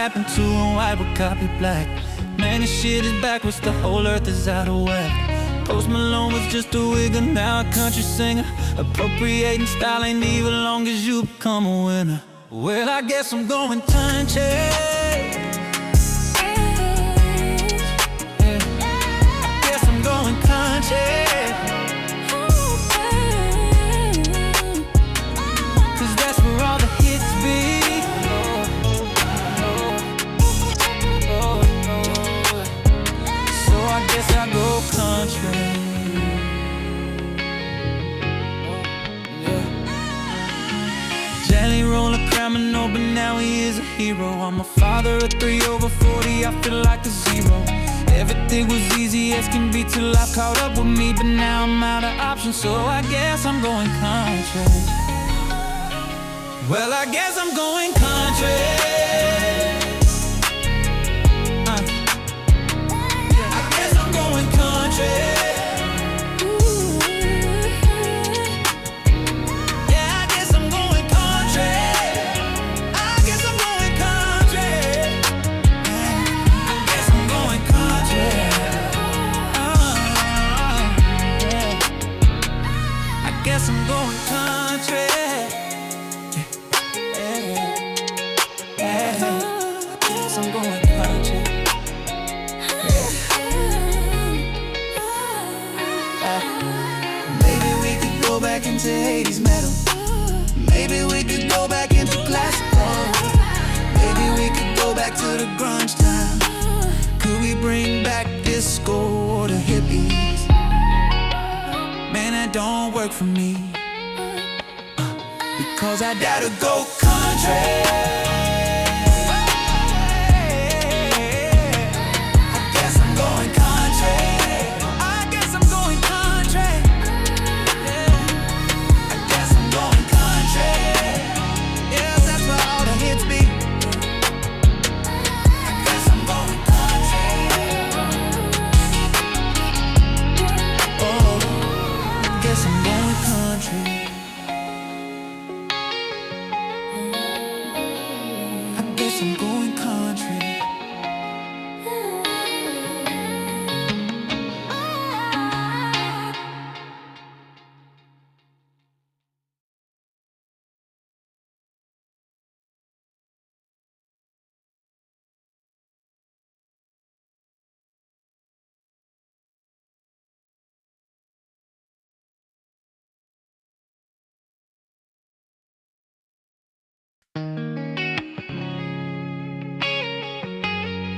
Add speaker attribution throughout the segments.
Speaker 1: happened to when white would copy black? Man, this shit is backwards, the whole earth is out of whack. Post Malone was just a wigger, now a country singer. Appropriating style ain't even long as you become a winner. Well, I guess I'm going country. I guess I'm going country. Cause that's where all the hits be. So I guess I go country. Jelly roller criminal, but now he is a hero. I'm a father of 3 over 40, I feel like a zero. Everything was easy as can be till life caught up with me, but now I'm out of options, so I guess I'm going country. Well, I guess I'm going country. I guess I'm going country. I'm going country. Yes, I'm going country. Maybe we could go back into 80s metal. Maybe we could go back into classic rock. Maybe we could go back to the grunge time. Could we bring back disco or the hippies? Man, that don't work for me, because I gotta go country. I guess I'm going country. I guess I'm going country. I guess I'm going country. Yes, that's where all the hits be. I guess I'm going country. Oh, I guess I'm going country. I guess I'm going country.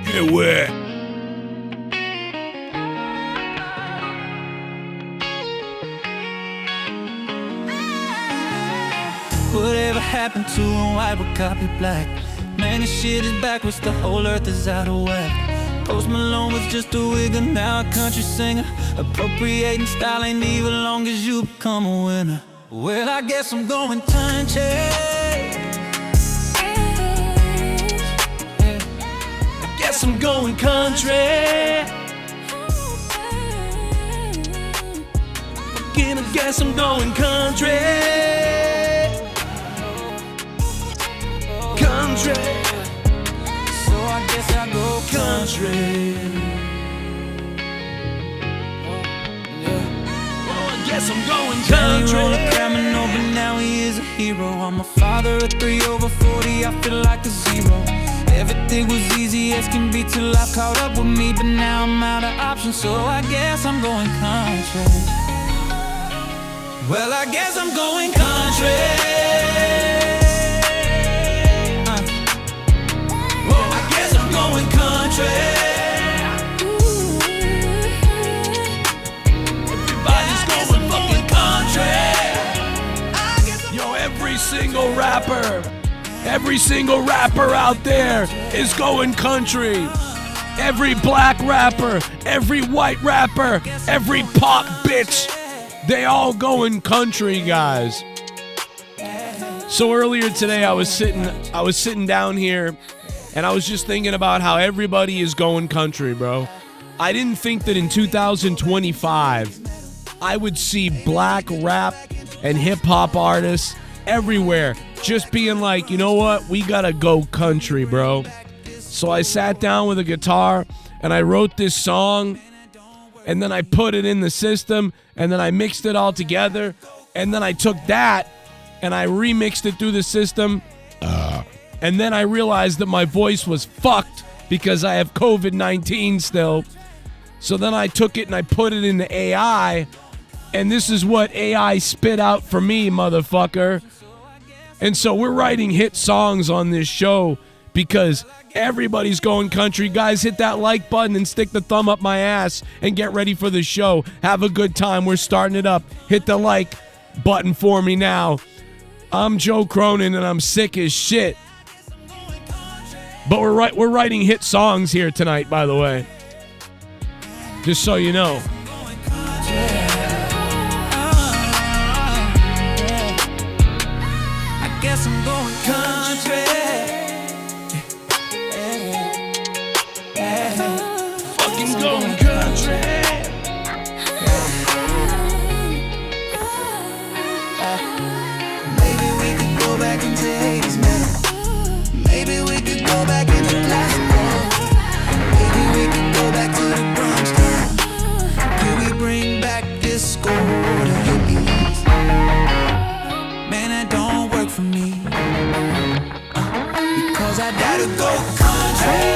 Speaker 2: Get wet.
Speaker 1: Whatever happened to when white would copy black? Man, this shit is backwards, the whole earth is out of whack. Post Malone was just a wigger, now a country singer. Appropriating style ain't even long as you become a winner. Well, I guess I'm going country.
Speaker 2: Guess I'm going country. Again, I guess I'm going country. Country.
Speaker 1: So I guess I go country.
Speaker 2: Oh, I guess I'm going country.
Speaker 1: Roller criminal, but now he is a hero. I'm a father of 3 over 40, I feel like a zero. Everything was easy as can be till life caught up with me, but now I'm out of options, so I guess I'm going country. Well, I guess I'm going country. I guess I'm going country.
Speaker 2: Everybody's going fucking country. Yo, every single rapper out there is going country. Every black rapper, every white rapper, every pop bitch, they all going country, guys. So earlier today, I was sitting down here, and I was just thinking about how everybody is going country, bro. I didn't think that in 2025, I would see black rap and hip-hop artists everywhere just being like, you know what, we gotta go country, bro. So I sat down with a guitar and I wrote this song, and then I put it in the system, and then I mixed it all together, and then I took that and I remixed it through the system, and then I realized that my voice was fucked because I have COVID-19 still. So then I took it and I put it into AI, and this is what AI spit out for me, motherfucker. And so we're writing hit songs on this show because everybody's going country. Guys, hit that like button and stick the thumb up my ass and get ready for the show. Have a good time. We're starting it up. Hit the like button for me now. I'm Joe Cronin and I'm sick as shit. But we're writing hit songs here tonight, by the way. Just so you know.
Speaker 1: I guess I'm going country.
Speaker 2: Fucking going country.
Speaker 1: Maybe we could go back into 80s metal. Maybe we could go back into classic rock. Maybe we could go back to the grunge time. Could we bring back disco to hippies? Man, that don't work for me. Because I gotta go country.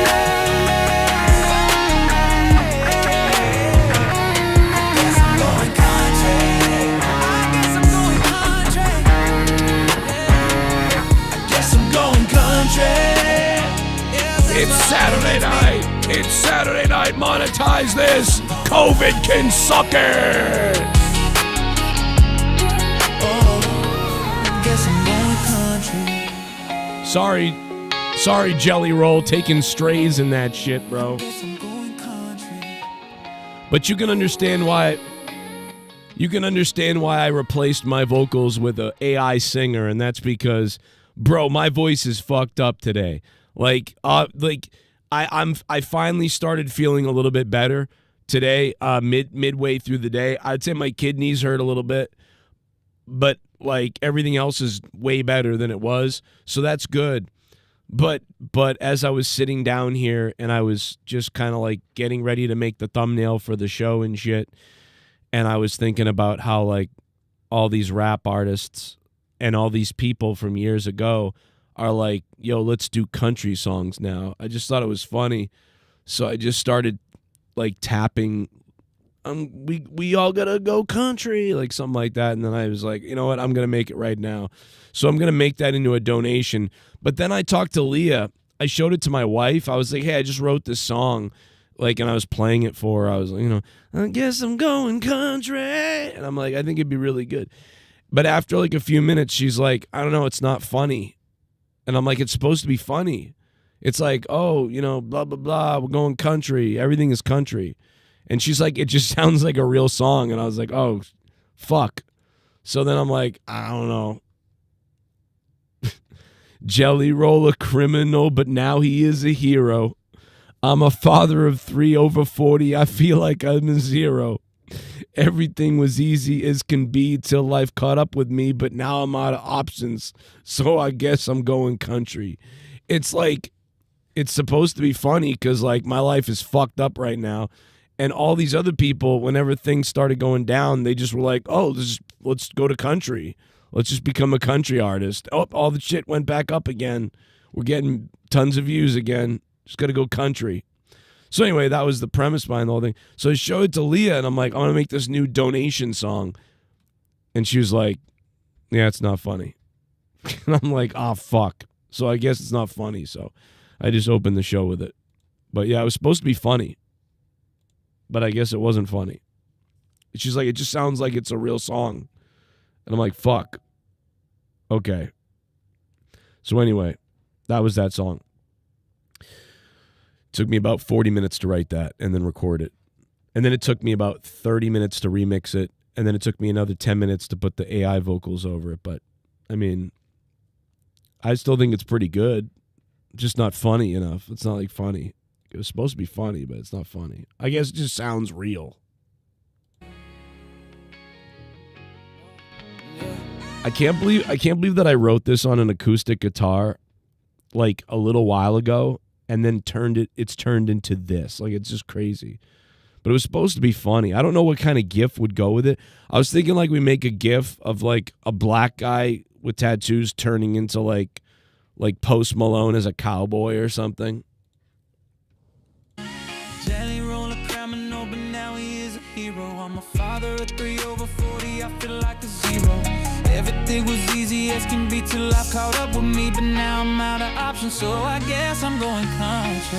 Speaker 2: It's Saturday night. It's Saturday night. Monetize this. COVID can suck it.
Speaker 1: Guess I'm going country.
Speaker 2: Sorry, Jelly Roll, taking strays in that shit, bro.
Speaker 1: Guess I'm going country.
Speaker 2: But you can understand why. You can understand why I replaced my vocals with an AI singer, and that's because, bro, my voice is fucked up today. I finally started feeling a little bit better today, midway through the day. I'd say my kidneys hurt a little bit, but like everything else is way better than it was, so that's good. But as I was sitting down here and I was just kind of like getting ready to make the thumbnail for the show and shit, and I was thinking about how like all these rap artists and all these people from years ago are like, yo, let's do country songs now. I just thought it was funny. So I just started like tapping, we all gotta go country, like something like that. And then I was like, you know what, I'm gonna make it right now. So I'm gonna make that into a donation. But then I talked to Leah. I showed it to my wife. I was like, hey, I just wrote this song. Like, and I was playing it for her. I was like, you know, I guess I'm going country. And I'm like, I think it'd be really good. But after like a few minutes, she's like, I don't know, it's not funny. And I'm like, it's supposed to be funny. It's like, oh, you know, blah, blah, blah. We're going country. Everything is country. And she's like, it just sounds like a real song. And I was like, oh, fuck. So then I'm like, I don't know. Jelly Roll a criminal, but now he is a hero. I'm a father of 3 over 40. I feel like I'm a zero. Everything was easy as can be till life caught up with me, but now I'm out of options, so I guess I'm going country. It's like, it's supposed to be funny because like my life is fucked up right now, and all these other people, whenever things started going down, they just were like, oh, let's go to country. Let's just become a country artist. Oh, all the shit went back up again. We're getting tons of views again. Just got to go country. So anyway, that was the premise behind the whole thing. So I showed it to Leah, and I'm like, I want to make this new donation song. And she was like, yeah, it's not funny. And I'm like, oh, fuck. So I guess it's not funny. So I just opened the show with it. But yeah, it was supposed to be funny. But I guess it wasn't funny. She's like, it just sounds like it's a real song. And I'm like, fuck. Okay. So anyway, that was that song. Took me about 40 minutes to write that and then record it. And then it took me about 30 minutes to remix it. And then it took me another 10 minutes to put the AI vocals over it. But, I mean, I still think it's pretty good. Just not funny enough. It's not like funny. It was supposed to be funny, but it's not funny. I guess it just sounds real. I can't believe that I wrote this on an acoustic guitar like a little while ago. and then it's turned into this. Like, it's just crazy. But it was supposed to be funny. I don't know what kind of GIF would go with it. I was thinking like we make a GIF of like a black guy with tattoos turning into like Post Malone as a cowboy or something.
Speaker 1: Jelly roller criminal, but now he is a hero. I'm a father of 3 over 40, I feel like a zero. Everything was easy as can be till life caught up with me, but now I'm out of options, so I guess I'm going country.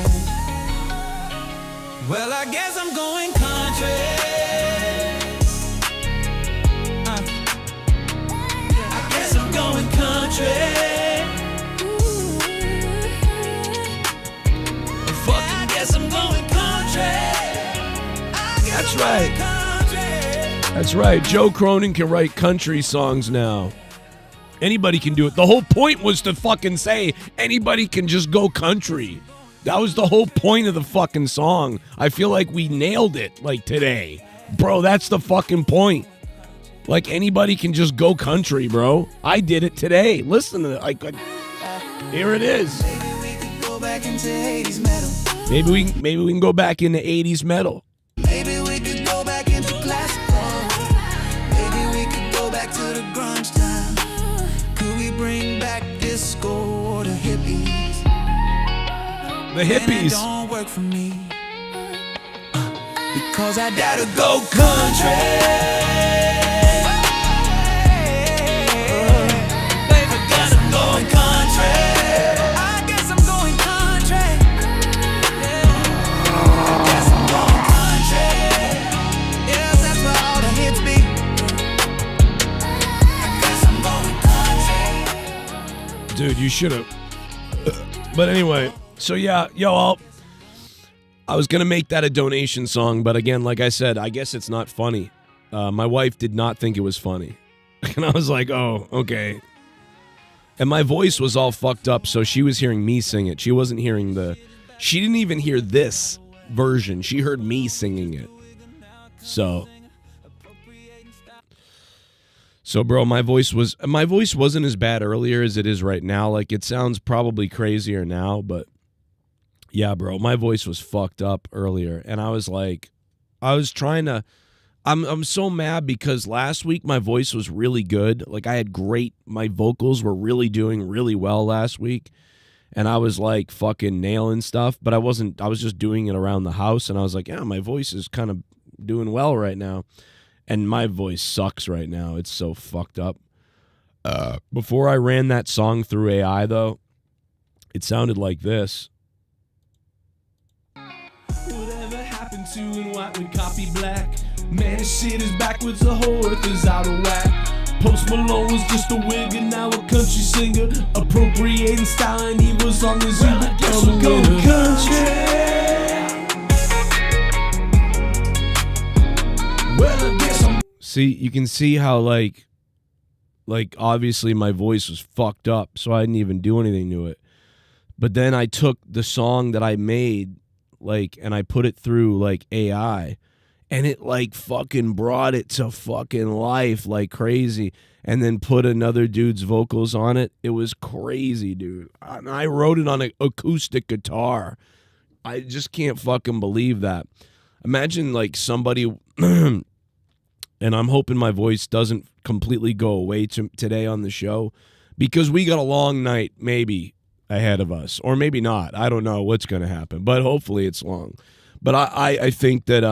Speaker 1: Well, I guess I'm going country. I guess I'm going country. Fuck, I guess I'm going country.
Speaker 2: That's right. That's right. Joe Cronin can write country songs now. Anybody can do it. The whole point was to fucking say anybody can just go country. That was the whole point of the fucking song. I feel like we nailed it, like, today. Bro, that's the fucking point. Like, anybody can just go country, bro. I did it today. Listen to it. Like, here it is.
Speaker 1: Maybe we could go back into 80s metal.
Speaker 2: Maybe we can go back into 80s metal.
Speaker 1: Maybe we could go back into classic rock. Maybe we could go back to the grunge time. Could we bring back disco or the hippies?
Speaker 2: The hippies.
Speaker 1: It don't work for me. Because I gotta go country. Baby, guess I'm going country. I guess I'm going country. I guess I'm going country. Yes, that's where all the hits be. I guess I'm going country.
Speaker 2: Dude, you should have. But anyway, so yeah, I was going to make that a donation song, but again, like I said, I guess it's not funny. My wife did not think it was funny. And I was like, oh, okay. And my voice was all fucked up, so she was hearing me sing it. She wasn't hearing she didn't even hear this version. She heard me singing it. So bro, my voice wasn't as bad earlier as it is right now. Like, it sounds probably crazier now, but yeah, bro, my voice was fucked up earlier, and I was like, I'm so mad because last week my voice was really good. Like, my vocals were really doing really well last week, and I was like fucking nailing stuff, but I was just doing it around the house, and I was like, yeah, my voice is kind of doing well right now, and my voice sucks right now. It's so fucked up. Before I ran that song through AI, though, it sounded like this.
Speaker 1: Whatever happened to and white would copy black? Man, this shit is backwards, the whole earth is out of whack. Post Malone was just a wig and now a country singer, appropriating style and evil as long as you become a winner. Well, I guess I'm...
Speaker 2: See, you can see how like obviously my voice was fucked up, so I didn't even do anything to it. But then I took the song that I made, like, and I put it through like AI, and it like fucking brought it to fucking life like crazy, and then put another dude's vocals on it. It was crazy, dude. And I wrote it on an acoustic guitar. I just can't fucking believe that. Imagine like somebody, and I'm hoping my voice doesn't completely go away today on the show, because we got a long night maybe ahead of us, or maybe not. I don't know what's going to happen, but hopefully it's long. But I think that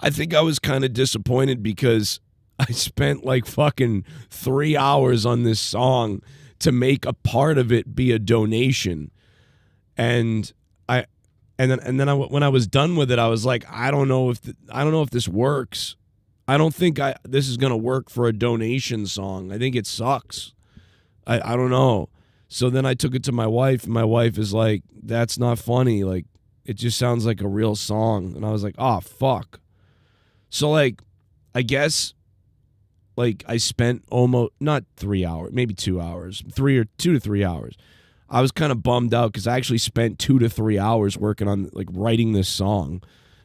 Speaker 2: I think I was kind of disappointed because I spent like fucking 3 hours on this song to make a part of it be a donation, and then when I was done with it, I was like, I don't know if this works. I don't think this is gonna work for a donation song. I think it sucks. I don't know. So then I took it to my wife, and my wife is like, that's not funny. Like, it just sounds like a real song. And I was like, oh, fuck. So, like, I guess, like, I spent almost, not 3 hours, maybe 2 hours, 2 to 3 hours. I was kind of bummed out because I actually spent 2 to 3 hours working on, like, writing this song.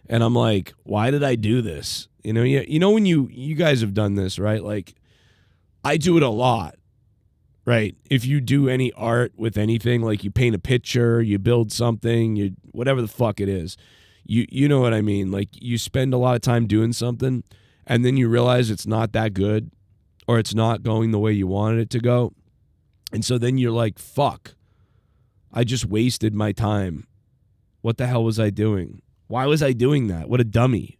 Speaker 2: And I'm like, why did I do this? You know when you guys have done this, right? Like, I do it a lot. right? If you do any art with anything, like you paint a picture, you build something, you whatever the fuck it is, you know what I mean? Like you spend a lot of time doing something and then you realize it's not that good or it's not going the way you wanted it to go. And so then you're like, fuck, I just wasted my time. What the hell was I doing? Why was I doing that? What a dummy.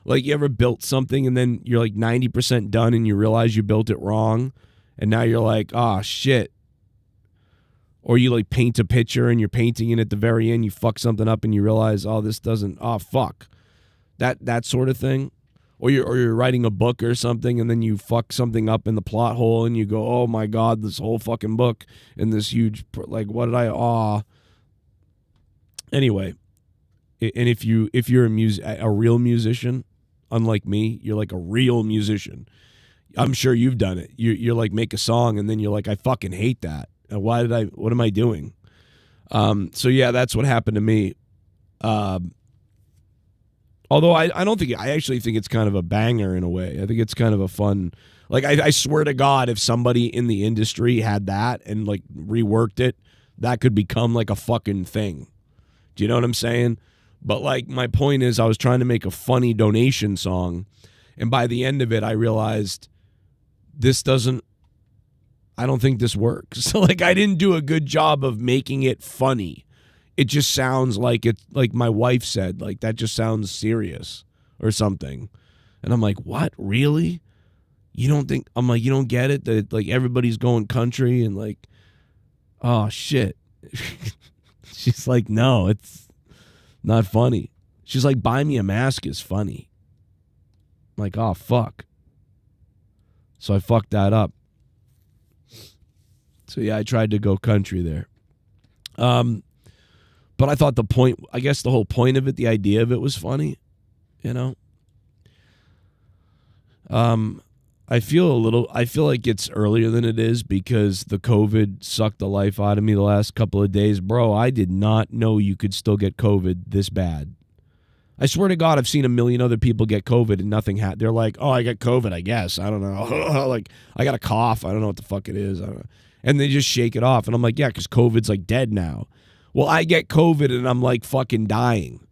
Speaker 2: Like you ever built something and then you're like 90% done and you realize you built it wrong and now you're like, oh shit. Or you like paint a picture and you're painting it at the very end, you fuck something up and you realize, oh, this doesn't, oh fuck. That sort of thing. Or you're writing a book or something and then you fuck something up in the plot hole and you go, oh my God, this whole fucking book and this huge, like, what did I, Anyway, and if you're a real musician, unlike me, you're like a real musician. I'm sure you've done it. You're like make a song and then you're like, I fucking hate that. What am I doing? So yeah, that's what happened to me. Although I don't think, I actually think it's kind of a banger in a way. I think it's kind of a fun, like I swear to God, if somebody in the industry had that and like reworked it, that could become like a fucking thing. Do you know what I'm saying? But like my point is I was trying to make a funny donation song and by the end of it I realized I don't think this works. So like I didn't do a good job of making it funny. It just sounds like it's like my wife said, like that just sounds serious or something. And I'm like, what? Really? You don't think, I'm like, you don't get it? That like everybody's going country and like, oh shit. She's like, no, it's not funny. She's like, buy me a mask is funny. I'm like, oh fuck. So I fucked that up. So yeah, I tried to go country there. But I thought the whole point of it, the idea of it was funny, you know? I feel like it's earlier than it is because the COVID sucked the life out of me the last couple of days. Bro, I did not know you could still get COVID this bad. I swear to God, I've seen a million other people get COVID and nothing happened. They're like, oh, I got COVID, I guess. I don't know. Like, I got a cough. I don't know what the fuck it is. I don't know. And they just shake it off. And I'm like, yeah, because COVID's like dead now. Well, I get COVID and I'm like fucking dying.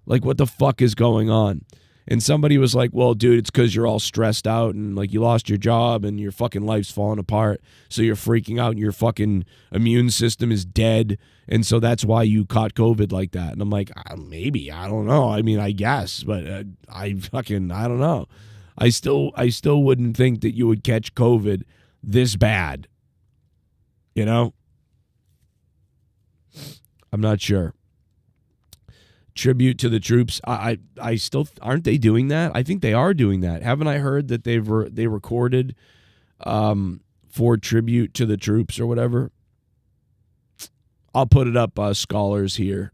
Speaker 2: Like, what the fuck is going on? And somebody was like, well, dude, it's because you're all stressed out and like you lost your job and your fucking life's falling apart. So you're freaking out and your fucking immune system is dead. And so that's why you caught COVID like that. And I'm like, maybe, I don't know. I mean, I guess, but I don't know. I still wouldn't think that you would catch COVID this bad. You know? I'm not sure. Tribute to the troops. I still, aren't they doing that? I think they are doing that. Haven't I heard that they recorded for tribute to the troops or whatever? I'll put it up, scholars here.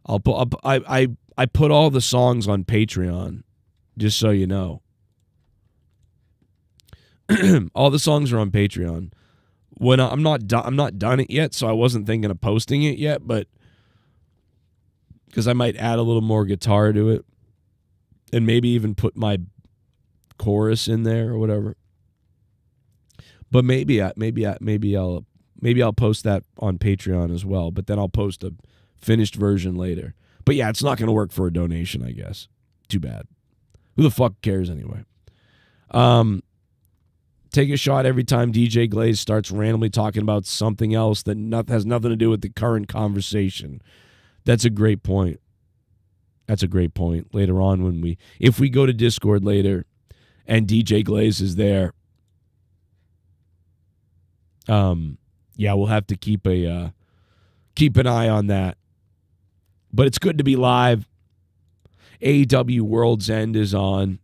Speaker 2: I put all the songs on Patreon, just so you know. All the songs are on Patreon. When I'm not done it yet, so I wasn't thinking of posting it yet, but because I might add a little more guitar to it and maybe even put my chorus in there or whatever. But maybe I'll post that on Patreon as well, but then I'll post a finished version later. But yeah, it's not going to work for a donation, I guess. Too bad. Who the fuck cares anyway? Take a shot every time DJ Glaze starts randomly talking about something else that has nothing to do with the current conversation. That's a great point. That's a great point. Later on, if we go to Discord later and DJ Glaze is there, yeah, we'll have to keep an eye on that. But it's good to be live. AEW World's End is on.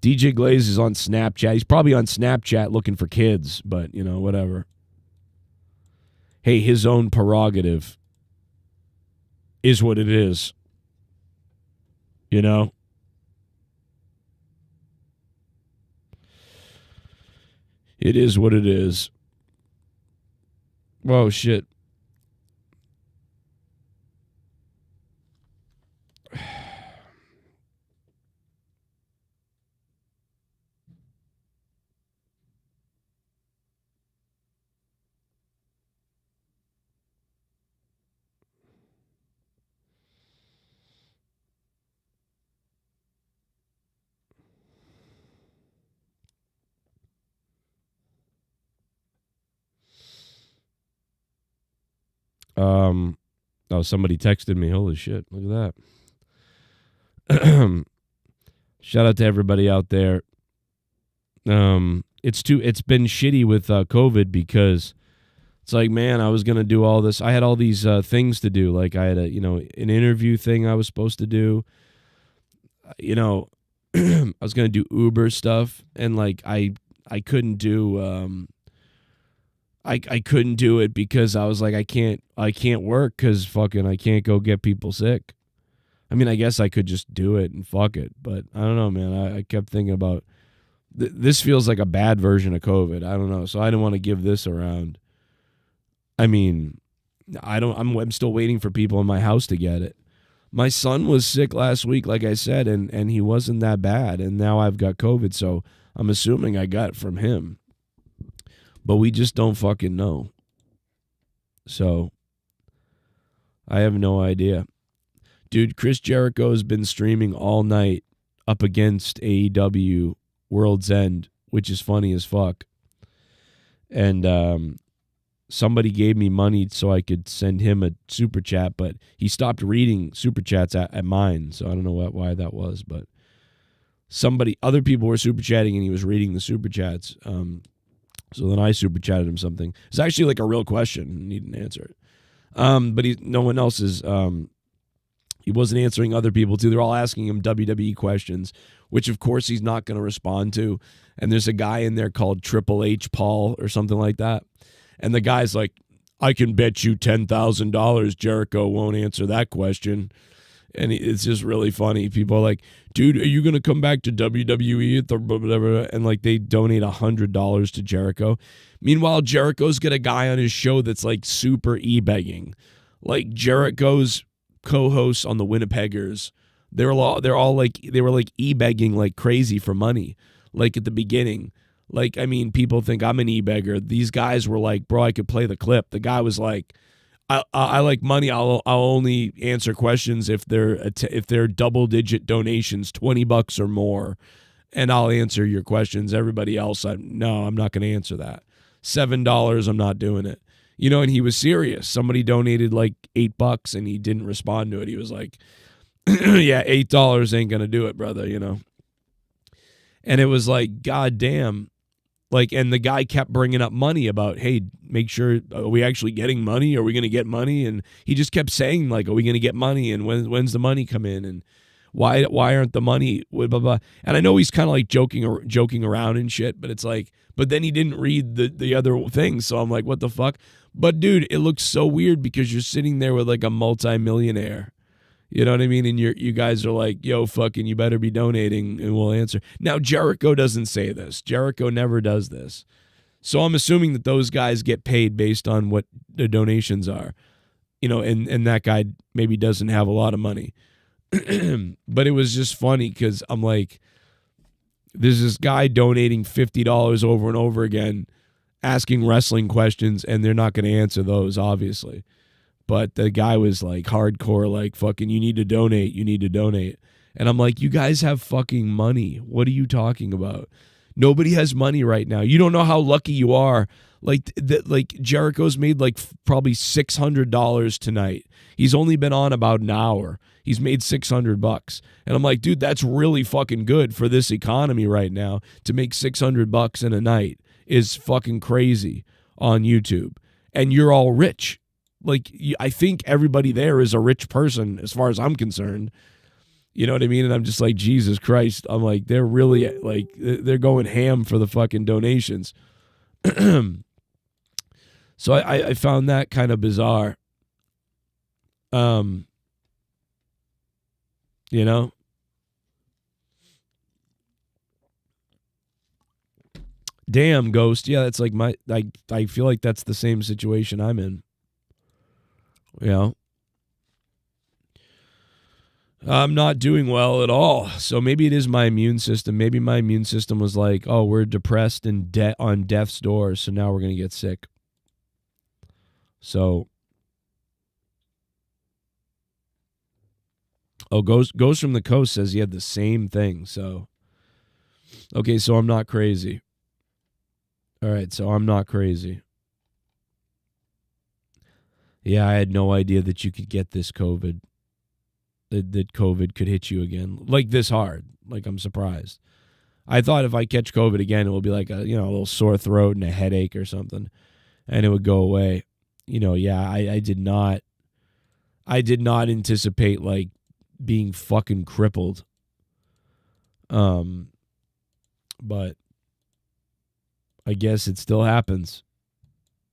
Speaker 2: DJ Glaze is on Snapchat. He's probably on Snapchat looking for kids, but, you know, whatever. Hey, his own prerogative is what it is. You know? It is what it is. Whoa, shit. Oh, somebody texted me. Holy shit! Look at that. Shout out to everybody out there. It's been shitty with COVID because it's like, man, I was gonna do all this. I had all these things to do. Like I had an interview thing I was supposed to do. I was gonna do Uber stuff, and like I couldn't do I couldn't do it because I was like I can't work because fucking I can't go get people sick. I mean, I guess I could just do it and fuck it, but I don't know, man. I kept thinking about this feels like a bad version of COVID. I don't know, so I didn't want to give this around. I mean, I'm still waiting for people in my house to get it. My son was sick last week, like I said, and he wasn't that bad, and now I've got COVID, so I'm assuming I got it from him. But we just don't fucking know. So I have no idea. Dude, Chris Jericho's been streaming all night up against AEW World's End, which is funny as fuck. And somebody gave me money so I could send him a super chat, but he stopped reading super chats at mine, so I don't know why that was, but other people were super chatting and he was reading the super chats. So then I super chatted him something. It's actually like a real question and he didn't answer it. But no one else is. He wasn't answering other people too. They're all asking him WWE questions, which of course he's not going to respond to. And there's a guy in there called Triple H Paul or something like that. And the guy's like, I can bet you $10,000 Jericho won't answer that question. And it's just really funny. People are like, dude, are you going to come back to WWE at the whatever? And like they donate $100 to Jericho. Meanwhile, Jericho's got a guy on his show that's like super e-begging. Like Jericho's co-hosts on the Winnipeggers, they were like e-begging like crazy for money. Like at the beginning. Like, I mean, people think I'm an e-beggar. These guys were like, bro, I could play the clip. The guy was like, I like money. I'll only answer questions if they're double-digit donations, $20 or more, and I'll answer your questions. Everybody else, I'm not going to answer that. $7, I'm not doing it. And he was serious. Somebody donated like $8 and he didn't respond to it. He was like, yeah, $8 ain't going to do it, brother, And it was like, God damn. Like, and the guy kept bringing up money about, hey, make sure, are we actually getting money? Are we going to get money? And he just kept saying, like, are we going to get money? And when's the money come in? And why aren't the money, blah, blah, blah. And I know he's kind of like joking around and shit, but it's like, but then he didn't read the other things. So I'm like, what the fuck? But dude, it looks so weird because you're sitting there with like a multi-millionaire. You know what I mean? And you guys are like, yo, fucking, you better be donating and we'll answer. Now, Jericho doesn't say this. Jericho never does this. So I'm assuming that those guys get paid based on what the donations are. And that guy maybe doesn't have a lot of money. But it was just funny because I'm like, there's this guy donating $50 over and over again, asking wrestling questions, and they're not going to answer those, obviously. But the guy was like hardcore, like, fucking, you need to donate. And I'm like, you guys have fucking money. What are you talking about? Nobody has money right now. You don't know how lucky you are. Like Jericho's made like probably $600 tonight. He's only been on about an hour. He's made $600. And I'm like, dude, that's really fucking good for this economy right now. To make $600 in a night is fucking crazy on YouTube. And you're all rich. Like, I think everybody there is a rich person as far as I'm concerned. You know what I mean? And I'm just like, Jesus Christ. I'm like, they're really, like, they're going ham for the fucking donations. So I found that kind of bizarre. Damn, Ghost. Yeah, that's like I feel like that's the same situation I'm in. I'm not doing well at all. So maybe it is my immune system. Maybe my immune system was like, oh, we're depressed and on death's door, so now we're going to get sick. So, Ghost from the Coast says he had the same thing. So, okay, so I'm not crazy. All right, so I'm not crazy. Yeah, I had no idea that you could get this COVID. That COVID could hit you again like this hard. Like, I'm surprised. I thought if I catch COVID again, it will be like a little sore throat and a headache or something, and it would go away. Yeah, I did not anticipate like being fucking crippled. But I guess it still happens.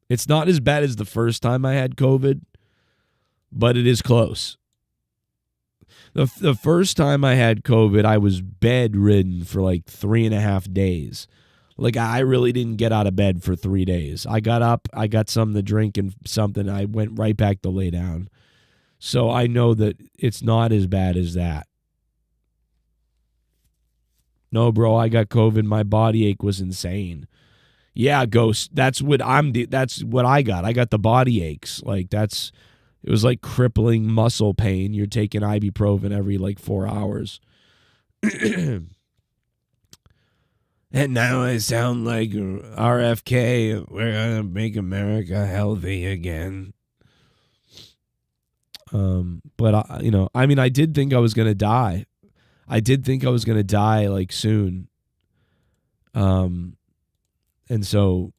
Speaker 2: It's not as bad as the first time I had COVID, but it is close. The first time I had COVID, I was bedridden for like 3.5 days. Like, I really didn't get out of bed for 3 days. I got up, I got something to drink and something. I went right back to lay down. So I know that it's not as bad as that. No, bro, I got COVID. My body ache was insane. Yeah, Ghost, that's what I got. I got the body aches. Like, it was like crippling muscle pain. You're taking ibuprofen every like 4 hours. And now I sound like RFK. We're going to make America healthy again. But I did think I was going to die. I did think I was going to die like soon. And so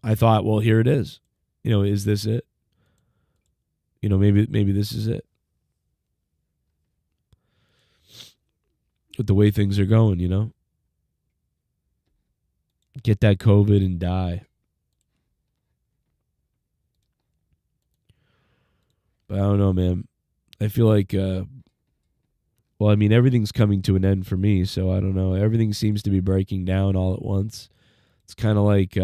Speaker 2: I thought, well, here it is. Is this it? Maybe this is it. With the way things are going, get that COVID and die. But I don't know, man. I feel like, everything's coming to an end for me, so I don't know. Everything seems to be breaking down all at once. It's kind of like,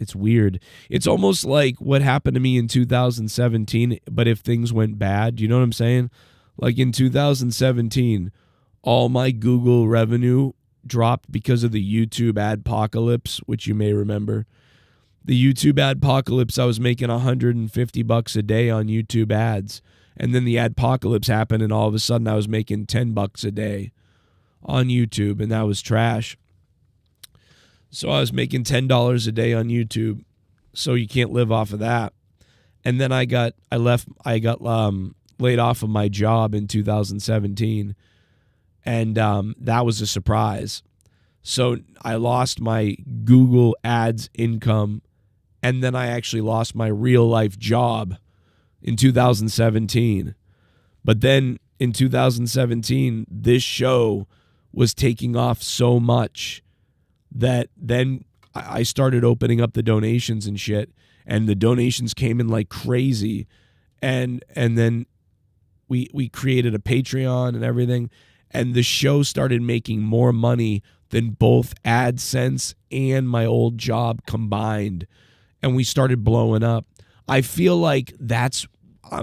Speaker 2: it's weird. It's almost like what happened to me in 2017, but if things went bad, you know what I'm saying? Like in 2017, all my Google revenue dropped because of the YouTube adpocalypse, which you may remember. The YouTube adpocalypse, I was making $150 a day on YouTube ads. And then the adpocalypse happened, and all of a sudden I was making $10 a day on YouTube, and that was trash. So I was making $10 a day on YouTube, so you can't live off of that. And then I got laid off of my job in 2017, and that was a surprise. So I lost my Google Ads income, and then I actually lost my real life job in 2017. But then in 2017, this show was taking off so much that then I started opening up the donations and shit, and the donations came in like crazy, and then we created a Patreon and everything, and the show started making more money than both AdSense and my old job combined, and we started blowing up. I feel like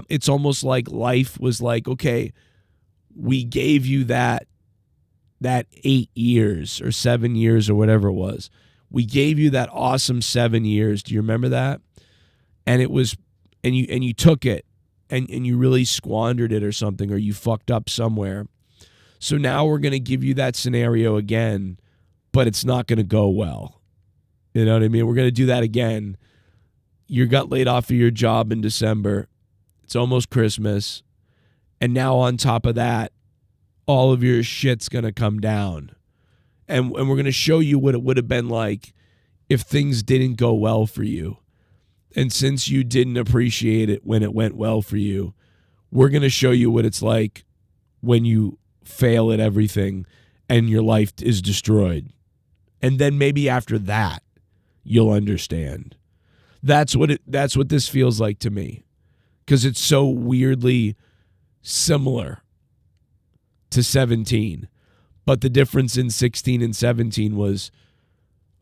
Speaker 2: it's almost like life was like, okay, we gave you that 8 years or 7 years or whatever it was. We gave you that awesome 7 years. Do you remember that? And it was, and you took it and you really squandered it or something, or you fucked up somewhere. So now we're going to give you that scenario again, but it's not going to go well. You know what I mean? We're going to do that again. You got laid off of your job in December. It's almost Christmas. And now on top of that, all of your shit's going to come down. And we're going to show you what it would have been like if things didn't go well for you. And since you didn't appreciate it when it went well for you, we're going to show you what it's like when you fail at everything and your life is destroyed. And then maybe after that, you'll understand. That's what this feels like to me, because it's so weirdly similar to 17. But the difference in 16 and 17 was,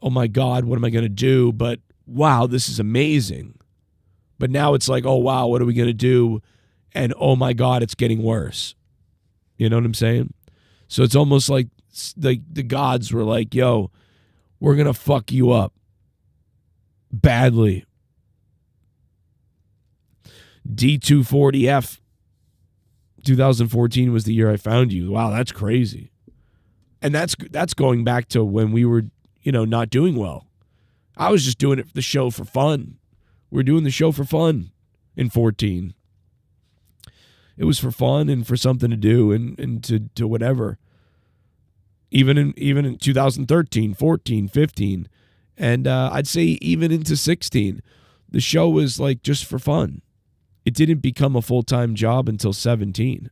Speaker 2: oh my God, what am I going to do? But wow, this is amazing. But now it's like, oh wow, what are we going to do? And oh my God, it's getting worse. You know what I'm saying? So it's almost like the gods were like, yo, we're going to fuck you up badly. D240F 2014 was the year I found you. Wow, that's crazy. And that's going back to when we were, not doing well. I was just doing it for the show for fun. We were doing the show for fun in 14. It was for fun and for something to do and to whatever. Even in 2013, 14, 15, and I'd say even into 16, the show was like just for fun. It didn't become a full-time job until 17. It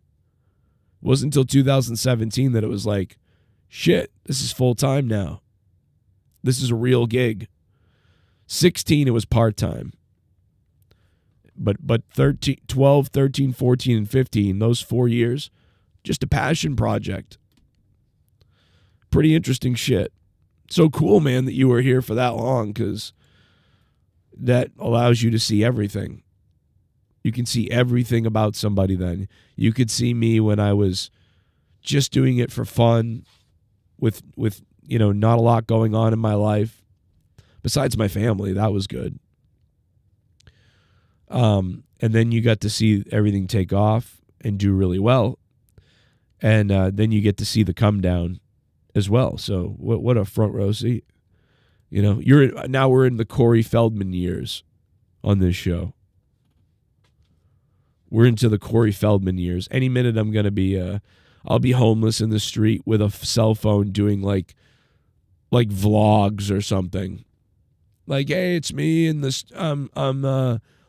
Speaker 2: wasn't until 2017 that it was like, shit, this is full-time now. This is a real gig. 16, it was part-time. But 13, 12, 13, 14, and 15, those 4 years, just a passion project. Pretty interesting shit. So cool, man, that you were here for that long, because that allows you to see everything. You can see everything about somebody then. You could see me when I was just doing it for fun with not a lot going on in my life. Besides my family, that was good. And then you got to see everything take off and do really well. And then you get to see the come down as well. So what a front row seat. Now we're in the Corey Feldman years on this show. We're into the Corey Feldman years. Any minute I'm going to be I'll be homeless in the street with a cell phone doing like vlogs or something. Like, hey, it's me in this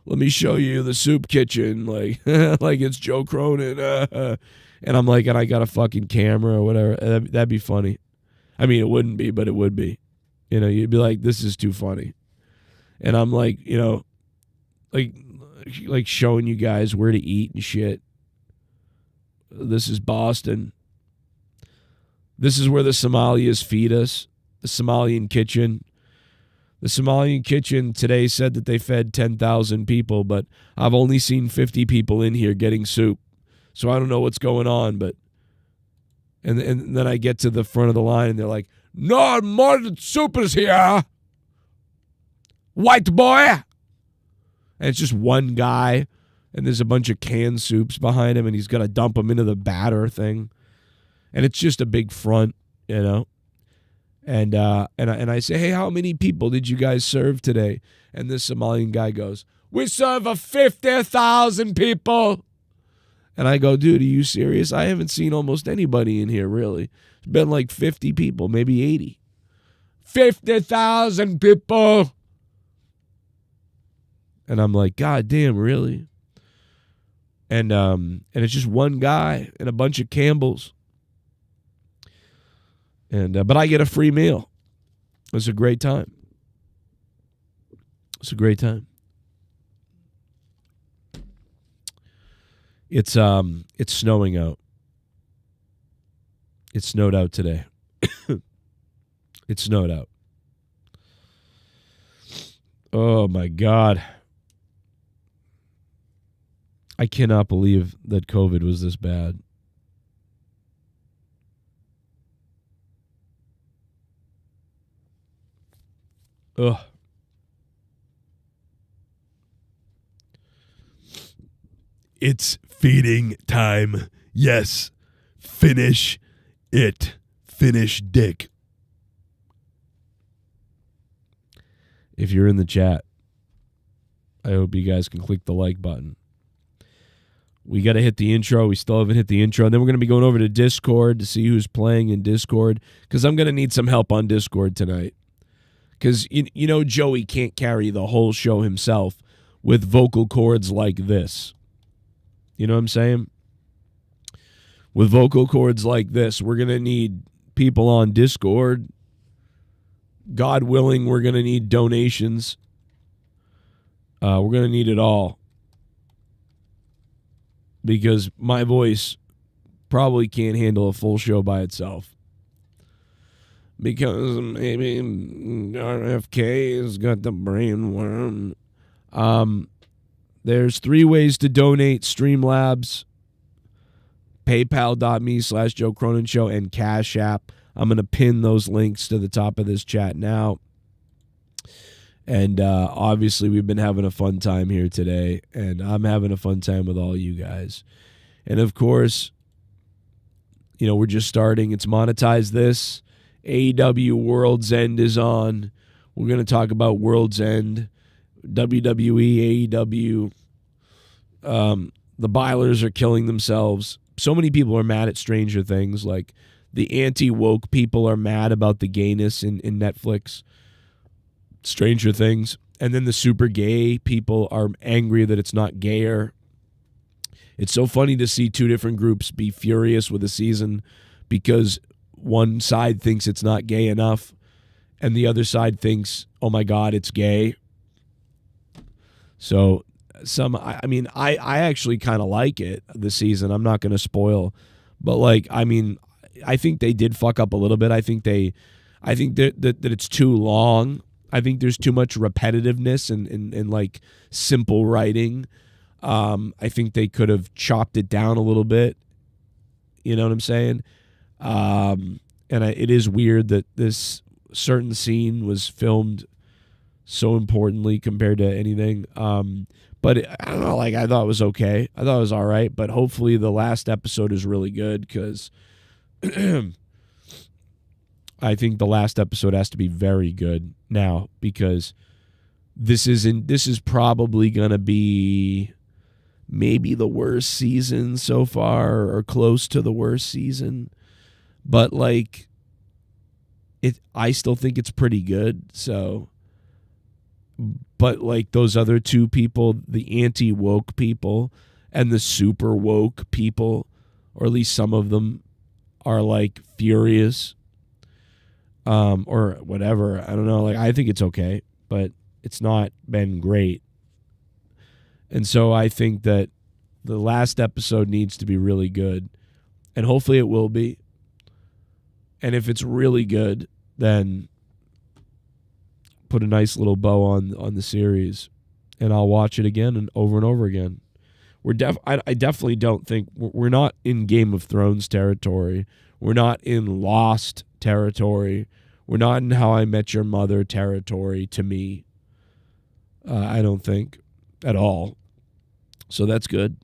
Speaker 2: let me show you the soup kitchen, like like it's Joe Cronin, and I'm like, and I got a fucking camera or whatever. That'd be funny. I mean, it wouldn't be, but it would be. You'd be like, this is too funny, and I'm like, like showing you guys where to eat and shit. This is Boston. This is where the Somalis feed us, the Somalian kitchen. The Somalian kitchen today said that they fed 10,000 people, but I've only seen 50 people in here getting soup. So I don't know what's going on, but and then I get to the front of the line and they're like, no more soup is here, white boy. And it's just one guy, and there's a bunch of canned soups behind him, and he's got to dump them into the batter thing. And it's just a big front, And I say, hey, how many people did you guys serve today? And this Somalian guy goes, we serve 50,000 people. And I go, dude, are you serious? I haven't seen almost anybody in here, really. It's been like 50 people, maybe 80. 50,000 people. And I'm like, God damn, really? And it's just one guy and a bunch of Campbells. But I get a free meal. It's a great time. It's a great time. It's snowing out. It snowed out today. It snowed out. Oh my God. I cannot believe that COVID was this bad. Ugh. It's feeding time. Yes. Finish it. Finish dick. If you're in the chat, I hope you guys can click the like button. We got to hit the intro. We still haven't hit the intro. And then we're going to be going over to Discord to see who's playing in Discord, because I'm going to need some help on Discord tonight. Because, Joey can't carry the whole show himself with vocal cords like this. You know what I'm saying? With vocal cords like this, we're going to need people on Discord. God willing, we're going to need donations. We're going to need it all. Because my voice probably can't handle a full show by itself. Because maybe RFK has got the brain worm. There's 3 ways to donate: Streamlabs, PayPal.me/Joe Cronin Show, and Cash App. I'm going to pin those links to the top of this chat now. And obviously, we've been having a fun time here today, and I'm having a fun time with all you guys. And of course, we're just starting. It's Monetize This. AEW World's End is on. We're going to talk about World's End. WWE, AEW, the Bilers are killing themselves. So many people are mad at Stranger Things. Like, the anti-woke people are mad about the gayness in Netflix, Stranger Things. And then the super gay people are angry that it's not gayer. It's so funny to see two different groups be furious with a season because one side thinks it's not gay enough and the other side thinks, oh my God, it's gay. So I actually kind of like it this season. I'm not going to spoil, but like, I mean, I think they did fuck up a little bit. I think that it's too long. I think there's too much repetitiveness and like simple writing. I think they could have chopped it down a little bit. You know what I'm saying? It is weird that this certain scene was filmed so importantly compared to anything. But I don't know, like, I thought it was okay. I thought it was all right, but hopefully the last episode is really good because I think the last episode has to be very good now because this is probably going to be maybe the worst season so far or close to the worst season. But like I still think it's pretty good. So, but like those other two people, the anti-woke people and the super woke people, or at least some of them, are like furious. Or whatever. I don't know. Like, I think it's okay, but it's not been great. And so I think that the last episode needs to be really good. And hopefully it will be. And if it's really good, then put a nice little bow on the series. And I'll watch it again and over again. I definitely don't think we're not in Game of Thrones territory. We're not in Lost territory. We're not in How I Met Your Mother territory, to me. I don't think at all. So that's good.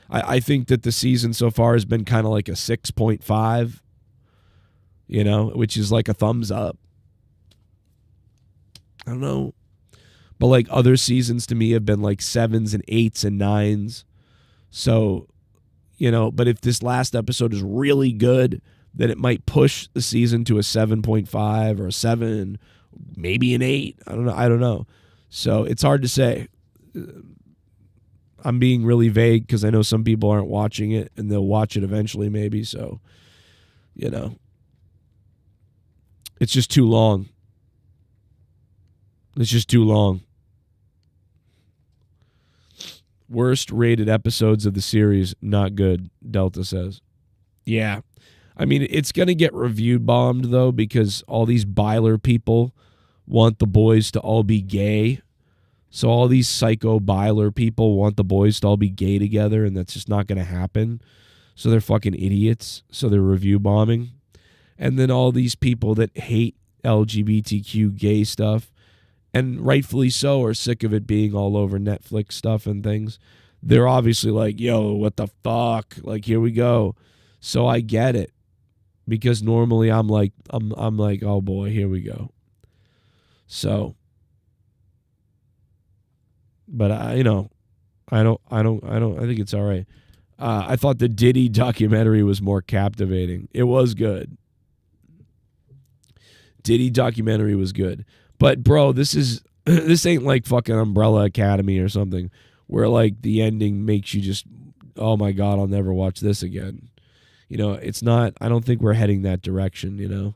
Speaker 2: I think that the season so far has been kind of like a 6.5, you know, which is like a thumbs up. I don't know. But like other seasons to me have been like 7s and 8s and 9s. So, you know, but if this last episode is really good, then it might push the season to a 7.5 or a 7, maybe an 8. I don't know. So it's hard to say. I'm being really vague because I know some people aren't watching it and they'll watch it eventually maybe. So, you know, it's just too long. It's just too long. Worst rated episodes of the series, not good, Delta says. Yeah. I mean, it's going to get review bombed, though, because all these Byler people want the boys to all be gay. So all these psycho Byler people want the boys to all be gay together, and that's just not going to happen. So they're fucking idiots. So they're review bombing. And then all these people that hate LGBTQ gay stuff, and rightfully so, are sick of it being all over Netflix stuff and things. They're obviously like, yo, what the fuck? Like, here we go. So I get it. Because normally I'm like, oh boy, here we go. So, but I think it's all right. I thought the Diddy documentary was more captivating. It was good. Diddy documentary was good. But bro, this ain't like fucking Umbrella Academy or something where like the ending makes you just, oh my God, I'll never watch this again. You know, it's not, I don't think we're heading that direction, you know.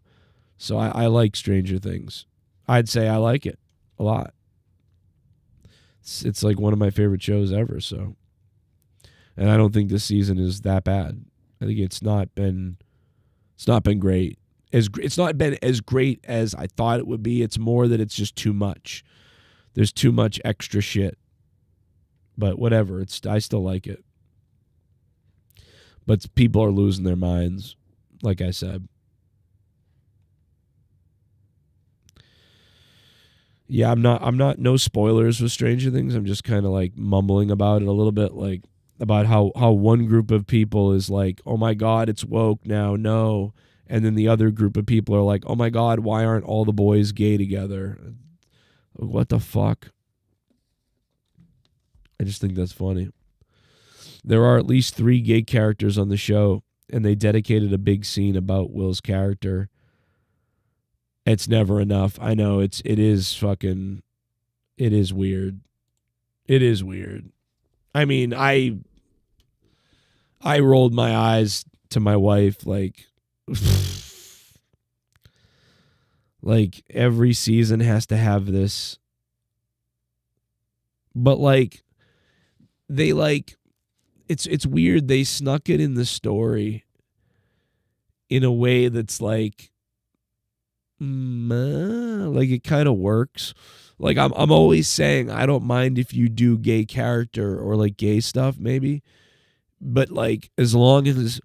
Speaker 2: So I like Stranger Things. I'd say I like it a lot. It's like one of my favorite shows ever, so. And I don't think this season is that bad. I think it's not been great. It's not been as great as I thought it would be. It's more that it's just too much. There's too much extra shit. But whatever, I still like it. But people are losing their minds, like I said. Yeah, I'm not no spoilers with Stranger Things. I'm just kind of like mumbling about it a little bit, like about how one group of people is like, oh my God, it's woke now, no. And then the other group of people are like, oh my God, why aren't all the boys gay together? What the fuck? I just think that's funny. There are at least 3 gay characters on the show, and they dedicated a big scene about Will's character. It's never enough. I know it is weird. It is weird. I mean, I rolled my eyes to my wife like like every season has to have this. But like they like it's weird, they snuck it in the story in a way that's like it kind of works. Like I'm always saying I don't mind if you do gay character or like gay stuff maybe, but like as long as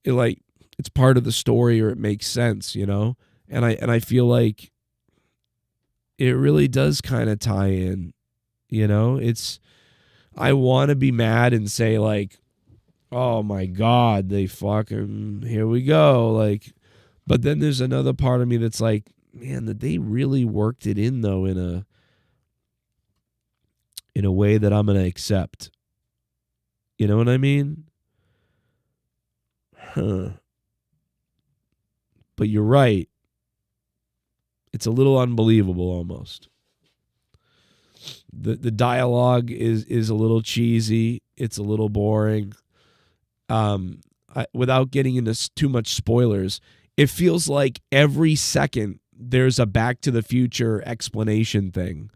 Speaker 2: it like it's part of the story or it makes sense, you know? And I feel like it really does kind of tie in, you know? I want to be mad and say like, oh my God, they fucking, here we go. Like, but then there's another part of me that's like, man, that they really worked it in though in a way that I'm going to accept. You know what I mean? Huh. But you're right. It's a little unbelievable almost. The dialogue is a little cheesy. It's a little boring. Without getting into too much spoilers, it feels like every second there's a Back to the Future explanation thing,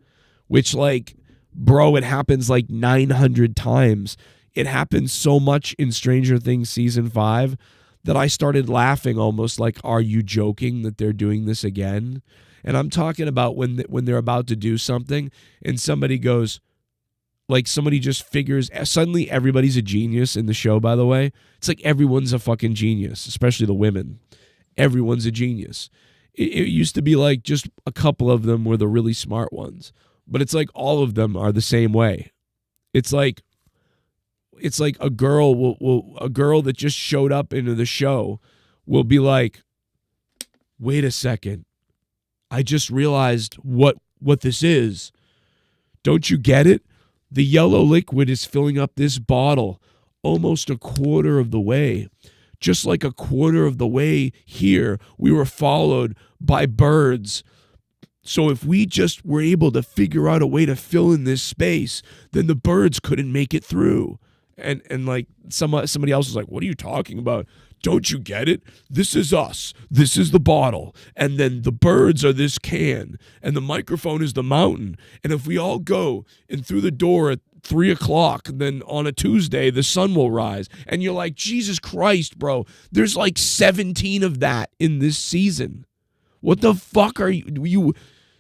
Speaker 2: which like, bro, it happens like 900 times. It happens so much in Stranger Things season 5 that I started laughing almost like, are you joking that they're doing this again? And I'm talking about when they're about to do something and somebody goes, like somebody just figures, suddenly everybody's a genius in the show, by the way. It's like everyone's a fucking genius, especially the women. Everyone's a genius. It used to be like just a couple of them were the really smart ones. But it's like all of them are the same way. It's like a girl a girl that just showed up into the show will be like, wait a second. I just realized what this is. Don't you get it? The yellow liquid is filling up this bottle almost a quarter of the way. Just like a quarter of the way here, we were followed by birds. So if we just were able to figure out a way to fill in this space, then the birds couldn't make it through. And like somebody else was like, what are you talking about? Don't you get it? This is us. This is the bottle. And then the birds are this can. And the microphone is the mountain. And if we all go and through the door at 3:00, then on a Tuesday, the sun will rise. And you're like, Jesus Christ, bro. There's like 17 of that in this season. What the fuck are you?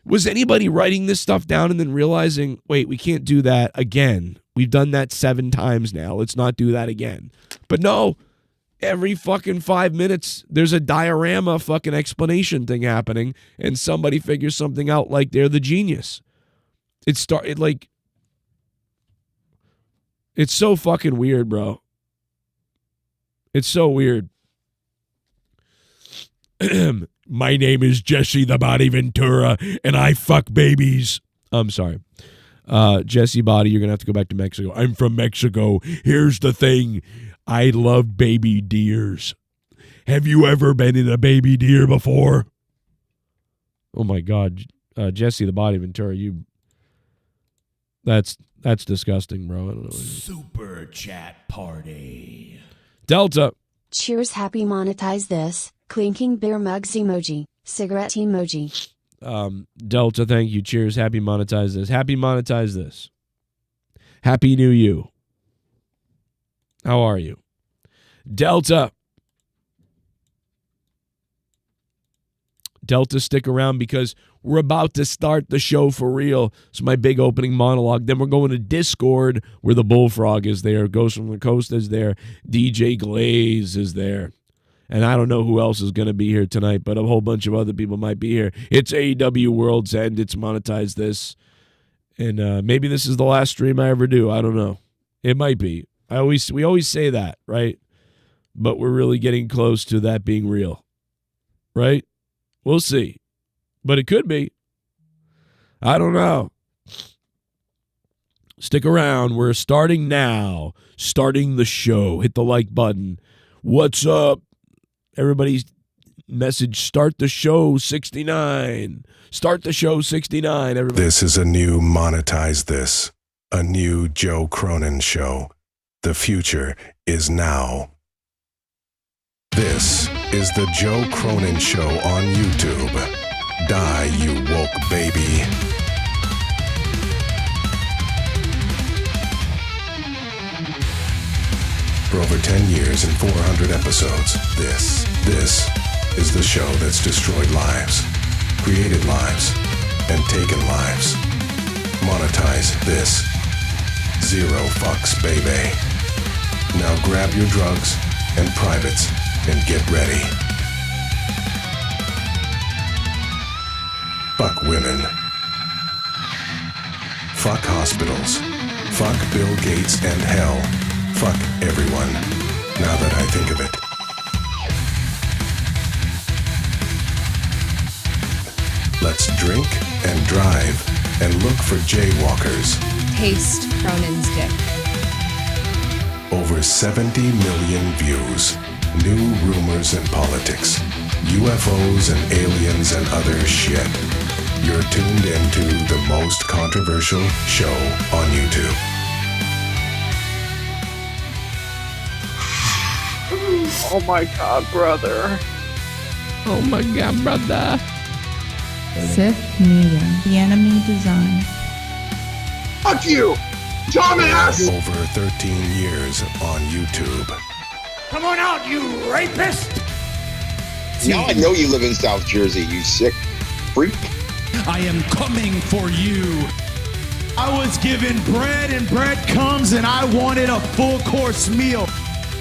Speaker 2: Was anybody writing this stuff down and then realizing, wait, we can't do that again? We've done that 7 times now. Let's not do that again. But no, every fucking 5 minutes, there's a diorama fucking explanation thing happening, and somebody figures something out like they're the genius. It's so fucking weird, bro. It's so weird. My name is Jesse the Body Ventura, and I fuck babies. I'm sorry. Jesse Body, you're going to have to go back to Mexico. I'm from Mexico. Here's the thing. I love baby deers. Have you ever been in a baby deer before? Oh, my God. Jesse the Body Ventura, That's disgusting, bro. I don't know.
Speaker 3: Super chat party.
Speaker 2: Delta.
Speaker 4: Cheers, happy monetize this. Clinking beer mugs emoji. Cigarette emoji.
Speaker 2: Delta, thank you. Cheers. Happy monetize this. Happy monetize this. Happy New You. How are you? Delta. Delta, stick around because we're about to start the show for real. It's my big opening monologue. Then we're going to Discord where the Bullfrog is there. Ghost from the Coast is there. DJ Glaze is there. And I don't know who else is going to be here tonight, but a whole bunch of other people might be here. It's AEW World's End. It's Monetize This. And maybe this is the last stream I ever do. I don't know. It might be. We always say that, right? But we're really getting close to that being real. Right? We'll see. But it could be. I don't know. Stick around. We're starting now. Starting the show. Hit the like button. What's up? Everybody's message, start the show 69. Start the show 69, everybody.
Speaker 5: This is a new Monetize This, a new Joe Cronin show. The future is now. This is the Joe Cronin Show on YouTube. Die, you woke baby. For over 10 years and 400 episodes, this is the show that's destroyed lives, created lives, and taken lives. Monetize this. Zero fucks, baby. Now grab your drugs and privates and get ready. Fuck women. Fuck hospitals. Fuck Bill Gates and hell. Fuck everyone. Now that I think of it. Let's drink and drive and look for jaywalkers.
Speaker 6: Taste Cronin's dick.
Speaker 5: Over 70 million views. New rumors and politics. UFOs and aliens and other shit. You're tuned into the most controversial show on YouTube.
Speaker 7: Oh my god, brother.
Speaker 2: Oh my God, brother.
Speaker 8: Sith Negan, the enemy design.
Speaker 7: Fuck you! Dumbass!
Speaker 5: Over 13 years on YouTube.
Speaker 3: Come on out, you rapist!
Speaker 9: Now I know you live in South Jersey, you sick freak.
Speaker 3: I am coming for you. I was given bread and bread comes and I wanted a full course meal.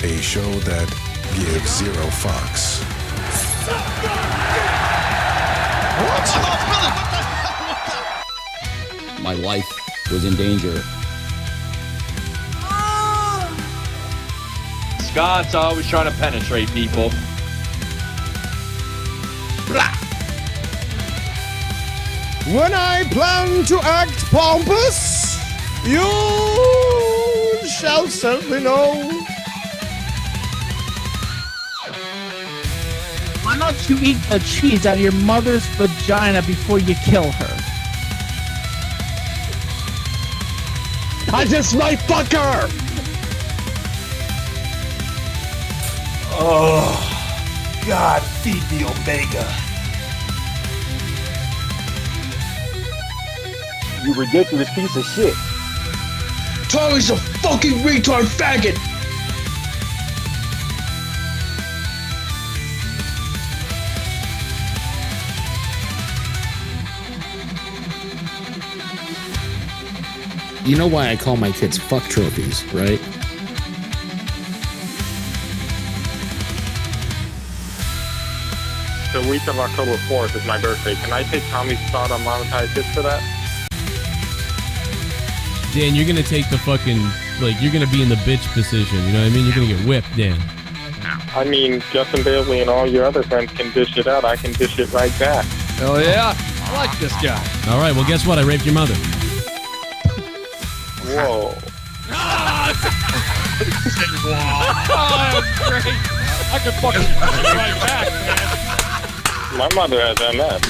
Speaker 5: A show that gives zero fucks.
Speaker 10: My life was in danger.
Speaker 11: Scott's always trying to penetrate people.
Speaker 7: When I plan to act pompous, you shall certainly know.
Speaker 12: Why don't you eat the cheese out of your mother's vagina before you kill her?
Speaker 7: I just might fuck her!
Speaker 3: Oh, God, feed the Omega.
Speaker 11: You ridiculous piece of shit.
Speaker 7: Tommy's a fucking retard faggot!
Speaker 10: You know why I call my kids fuck trophies, right?
Speaker 11: The week of October 4th is my birthday. Can I take Tommy's spot on Monetize This for that?
Speaker 2: Dan, you're gonna take the fucking, like, you're gonna be in the bitch position, you know what I mean? You're gonna get whipped, Dan.
Speaker 11: I mean, Justin Bailey and all your other friends can dish it out. I can dish it right back.
Speaker 12: Hell yeah, I like this guy.
Speaker 2: All right, well, guess what? I raped your mother.
Speaker 11: Whoa.
Speaker 12: Oh, that's great. I could fucking right back, man.
Speaker 11: My mother has MS.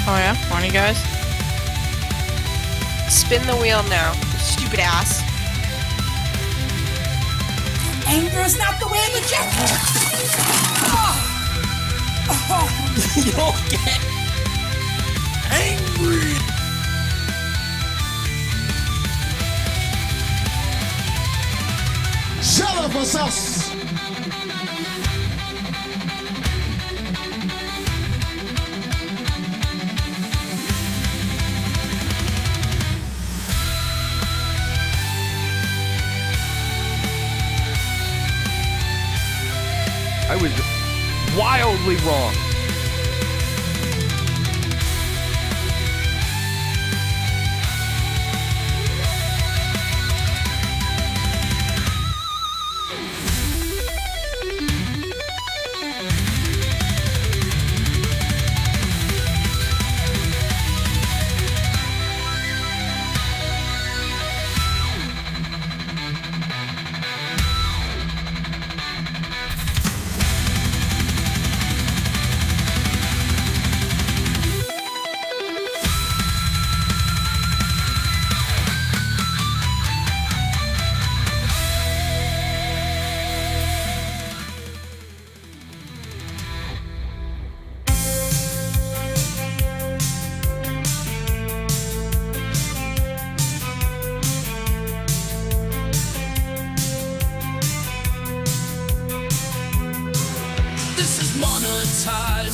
Speaker 6: Oh yeah? Horny guys? Spin the wheel now, stupid ass.
Speaker 13: Anger is not the way of the jet.
Speaker 3: You'll get angry.
Speaker 7: Shut up, us!
Speaker 12: I was wildly wrong.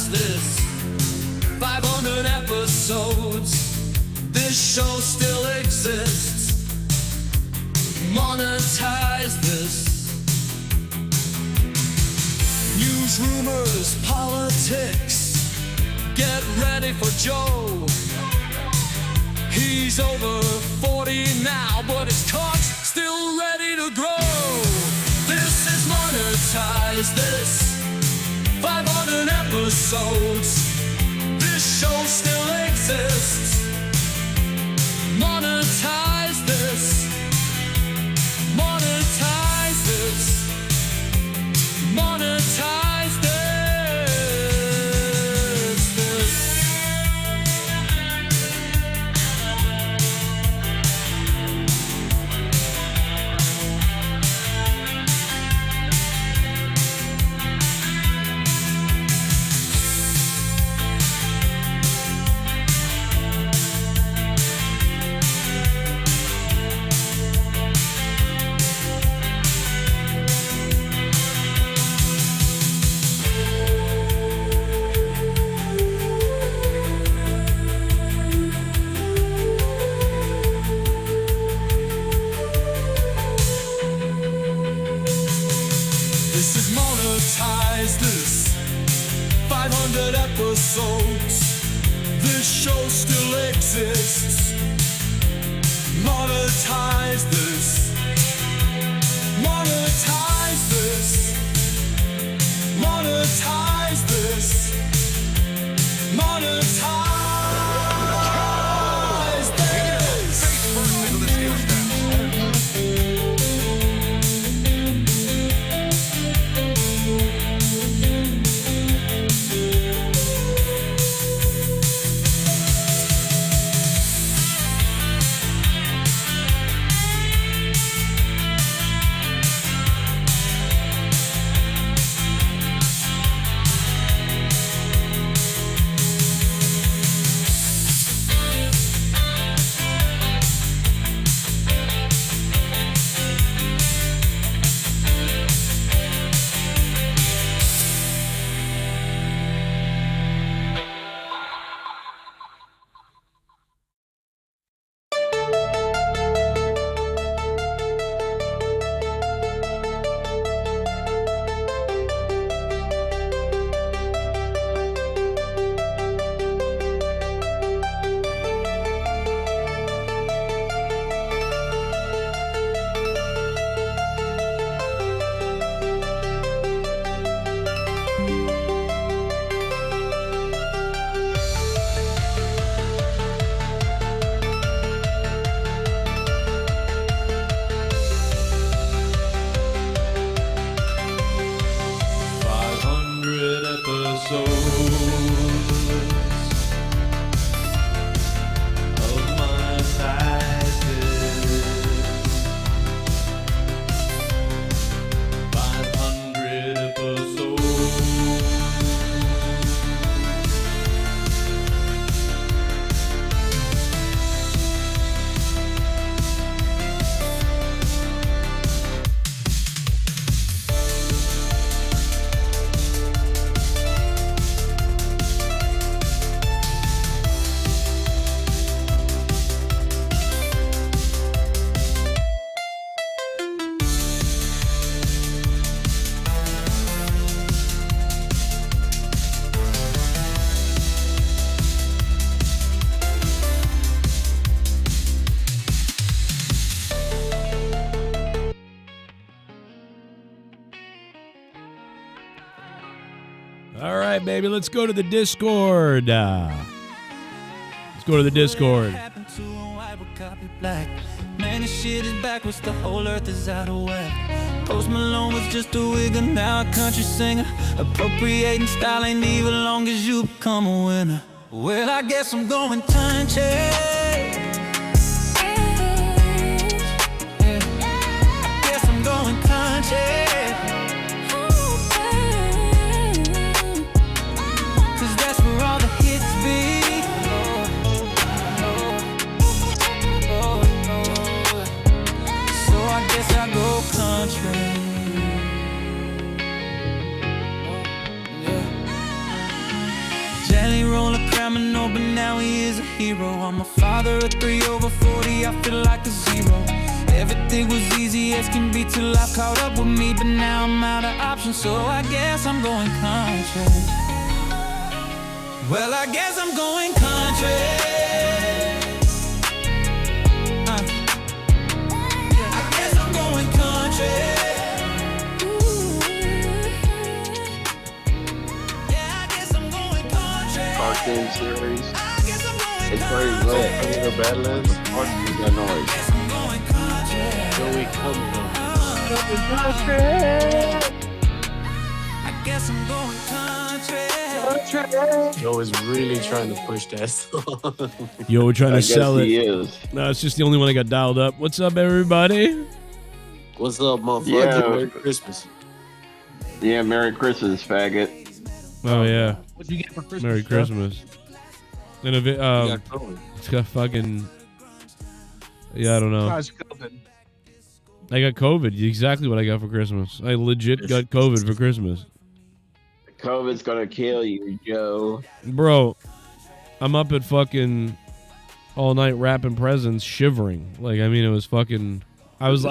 Speaker 1: monetize this. 500 episodes. This show still exists. Monetize this. News, rumors, politics. Get ready for Joe. He's over 40 now, but his cock's still ready to grow. This is Monetize This. 500 episodes. This show still exists. Monetize this. Monetize this. Monetize this. This is Monetize This. 500 episodes. This show still exists. Monetize this. Monetize this. Monetize this. Monetize this.
Speaker 2: All right, baby, let's go to the Discord. Let's go to the Discord.
Speaker 1: Man, this shit is backwards, the whole earth is out of whack. Post Malone was just a wigger, now a country singer. Appropriating style ain't even long as you become a winner. Well, I guess I'm going country. Guess I'm going country. now he is a hero. I'm a father of 3 over 40, I feel like a zero. Everything was easy as can be till life caught up with me, but now I'm out of options, so I guess I'm going country. Well, I guess I'm going country. I guess I'm going country. Yeah, I guess I'm going country.
Speaker 14: Cartoon series. It's pretty lit. Coming to Badlands. Cartoons got noise. Where we come from.
Speaker 1: I guess I'm going country.
Speaker 14: Joe is really trying to push that song.
Speaker 2: Yo, we're trying to sell it.
Speaker 14: He is.
Speaker 2: No, it's just the only one I got dialed up. What's up, everybody?
Speaker 14: What's up, motherfucker?
Speaker 9: Yeah.
Speaker 14: Merry Christmas.
Speaker 9: Yeah, Merry Christmas, faggot.
Speaker 2: Oh yeah.
Speaker 12: What'd you get for Christmas?
Speaker 2: Merry
Speaker 12: Jeff?
Speaker 2: Christmas. And if it, it's got fucking. Yeah, I don't know.
Speaker 12: How's COVID?
Speaker 2: I got COVID. Exactly what I got for Christmas. I legit got COVID for Christmas.
Speaker 9: COVID's gonna kill you, Joe.
Speaker 2: Bro, I'm up at fucking all night wrapping presents, shivering. Like, I mean, it was fucking. I was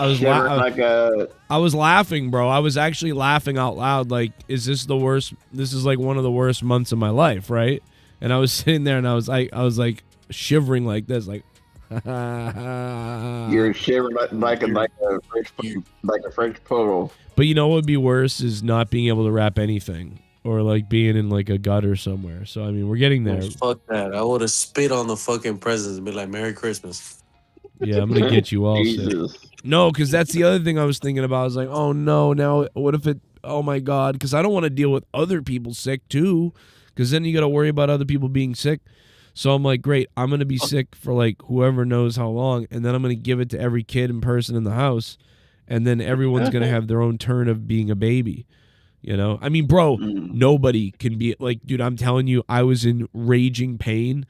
Speaker 2: laughing, bro. I was actually laughing out loud. Like, is this the worst? This is like one of the worst months of my life, right? And I was sitting there, and I was like shivering like this, like.
Speaker 9: You're shivering like a French poodle.
Speaker 2: But you know what would be worse is not being able to wrap anything, or like being in like a gutter somewhere. So I mean, we're getting there.
Speaker 14: Fuck that. I would have spit on the fucking presents and be like, Merry Christmas.
Speaker 2: Yeah, I'm gonna get you all sick. No, because that's the other thing I was thinking about. I was like, oh no, now what if it? Oh my god, because I don't want to deal with other people sick too, because then you got to worry about other people being sick. So I'm like, great, I'm going to be sick for like whoever knows how long, and then I'm going to give it to every kid and person in the house, and then everyone's going to have their own turn of being a baby. You know? I mean, bro, nobody can be like, dude, I'm telling you, I was in raging pain,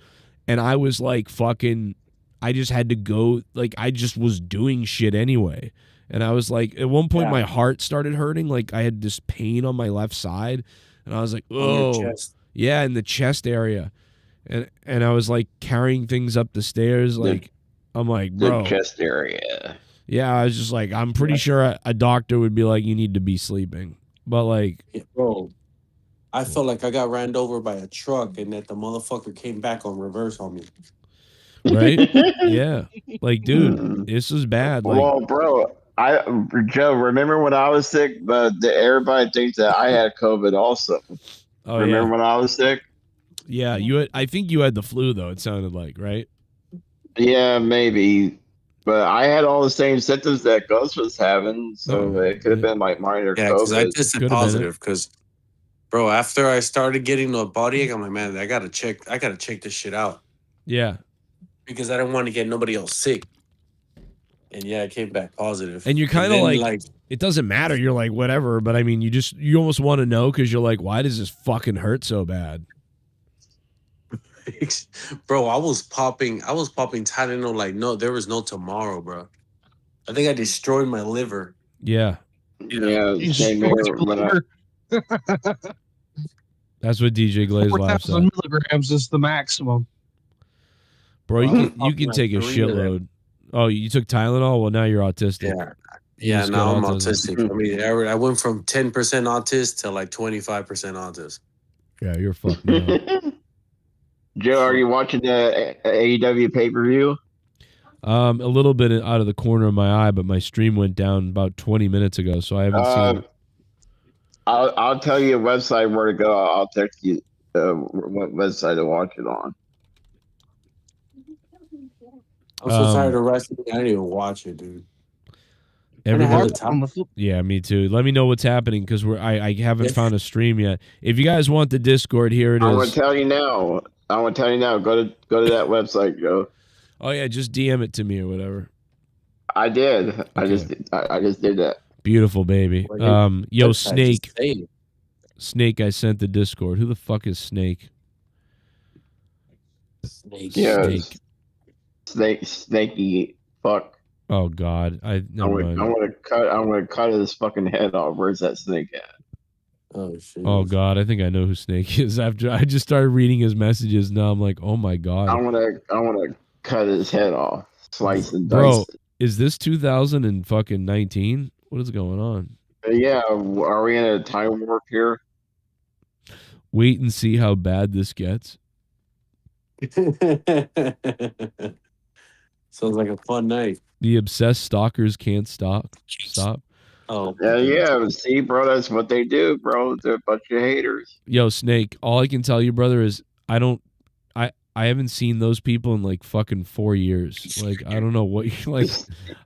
Speaker 2: and I was like fucking, I just had to go, like I just was doing shit anyway. And I was like, at one point my heart started hurting, like I had this pain on my left side, and I was like, oh, yeah, in the chest area. And I was like carrying things up the stairs, like I'm like, bro,
Speaker 9: the chest area.
Speaker 2: Yeah, I was just like, I'm pretty sure a doctor would be like, you need to be sleeping, but like,
Speaker 14: bro, I felt like I got ran over by a truck and that the motherfucker came back on reverse on me.
Speaker 2: Right? Yeah, like, dude, this is bad. Like,
Speaker 9: well, bro, Joe, remember when I was sick? But everybody thinks that I had COVID also.
Speaker 2: Oh,
Speaker 9: remember when I was sick?
Speaker 2: Yeah, I think you had the flu though. It sounded like, right?
Speaker 9: Yeah, maybe. But I had all the same symptoms that Gus was having, so it could have been like minor COVID.
Speaker 14: Yeah, because I tested positive. Because, bro, after I started getting the body ache, I'm like, man, I gotta check this shit out.
Speaker 2: Yeah.
Speaker 14: Because I didn't want to get nobody else sick. And yeah, I came back positive.
Speaker 2: And you're kind of like, it doesn't matter. You're like, whatever. But I mean, you almost want to know because you're like, why does this fucking hurt so bad?
Speaker 14: Bro, I was popping Tylenol like there was no tomorrow, bro. I think I destroyed my liver.
Speaker 2: Yeah.
Speaker 9: Yeah, same here.
Speaker 2: That's what DJ Glaze laughs at.
Speaker 12: 4,000 milligrams is the maximum.
Speaker 2: Bro, you can take a shitload. Oh, you took Tylenol? Well, now you're autistic.
Speaker 14: Yeah, now I'm autistic. I mean, I went from 10% autist to like 25% autist.
Speaker 2: Yeah, you're fucked now.
Speaker 9: Joe, are you watching the AEW pay-per-view?
Speaker 2: A little bit out of the corner of my eye, but my stream went down about 20 minutes ago, so I haven't seen it.
Speaker 9: I'll tell you a website where to go. I'll text you what website to watch it on.
Speaker 14: I'm so tired of wrestling. I didn't even watch it, dude.
Speaker 2: Yeah, me too. Let me know what's happening because I haven't found a stream yet. If you guys want the Discord, here it is.
Speaker 9: I'm gonna tell you now. Go to that website, Joe.
Speaker 2: Oh yeah, just DM it to me or whatever.
Speaker 9: I did. Okay. I just did that.
Speaker 2: Beautiful, baby. Yo, Snake. Snake, I sent the Discord. Who the fuck is Snake?
Speaker 14: Snake.
Speaker 9: Yeah. Snaky. Fuck.
Speaker 2: Oh God. I'm
Speaker 9: gonna cut his fucking head off. Where's that snake at?
Speaker 15: Oh shit.
Speaker 2: Oh God, I think I know who Snake is. After I just started reading his messages, now I'm like, oh my God.
Speaker 9: I wanna cut his head off, slice and
Speaker 2: Bro,
Speaker 9: dice it.
Speaker 2: is this 2019? What is going on?
Speaker 9: Yeah, are we in a time warp here?
Speaker 2: Wait and see how bad this gets.
Speaker 15: Sounds like a fun night.
Speaker 2: The obsessed stalkers can't stop.
Speaker 15: Oh.
Speaker 9: Yeah. See, bro, that's what they do, bro. They're a bunch of haters.
Speaker 2: Yo, Snake, all I can tell you, brother, is I haven't seen those people in like fucking 4 years. Like, I don't know what you like.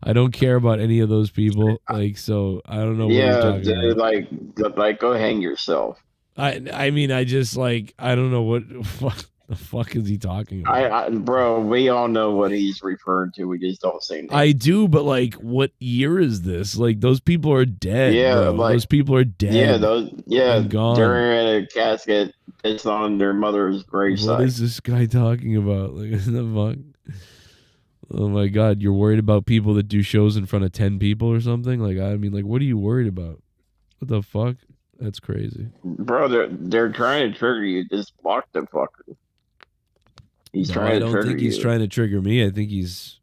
Speaker 2: I don't care about any of those people. Like, so I don't know what you're talking
Speaker 9: dude,
Speaker 2: about.
Speaker 9: like go hang yourself.
Speaker 2: I mean, I just like, I don't know what the fuck is he talking about?
Speaker 9: Bro, we all know what he's referring to. We just don't say names.
Speaker 2: I do, but like, what year is this? Like, those people are dead.
Speaker 9: Yeah,
Speaker 2: bro.
Speaker 9: like-
Speaker 2: those people are dead. and gone.
Speaker 9: They're in a casket. It's on their mother's gravesite.
Speaker 2: What is this guy talking about? Like, what the fuck? Oh my God, you're worried about people that do shows in front of 10 people or something? Like, I mean, like, what are you worried about? What the fuck? That's crazy.
Speaker 9: Bro, they're trying to trigger you. Just block the fucker. He's trying
Speaker 2: I
Speaker 9: to
Speaker 2: don't
Speaker 9: trigger
Speaker 2: think
Speaker 9: you.
Speaker 2: he's trying to trigger me. I think he's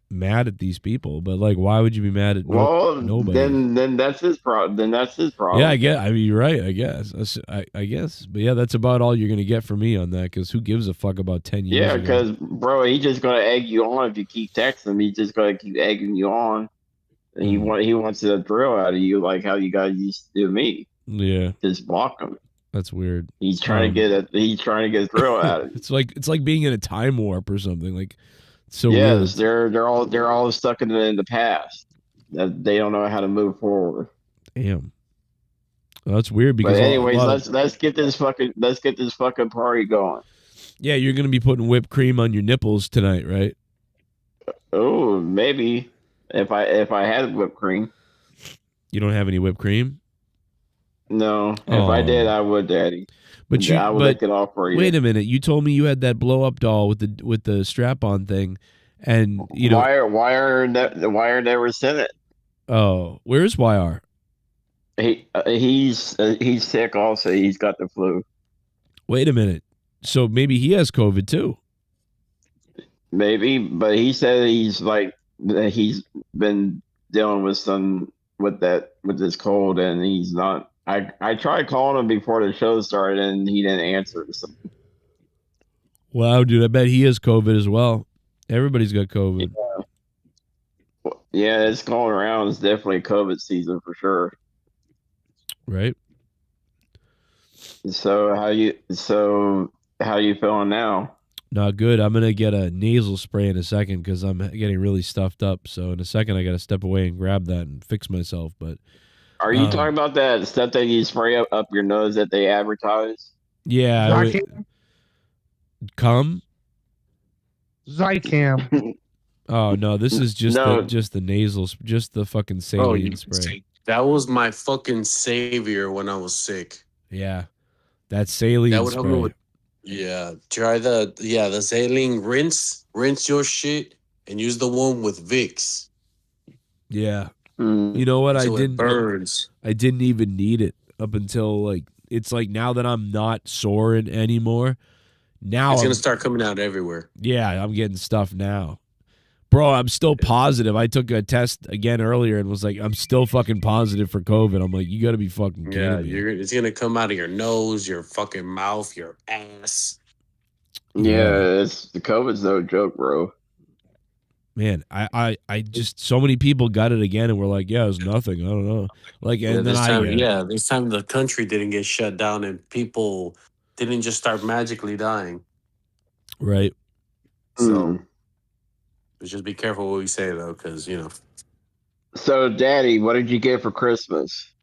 Speaker 2: mad at these people. But like, why would you be mad at nobody?
Speaker 9: Then that's his problem. Then that's his problem.
Speaker 2: Yeah, I get. I mean, you're right. I guess. I guess. But yeah, that's about all you're gonna get from me on that. Because who gives a fuck about 10 years?
Speaker 9: Yeah,
Speaker 2: ago?
Speaker 9: because bro, he's just gonna egg you on if you keep texting him. He's just gonna keep egging you on. And he wants a thrill out of you, like how you guys used to do me.
Speaker 2: Yeah,
Speaker 9: just block him.
Speaker 2: That's weird.
Speaker 9: He's trying to get He's trying to get a thrill out of it.
Speaker 2: It's like being in a time warp or something. Like, so
Speaker 9: yes,
Speaker 2: weird.
Speaker 9: they're all stuck in the past. That they don't know how to move forward.
Speaker 2: Damn. Well, that's weird because.
Speaker 9: But anyways, let's get this fucking party going.
Speaker 2: Yeah, you're gonna be putting whipped cream on your nipples tonight, right?
Speaker 9: Oh, maybe if I had whipped cream.
Speaker 2: You don't have any whipped cream?
Speaker 9: No. If I did, I would, Daddy.
Speaker 2: But
Speaker 9: I would lick it off for you.
Speaker 2: Wait a minute. You told me you had that blow up doll with the strap on thing, and you know
Speaker 9: Wire never sent it.
Speaker 2: Oh, where's YR?
Speaker 9: He's sick. Also, he's got the flu.
Speaker 2: Wait a minute. So maybe he has COVID too.
Speaker 9: Maybe, but he said he's been dealing with this cold, and he's not. I tried calling him before the show started, and he didn't answer. So.
Speaker 2: Wow, dude, I bet he has COVID as well. Everybody's got COVID.
Speaker 9: Yeah, it's going around. It's definitely COVID season for sure.
Speaker 2: Right.
Speaker 9: So how you feeling now?
Speaker 2: Not good. I'm gonna get a nasal spray in a second because I'm getting really stuffed up. So in a second, I got to step away and grab that and fix myself. But
Speaker 9: are you talking about that stuff that you spray up your nose that they advertise?
Speaker 2: Yeah. Come.
Speaker 16: Zycam.
Speaker 2: Oh no, this is just the nasal, just the fucking saline spray.
Speaker 15: That was my fucking savior when I was sick.
Speaker 2: Yeah, that saline
Speaker 15: That would
Speaker 2: spray.
Speaker 15: help me with. Yeah, try the saline rinse your shit and use the one with Vicks.
Speaker 2: Yeah. You know what?
Speaker 15: So it burns.
Speaker 2: I didn't even need it up until like it's like now that I'm not sore anymore. Now
Speaker 15: It's gonna start coming out everywhere.
Speaker 2: Yeah, I'm getting stuff now. Bro, I'm still positive. I took a test again earlier and was like, I'm still fucking positive for COVID. I'm like, you gotta be fucking kidding me.
Speaker 15: It's gonna come out of your nose, your fucking mouth, your ass.
Speaker 9: Yeah, the COVID's no joke, bro.
Speaker 2: Man, I just so many people got it again and were like, yeah, it was nothing. I don't know. Like, and then
Speaker 15: this time the country didn't get shut down and people didn't just start magically dying.
Speaker 2: Right.
Speaker 15: So just be careful what we say though, because you know.
Speaker 9: So, Daddy, what did you get for Christmas?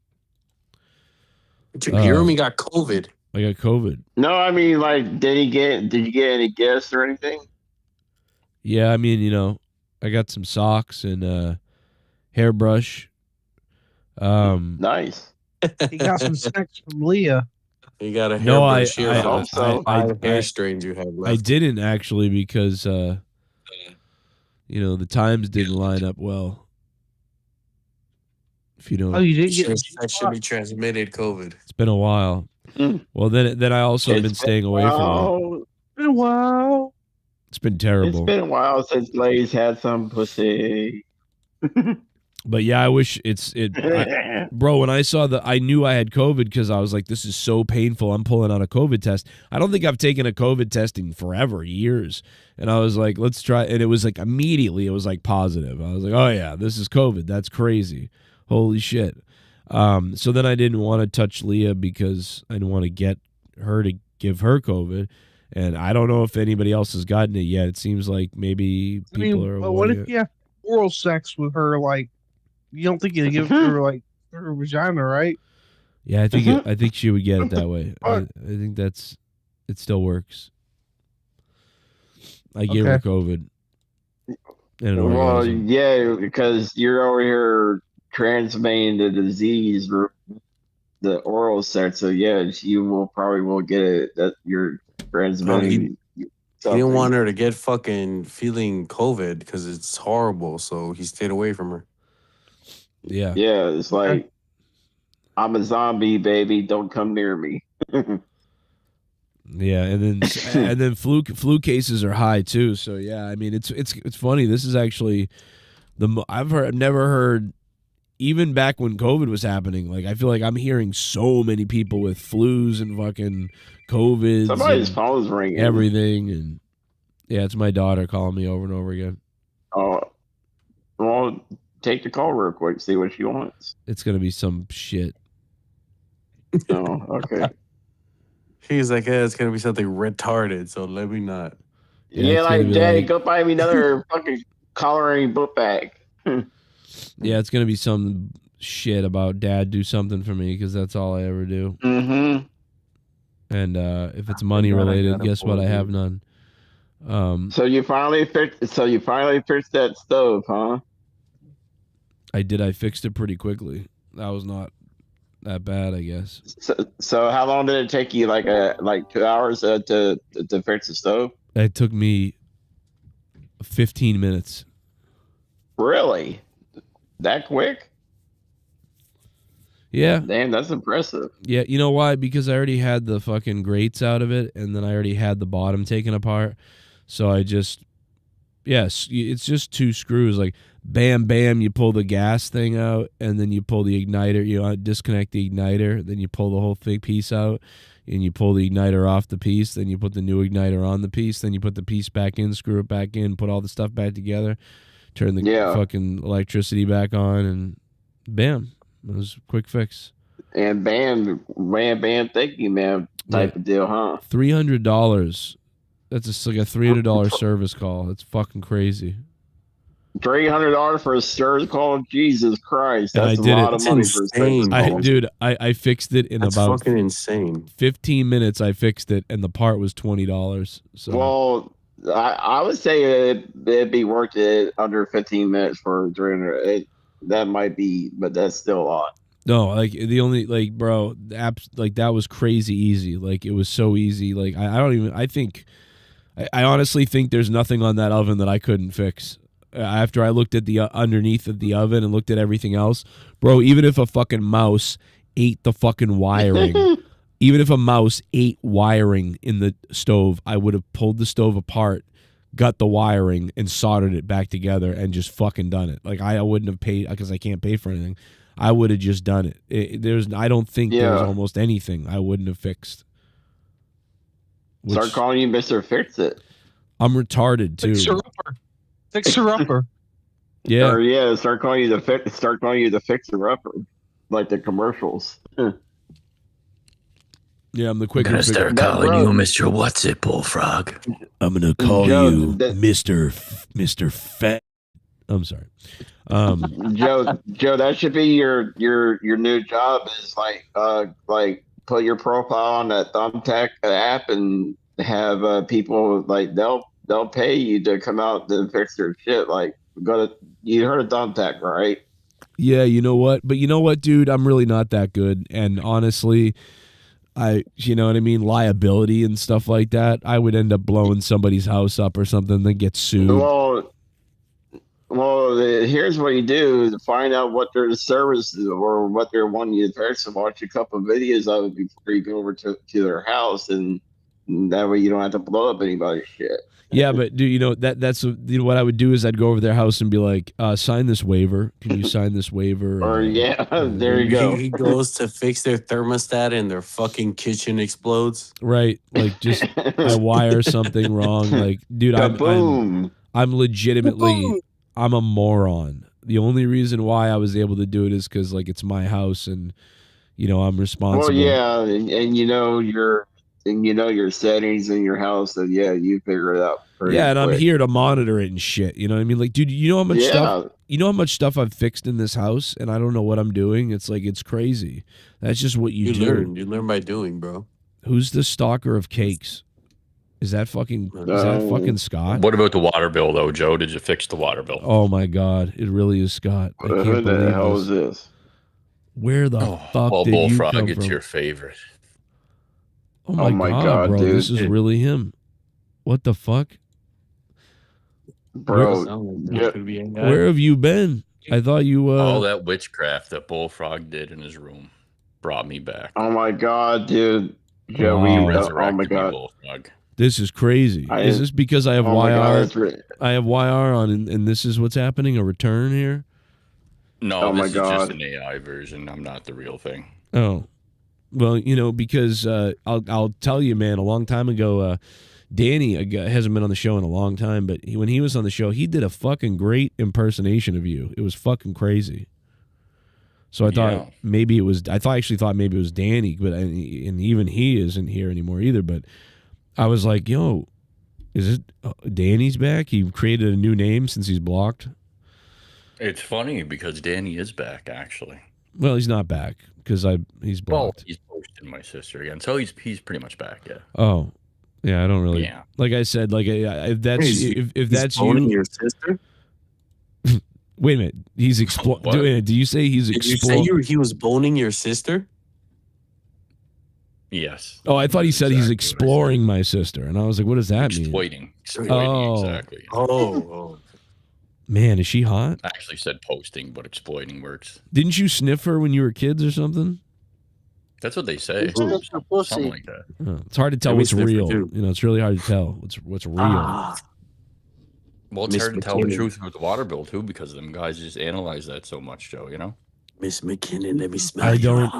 Speaker 15: Jeremy got COVID.
Speaker 2: I got COVID.
Speaker 9: No, I mean, like, did you get any gifts or anything?
Speaker 2: Yeah, I mean, you know, I got some socks and a hairbrush.
Speaker 9: Nice.
Speaker 16: He got some sex from Leah.
Speaker 15: You got a
Speaker 2: No,
Speaker 15: hairbrush here.
Speaker 2: I
Speaker 15: hair strains you have left.
Speaker 2: I didn't actually because you know, the times didn't line up well. If you don't,
Speaker 16: Oh, you didn't get
Speaker 15: Sexually transmitted COVID.
Speaker 2: it's been a while. Well, then I also have been staying away from it.
Speaker 16: It's been a while.
Speaker 2: It's been
Speaker 9: It's
Speaker 2: terrible.
Speaker 9: been a while since Lay's had some pussy.
Speaker 2: But yeah, I wish bro, when I saw I knew I had COVID because I was like, this is so painful. I'm pulling out a COVID test. I don't think I've taken a COVID test in forever, years. And I was like, let's try. And it was like immediately, it was like positive. I was like, oh yeah, this is COVID. That's crazy. Holy shit. So then I didn't want to touch Leah because I didn't want to get her to give her COVID. And I don't know if anybody else has gotten it yet. It seems like maybe people are.
Speaker 16: But what if you have oral sex with her? Like, you don't think you give her like her vagina, right?
Speaker 2: Yeah, I think she would get it that way. I think it still works. I gave her COVID.
Speaker 9: Well, yeah, because you're over here transmitting the disease, the oral sex. So yeah, you will probably get it. That you're transmitting.
Speaker 15: He didn't want her to get fucking feeling COVID because it's horrible, so he stayed away from her.
Speaker 2: Yeah.
Speaker 9: Yeah, it's like I'm a zombie, baby. Don't come near me.
Speaker 2: Yeah, and then flu cases are high too. So yeah, I mean it's funny. This is actually I've never heard, even back when COVID was happening. Like I feel like I'm hearing so many people with flus and fucking COVID.
Speaker 9: Somebody's phone's ringing.
Speaker 2: Everything, and yeah, it's my daughter calling me over and over again.
Speaker 9: Oh, well, take the call real quick. See what she wants.
Speaker 2: It's gonna be some shit.
Speaker 9: Oh, okay.
Speaker 15: He's like, yeah, it's gonna be something retarded, so let me not.
Speaker 9: Yeah, like, Daddy, go buy me another fucking coloring book bag.
Speaker 2: Yeah, it's gonna be some shit about Dad do something for me because that's all I ever do.
Speaker 9: Mm-hmm.
Speaker 2: And if it's money related, guess what? I have none.
Speaker 9: So you finally fixed that stove, huh?
Speaker 2: I did. I fixed it pretty quickly. That was not that bad, I guess.
Speaker 9: So how long did it take you? Like 2 hours to fix the stove?
Speaker 2: It took me 15 minutes.
Speaker 9: Really? That quick?
Speaker 2: Yeah.
Speaker 9: Damn, that's impressive.
Speaker 2: Yeah, you know why? Because I already had the fucking grates out of it, and then I already had the bottom taken apart. So I just, yes, it's just two screws. Like, bam, bam, you pull the gas thing out, and then you pull the igniter. You disconnect the igniter, then you pull the whole piece out, and you pull the igniter off the piece. Then you put the new igniter on the piece. Then you put the piece back in, screw it back in, put all the stuff back together, turn the fucking electricity back on, and bam. It was a quick fix.
Speaker 9: And bam, thank you, man, type of deal, huh?
Speaker 2: $300. That's like a $300 service call. It's fucking crazy.
Speaker 9: $300 for a service call? Jesus Christ. That's a lot of money for a service call.
Speaker 2: Dude, I fixed it in about
Speaker 15: fucking insane.
Speaker 2: 15 minutes I fixed it, and the part was $20. So.
Speaker 9: Well, I would say it'd be worth it under 15 minutes for $300. That might be, but that's still a lot.
Speaker 2: No, like the only bro, the apps that was crazy easy. Like it was so easy. Like I honestly think there's nothing on that oven that I couldn't fix. After I looked at the underneath of the oven and looked at everything else, bro, even if a fucking mouse ate the fucking wiring, even if a mouse ate wiring in the stove, I would have pulled the stove apart, got the wiring, and soldered it back together and just fucking done it. Like I wouldn't have paid because I can't pay for anything. I would have just done it. I don't think there's almost anything I wouldn't have fixed.
Speaker 9: Start calling you Mr. Fix It.
Speaker 2: I'm retarded too.
Speaker 16: Fixer upper.
Speaker 2: Yeah.
Speaker 9: Or yeah, start calling you the fixer upper, like the commercials.
Speaker 2: Yeah, I'm the quicker.
Speaker 17: I'm gonna start calling you Mr. What's It, Bullfrog.
Speaker 2: I'm gonna call you Mr. Fat. I'm sorry,
Speaker 9: Joe. That should be your new job. Is like put your profile on that Thumbtack app and have people they'll pay you to come out to fix their shit. Like you heard of Thumbtack, right?
Speaker 2: Yeah, you know what? But you know what, dude? I'm really not that good, and honestly. You know what I mean? Liability and stuff like that. I would end up blowing somebody's house up or something, then get sued.
Speaker 9: Well, here's what you do to find out what their service is or what they're wanting you to fix, and watch a couple of videos of it before you go over to their house, and that way you don't have to blow up anybody's shit.
Speaker 2: Yeah, but do you know that's what I would do is I'd go over their house and be like, sign this waiver. Can you sign this waiver?
Speaker 9: Or there you go.
Speaker 15: He goes to fix their thermostat and their fucking kitchen explodes.
Speaker 2: Right, like just I wire something wrong. Like, dude, I'm legitimately I'm a moron. The only reason why I was able to do it is because like it's my house and I'm responsible.
Speaker 9: Well, yeah, and you know your settings in your house, and you figure it out.
Speaker 2: Yeah, and
Speaker 9: quick.
Speaker 2: I'm here to monitor it and shit. You know what I mean? Like, dude, you know how much stuff? You know how much stuff I've fixed in this house, and I don't know what I'm doing. It's like it's crazy. That's just what you do.
Speaker 15: Learn. You learn by doing, bro.
Speaker 2: Who's the stalker of cakes? Is that fucking Scott?
Speaker 17: What about the water bill though, Joe? Did you fix the water bill?
Speaker 2: Oh my God, it really is Scott. I can't
Speaker 9: Who the
Speaker 2: believe
Speaker 9: hell
Speaker 2: this.
Speaker 9: is this?
Speaker 2: Where the fuck
Speaker 17: well,
Speaker 2: did you
Speaker 17: Bullfrog,
Speaker 2: come
Speaker 17: it's
Speaker 2: from?
Speaker 17: your favorite.
Speaker 2: Oh my God, bro,
Speaker 9: dude.
Speaker 2: this is really him. What the fuck?
Speaker 9: Bro,
Speaker 2: Where have you been? I thought you
Speaker 17: all that witchcraft that Bullfrog did in his room brought me back.
Speaker 9: Oh my God, dude. Joey, oh my God.
Speaker 17: Bullfrog.
Speaker 2: This is crazy. Is this because I have YR? I have YR on, and this is what's happening. A return here.
Speaker 17: No, this is just an AI version. I'm not the real thing.
Speaker 2: Oh, well, because I'll tell you, man. A long time ago, Danny hasn't been on the show in a long time, but when he was on the show, he did a fucking great impersonation of you. It was fucking crazy. So I thought maybe it was. I actually thought maybe it was Danny, but and even he isn't here anymore either. But I was like, yo, is it Danny's back? He created a new name since he's blocked.
Speaker 17: It's funny because Danny is back actually.
Speaker 2: Well, he's not back because he's blocked.
Speaker 17: Well, he's posting my sister again, so he's pretty much back. Yeah.
Speaker 2: Oh, yeah. I don't really.
Speaker 17: Yeah.
Speaker 2: Like I said, like if that's if that's
Speaker 15: boning
Speaker 2: you,
Speaker 15: your sister.
Speaker 2: Wait a minute. He's exploring. Do you say he's exploring?
Speaker 15: Did you say he was boning your sister?
Speaker 17: Yes.
Speaker 2: Oh, I thought he said he's exploring my sister, and I was like, "What does that mean?"
Speaker 17: Exploiting.
Speaker 2: Oh,
Speaker 17: Exactly.
Speaker 15: Oh.
Speaker 2: Man, is she hot?
Speaker 17: I actually said posting, but exploiting works.
Speaker 2: Didn't you sniff her when you were kids or something?
Speaker 17: That's what they say.
Speaker 15: Ooh.
Speaker 17: Something like that.
Speaker 2: Oh, it's hard to tell what's real. It's really hard to tell what's real.
Speaker 17: Well, it's hard to tell the truth with the water bill too, because them guys just analyze that so much, Joe.
Speaker 15: Miss McKinnon, let me smell.
Speaker 2: I don't.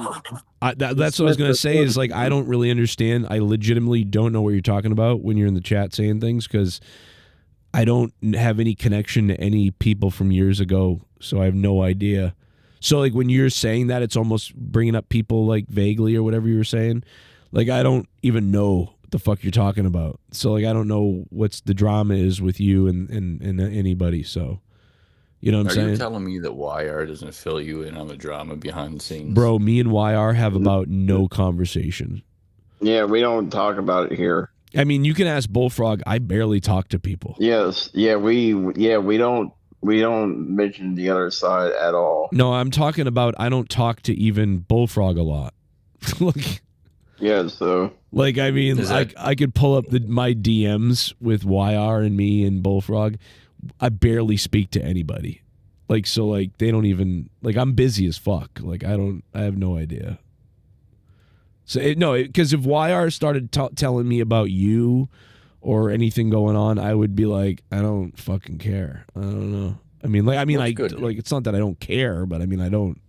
Speaker 2: That's what I was gonna say. Is like I don't really understand. I legitimately don't know what you're talking about when you're in the chat saying things because I don't have any connection to any people from years ago, so I have no idea. So like when you're saying that, it's almost bringing up people like vaguely or whatever you were saying. Like I don't even know what the fuck you're talking about. So like I don't know what's the drama is with you and anybody. So you know what I'm saying?
Speaker 17: Are you telling me that YR doesn't fill you in on the drama behind the scenes?
Speaker 2: Bro, me and YR have about no conversation.
Speaker 9: Yeah, we don't talk about it here.
Speaker 2: I mean, you can ask Bullfrog. I barely talk to people.
Speaker 9: Yes, we don't mention the other side at all.
Speaker 2: No, I'm talking about I don't talk to even Bullfrog a lot. Like,
Speaker 9: yeah, so
Speaker 2: like I mean, I could pull up my DMs with YR and me and Bullfrog. I barely speak to anybody. Like so, like they don't even like I'm busy as fuck. Like I have no idea. So because if YR started telling me about you or anything going on, I would be like, I don't fucking care. I don't know. I mean, it's not that I don't care, but I mean, I don't,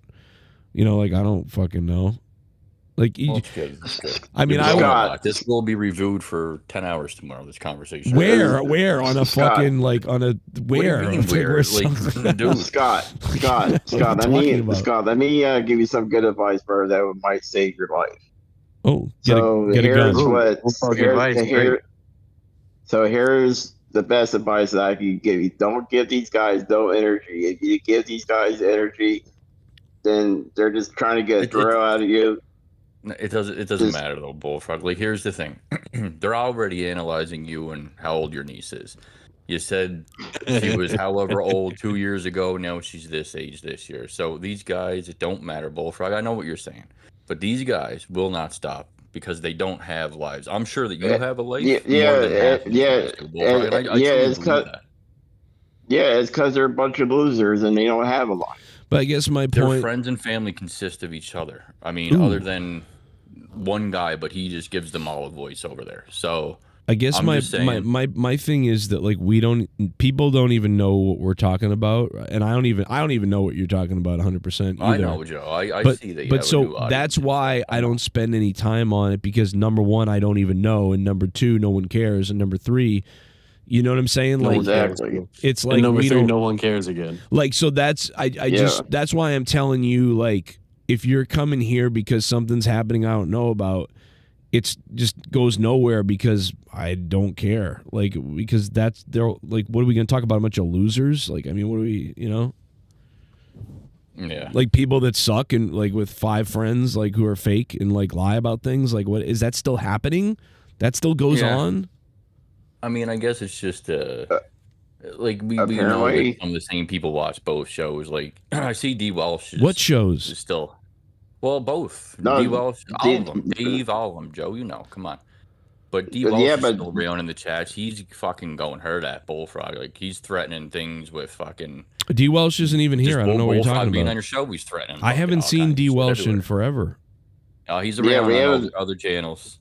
Speaker 2: like I don't fucking know. Like,
Speaker 17: that's good. That's good.
Speaker 2: I mean,
Speaker 17: this will be reviewed for 10 hours tomorrow. This conversation.
Speaker 2: Where on a fucking like on a where?
Speaker 17: Where? Like, dude.
Speaker 9: Scott. Let me give you some good advice, bro. That might save your life.
Speaker 2: Oh, get a gun.
Speaker 9: So here's the best advice that I can give you. Don't give these guys no energy. If you give these guys energy, then they're just trying to get a thrill out of you.
Speaker 17: It doesn't matter though, Bullfrog. Like here's the thing. They're already analyzing you and how old your niece is. You said she was however old 2 years ago. Now she's this age this year. So these guys, it don't matter, Bullfrog. I know what you're saying. But these guys will not stop because they don't have lives. I'm sure that you have a life.
Speaker 9: Yeah, it's because they're a bunch of losers and they don't have a lot.
Speaker 2: But I guess my
Speaker 17: Their
Speaker 2: point.
Speaker 17: friends and family consist of each other. I mean, other than one guy, but he just gives them all a voice over there. So
Speaker 2: I guess
Speaker 17: I'm
Speaker 2: my
Speaker 17: just saying,
Speaker 2: my thing is that like people don't even know what we're talking about, and I don't even know what you're talking about 100%.
Speaker 17: I know, Joe. I see that. You
Speaker 2: But
Speaker 17: have a
Speaker 2: so
Speaker 17: new audience.
Speaker 2: that's why I don't spend any time on it, because number one, I don't even know, and number two, no one cares, and number three, you know what I'm saying? Like
Speaker 9: Exactly.
Speaker 2: it's like
Speaker 15: and number
Speaker 2: we
Speaker 15: three,
Speaker 2: don't.
Speaker 15: no one cares again.
Speaker 2: Like, so that's that's why I'm telling you, like, if you're coming here because something's happening I don't know about, it's just goes nowhere, because I don't care. Like, because they're like, what are we gonna talk about? A bunch of losers? Like, I mean, what are we,
Speaker 17: Yeah.
Speaker 2: like people that suck and like with 5 friends like who are fake and like lie about things. Like, what is that still happening? That still goes on?
Speaker 17: I mean, I guess it's just like we know that some of the same people watch both shows. Like I see D Welsh.
Speaker 2: What shows?
Speaker 17: Is still, well, both.
Speaker 9: No,
Speaker 17: D Welsh, all of them. Dave, all of them. Joe, you know, come on. But D Welsh is still real in the chats. He's fucking going hurt at Bullfrog. Like he's threatening things with fucking.
Speaker 2: D Welsh isn't even here. I don't know what you're talking
Speaker 17: being
Speaker 2: about.
Speaker 17: on your show, he's threatening.
Speaker 2: I haven't seen D Welsh in forever.
Speaker 17: He's around on other channels.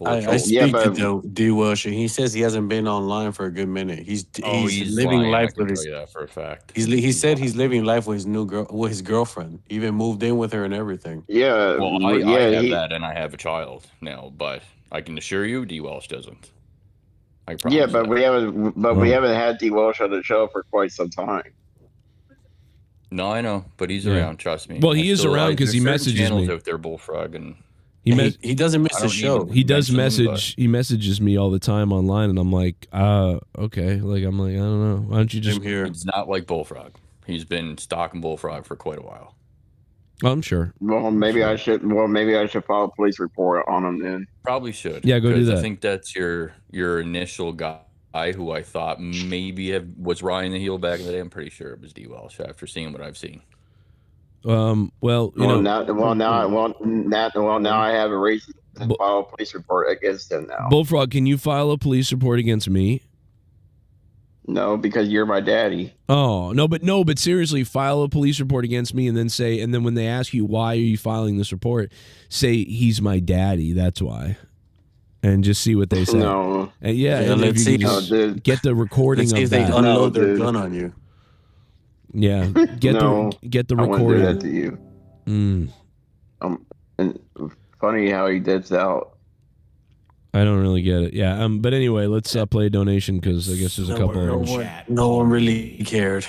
Speaker 15: I speak to D Welsh, and he says he hasn't been online for a good minute. He's living life with his.
Speaker 17: That for a fact.
Speaker 15: He said he's living life with his with his girlfriend. He even moved in with her and everything.
Speaker 9: Yeah.
Speaker 17: Well, I have that, and I have a child now, but I can assure you, D Welsh doesn't. I promise.
Speaker 9: Yeah, but we haven't had D Welsh on the show for quite some time.
Speaker 17: No, I know, but he's around. Trust me.
Speaker 2: Well, he is around because he messages
Speaker 17: channels
Speaker 2: me.
Speaker 17: out there, Bullfrog, and
Speaker 15: he doesn't miss the show.
Speaker 2: He does message. He messages me all the time online, and I'm like, okay. Like I'm like, I don't know. Why don't you just?
Speaker 17: It's not like Bullfrog. He's been stalking Bullfrog for quite a while.
Speaker 2: I'm sure.
Speaker 9: Well, maybe I should. Well, maybe I should file a police report on him then.
Speaker 17: Probably should.
Speaker 2: Yeah, go do
Speaker 17: 'cause
Speaker 2: that.
Speaker 17: I think that's your initial guy who I thought maybe was Ryan the heel back in the day. I'm pretty sure it was D Welsh after seeing what I've seen.
Speaker 2: Well,
Speaker 9: now I have a reason to file a police report against him now.
Speaker 2: Bullfrog, can you file a police report against me?
Speaker 9: No, because you're my daddy.
Speaker 2: Oh, no, but seriously, file a police report against me and then when they ask you why are you filing this report, say he's my daddy, that's why. And just see what they say.
Speaker 9: No.
Speaker 2: And and
Speaker 15: let's
Speaker 2: if
Speaker 15: see.
Speaker 2: you can just get the recording
Speaker 15: Let's see
Speaker 2: of
Speaker 15: if they
Speaker 2: that.
Speaker 15: unload their gun on you.
Speaker 2: Yeah, get the
Speaker 9: I
Speaker 2: recording.
Speaker 9: wouldn't do that to you.
Speaker 2: Mm.
Speaker 9: And funny how he dips out.
Speaker 2: I don't really get it. Yeah. But anyway, let's play a donation because I guess there's a couple.
Speaker 15: No one really cared.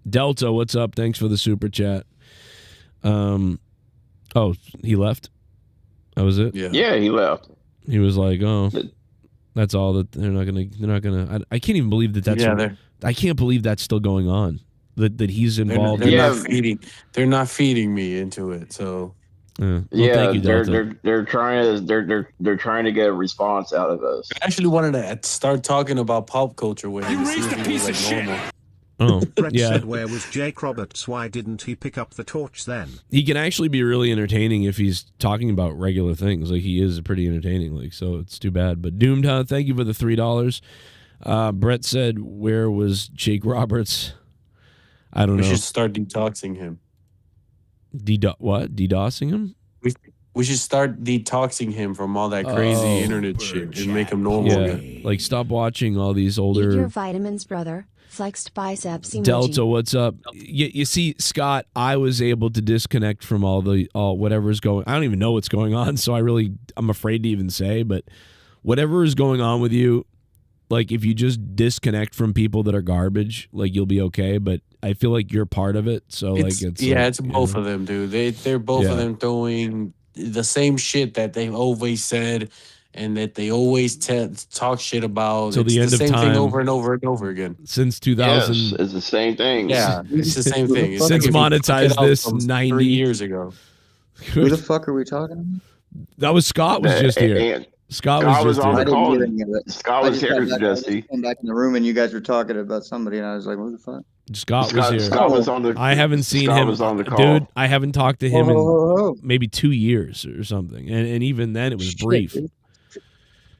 Speaker 2: Delta, what's up? Thanks for the super chat. Oh, he left. That was it.
Speaker 9: Yeah, he left.
Speaker 2: He was like, "Oh, that's all that they're not gonna." I can't even believe that that's. I can't believe that's still going on. That he's involved.
Speaker 15: They're not feeding me into it. So.
Speaker 2: Well, thank you, Delta.
Speaker 9: they're trying to get a response out of us.
Speaker 15: I actually wanted to start talking about pop culture with him. You raised a piece of shit.
Speaker 2: Oh,
Speaker 18: Brett
Speaker 2: yeah.
Speaker 18: said, where was Jake Roberts? Why didn't he pick up the torch then?
Speaker 2: He can actually be really entertaining if he's talking about regular things. Like he is pretty entertaining. Like so, it's too bad. But Doomed, thank you for the $3. Brett said, where was Jake Roberts? I don't know.
Speaker 15: We should start detoxing him.
Speaker 2: What? DDoSing him?
Speaker 15: We should start detoxing him from all that crazy internet shit and make him normal again.
Speaker 2: Like stop watching all these older.
Speaker 4: Eat your vitamins, brother. Flexed biceps emoji.
Speaker 2: Delta, what's up? You see, Scott, I was able to disconnect from all whatever's going. I don't even know what's going on, so I'm afraid to even say. But whatever is going on with you, like if you just disconnect from people that are garbage, like you'll be okay. But I feel like you're part of it, so it's
Speaker 15: both of them, dude. They're both of them doing the same shit that they've always said and that they always talk shit about.
Speaker 2: Till the end of
Speaker 15: same
Speaker 2: time,
Speaker 15: thing over and over and over again.
Speaker 2: Since 2000,
Speaker 9: yes, it's the same thing.
Speaker 15: Yeah, it's the same thing. It's
Speaker 2: Since monetized this 90
Speaker 15: 3 years ago.
Speaker 19: Who the fuck are we talking about?
Speaker 2: That was Scott was just here. Scott was
Speaker 9: on the
Speaker 2: just
Speaker 9: call.
Speaker 19: here.
Speaker 9: Scott was here, Jesse.
Speaker 19: I came back in the room and you guys were talking about somebody, and I was like, "What the fuck?"
Speaker 2: Scott was here.
Speaker 9: Scott was on the.
Speaker 2: I haven't seen
Speaker 9: Scott
Speaker 2: him,
Speaker 9: was on the call.
Speaker 2: dude. I haven't talked to him in maybe 2 years or something, and even then it was brief.
Speaker 19: Dude.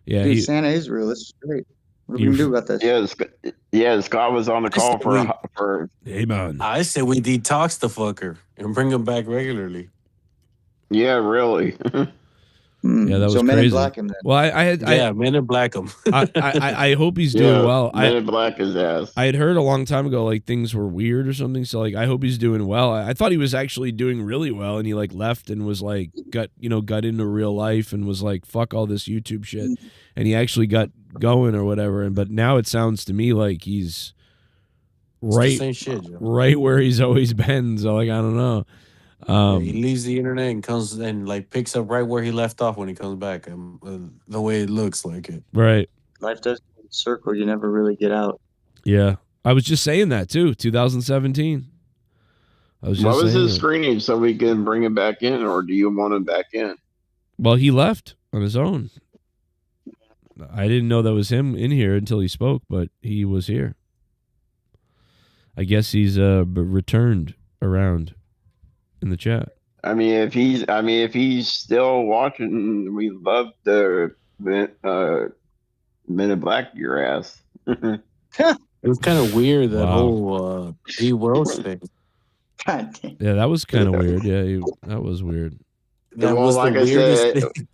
Speaker 2: Yeah,
Speaker 19: Dude, Santa is real. This is great. What are we gonna do about this?
Speaker 9: Yeah, Yeah, Scott was on the call for.
Speaker 2: Hey man,
Speaker 15: I say we detox the fucker and bring him back regularly.
Speaker 9: Yeah, really.
Speaker 2: Yeah, that was
Speaker 19: so Men in
Speaker 2: crazy.
Speaker 19: Black him then.
Speaker 2: Well, I
Speaker 15: Men in Black him.
Speaker 2: I hope he's doing well.
Speaker 9: Men in Black his ass.
Speaker 2: I had heard a long time ago like things were weird or something. So like I hope he's doing well. I thought he was actually doing really well, and he like left and was like got into real life and was like fuck all this YouTube shit, and he actually got going or whatever. And but now it sounds to me like he's right,
Speaker 15: same shit, Joe.
Speaker 2: right where he's always been. So like I don't know.
Speaker 15: He leaves the internet and comes and like picks up right where he left off when he comes back. The way it looks like it.
Speaker 2: Right.
Speaker 19: Life does circle. You never really get out.
Speaker 2: Yeah, I was just saying that too. 2017. I was just
Speaker 9: What was
Speaker 2: saying
Speaker 9: his
Speaker 2: that.
Speaker 9: screening so we can bring him back in, or do you want him back in?
Speaker 2: Well, he left on his own. I didn't know that was him in here until he spoke, but he was here. I guess he's returned around in the chat.
Speaker 9: I mean, if he's still watching, we love the Men in Black your ass.
Speaker 15: It was kind of weird that whole D Welsh thing.
Speaker 2: Yeah, that was kind of weird. Yeah, that was weird.
Speaker 15: That
Speaker 9: well,
Speaker 15: was
Speaker 9: like
Speaker 15: the
Speaker 9: I
Speaker 15: weirdest
Speaker 9: said,
Speaker 15: thing.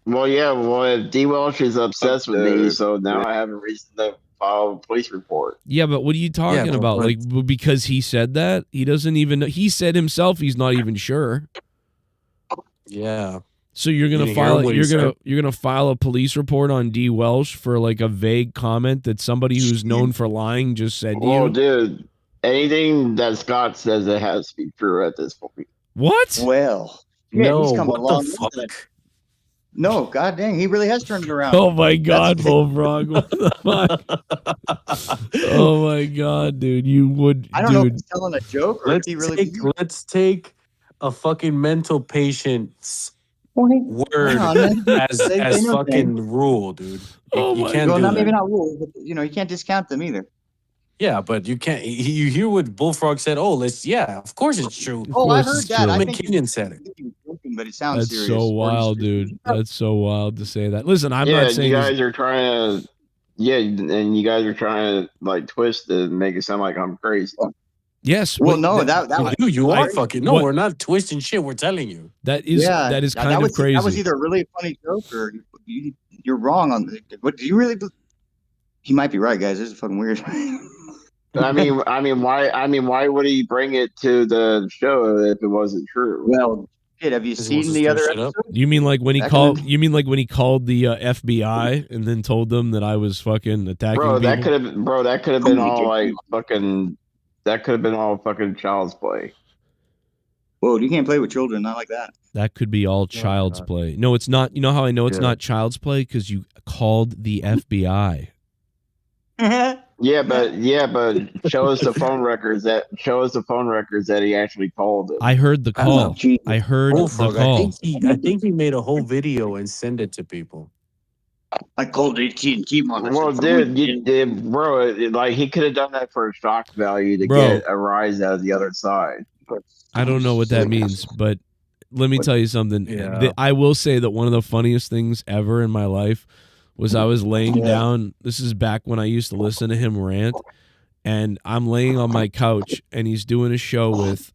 Speaker 9: well, yeah, well, if D Welsh is obsessed with me, so now I have a reason to file a police report.
Speaker 2: Yeah, but what are you talking about? Like because he said that? He doesn't even know. He said himself he's not even sure.
Speaker 15: Yeah.
Speaker 2: So you're gonna you're gonna file a police report on D Welsh for like a vague comment that somebody who's known for lying just said to
Speaker 9: Well,
Speaker 2: you?
Speaker 9: dude, anything that Scott says, it has to be true at this point.
Speaker 2: What?
Speaker 19: Well,
Speaker 15: No,
Speaker 19: he's come
Speaker 15: what
Speaker 19: a long
Speaker 15: the
Speaker 19: way.
Speaker 15: fuck?
Speaker 19: No, god dang, he really has turned it around.
Speaker 2: Oh my God, Bullfrog! What the fuck? Oh my God, dude! You would.
Speaker 19: I don't know if
Speaker 2: dude.
Speaker 19: he's telling a joke or if he really.
Speaker 15: Let's take a fucking mental patient's word
Speaker 19: Hang on, man.
Speaker 15: as
Speaker 19: They know
Speaker 15: fucking
Speaker 19: things.
Speaker 15: rule, dude.
Speaker 2: Oh
Speaker 15: You
Speaker 2: my
Speaker 15: can't
Speaker 19: Well,
Speaker 15: do
Speaker 19: not
Speaker 15: that.
Speaker 19: maybe not rules, but you can't discount them either.
Speaker 15: Yeah, but you can't. You hear what Bullfrog said? Oh, of course it's true.
Speaker 19: Oh, I heard that. I think
Speaker 15: McKinnon said it.
Speaker 19: he was joking, but it sounds
Speaker 2: That's
Speaker 19: serious.
Speaker 2: so
Speaker 19: Or he's
Speaker 2: wild, dude. That's so wild to say that. Listen, I'm
Speaker 9: yeah,
Speaker 2: not saying
Speaker 9: you
Speaker 2: this-
Speaker 9: guys are trying to. Yeah, and you guys are trying to like twist it and make it sound like I'm crazy.
Speaker 2: Yes.
Speaker 19: Well,
Speaker 2: but
Speaker 19: no, that
Speaker 15: You are fucking. No,
Speaker 2: what-
Speaker 15: we're not twisting shit. We're telling you.
Speaker 2: That is kind of crazy.
Speaker 19: That was either a really funny joke or you're wrong on. What do you really? He might be right, guys. This is fucking weird.
Speaker 9: I mean, why would he bring it to the show if it wasn't true?
Speaker 19: Well, shit, have you seen the other episode?
Speaker 2: You mean like when he
Speaker 19: Back
Speaker 2: called?
Speaker 19: when-
Speaker 2: You mean like when he called the FBI and then told them that I was fucking attacking
Speaker 9: Bro, that
Speaker 2: people?
Speaker 9: could have been all like fucking. That could have been all fucking child's play.
Speaker 19: Whoa, you can't play with children, not like that.
Speaker 2: That could be all child's play. No, it's not. You know how I know it's not child's play? Because you called the FBI.
Speaker 9: Yeah, but show us the phone records that he actually called it.
Speaker 2: I heard the call. I heard the
Speaker 15: Bullfrog,
Speaker 2: call.
Speaker 15: I think he made a whole video and sent it to people.
Speaker 19: I called AT&T on
Speaker 9: Well, dude, like he could have done that for shock value to get a rise out of the other side.
Speaker 2: I don't know what that means, but let me tell you something.
Speaker 15: Yeah.
Speaker 2: I will say that one of the funniest things ever in my life was I was laying down. This is back when I used to listen to him rant, and I'm laying on my couch, and he's doing a show with,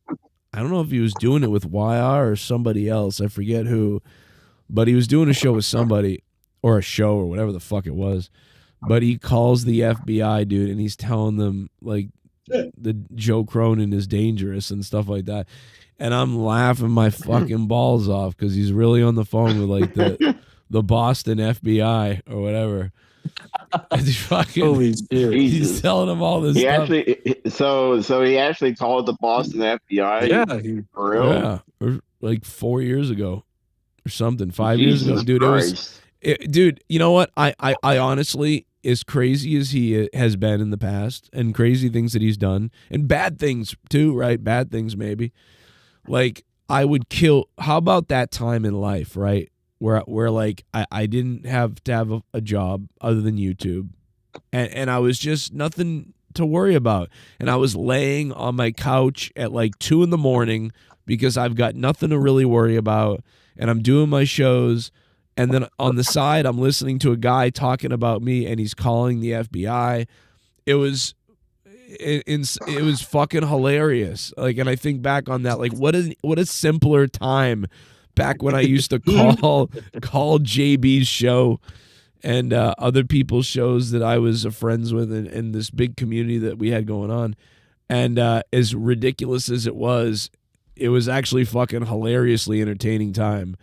Speaker 2: I don't know if he was doing it with YR or somebody else. I forget who, but he was doing a show with somebody or a show or whatever the fuck it was. But he calls the FBI, dude, and he's telling them like the Joe Cronin is dangerous and stuff like that. And I'm laughing my fucking balls off because he's really on the phone with like the Boston FBI or whatever. And he's fucking,
Speaker 15: Holy shit.
Speaker 2: he's telling them all this
Speaker 9: He
Speaker 2: stuff.
Speaker 9: actually, so he actually called the Boston FBI.
Speaker 15: Yeah,
Speaker 9: for real.
Speaker 2: Yeah, or like 4 years ago or something, 5 years ago,
Speaker 9: Jesus
Speaker 2: dude.
Speaker 9: Christ.
Speaker 2: Dude, you know what? I honestly, as crazy as he has been in the past and crazy things that he's done and bad things too, right? Bad things maybe. Like I would kill. How about that time in life, right? Where like I didn't have to have a job other than YouTube, and I was just nothing to worry about, and I was laying on my couch at like 2 a.m. because I've got nothing to really worry about, and I'm doing my shows. And then on the side, I'm listening to a guy talking about me, and he's calling the FBI. it was it was fucking hilarious. Like, and I think back on that, like what a simpler time back when I used to call JB's show and other people's shows that I was friends with in this big community that we had going on. And as ridiculous as it was actually fucking hilariously entertaining time.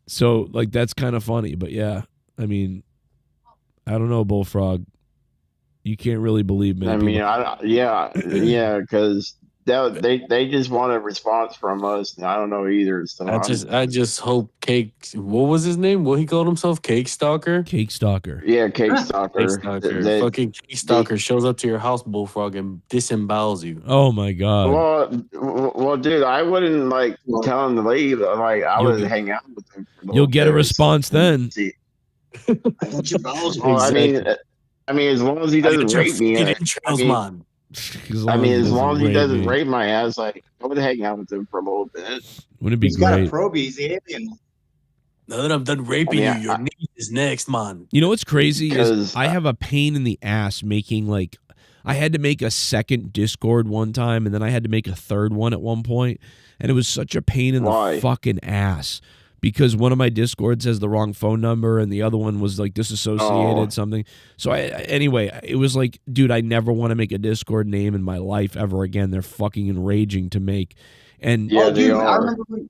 Speaker 2: So like that's kind of funny, but yeah, I mean, I don't know, Bullfrog. You can't really believe me.
Speaker 9: I mean, yeah, because they just want a response from us, and I don't know either. So
Speaker 15: I just hope Cake. What was his name? What he called himself? Cake Stalker.
Speaker 2: Cake Stalker.
Speaker 9: Yeah, Cake Stalker.
Speaker 15: Cake Stalker. Fucking Cake Stalker shows up to your house, Bullfrog, and disembowels you.
Speaker 2: Oh my god.
Speaker 9: Well, dude, I wouldn't like tell him to leave. Like I would hang out with him.
Speaker 2: You'll get a response then.
Speaker 19: I want your balls.
Speaker 9: Well, I mean, as long as he doesn't rape me,
Speaker 2: as
Speaker 9: long as he doesn't rape my ass, like I would hang out with him for a little bit.
Speaker 2: Wouldn't it be
Speaker 19: He's
Speaker 2: great?
Speaker 19: got a probe. He's the alien.
Speaker 15: Now that I'm done raping you, your knee is next, man.
Speaker 2: You know what's crazy is I have a pain in the ass making like I had to make a second Discord one time, and then I had to make a third one at one point, and it was such a pain in the fucking ass. Because one of my Discords has the wrong phone number and the other one was like disassociated something. So anyway, it was like, dude, I never want to make a Discord name in my life ever again. They're fucking enraging to make. And
Speaker 19: dude, I remember when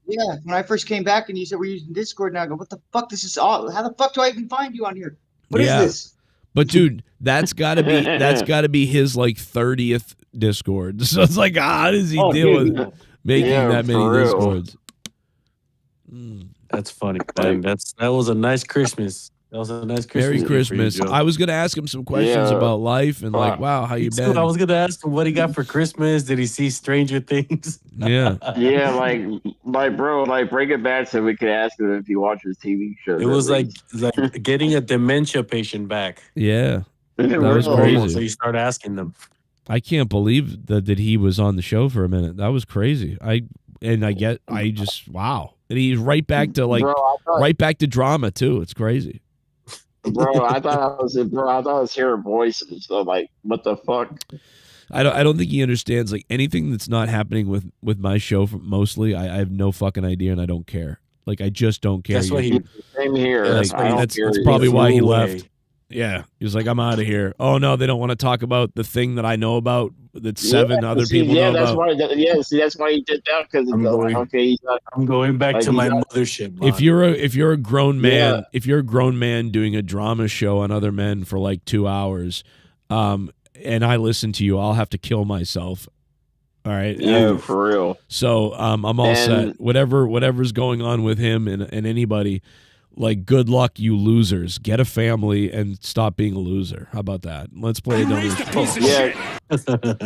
Speaker 19: I first came back and you said we're using Discord now. I go, what the fuck? This is all. How the fuck do I even find you on here? What is this?
Speaker 2: But dude, that's gotta be his like 30th Discord. So it's like, how does he deal with making that many Discords?
Speaker 15: That's funny, man. That was a nice Christmas. That was a nice Christmas.
Speaker 2: Merry Christmas. I was gonna ask him some questions about life and like, wow, how you been?
Speaker 15: I was gonna ask him what he got for Christmas. Did he see Stranger Things?
Speaker 2: Yeah.
Speaker 9: Yeah, like bro, like break it back so we could ask him if he watches TV shows.
Speaker 15: It was like getting a dementia patient back.
Speaker 2: Yeah. That was crazy.
Speaker 15: So you start asking them.
Speaker 2: I can't believe that he was on the show for a minute. That was crazy. Wow. And he's right back to right back to drama too. It's crazy.
Speaker 9: Bro, I thought I was hearing voices. So like, what the fuck?
Speaker 2: I don't think he understands like anything that's not happening with my show. Mostly, I have no fucking idea, and I don't care. Like, I just don't care.
Speaker 9: That's why same here.
Speaker 2: Like, that's probably why he left. Yeah, he was like, I'm out of here. Oh no, they don't want to talk about the thing that I know about that seven other people know
Speaker 9: that's
Speaker 2: about.
Speaker 9: Why, that's why he did that, because
Speaker 15: I'm going back to my mothership.
Speaker 2: If you're a grown man, if you're a grown man doing a drama show on other men for like 2 hours, and I listen to you, I'll have to kill myself. All right.
Speaker 9: Yeah, for real.
Speaker 2: So I'm all set. Whatever's going on with him and anybody. Like, good luck, you losers. Get a family and stop being a loser. How about that? Let's play a
Speaker 18: dummy.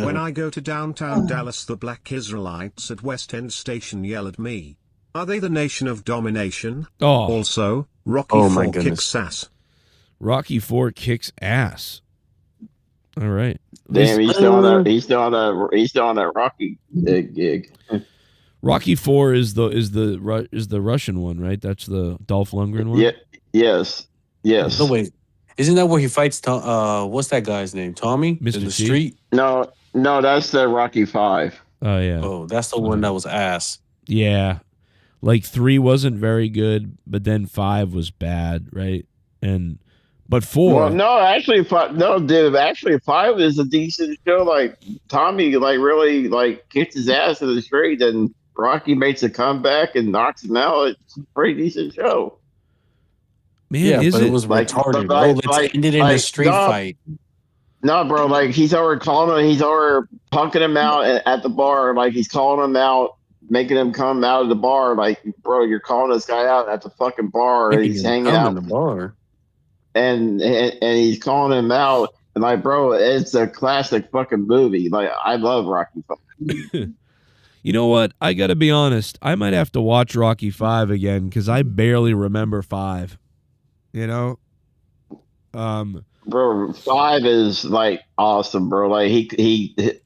Speaker 18: When I go to downtown Dallas, the black Israelites at West End Station yell at me. Are they the nation of domination?
Speaker 2: Oh.
Speaker 18: Also, Rocky IV kicks ass.
Speaker 2: Rocky IV kicks ass. All right.
Speaker 9: Damn, he's still on that Rocky gig.
Speaker 2: Rocky IV is the Russian one, right? That's the Dolph Lundgren one.
Speaker 9: Yeah. Yes.
Speaker 15: No, wait. Isn't that where he fights? What's that guy's name? Tommy
Speaker 2: Mr.
Speaker 15: in the
Speaker 2: T?
Speaker 15: street?
Speaker 9: No, that's the Rocky V.
Speaker 2: Oh yeah.
Speaker 15: Oh, that's the one that was ass.
Speaker 2: Yeah, like 3 wasn't very good, but then 5 was bad, right? But 4.
Speaker 9: Well, no, actually, 5 is a decent show. Like Tommy, like really, like kicks his ass in the street, and Rocky makes a comeback and knocks him out. It's a pretty decent show.
Speaker 2: Man,
Speaker 15: but it was retarded, bro. Let's end it in a street fight.
Speaker 9: No, bro, like he's over punking him out at the bar. Like he's calling him out, making him come out of the bar. Like, bro, you're calling this guy out at the fucking bar. And he's hanging out
Speaker 15: in the bar.
Speaker 9: And he's calling him out. And like, bro, it's a classic fucking movie. Like, I love Rocky V.
Speaker 2: You know what? I got to be honest. I might have to watch Rocky V again because I barely remember 5. You know?
Speaker 9: Bro, 5 is like awesome, bro. Like he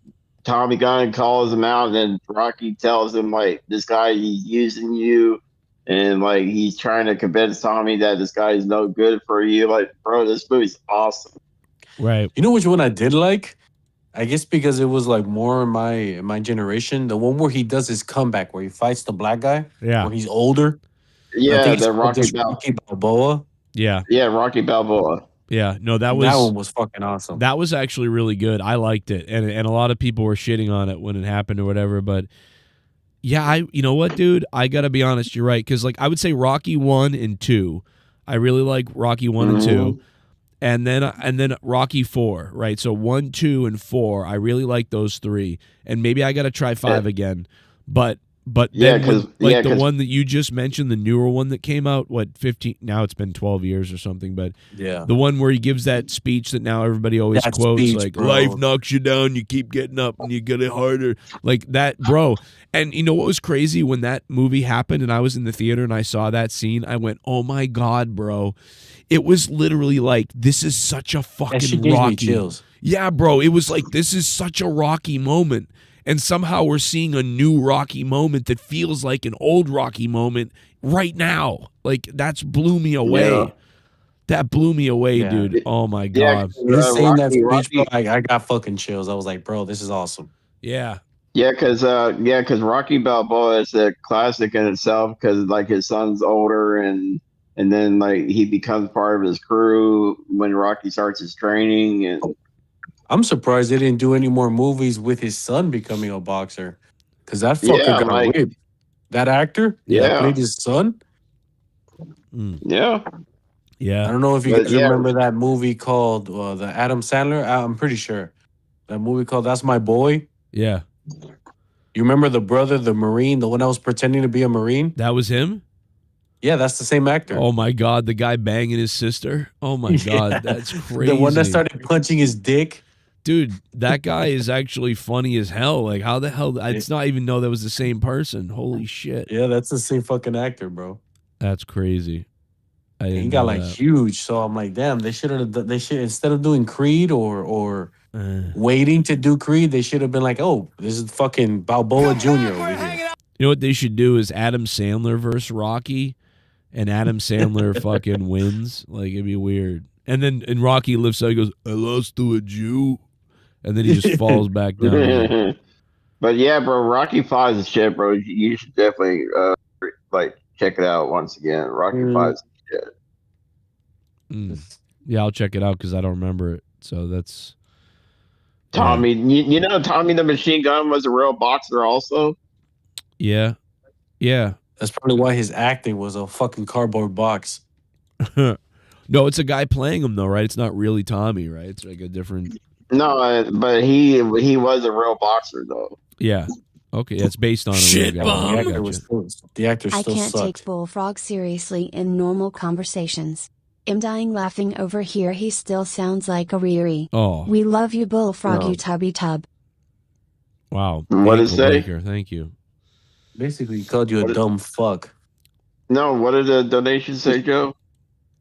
Speaker 9: Tommy Gunn calls him out, and then Rocky tells him like this guy, he's using you, and like he's trying to convince Tommy that this guy is no good for you. Like, bro, this movie's awesome.
Speaker 2: Right.
Speaker 15: You know which one I did like? I guess because it was like more in my generation. The one where he does his comeback, where he fights the black guy.
Speaker 2: Yeah.
Speaker 15: Where he's older. I
Speaker 9: Yeah,
Speaker 15: think it's
Speaker 9: the
Speaker 15: called just Rocky Balboa.
Speaker 2: Yeah.
Speaker 9: Yeah, Rocky Balboa.
Speaker 2: Yeah. No, that
Speaker 15: one was fucking awesome.
Speaker 2: That was actually really good. I liked it, and a lot of people were shitting on it when it happened or whatever. But yeah, you know what, dude? I gotta be honest. You're right, because like I would say Rocky 1 and 2. I really like Rocky 1 and 2. And then Rocky 4, right? So 1, 2, and 4, I really like those 3. And maybe I got to try 5 again. But
Speaker 9: Yeah,
Speaker 2: then
Speaker 9: 'cause-
Speaker 2: like
Speaker 9: yeah,
Speaker 2: the
Speaker 9: 'cause-
Speaker 2: one that you just mentioned, the newer one that came out, 15, now it's been 12 years or something, but
Speaker 15: Yeah.
Speaker 2: the one where he gives that speech that now everybody always
Speaker 15: That
Speaker 2: quotes,
Speaker 15: speech,
Speaker 2: like,
Speaker 15: bro.
Speaker 2: life knocks you down, you keep getting up and you get it harder. Like that, bro. And you know what was crazy? When that movie happened and I was in the theater and I saw that scene, I went, oh my God, bro. It was literally like, this is such a
Speaker 15: That
Speaker 2: fucking
Speaker 15: shit gives me
Speaker 2: Rocky.
Speaker 15: chills.
Speaker 2: Yeah, bro. It was like, this is such a Rocky moment. And somehow we're seeing a new Rocky moment that feels like an old Rocky moment right now. Like, that's blew me away.
Speaker 9: Yeah.
Speaker 2: That blew me away,
Speaker 15: Yeah.
Speaker 2: dude. Oh my
Speaker 9: Yeah,
Speaker 2: God.
Speaker 15: You saying that speech,
Speaker 9: Rocky-
Speaker 15: bro, I got fucking chills. I was like, bro, this is awesome.
Speaker 2: Yeah.
Speaker 9: Yeah, because Rocky Balboa is a classic in itself. Because like his son's older, and then like he becomes part of his crew when Rocky starts his training. And
Speaker 15: I'm surprised they didn't do any more movies with his son becoming a boxer. Because that fucker
Speaker 9: Yeah,
Speaker 15: got
Speaker 9: like-
Speaker 15: whipped. That actor that
Speaker 9: Yeah.
Speaker 15: played his son.
Speaker 9: yeah,
Speaker 2: Yeah.
Speaker 15: I don't know if you
Speaker 9: But
Speaker 15: guys
Speaker 9: yeah.
Speaker 15: remember that movie called the Adam Sandler. I'm pretty sure. That movie called That's My Boy.
Speaker 2: Yeah.
Speaker 15: You remember the brother, the Marine, the one that was pretending to be a Marine?
Speaker 2: That was him?
Speaker 15: Yeah, that's the same actor.
Speaker 2: Oh my God. The guy banging his sister. Oh my
Speaker 15: Yeah.
Speaker 2: God. That's crazy.
Speaker 15: The one that started punching his dick.
Speaker 2: Dude, that guy is actually funny as hell. Like, how the hell? I did not even know that was the same person. Holy shit.
Speaker 15: Yeah, that's the same fucking actor, bro.
Speaker 2: That's crazy. I didn't
Speaker 15: He got
Speaker 2: know
Speaker 15: like
Speaker 2: that.
Speaker 15: huge. So I'm like, damn, they should instead of doing Creed or waiting to do Creed, they should have been like, oh, this is fucking Balboa Jr. over here.
Speaker 2: You know what they should do is Adam Sandler versus Rocky, and Adam Sandler fucking wins. Like, it'd be weird. And Rocky lifts up, he goes, I lost to a Jew. And then he just falls back down.
Speaker 9: But yeah, bro, Rocky 5 is shit, bro. You should definitely like check it out once again. Rocky 5 is shit.
Speaker 2: Yeah, I'll check it out because I don't remember it. So that's
Speaker 9: Tommy, you know Tommy the Machine Gun was a real boxer also.
Speaker 2: yeah.
Speaker 15: That's probably why his acting was a fucking cardboard box.
Speaker 2: No, it's a guy playing him though, right? It's not really Tommy, right? It's like a different.
Speaker 9: No, but he was a real boxer though.
Speaker 2: Yeah. Okay, it's based on a real guy. I gotcha.
Speaker 15: The actor
Speaker 4: I
Speaker 15: still
Speaker 4: can't
Speaker 15: sucked.
Speaker 4: take Bullfrog seriously in normal conversations. I'm dying laughing over here. He still sounds like a Riri.
Speaker 2: Oh.
Speaker 4: We love you, Bullfrog,
Speaker 15: No.
Speaker 4: you tubby tub.
Speaker 2: Wow.
Speaker 9: What did it
Speaker 2: Ankle
Speaker 9: say?
Speaker 2: breaker, thank you.
Speaker 15: Basically, he called you a dumb fuck.
Speaker 9: No, what did the donation say, Joe?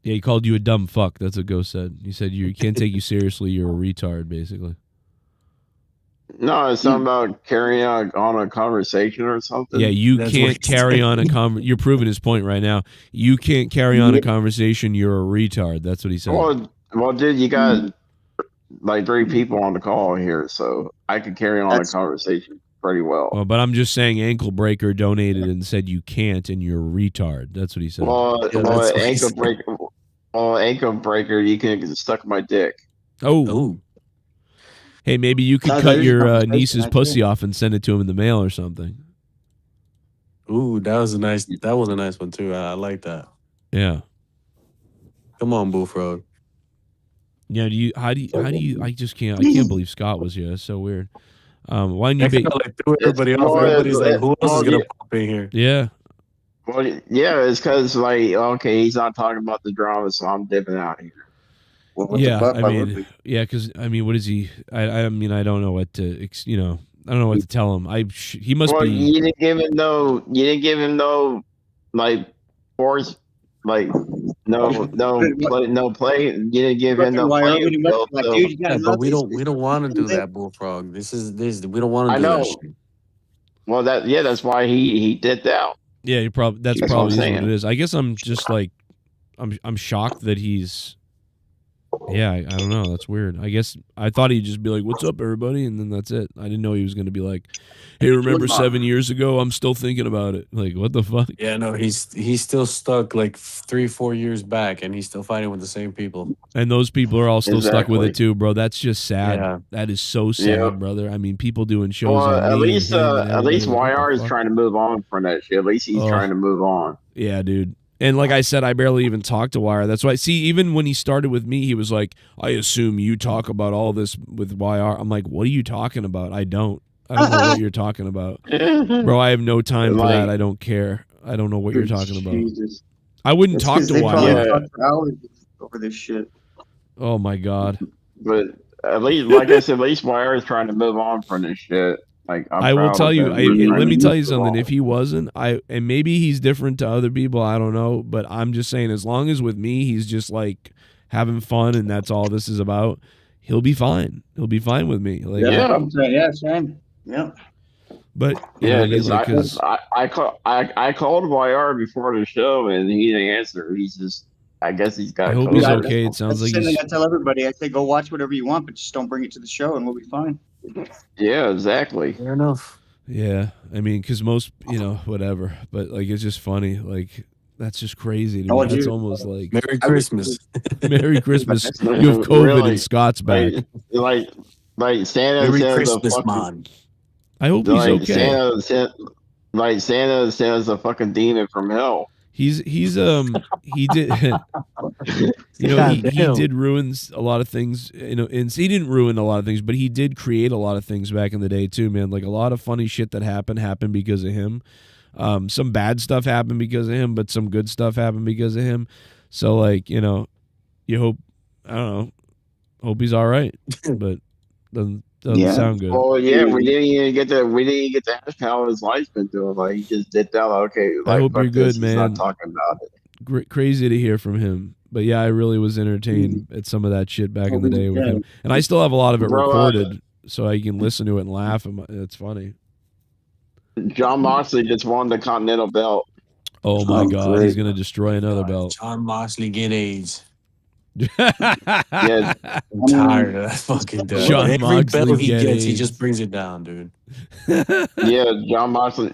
Speaker 2: Yeah, he called you a dumb fuck. That's what Ghost said. He said you can't take you seriously. You're a retard, basically.
Speaker 9: No, it's something about carrying on a conversation or something.
Speaker 2: Yeah, you
Speaker 15: That's
Speaker 2: can't
Speaker 15: what he
Speaker 2: carry
Speaker 15: said.
Speaker 2: on a You're proving his point right now. You can't carry on a conversation. You're a retard. That's what he said.
Speaker 9: Well, dude, you got like 3 people on the call here, so I could carry on a conversation pretty well.
Speaker 2: Well, but I'm just saying, Ankle Breaker donated and said you can't, and you're a retard. That's what he said.
Speaker 9: Ankle breaker, you can get stuck in my dick.
Speaker 2: Oh. Hey, maybe you could
Speaker 9: No,
Speaker 2: cut
Speaker 9: there's
Speaker 2: your
Speaker 9: conversation,
Speaker 2: niece's
Speaker 9: I
Speaker 2: pussy
Speaker 9: can't.
Speaker 2: off and send it to him in the mail or something.
Speaker 15: Ooh, that was a nice one too. I like that.
Speaker 2: Yeah.
Speaker 15: Come on, Bullfrog.
Speaker 2: Yeah. How do you? I just can't. I can't believe Scott was here. That's so weird. Why didn't you
Speaker 15: I
Speaker 2: be?
Speaker 15: kinda like threw everybody off. Everybody's like, who else is gonna pop in here?
Speaker 2: Yeah.
Speaker 9: Well, yeah, it's because like, okay, he's not talking about the drama, so I'm dipping out here. Well, what the
Speaker 2: Yeah.
Speaker 9: fuck?
Speaker 2: I mean, yeah. Because I mean, what is he? I mean, I don't know what to. I don't know what to tell him. He must
Speaker 9: Well,
Speaker 2: be.
Speaker 9: you didn't give him no like force, like no play. You didn't give him no playing field. So,
Speaker 15: Yeah, but we don't want to do that, Bullfrog. This we don't want to
Speaker 9: I
Speaker 15: do
Speaker 9: know.
Speaker 15: that shit.
Speaker 9: Well, that's why he dipped out.
Speaker 2: Yeah, that's
Speaker 9: That's what I'm
Speaker 2: probably is what
Speaker 9: saying.
Speaker 2: it is. I guess I'm just like, I'm shocked that he's Yeah, I don't know. That's weird. I guess I thought he'd just be like, "What's up, everybody?" and then that's it. I didn't know he was going to be like, "Hey, remember 7 years ago? I'm still thinking about it." Like, what the fuck?
Speaker 15: Yeah, no, he's still stuck like 3-4 years back, and he's still fighting with the same people.
Speaker 2: And those people are all still stuck with
Speaker 9: Exactly.
Speaker 2: it too, bro. That's just sad.
Speaker 15: Yeah.
Speaker 2: That is so sad,
Speaker 9: Yeah.
Speaker 2: brother. I mean, people doing shows
Speaker 9: Well,
Speaker 2: on
Speaker 9: at
Speaker 2: me
Speaker 9: least
Speaker 2: and him and
Speaker 9: at least
Speaker 2: everybody. What the
Speaker 9: YR is
Speaker 2: fuck?
Speaker 9: trying to move on from that shit. At least he's
Speaker 2: Oh.
Speaker 9: trying to move on.
Speaker 2: Yeah, dude. And like I said, I barely even talked to Wire. That's why. See, even when he started with me, he was like, "I assume you talk about all this with YR." I'm like, "What are you talking about? I don't know what you're talking about, bro. I have no time for that. I don't care. I don't know what you're talking about.
Speaker 19: Jesus.
Speaker 2: I wouldn't
Speaker 19: It's
Speaker 2: talk
Speaker 19: 'cause
Speaker 2: to
Speaker 19: they probably
Speaker 2: Wire.
Speaker 19: talk for hours over this shit.
Speaker 2: Oh my god."
Speaker 9: But at least, like I said, at least YR is trying to move on from this shit. Like
Speaker 2: I will tell you. Let me tell you something. If
Speaker 9: he
Speaker 2: he wasn't, and maybe he's different to other people. I don't know, but I'm just saying, as long as with me, he's just like having fun, and that's all this is about. He'll be fine. He'll be fine with me. Like,
Speaker 19: Yeah, I'm saying, yeah, same. Yeah.
Speaker 2: But you know
Speaker 9: yeah,
Speaker 2: what I mean? Like, 'cause
Speaker 9: I called YR before the show and he didn't answer. He's just, I guess he's got.
Speaker 2: I hope
Speaker 9: COVID.
Speaker 2: he's okay. It sounds
Speaker 19: That's
Speaker 2: like
Speaker 19: the same
Speaker 2: he's.
Speaker 19: thing I tell everybody. I say, go watch whatever you want, but just don't bring it to the show, and we'll be fine.
Speaker 9: Yeah, exactly.
Speaker 15: Fair enough.
Speaker 2: Yeah, I mean, because most, whatever. But like, it's just funny. Like, that's just crazy to me. That's almost like
Speaker 15: Merry Christmas.
Speaker 2: Merry Christmas. You have COVID
Speaker 9: Really?
Speaker 2: and Scott's back.
Speaker 9: Like Santa
Speaker 15: Merry
Speaker 9: says
Speaker 15: Christmas,
Speaker 9: a fucking,
Speaker 15: man.
Speaker 2: I hope he's
Speaker 9: like
Speaker 2: okay.
Speaker 9: Santa sends a fucking demon from hell.
Speaker 2: He did he did ruin a lot of things, and he didn't ruin a lot of things, but he did create a lot of things back in the day too, man. Like a lot of funny shit that happened because of him. Some bad stuff happened because of him, but some good stuff happened because of him. So like, you hope, I don't know, hope he's all right, but doesn't sound good.
Speaker 9: Well, yeah, we didn't even get to ask how his life's been doing. Like he just dipped out. Okay, like,
Speaker 2: I hope you're
Speaker 9: fuck
Speaker 2: good,
Speaker 9: this, he's
Speaker 2: man.
Speaker 9: not talking about it.
Speaker 2: Crazy to hear from him. But yeah, I really was entertained at some of that shit back in the day with him. And I still have a lot of it
Speaker 9: Bro,
Speaker 2: recorded so I can listen to it and laugh. It's funny.
Speaker 9: John Moxley just won the Continental Belt.
Speaker 2: Oh my God, he's going to destroy another belt.
Speaker 15: John Moxley get AIDS.
Speaker 9: Yeah,
Speaker 15: I'm tired of that fucking dude.
Speaker 2: John
Speaker 15: Every
Speaker 2: Moxley
Speaker 15: belt he
Speaker 2: get
Speaker 15: gets, he
Speaker 2: AIDS.
Speaker 15: just brings it down, dude.
Speaker 9: John Moxley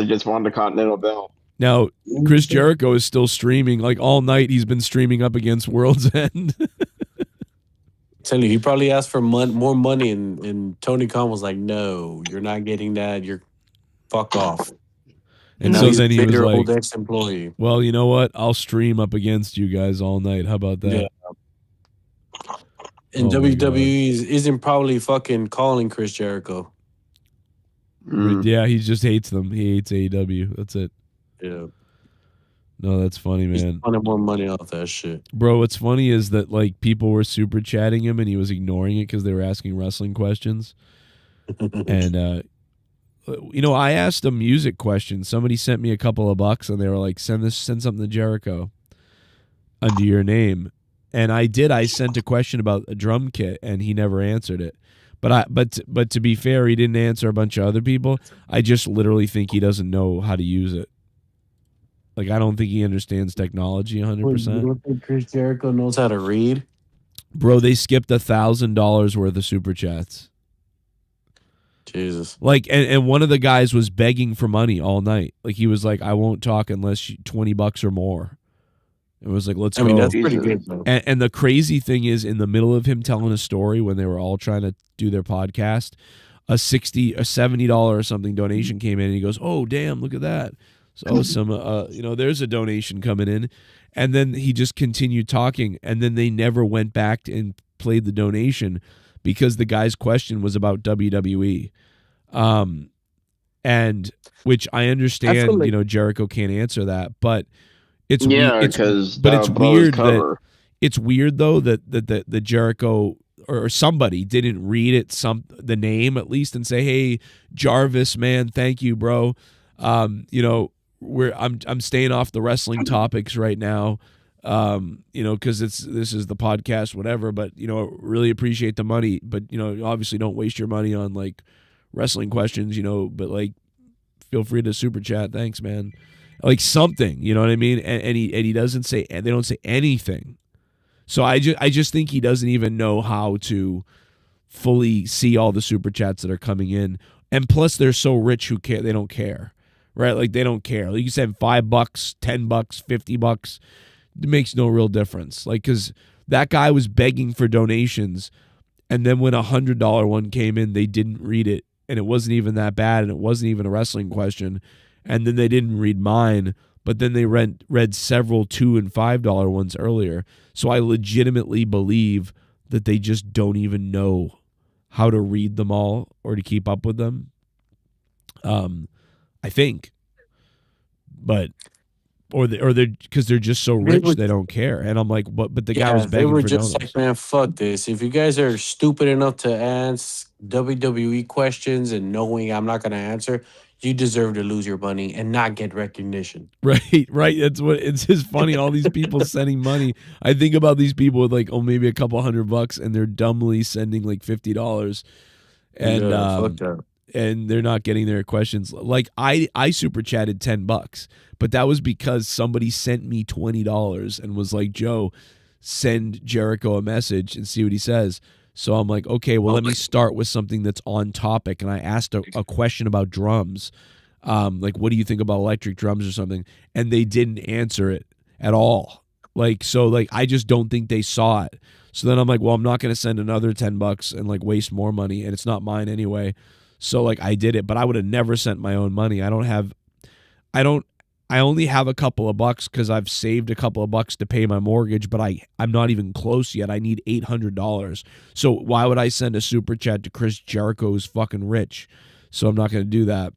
Speaker 9: just won the Continental Belt.
Speaker 2: Now, Chris Jericho is still streaming. Like all night, he's been streaming up against World's End.
Speaker 15: Tell you, he probably asked for more money, and Tony Khan was like, "No, you're not getting that. You're fuck off."
Speaker 2: And
Speaker 15: now
Speaker 2: so
Speaker 15: he's
Speaker 2: then he was
Speaker 15: bitter
Speaker 2: like,
Speaker 15: old ex-employee.
Speaker 2: "Well, you know what? I'll stream up against you guys all night. How about that?"
Speaker 15: Yeah. And
Speaker 2: Oh my
Speaker 15: WWE isn't probably fucking calling Chris Jericho.
Speaker 2: Yeah, he just hates them. He hates AEW. That's it.
Speaker 15: Yeah.
Speaker 2: No, that's funny,
Speaker 15: He's
Speaker 2: man.
Speaker 15: wanting more money off that shit.
Speaker 2: Bro, what's funny is that like people were super chatting him and he was ignoring it because they were asking wrestling questions. And I asked a music question. Somebody sent me a couple of bucks and they were like, send something to Jericho under your name. And I did. I sent a question about a drum kit and he never answered it. But to be fair, he didn't answer a bunch of other people. I just literally think he doesn't know how to use it. Like, I don't think he understands technology 100%.
Speaker 15: You don't think Chris Jericho knows how to read?
Speaker 2: Bro, they skipped $1,000 worth of super chats.
Speaker 15: Jesus.
Speaker 2: Like, and one of the guys was begging for money all night. Like, he was like, I won't talk unless $20 or more. It was like, let's go.
Speaker 15: I mean, that's pretty good, though.
Speaker 2: And the crazy thing is, in the middle of him telling a story when they were all trying to do their podcast, a $70 or something donation came in, and he goes, "Oh, damn, look at that." So there's a donation coming in. And then he just continued talking, and then they never went back and played the donation because the guy's question was about WWE. And which I understand, Jericho can't answer that, but it's weird though that the Jericho or somebody didn't read it the name at least and say, "Hey, Jarvis, man, thank you, bro. I'm staying off the wrestling topics right now, because this is the podcast, whatever. But really appreciate the money, but obviously don't waste your money on like wrestling questions, But like, feel free to super chat. Thanks, man. Like something, you know what I mean? And he doesn't say. They don't say anything. So I just think he doesn't even know how to fully see all the super chats that are coming in. And plus they're so rich who care, they don't care. Right? Like they don't care. Like you send $5, $10, $50. It makes no real difference. Like cuz that guy was begging for donations, and then when $100 one came in, they didn't read it, and it wasn't even that bad, and it wasn't even a wrestling question. And then they didn't read mine, but then they read several $2 and $5 ones earlier. So I legitimately believe that they just don't even know how to read them all or to keep up with them. I think, but or they're because they're just so rich they don't care. And I'm like, but the guy was
Speaker 15: they
Speaker 2: begging
Speaker 15: were
Speaker 2: for
Speaker 15: just
Speaker 2: donuts.
Speaker 15: like, man, fuck this. If you guys are stupid enough to ask WWE questions and knowing I'm not going to answer, you deserve to lose your money and not get recognition.
Speaker 2: Right. That's what it's just funny. All these people sending money. I think about these people with like, maybe a couple $100, and they're dumbly sending like $50, and
Speaker 15: fuck that.
Speaker 2: and they're not getting their questions. Like I super chatted $10, but that was because somebody sent me $20 and was like, Joe, send Jericho a message and see what he says. So I'm like, okay, well, let me start with something that's on topic. And I asked a question about drums. Like, what do you think about electric drums or something? And they didn't answer it at all. Like, so like, I just don't think they saw it. So then I'm like, well, I'm not going to send another $10 and like waste more money. And it's not mine anyway. So like I did it, but I would have never sent my own money. I only have a couple of bucks because I've saved a couple of bucks to pay my mortgage, but I'm not even close yet. I need $800. So why would I send a super chat to Chris Jericho, who's fucking rich? So I'm not going to do that.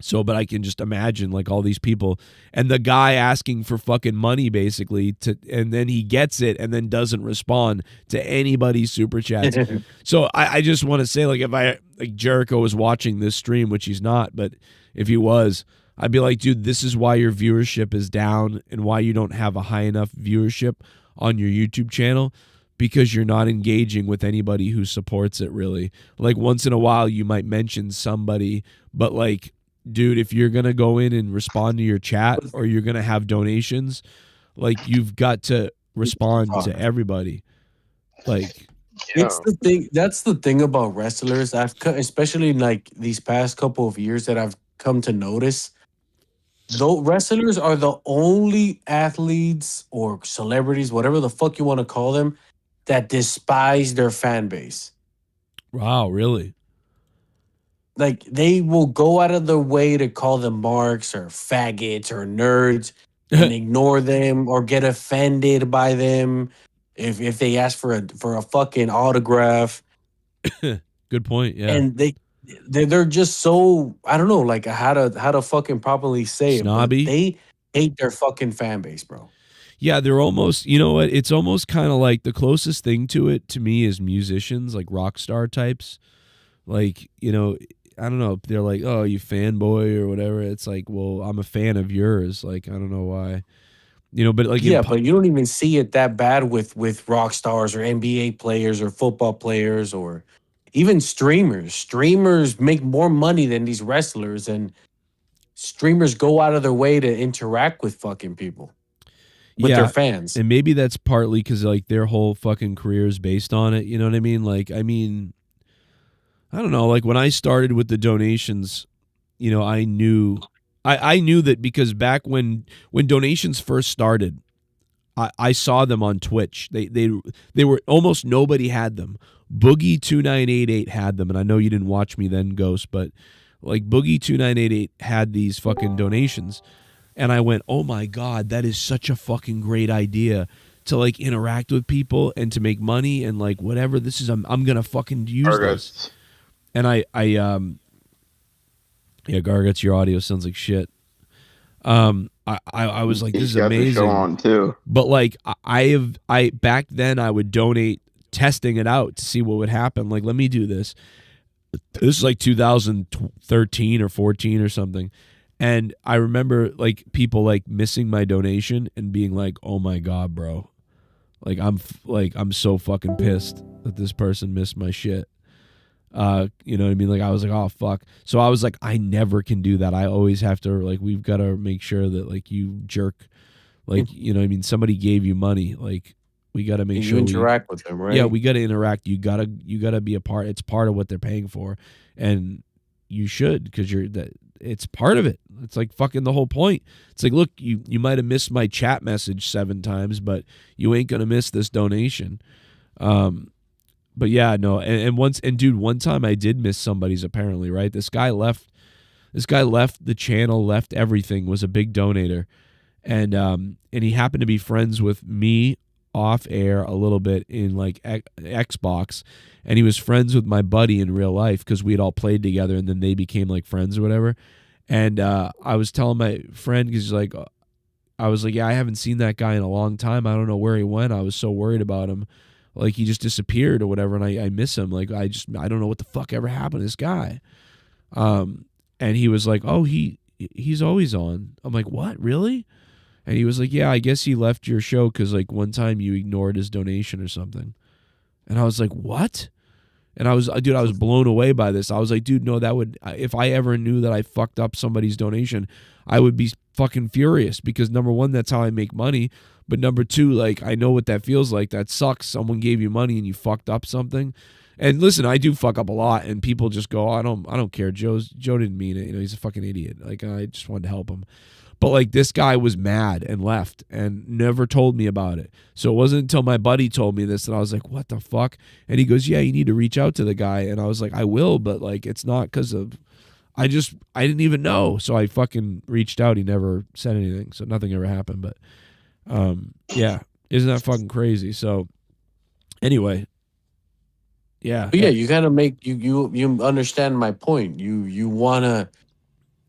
Speaker 2: So, but I can just imagine like all these people and the guy asking for fucking money basically and then he gets it and then doesn't respond to anybody's super chats. So I just want to say, like, if like Jericho was watching this stream, which he's not, but if he was, I'd be like, dude, this is why your viewership is down and why you don't have a high enough viewership on your YouTube channel, because you're not engaging with anybody who supports it really. Like once in a while you might mention somebody, but like, dude, if you're going to go in and respond to your chat or you're going to have donations, like you've got to respond to everybody. Like
Speaker 15: it's the thing. That's the thing about wrestlers. Especially like these past couple of years that I've come to notice. Though wrestlers are the only athletes or celebrities, whatever the fuck you want to call them, that despise their fan base.
Speaker 2: Wow, really?
Speaker 15: Like they will go out of their way to call them marks or faggots or nerds and ignore them or get offended by them if they ask for a fucking autograph.
Speaker 2: Good point. Yeah.
Speaker 15: And they're just so, I don't know, like how to fucking properly say
Speaker 2: snobby.
Speaker 15: It. But they hate their fucking fan base, bro.
Speaker 2: Yeah, they're almost, you know what? It's almost kind of like the closest thing to it to me is musicians, like rock star types. Like, you know, I don't know. They're like, oh, you fanboy or whatever. It's like, well, I'm a fan of yours. Like, I don't know why. You know, but like,
Speaker 15: yeah, but you don't even see it that bad with rock stars or NBA players or football players or even streamers. Streamers make more money than these wrestlers, and streamers go out of their way to interact with fucking people, with their fans.
Speaker 2: And maybe that's partly because like their whole fucking career is based on it. You know what I mean? Like, I mean, I don't know. Like when I started with the donations, you know, I knew that because back when donations first started, I saw them on Twitch. They were almost nobody had them. Boogie2988 had them, and I know you didn't watch me then, Ghost, but like Boogie2988 had these fucking donations, and I went, oh my god, that is such a fucking great idea to like interact with people and to make money and like whatever. This is I'm gonna fucking use this. And I Garguts, your audio sounds like shit. I was like, this is amazing.
Speaker 9: Show on too.
Speaker 2: But like I back then I would donate testing it out to see what would happen. Like, let me do this. This is like 2013 or 14 or something. And I remember like people like missing my donation and being like, oh my God, bro. Like I'm so fucking pissed that this person missed my shit. You know what I mean? Like I was like, oh fuck. So I was like, I never can do that. I always have to like, we've got to make sure that like you jerk, like, you know what I mean? Somebody gave you money. Like We got to make
Speaker 15: You
Speaker 2: sure
Speaker 15: interact with them, right?
Speaker 2: Yeah, we got to interact. You gotta be a part. It's part of what they're paying for, and you should, because it's part of it. It's like fucking the whole point. It's like, look, you might have missed my chat message 7 times, but you ain't gonna miss this donation. But yeah, no, and dude, one time I did miss somebody's, apparently, right? This guy left the channel, left everything, was a big donator, and he happened to be friends with me off air a little bit in like Xbox, and he was friends with my buddy in real life because we had all played together, and then they became like friends or whatever. And I was telling my friend, because I was like, yeah, I haven't seen that guy in a long time. I don't know where he went. I was so worried about him. Like, he just disappeared or whatever, and I miss him. Like, I don't know what the fuck ever happened to this guy. And he was like, oh, he's always on. I'm like, what, really? And he was like, yeah, I guess he left your show because like one time you ignored his donation or something. And I was like, what? And I was blown away by this. I was like, dude, no, if I ever knew that I fucked up somebody's donation, I would be fucking furious, because number one, that's how I make money. But number two, like, I know what that feels like. That sucks. Someone gave you money and you fucked up something. And listen, I do fuck up a lot, and people just go, I don't care. Joe didn't mean it. You know, he's a fucking idiot. Like, I just wanted to help him. But like, this guy was mad and left and never told me about it. So it wasn't until my buddy told me this that I was like, what the fuck? And he goes, yeah, you need to reach out to the guy. And I was like, I will, but like, it's not because of, I didn't even know. So I fucking reached out. He never said anything. So nothing ever happened. But yeah, isn't that fucking crazy? So anyway, yeah.
Speaker 15: But yeah, you gotta make you understand my point. You wanna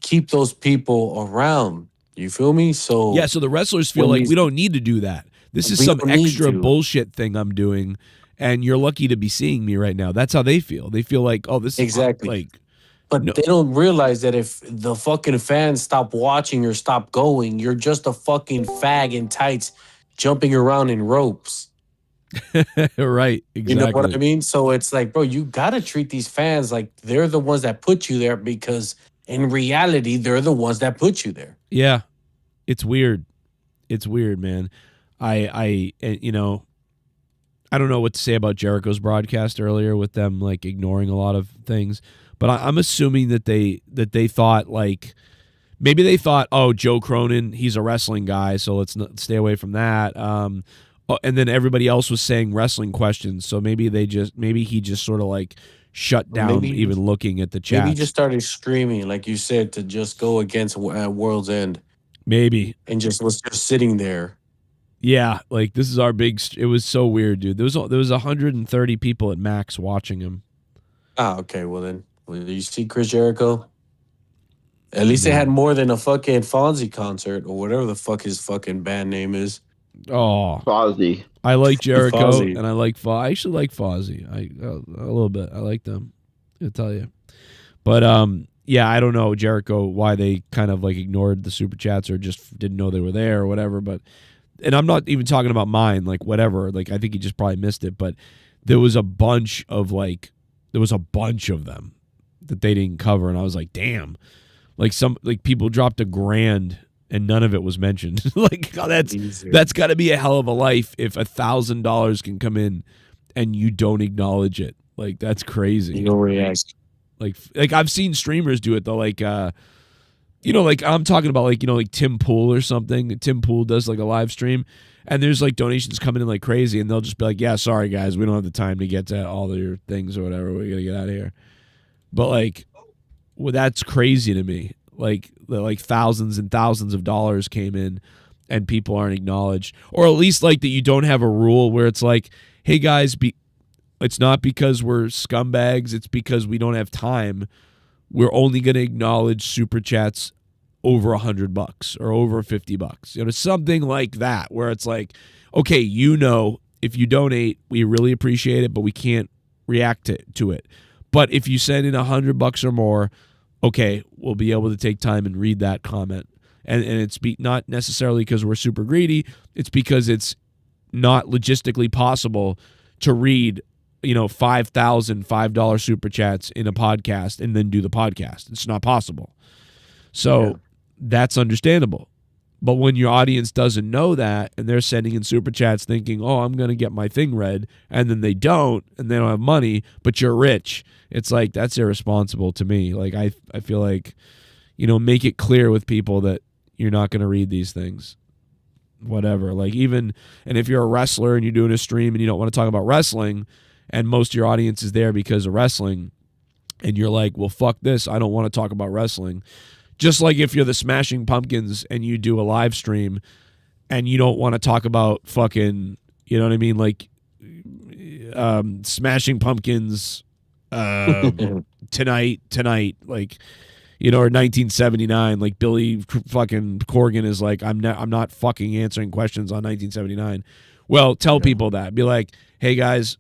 Speaker 15: keep those people around. You feel me? So
Speaker 2: yeah, so the wrestlers feel like we don't need to do that. This is some extra bullshit thing I'm doing, and you're lucky to be seeing me right now. That's how they feel. They feel like, oh, this
Speaker 15: exactly.
Speaker 2: is like,
Speaker 15: but they don't realize that if the fucking fans stop watching or stop going, you're just a fucking fag in tights jumping around in ropes.
Speaker 2: Right, exactly.
Speaker 15: You know what I mean? So it's like, bro, you gotta treat these fans like they're the ones that put you there, because in reality, they're the ones that put you there.
Speaker 2: Yeah, it's weird. It's weird, man. I you know, I don't know what to say about Jericho's broadcast earlier with them like ignoring a lot of things, but I'm assuming that they thought, like, maybe they thought, oh, Joe Cronin, he's a wrestling guy, so let's not stay away from that. And then everybody else was saying wrestling questions, so maybe he just sort of like shut down even looking at the chat.
Speaker 15: Maybe he just started screaming, like you said, to just go against World's End.
Speaker 2: Maybe.
Speaker 15: And just was just sitting there.
Speaker 2: Yeah, like, this is our big. It was so weird, dude. There was 130 people at max watching him.
Speaker 15: Ah, okay. Well then, you see Chris Jericho. At least they had more than a fucking Fonzie concert or whatever the fuck his fucking band name is.
Speaker 2: Oh,
Speaker 9: Fozzy.
Speaker 2: I like Jericho
Speaker 15: Fozzy.
Speaker 2: and I like I actually like Fozzy. A little bit. I like them. I'll tell you. But yeah, I don't know, Jericho, why they kind of like ignored the super chats or just didn't know they were there or whatever. But, and I'm not even talking about mine, like whatever. Like, I think he just probably missed it. But there was a bunch of them that they didn't cover, and I was like, damn. Like, people dropped $1,000 and none of it was mentioned. Like, that's got to be a hell of a life if $1,000 can come in and you don't acknowledge it. Like, that's crazy.
Speaker 15: You don't react.
Speaker 2: Like I've seen streamers do it though. Like, you know, like I'm talking about, like, you know, like Tim Pool or something. Tim Pool does like a live stream, and there's like donations coming in like crazy, and they'll just be like, yeah, sorry guys, we don't have the time to get to all of your things or whatever. We gotta get out of here. But like, well, that's crazy to me. Like thousands and thousands of dollars came in and people aren't acknowledged, or at least like that you don't have a rule where it's like, hey guys, it's not because we're scumbags, it's because we don't have time. We're only going to acknowledge super chats over $100 or over $50. You know, something like that, where it's like, okay, you know, if you donate, we really appreciate it, but we can't react to it. But if you send in $100 or more, okay, we'll be able to take time and read that comment. And it's not necessarily because we're super greedy. It's because it's not logistically possible to read, you know, 5,000 $5 super chats in a podcast and then do the podcast. It's not possible. So that's understandable. But when your audience doesn't know that and they're sending in super chats thinking, oh, I'm going to get my thing read, and then they don't, and they don't have money, but you're rich, it's like, that's irresponsible to me. Like, I feel like, make it clear with people that you're not going to read these things. Whatever. Like, even, and if you're a wrestler and you're doing a stream and you don't want to talk about wrestling, and most of your audience is there because of wrestling, and you're like, well, fuck this, I don't want to talk about wrestling. Just like if you're the Smashing Pumpkins and you do a live stream and you don't want to talk about fucking, you know what I mean? Like, Smashing Pumpkins tonight, like, or 1979, like Billy fucking Corgan is like, I'm not fucking answering questions on 1979. Well, tell people that. Be like, hey guys,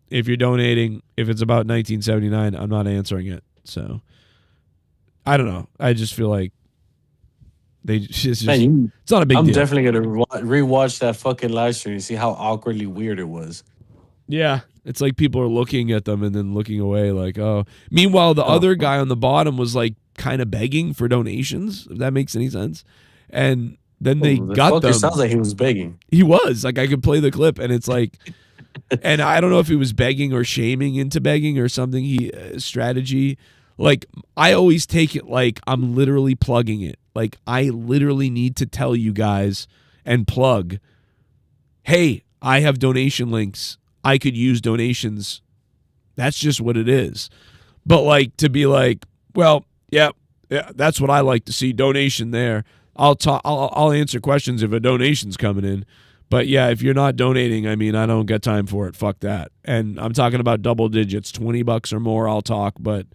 Speaker 2: if you're donating, if it's about 1979, I'm not answering it. So I don't know. I just feel like it's not a big deal.
Speaker 15: I'm definitely gonna rewatch that fucking live stream and see how awkwardly weird it was.
Speaker 2: Yeah, it's like people are looking at them and then looking away, like, oh. Meanwhile, the other guy on the bottom was like kind of begging for donations, if that makes any sense. And then they got them.
Speaker 15: It sounds like he was begging.
Speaker 2: He was like, I could play the clip, and it's like, and I don't know if he was begging or shaming into begging or something. Strategy. Like, I always take it like I'm literally plugging it. Like, I literally need to tell you guys and plug, hey, I have donation links. I could use donations. That's just what it is. But, like, to be like, well, yeah, that's what I like to see, donation there. I'll answer questions if a donation's coming in. But, yeah, if you're not donating, I mean, I don't got time for it. Fuck that. And I'm talking about double digits, $20 or more, I'll talk, but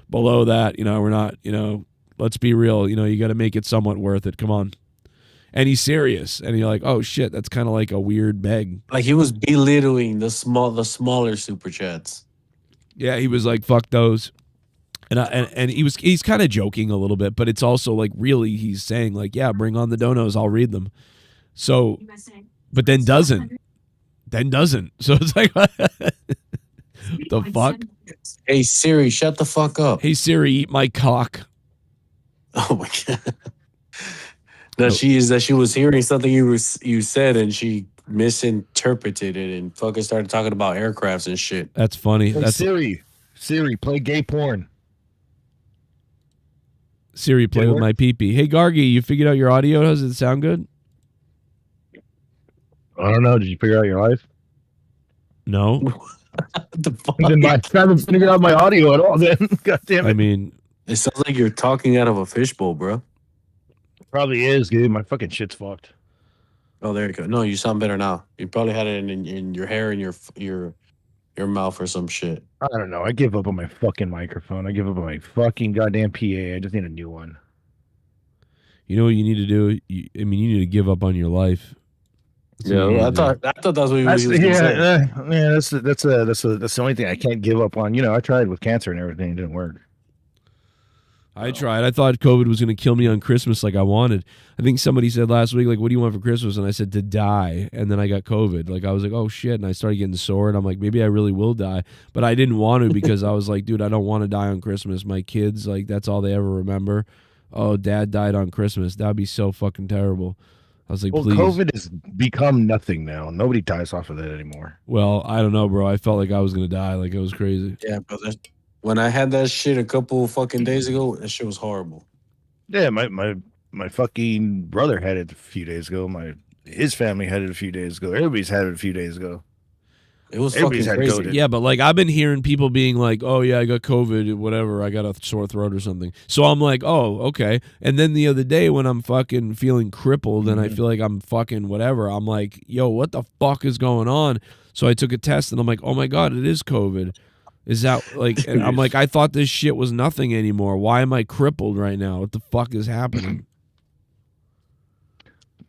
Speaker 2: below that, we're not, let's be real, you got to make it somewhat worth it. Come on. And he's serious. And you're like, oh shit, that's kind of like a weird beg.
Speaker 15: Like, he was belittling the smaller super chats.
Speaker 2: Yeah, he was like, fuck those. And he's kind of joking a little bit, but it's also like, really, he's saying like, yeah, bring on the donos, I'll read them. So, but then doesn't. So it's like, the fuck?
Speaker 15: Hey Siri, shut the fuck up.
Speaker 2: Hey Siri, eat my cock.
Speaker 15: Oh my god. She was hearing something you said and she misinterpreted it and fucking started talking about aircrafts and shit.
Speaker 2: That's funny.
Speaker 7: Hey,
Speaker 2: That's
Speaker 7: Siri, play gay porn.
Speaker 2: Siri, play with my pee-pee. Hey Gargi, you figured out your audio? Does it sound good?
Speaker 7: I don't know. Did you figure out your life?
Speaker 2: No.
Speaker 7: The fuck? I haven't figured out my audio at all. Then, god damn it.
Speaker 2: I mean,
Speaker 15: it sounds like you're talking out of a fishbowl, bro.
Speaker 7: Probably is, dude. My fucking shit's fucked.
Speaker 15: Oh, there you go. No, you sound better now. You probably had it in your hair and your mouth or some shit.
Speaker 7: I don't know. I give up on my fucking microphone. I give up on my fucking goddamn PA. I just need a new one.
Speaker 2: You know what you need to do? You need to give up on your life.
Speaker 15: Yeah, I thought that's what he was going to say.
Speaker 7: That's the only thing I can't give up on. I tried with cancer and everything. It didn't work.
Speaker 2: I tried. I thought COVID was going to kill me on Christmas like I wanted. I think somebody said last week, like, what do you want for Christmas? And I said, to die. And then I got COVID. Like, I was like, oh, shit. And I started getting sore. And I'm like, maybe I really will die. But I didn't want to because I was like, dude, I don't want to die on Christmas. My kids, like, that's all they ever remember. Oh, dad died on Christmas. That would be so fucking terrible. I was like,
Speaker 7: well,
Speaker 2: please.
Speaker 7: COVID has become nothing now. Nobody dies off of that anymore.
Speaker 2: Well, I don't know, bro. I felt like I was going to die. Like, it was crazy.
Speaker 15: Yeah, brother. When I had that shit a couple fucking days ago, that shit was horrible.
Speaker 7: Yeah, my fucking brother had it a few days ago. His family had it a few days ago. Everybody's had it a few days ago.
Speaker 15: It was fucking crazy.
Speaker 2: Yeah, but like I've been hearing people being like, "Oh yeah, I got COVID, whatever. I got a sore throat or something." So I'm like, "Oh, okay." And then the other day when I'm fucking feeling crippled and I feel like I'm fucking whatever, I'm like, "Yo, what the fuck is going on?" So I took a test and I'm like, "Oh my god, it is COVID." Is that like? And I'm like, I thought this shit was nothing anymore. Why am I crippled right now? What the fuck is happening?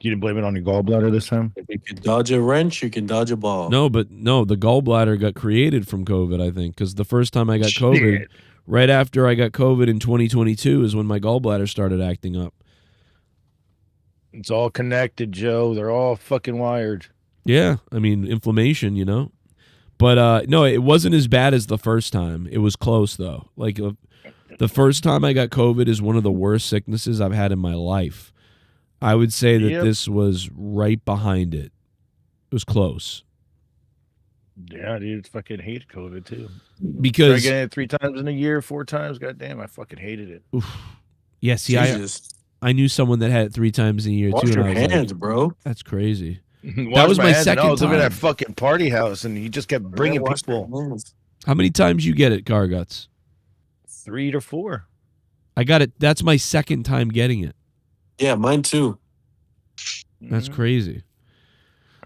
Speaker 7: You didn't blame it on your gallbladder this time?
Speaker 15: If you can dodge a wrench, you can dodge a ball.
Speaker 2: No, the gallbladder got created from COVID, I think, because the first time I got COVID, right after I got COVID in 2022 is when my gallbladder started acting up.
Speaker 7: It's all connected, Joe. They're all fucking wired.
Speaker 2: Yeah, I mean, inflammation, But no, it wasn't as bad as the first time. It was close, though. Like, the first time I got COVID is one of the worst sicknesses I've had in my life. I would say that
Speaker 7: Yep.
Speaker 2: this was right behind it. It was close.
Speaker 7: Yeah, dude, fucking hated COVID too.
Speaker 2: Because
Speaker 7: I getting it 3 times in a year, 4 times. Goddamn, I fucking hated it.
Speaker 2: yeah, see,
Speaker 15: Jesus.
Speaker 2: I knew someone that had it 3 times in a year
Speaker 15: Wash
Speaker 2: too, and
Speaker 15: your
Speaker 2: I was
Speaker 15: hands,
Speaker 2: like,
Speaker 15: bro.
Speaker 2: that's crazy.
Speaker 7: Wash
Speaker 2: That was my
Speaker 7: hands, and
Speaker 2: second
Speaker 7: I was living at
Speaker 2: time.
Speaker 7: that fucking party house, and he just kept bringing
Speaker 15: wash your
Speaker 7: people.
Speaker 15: hands.
Speaker 2: How many times you get it, Garguts?
Speaker 7: 3 to 4.
Speaker 2: I got it. That's my second time getting it.
Speaker 15: Yeah, mine too.
Speaker 2: That's crazy.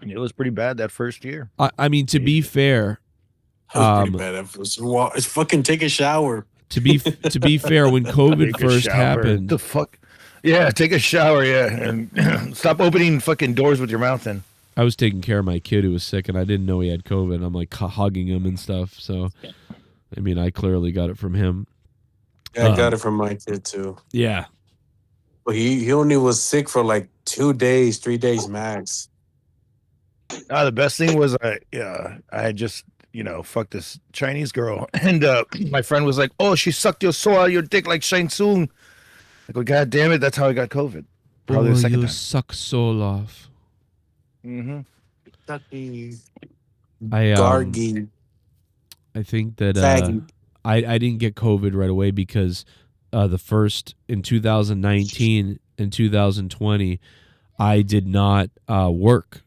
Speaker 7: It was pretty bad that first year.
Speaker 2: I mean, to be fair,
Speaker 15: That was pretty bad. It's fucking take a shower.
Speaker 2: to be fair, when COVID
Speaker 7: Take a
Speaker 2: first
Speaker 7: shower.
Speaker 2: happened,
Speaker 7: The fuck? Yeah, take a shower. Yeah, and stop opening fucking doors with your mouth in.
Speaker 2: I was taking care of my kid who was sick, and I didn't know he had COVID. I'm like hugging him and stuff. So, I mean, I clearly got it from him.
Speaker 15: Yeah, I got it from my kid too.
Speaker 2: Yeah.
Speaker 15: But he only was sick for like 2 days, 3 days max.
Speaker 7: The best thing was I had just fucked this Chinese girl, and my friend was like, "Oh, she sucked your soul out of your dick like Shang Tsung." I go, "God damn it, that's how I got COVID." Probably the second
Speaker 2: you
Speaker 7: time.
Speaker 2: suck soul off.
Speaker 7: Mm-hmm.
Speaker 15: Gargi.
Speaker 2: I think that
Speaker 15: Faggy.
Speaker 2: I didn't get COVID right away because the first in 2019 and 2020, I did not work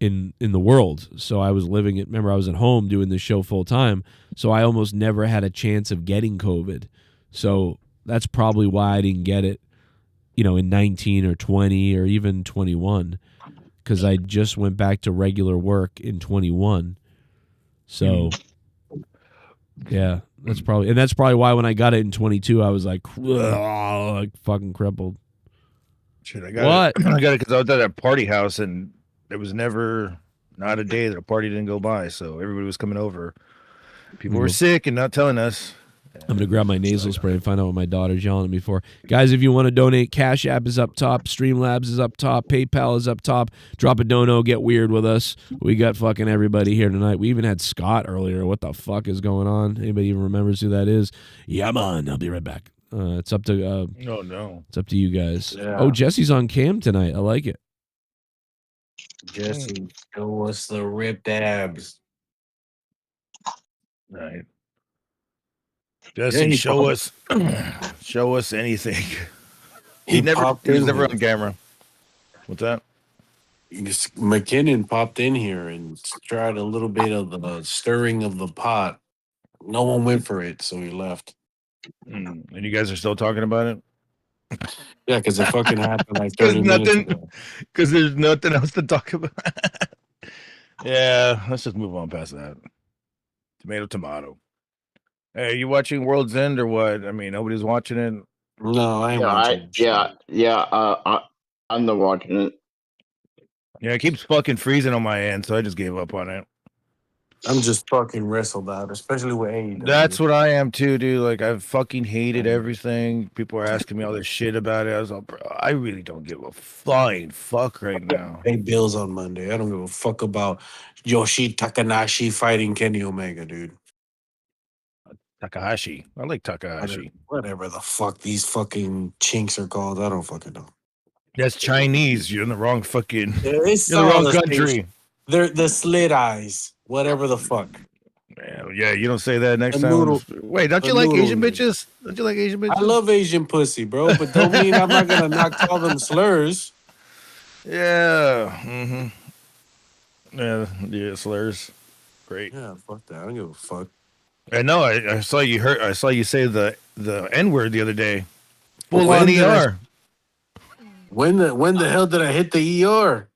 Speaker 2: in the world. So I was living it. Remember, I was at home doing this show full time. So I almost never had a chance of getting COVID. So that's probably why I didn't get it, in 19 or 20 or even 21, because I just went back to regular work in 21. So yeah, that's probably why when I got it in 22, I was like fucking crippled.
Speaker 7: Shit, I got it. I got it because I was at a party house, and there was never not a day that a party didn't go by. So everybody was coming over. People were sick and not telling us.
Speaker 2: I'm gonna grab my nasal spray and find out what my daughter's yelling at me for. Guys, if you want to donate, Cash App is up top, Streamlabs is up top, PayPal is up top. Drop a dono, get weird with us. We got fucking everybody here tonight. We even had Scott earlier. What the fuck is going on? Anybody even remembers who that is? Yeah, man. I'll be right back. It's up to
Speaker 7: Oh no,
Speaker 2: it's up to you guys.
Speaker 15: Yeah.
Speaker 2: Oh, Jesse's on cam tonight. I like it.
Speaker 15: Jesse, show us the ripped abs.
Speaker 7: Right. Jesse,
Speaker 15: he
Speaker 7: show
Speaker 15: popped-
Speaker 7: us, show us anything.
Speaker 15: He
Speaker 7: He was
Speaker 15: popped in
Speaker 7: never
Speaker 15: with-
Speaker 7: on camera. What's that?
Speaker 15: McKinnon popped in here and tried a little bit of the stirring of the pot. No one went for it, so he left.
Speaker 7: And you guys are still talking about it?
Speaker 15: Yeah, because it fucking happened like 30 minutes ago.
Speaker 7: Because there's nothing else to talk about. Yeah, let's just move on past that. Tomato. Hey, you watching World's End or what? I mean, nobody's watching it.
Speaker 15: No, I ain't watching.
Speaker 9: I'm not watching it.
Speaker 7: Yeah, it keeps fucking freezing on my end, so I just gave up on it.
Speaker 15: I'm just fucking wrestled out, especially with AEW.
Speaker 7: That's what I am too, dude. Like, I fucking hated everything. People are asking me all this shit about it. I was like, bro, I really don't give a flying fuck right now.
Speaker 15: Pay bills on Monday. I don't give a fuck about Yoshi Takanashi fighting Kenny Omega, dude.
Speaker 7: Takahashi. I like Takahashi.
Speaker 15: Whatever the fuck these fucking chinks are called. I don't fucking know.
Speaker 7: That's Chinese. You're in the wrong fucking. You're
Speaker 15: It's
Speaker 7: in the
Speaker 15: all
Speaker 7: wrong
Speaker 15: the
Speaker 7: country.
Speaker 15: same- They're the slit eyes. Whatever the fuck.
Speaker 7: Yeah, you don't say that next
Speaker 15: A
Speaker 7: time.
Speaker 15: noodle-
Speaker 7: Wait, don't
Speaker 15: a
Speaker 7: you like
Speaker 15: noodle
Speaker 7: Asian
Speaker 15: meat.
Speaker 7: bitches? Don't you like Asian bitches?
Speaker 15: I love Asian pussy, bro, but don't mean I'm not gonna not call them slurs.
Speaker 7: Yeah. Mm-hmm. Yeah, slurs. Great.
Speaker 15: Yeah, fuck that. I don't give a fuck.
Speaker 7: I know. I saw you heard. I saw you say the N word the other day. Full
Speaker 15: When
Speaker 7: on
Speaker 15: did I-
Speaker 7: ER.
Speaker 15: When the hell did I hit the ER?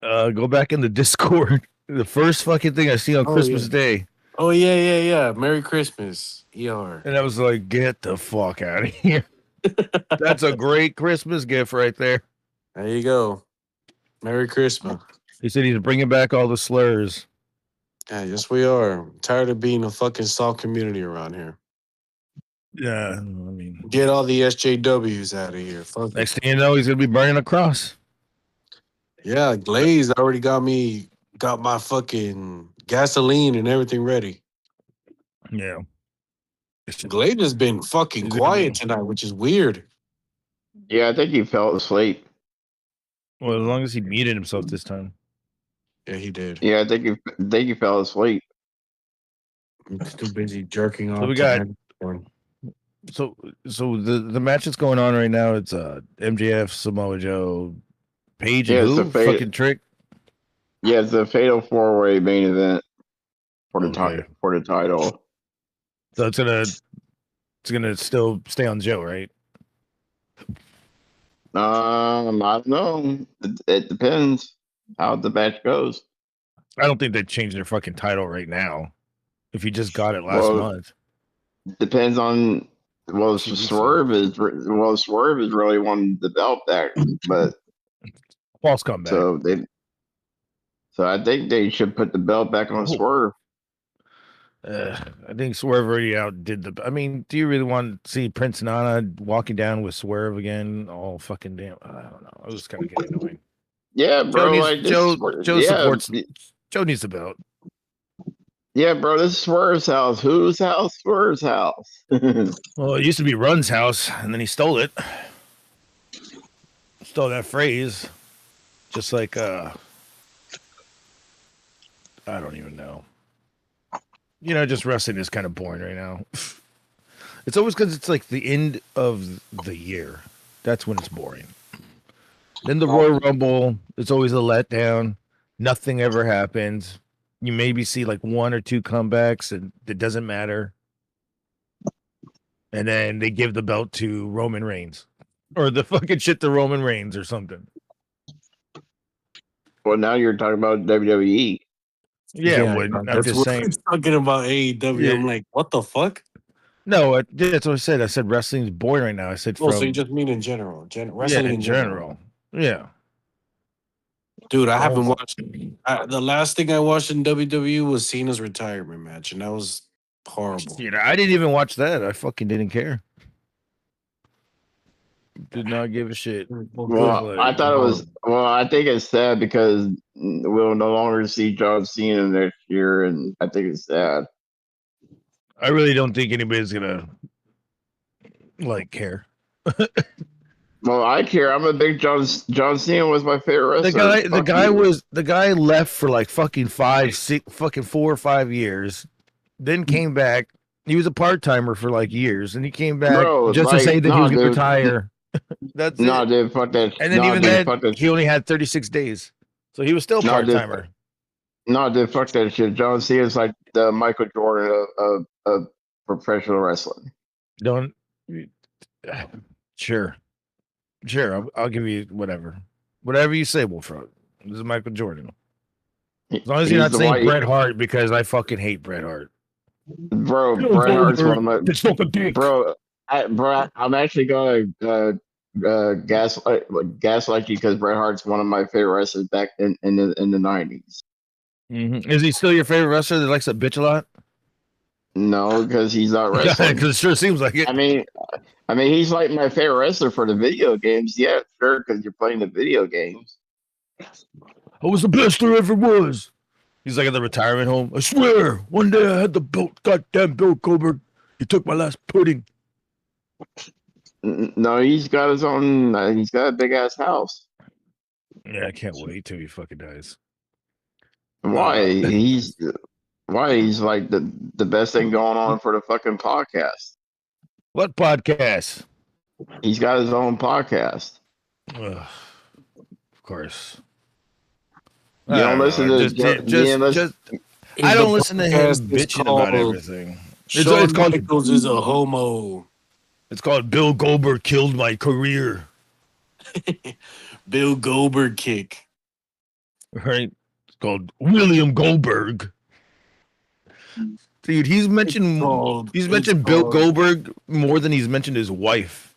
Speaker 7: Go back in the Discord. The first fucking thing I see on
Speaker 15: Oh,
Speaker 7: Christmas
Speaker 15: yeah.
Speaker 7: Day,
Speaker 15: Oh yeah. Merry Christmas, ER.
Speaker 7: and I was like, "Get the fuck out of here." That's a great Christmas gift right there.
Speaker 15: There you go. Merry Christmas.
Speaker 7: He said he's bringing back all the slurs.
Speaker 15: Yeah, yes we are. I'm tired of being a fucking soft community around here.
Speaker 7: Yeah, I mean,
Speaker 15: Get all the SJWs out of here. Fuck it.
Speaker 7: next thing you know, he's gonna be burning a cross.
Speaker 15: Yeah, Glaze already got my fucking gasoline and everything ready.
Speaker 7: Yeah.
Speaker 15: Glaze has been fucking quiet tonight, which is weird.
Speaker 9: Yeah, I think he fell asleep.
Speaker 7: Well, as long as he muted himself this time.
Speaker 15: Yeah, he did.
Speaker 9: Yeah, I think he fell asleep.
Speaker 15: He's too busy jerking off.
Speaker 7: So we
Speaker 15: to
Speaker 7: got.
Speaker 15: Mankind.
Speaker 7: So the match that's going on right now, it's MJF, Samoa Joe, Paige, and who? Fucking Trick.
Speaker 9: Yeah, it's a fatal 4-way main event for the
Speaker 7: Okay.
Speaker 9: for the title.
Speaker 7: So it's gonna still stay on Joe, right?
Speaker 9: I don't know. It depends how the match goes.
Speaker 7: I don't think they changed their fucking title right now. If you just got it last month,
Speaker 9: Depends on. Well, Swerve is really wanting the belt back, but
Speaker 7: false comeback.
Speaker 9: So I think they should put the belt back on Swerve.
Speaker 7: I think Swerve already outdid the. I mean, do you really want to see Prince Nana walking down with Swerve again? All fucking damn. I don't know. It was kind of getting annoying.
Speaker 9: Yeah, bro.
Speaker 7: Joe supports. Joe needs the belt.
Speaker 9: Yeah, bro. This is Swerve's house. Whose house? Swerve's house.
Speaker 7: Well, it used to be Run's house, and then he stole it. Stole that phrase. Just like I don't even know. You know, just wrestling is kind of boring right now. It's always because it's like the end of the year. That's when it's boring. Then the Royal Rumble, it's always a letdown. Nothing ever happens. You maybe see like 1 or 2 comebacks, and it doesn't matter. And then they give the belt to Roman Reigns. Or the fucking shit to Roman Reigns or something.
Speaker 9: Well, now you're talking about WWE.
Speaker 7: Yeah, I'm just saying.
Speaker 15: Talking about AEW,
Speaker 7: Yeah.
Speaker 15: I'm like, what the fuck?
Speaker 7: No, that's what I said. I said wrestling's boring right now. I said
Speaker 15: Oh, so you just mean in general, wrestling in general.
Speaker 7: Yeah,
Speaker 15: dude, I haven't watched. The last thing I watched in WWE was Cena's retirement match, and that was horrible.
Speaker 7: You know, I didn't even watch that. I fucking didn't care. Did not give a shit.
Speaker 9: Well, I thought it was. Well, I think it's sad because we'll no longer see John Cena next year, and I think it's sad.
Speaker 7: I really don't think anybody's gonna like care.
Speaker 9: Well, I care. I'm a big John Cena was my favorite wrestler.
Speaker 7: The guy left for like fucking 4 or 5 years, then came back. He was a part timer for like years, and he came back to say that he was gonna retire. That's it.
Speaker 9: Dude, fuck that.
Speaker 7: And then even then, he only had 36 days, so he was still part timer.
Speaker 9: Dude, fuck that shit. John Cena's like the Michael Jordan of professional wrestling.
Speaker 7: Sure, I'll give you whatever you say, Wolfrog. This is Michael Jordan. As long as you're not saying Bret Hart, because I fucking hate Bret Hart.
Speaker 9: Bro, Bret Hart's one of my I'm actually gonna gaslight you because Bret Hart's one of my favorite wrestlers back in the 90s.
Speaker 7: Mm-hmm. Is he still your favorite wrestler that likes to bitch a lot?
Speaker 9: No, because he's not wrestling.
Speaker 7: Because it sure seems like it.
Speaker 9: I mean, he's like my favorite wrestler for the video games. Yeah, sure, because you're playing the video games.
Speaker 7: I was the best there ever was. He's like at the retirement home. I swear, one day I had the belt. Goddamn Bill Goldberg. He took my last pudding.
Speaker 9: No, he's got his own. He's got a big ass house.
Speaker 7: Yeah, I can't wait till he fucking dies.
Speaker 9: Why? He's like the best thing going on for the fucking podcast.
Speaker 7: What podcast?
Speaker 9: He's got his own podcast.
Speaker 7: Of course.
Speaker 9: You don't listen to
Speaker 7: I don't listen to him bitching about everything.
Speaker 15: It's called Michaels is a homo.
Speaker 7: It's called Bill Goldberg killed my career.
Speaker 15: Bill Goldberg kick.
Speaker 7: Right? It's called William Goldberg. Dude, he's mentioned Bill Goldberg more than he's mentioned his wife.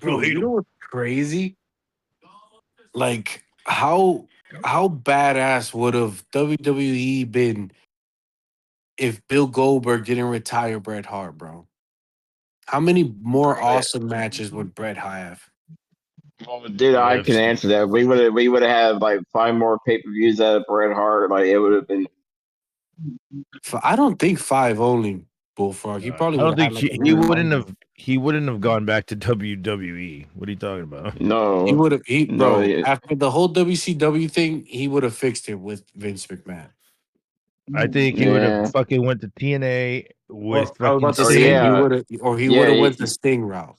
Speaker 15: Bro, you know what's crazy? Like how badass would have WWE been if Bill Goldberg didn't retire Bret Hart, bro? How many more awesome matches would Bret have?
Speaker 9: Well, dude, I can answer that. We would have had like 5 more pay-per-views out of Bret Hart. Like it would have been.
Speaker 15: I don't think 5 only, Bullfrog. He probably.
Speaker 7: I don't think he wouldn't have. he wouldn't have gone back to WWE. What are you talking about?
Speaker 9: No,
Speaker 15: He would have,
Speaker 9: no,
Speaker 15: bro. After the whole WCW thing, he would have fixed it with Vince McMahon.
Speaker 7: I think he would have
Speaker 9: yeah.
Speaker 7: fucking went to TNA with
Speaker 15: I was
Speaker 7: fucking
Speaker 15: about to
Speaker 9: Or
Speaker 15: say
Speaker 7: Sting.
Speaker 15: he
Speaker 9: yeah,
Speaker 15: would have, or he would
Speaker 9: yeah,
Speaker 15: have went the Sting route.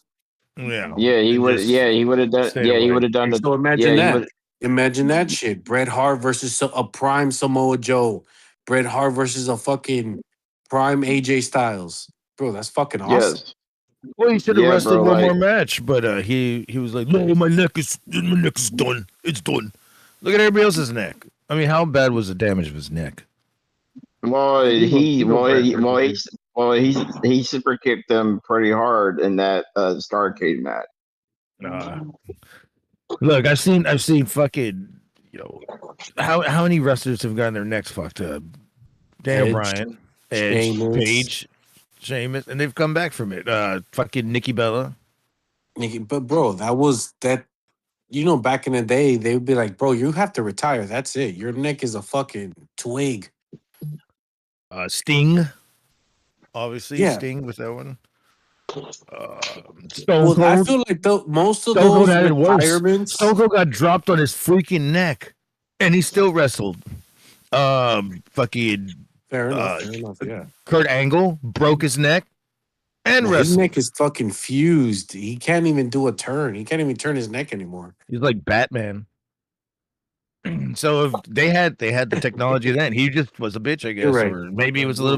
Speaker 7: Yeah,
Speaker 9: yeah. He
Speaker 7: and
Speaker 9: would,
Speaker 7: just
Speaker 9: yeah, he would have done,
Speaker 7: stayed
Speaker 9: yeah, he
Speaker 7: away.
Speaker 9: would have done the,
Speaker 15: So
Speaker 9: yeah,
Speaker 15: imagine
Speaker 9: he
Speaker 15: that.
Speaker 9: would,
Speaker 15: Imagine that shit. Bret Hart versus a prime Samoa Joe. Bret Hart versus a fucking prime AJ Styles. Bro, that's fucking awesome.
Speaker 9: yes,
Speaker 7: Well, he should have
Speaker 9: yeah,
Speaker 7: wrestled
Speaker 9: bro.
Speaker 7: one more
Speaker 9: Like,
Speaker 7: match, but he was like, "No, my neck is done. It's done." Look at everybody else's neck. I mean, how bad was the damage of his neck?
Speaker 9: well,
Speaker 7: You know Bret Hart was good.
Speaker 9: he super kicked them pretty hard in that Starcade match.
Speaker 7: Look, I've seen fucking, you know, how many wrestlers have gotten their necks fucked up? Daniel
Speaker 15: Edge,
Speaker 7: Bryan, Edge,
Speaker 15: Sheamus.
Speaker 7: Paige, Sheamus, and they've come back from it. Fucking Nikki Bella.
Speaker 15: But bro, that was that. You know, back in the day, they would be like, "Bro, you have to retire. That's it. Your neck is a fucking twig."
Speaker 7: Sting, obviously
Speaker 15: Yeah.
Speaker 7: Sting with that one. Stone
Speaker 15: Well,
Speaker 7: Cold.
Speaker 15: I feel like most of
Speaker 7: Stone Cold
Speaker 15: those
Speaker 7: had it worse.
Speaker 15: retirements.
Speaker 7: Stone Cold got dropped on his freaking neck, and he still wrestled. Fucking
Speaker 15: Fair enough. Yeah.
Speaker 7: Kurt Angle broke his neck and
Speaker 15: Well, his
Speaker 7: wrestled.
Speaker 15: neck is fucking fused. He can't even do a turn. He can't even turn his neck anymore.
Speaker 7: He's like Batman. So if they had the technology then, he just was a bitch, I guess.
Speaker 15: You're right.
Speaker 7: Or maybe it was a little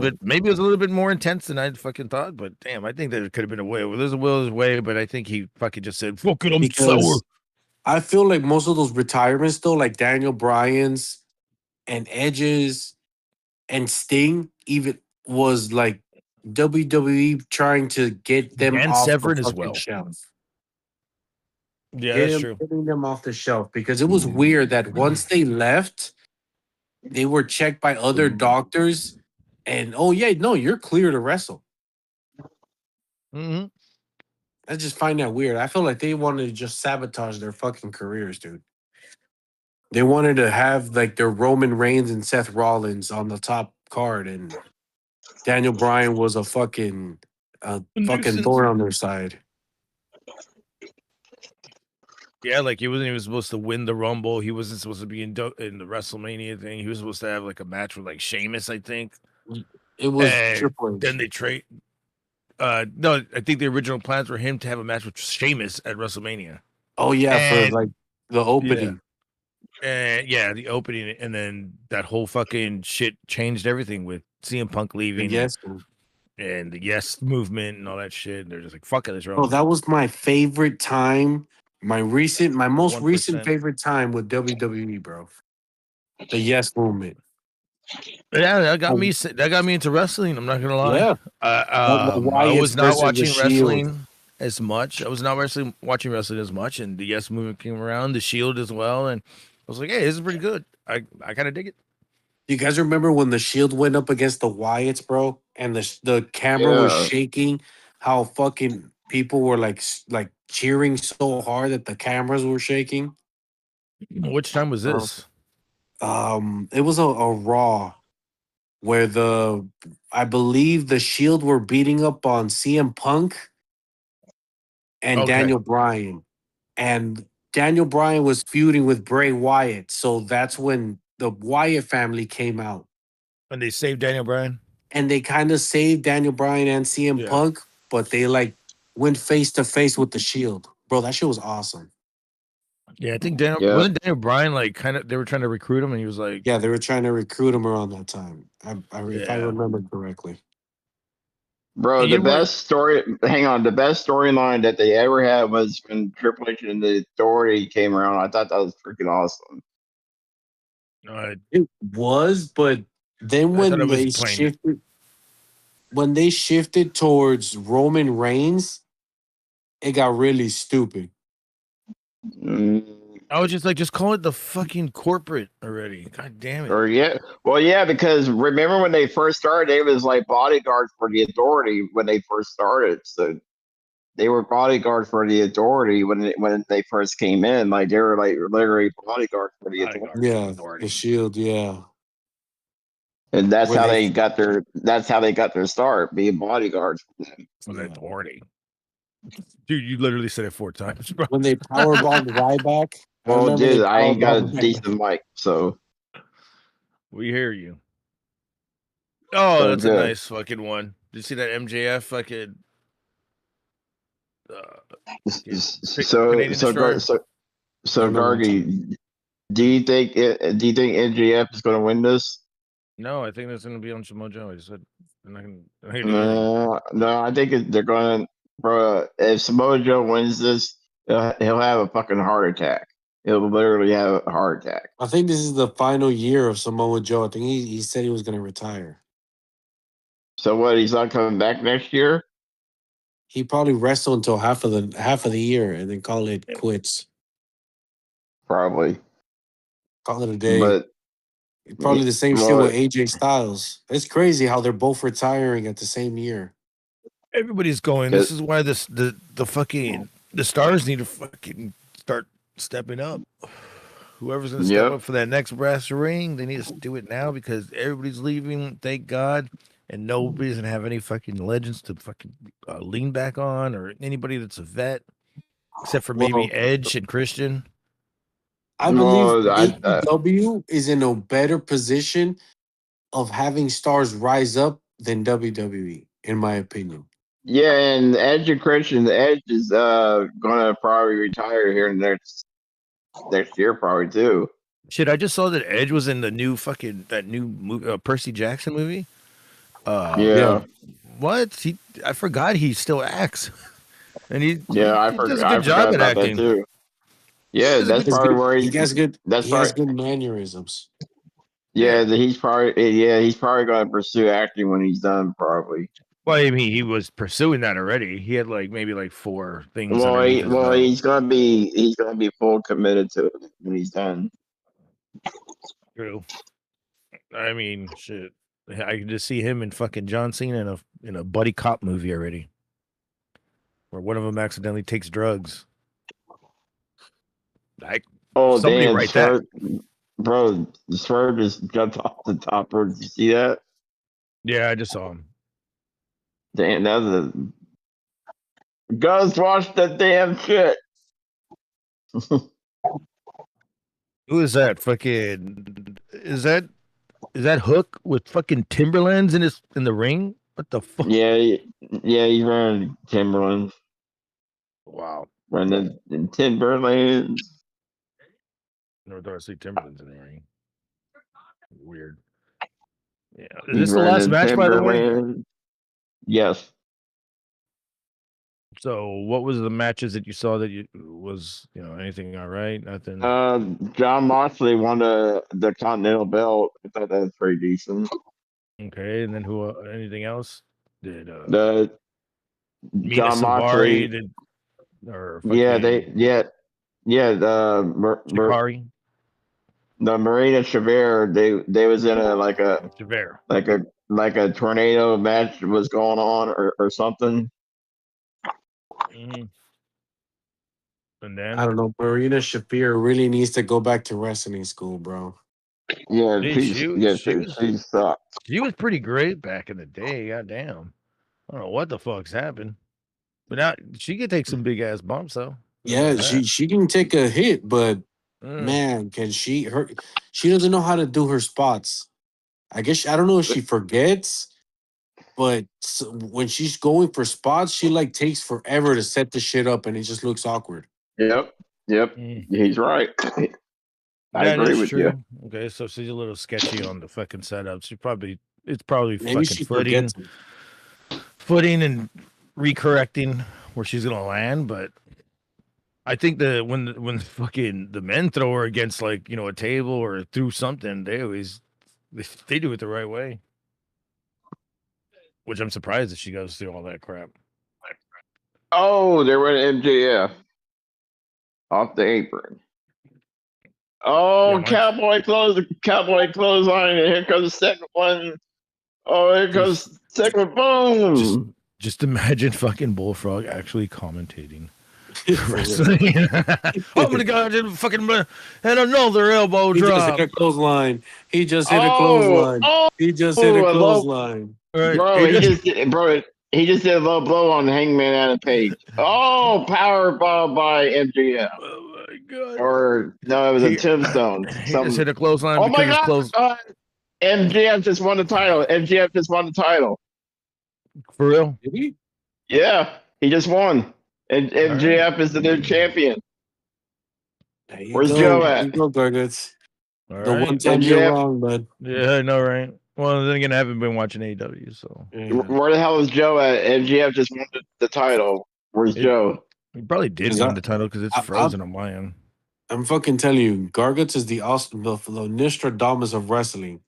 Speaker 7: bit more intense than I fucking thought. But damn, I think there could have been a way. Well, there's a will, there's a way, but I think he fucking just said, "Fuck it, I'm sour."
Speaker 15: Because I feel like most of those retirements, though, like Daniel Bryan's and Edge's and Sting, even was like WWE trying to get them
Speaker 7: And
Speaker 15: off
Speaker 7: Severn
Speaker 15: the
Speaker 7: as
Speaker 15: fucking
Speaker 7: well.
Speaker 15: shelf.
Speaker 7: Yeah, that's true.
Speaker 15: Getting them off the shelf because it was weird that once they left, they were checked by other doctors, and oh yeah, no, you're clear to wrestle.
Speaker 7: Mm-hmm.
Speaker 15: I just find that weird. I feel like they wanted to just sabotage their fucking careers, dude. They wanted to have like their Roman Reigns and Seth Rollins on the top card, and Daniel Bryan was a fucking thorn on their side.
Speaker 7: Yeah, like he wasn't even supposed to win the Rumble. He wasn't supposed to be in the WrestleMania thing. He was supposed to have like a match with like Sheamus, I think.
Speaker 15: It was
Speaker 7: And
Speaker 15: Triple H.
Speaker 7: then they trade. No, I think the original plans were him to have a match with Sheamus at WrestleMania.
Speaker 15: Oh yeah,
Speaker 7: And-
Speaker 15: for like the opening.
Speaker 7: Yeah, the opening, and then that whole fucking shit changed everything with CM Punk leaving.
Speaker 15: Yes.
Speaker 7: And the Yes movement and all that shit. And they're just like, fuck it, let's
Speaker 15: Oh,
Speaker 7: roll.
Speaker 15: that was my favorite time. My most recent
Speaker 7: 1%.
Speaker 15: favorite time with WWE, bro. The Yes movement.
Speaker 7: Yeah, that got me into wrestling. I'm not gonna lie.
Speaker 15: Yeah.
Speaker 7: I
Speaker 15: Wyatts
Speaker 7: was not
Speaker 15: versus the
Speaker 7: watching
Speaker 15: Shield.
Speaker 7: wrestling as much. I was not watching wrestling as much, and the Yes movement came around, the Shield as well, and I was like, hey, this is pretty good. I kind of dig it.
Speaker 15: You guys remember when the Shield went up against the Wyatts, bro, and the camera was
Speaker 9: Yeah.
Speaker 15: shaking? How fucking people were like cheering so hard that the cameras were shaking.
Speaker 7: Which time was this?
Speaker 15: It was a Raw where I believe the Shield were beating up on CM Punk and
Speaker 7: Okay.
Speaker 15: Daniel Bryan, and Daniel Bryan was feuding with Bray Wyatt, so that's when the Wyatt family came out.
Speaker 7: And they saved Daniel Bryan.
Speaker 15: And they kind of saved Daniel Bryan and CM Punk, but they like went face to face with the Shield. Bro, that shit was awesome.
Speaker 7: Yeah, I think wasn't Daniel Bryan like kind of they were trying to recruit him, and he was like,
Speaker 15: Yeah, they were trying to recruit him around that time. If I
Speaker 7: Yeah.
Speaker 15: remember correctly.
Speaker 9: Bro,
Speaker 7: And
Speaker 9: the
Speaker 7: you know what?
Speaker 9: best storyline that they ever had was when Triple H and the Authority came around. I thought that was freaking awesome.
Speaker 15: It was, but then
Speaker 7: I thought
Speaker 15: when
Speaker 7: it was
Speaker 15: they
Speaker 7: plain.
Speaker 15: shifted towards Roman Reigns, it got really stupid.
Speaker 7: I was just like, just call it the fucking corporate already. God damn it.
Speaker 9: Or yeah, because remember when they first started, they was like bodyguards for the Authority when they first started. So they were bodyguards for the Authority when they first came in. Like they were like literally bodyguards for the Authority.
Speaker 15: Yeah, the Shield, yeah.
Speaker 9: And that's
Speaker 15: Where
Speaker 9: how
Speaker 15: they-
Speaker 9: they got their start, being bodyguards for them.
Speaker 7: For the Authority. Dude, you literally said it 4 times, bro.
Speaker 15: When they powerbombed Ryback. I
Speaker 9: Well,
Speaker 15: remember they
Speaker 9: dude, I ain't got a
Speaker 15: powerbombed Ryback.
Speaker 9: decent mic, so
Speaker 7: We hear you. Oh,
Speaker 9: so
Speaker 7: that's a
Speaker 9: good.
Speaker 7: nice fucking one. Did you see that MJF fucking Canadian Destroyer?
Speaker 9: So Gargi, do you think MJF is going to win this?
Speaker 7: No, I think that's going to be on Samoa Joe. I just said they're not going to do anything.
Speaker 9: No, I think they're going to, bro. If Samoa Joe wins this, he'll have a fucking heart attack. He'll literally have a heart attack.
Speaker 15: I think this is the final year of Samoa Joe. I think he said he was going to retire.
Speaker 9: So what? He's not coming back next year?
Speaker 15: He probably wrestle until half of the year and then call it quits.
Speaker 9: Probably.
Speaker 15: Call it a day.
Speaker 9: But
Speaker 15: probably the same shit with AJ Styles. It's crazy how they're both retiring at the same year.
Speaker 7: Everybody's going. This is why the stars need to fucking start stepping up. Whoever's gonna step up for that next brass ring, they need to do it now because everybody's leaving. Thank God, and nobody's gonna have any fucking legends to fucking lean back on, or anybody that's a vet, except for maybe Edge and Christian.
Speaker 15: I believe AEW is in a better position of having stars rise up than WWE, in my opinion.
Speaker 9: Yeah, and Edge and Christian, the Edge is gonna probably retire here next year, probably too.
Speaker 7: Shit, I just saw that Edge was in the new that new movie, Percy Jackson movie.
Speaker 9: Yeah.
Speaker 7: What? I forgot he still acts, and he
Speaker 9: I
Speaker 7: does a good job at acting
Speaker 9: too. Yeah, that's probably where
Speaker 15: he has good.
Speaker 9: That's
Speaker 15: he has good mannerisms.
Speaker 9: Yeah, he's probably going to pursue acting when he's done, probably.
Speaker 7: Well, I mean, he was pursuing that already. He had maybe 4 things.
Speaker 9: He's gonna be full committed to it when he's done.
Speaker 7: True. I mean, shit. I can just see him and fucking John Cena in a buddy cop movie already, where one of them accidentally takes drugs. Somebody
Speaker 9: damn,
Speaker 7: write that.
Speaker 9: Bro, the Swerve just jumped off the top rope. Did you see that?
Speaker 7: Yeah, I just saw him.
Speaker 9: Damn, that was a Ghost, watch that damn shit.
Speaker 7: Who is that? Fucking is that Hook with fucking Timberlands in the ring? What the fuck?
Speaker 9: Yeah, he's wearing Timberlands.
Speaker 7: Wow.
Speaker 9: Running in Timberlands.
Speaker 7: Never thought I'd see Timberlands in the ring. Weird. Yeah. Is this the last match, by the way?
Speaker 9: Yes.
Speaker 7: So, what was the matches that you saw that was anything all right? Nothing.
Speaker 9: John Moxley won the Continental Belt. I thought that was pretty decent.
Speaker 7: Okay, and then who? Anything else? Did
Speaker 9: John Moxley
Speaker 7: did? Or
Speaker 9: Shikari. The Marina Chavere, they was in a tornado match was going on or something.
Speaker 7: Mm-hmm. And then
Speaker 15: I don't know. Marina Shafir really needs to go back to wrestling school, bro.
Speaker 9: Yeah,
Speaker 7: she sucked. She was pretty great back in the day. Goddamn, I don't know what the fuck's happened, but now she could take some big ass bumps though.
Speaker 15: Yeah, she can take a hit, but man, can she doesn't know how to do her spots. I don't know if she forgets, but when she's going for spots, she takes forever to set the shit up and it just looks awkward.
Speaker 9: Yep. He's right. I agree with you.
Speaker 7: Okay, so she's a little sketchy on the fucking setups. It's probably
Speaker 15: Maybe
Speaker 7: fucking footing and recorrecting where she's gonna land, but I think that when fucking the men throw her against a table or through something, they do it the right way. Which I'm surprised that she goes through all that crap.
Speaker 9: Oh, they went MJF off the apron. Oh, cowboy clothesline, and here comes the second one. Oh, here goes second boom.
Speaker 7: Just imagine fucking Bullfrog actually commentating wrestling. I'm gonna go and fucking and another elbow drop.
Speaker 15: He just hit a clothesline. He just hit a clothesline. He just hit a clothesline.
Speaker 7: Right.
Speaker 9: Bro, He just did a low blow on Hangman Adam Page. Oh, power bomb by MJF.
Speaker 7: Oh my god.
Speaker 9: Or no, it was a tombstone.
Speaker 7: He just hit a clothesline
Speaker 9: Oh
Speaker 7: because
Speaker 9: my
Speaker 7: his
Speaker 9: god!
Speaker 7: clothes.
Speaker 9: MJF just won the title. MJF just won the title.
Speaker 7: For real?
Speaker 15: Did he?
Speaker 9: Yeah, he just won. And MJF is the new champion.
Speaker 15: There you
Speaker 9: Where's
Speaker 15: go.
Speaker 9: Joe
Speaker 15: There
Speaker 9: at?
Speaker 15: you go, Gargets.
Speaker 7: All
Speaker 15: The
Speaker 7: right.
Speaker 15: one time you're
Speaker 9: MJF?
Speaker 15: wrong, bud.
Speaker 7: Yeah, I know, right? Well, then again, I haven't been watching AEW, so.
Speaker 9: Where the hell is Joe at? MJF just won the title. Where's Joe?
Speaker 7: He probably did
Speaker 15: 'Cause
Speaker 7: win the title because it's frozen on my end.
Speaker 15: I'm fucking telling you, Gargets is the Nostradamus of wrestling.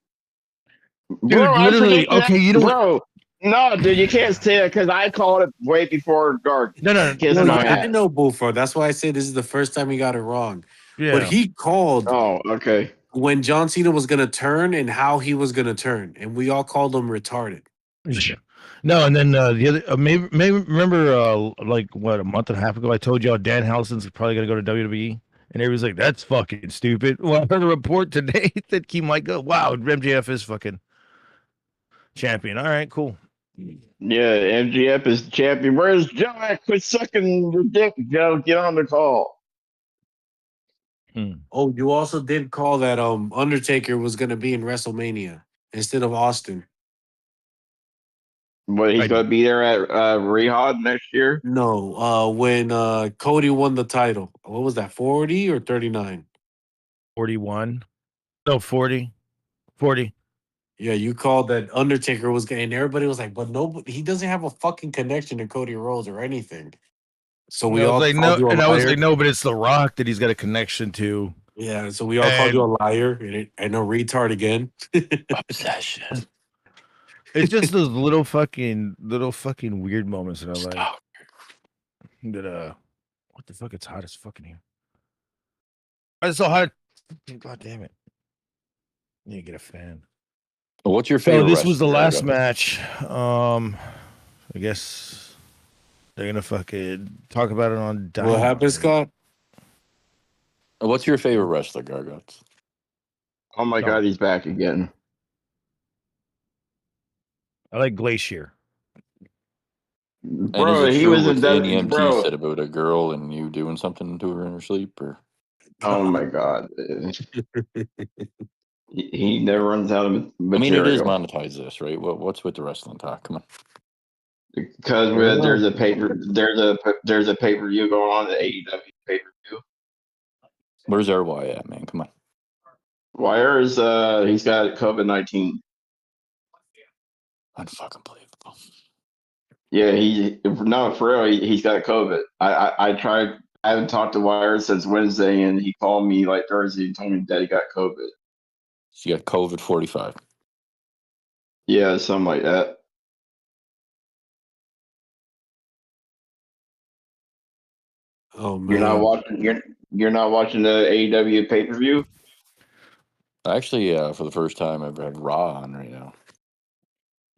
Speaker 9: Bro, I
Speaker 7: literally,
Speaker 9: predicted
Speaker 7: okay,
Speaker 9: that-
Speaker 7: you know what?
Speaker 9: bro. No, dude, you can't say that because I called it way before Garg.
Speaker 7: No.
Speaker 9: Kiss
Speaker 15: No,
Speaker 9: my
Speaker 15: I
Speaker 9: ass.
Speaker 15: know Bullfrog. That's why I say this is the first time he got it wrong.
Speaker 7: Yeah.
Speaker 15: But he called
Speaker 9: Oh, okay.
Speaker 15: when John Cena was gonna turn and how he was gonna turn, and we all called him retarded.
Speaker 7: No, and then the other, maybe remember, like what, a month and a half ago, I told y'all Dan Hallison's probably gonna go to WWE, and everybody's like, "That's fucking stupid." Well, I heard a report today that he might go. Wow, MJF is fucking champion. All right, cool.
Speaker 9: Yeah, MGF is champion. Where's Joe at? Quit sucking your dick, Joe. Get on the call.
Speaker 15: Oh, you also did call that Undertaker was gonna be in WrestleMania instead of Austin.
Speaker 9: But he's going to be there at Rehab next year?
Speaker 15: No, when Cody won the title. What was that, 40 or 39?
Speaker 7: 41. No, 40. 40.
Speaker 15: Yeah, you called that Undertaker was going, and everybody was like, but no, he doesn't have a fucking connection to Cody Rhodes or anything. So we all called you a liar.
Speaker 7: I was like, no, but it's The Rock that he's got a connection to.
Speaker 15: Yeah, so we all called you a liar and a retard again.
Speaker 7: Obsession. It's just those little fucking weird moments that I like. That what the fuck? It's hot as fucking here. It's so hot. God damn it! You need to get a fan.
Speaker 17: Well, what's your
Speaker 7: So
Speaker 17: favorite?
Speaker 7: this was the
Speaker 17: wrestler,
Speaker 7: last
Speaker 17: Gargo?
Speaker 7: match. I guess they're gonna fucking talk about it on.
Speaker 15: What
Speaker 7: Dynamite.
Speaker 15: happened, Scott?
Speaker 17: What's your favorite wrestler, Gargots?
Speaker 9: Oh my God, he's back again.
Speaker 7: I like Glacier.
Speaker 17: And
Speaker 9: Bro,
Speaker 17: is it
Speaker 9: he
Speaker 17: true
Speaker 9: was
Speaker 17: what
Speaker 9: in
Speaker 17: the EMT
Speaker 9: bro.
Speaker 17: said about a girl and you doing something to her in her sleep? Or
Speaker 9: Oh my God. He never runs out of material.
Speaker 17: I mean, it is monetize this, right? What's with the wrestling talk? Come on.
Speaker 9: Because there's a pay-per-view going on, the AEW pay-per-view.
Speaker 17: Where's RY at, man? Come on.
Speaker 9: Wire is he's got COVID-19.
Speaker 17: Unfucking believable.
Speaker 9: Yeah, no, for real, he's got COVID. I tried. I haven't talked to Wire since Wednesday, and he called me like Thursday and told me that he got COVID.
Speaker 17: She got COVID 45.
Speaker 9: Yeah, something like that.
Speaker 15: Oh man,
Speaker 9: You're not watching. You're not watching the AEW pay-per-view.
Speaker 17: Actually, for the first time, I've had Raw on right now.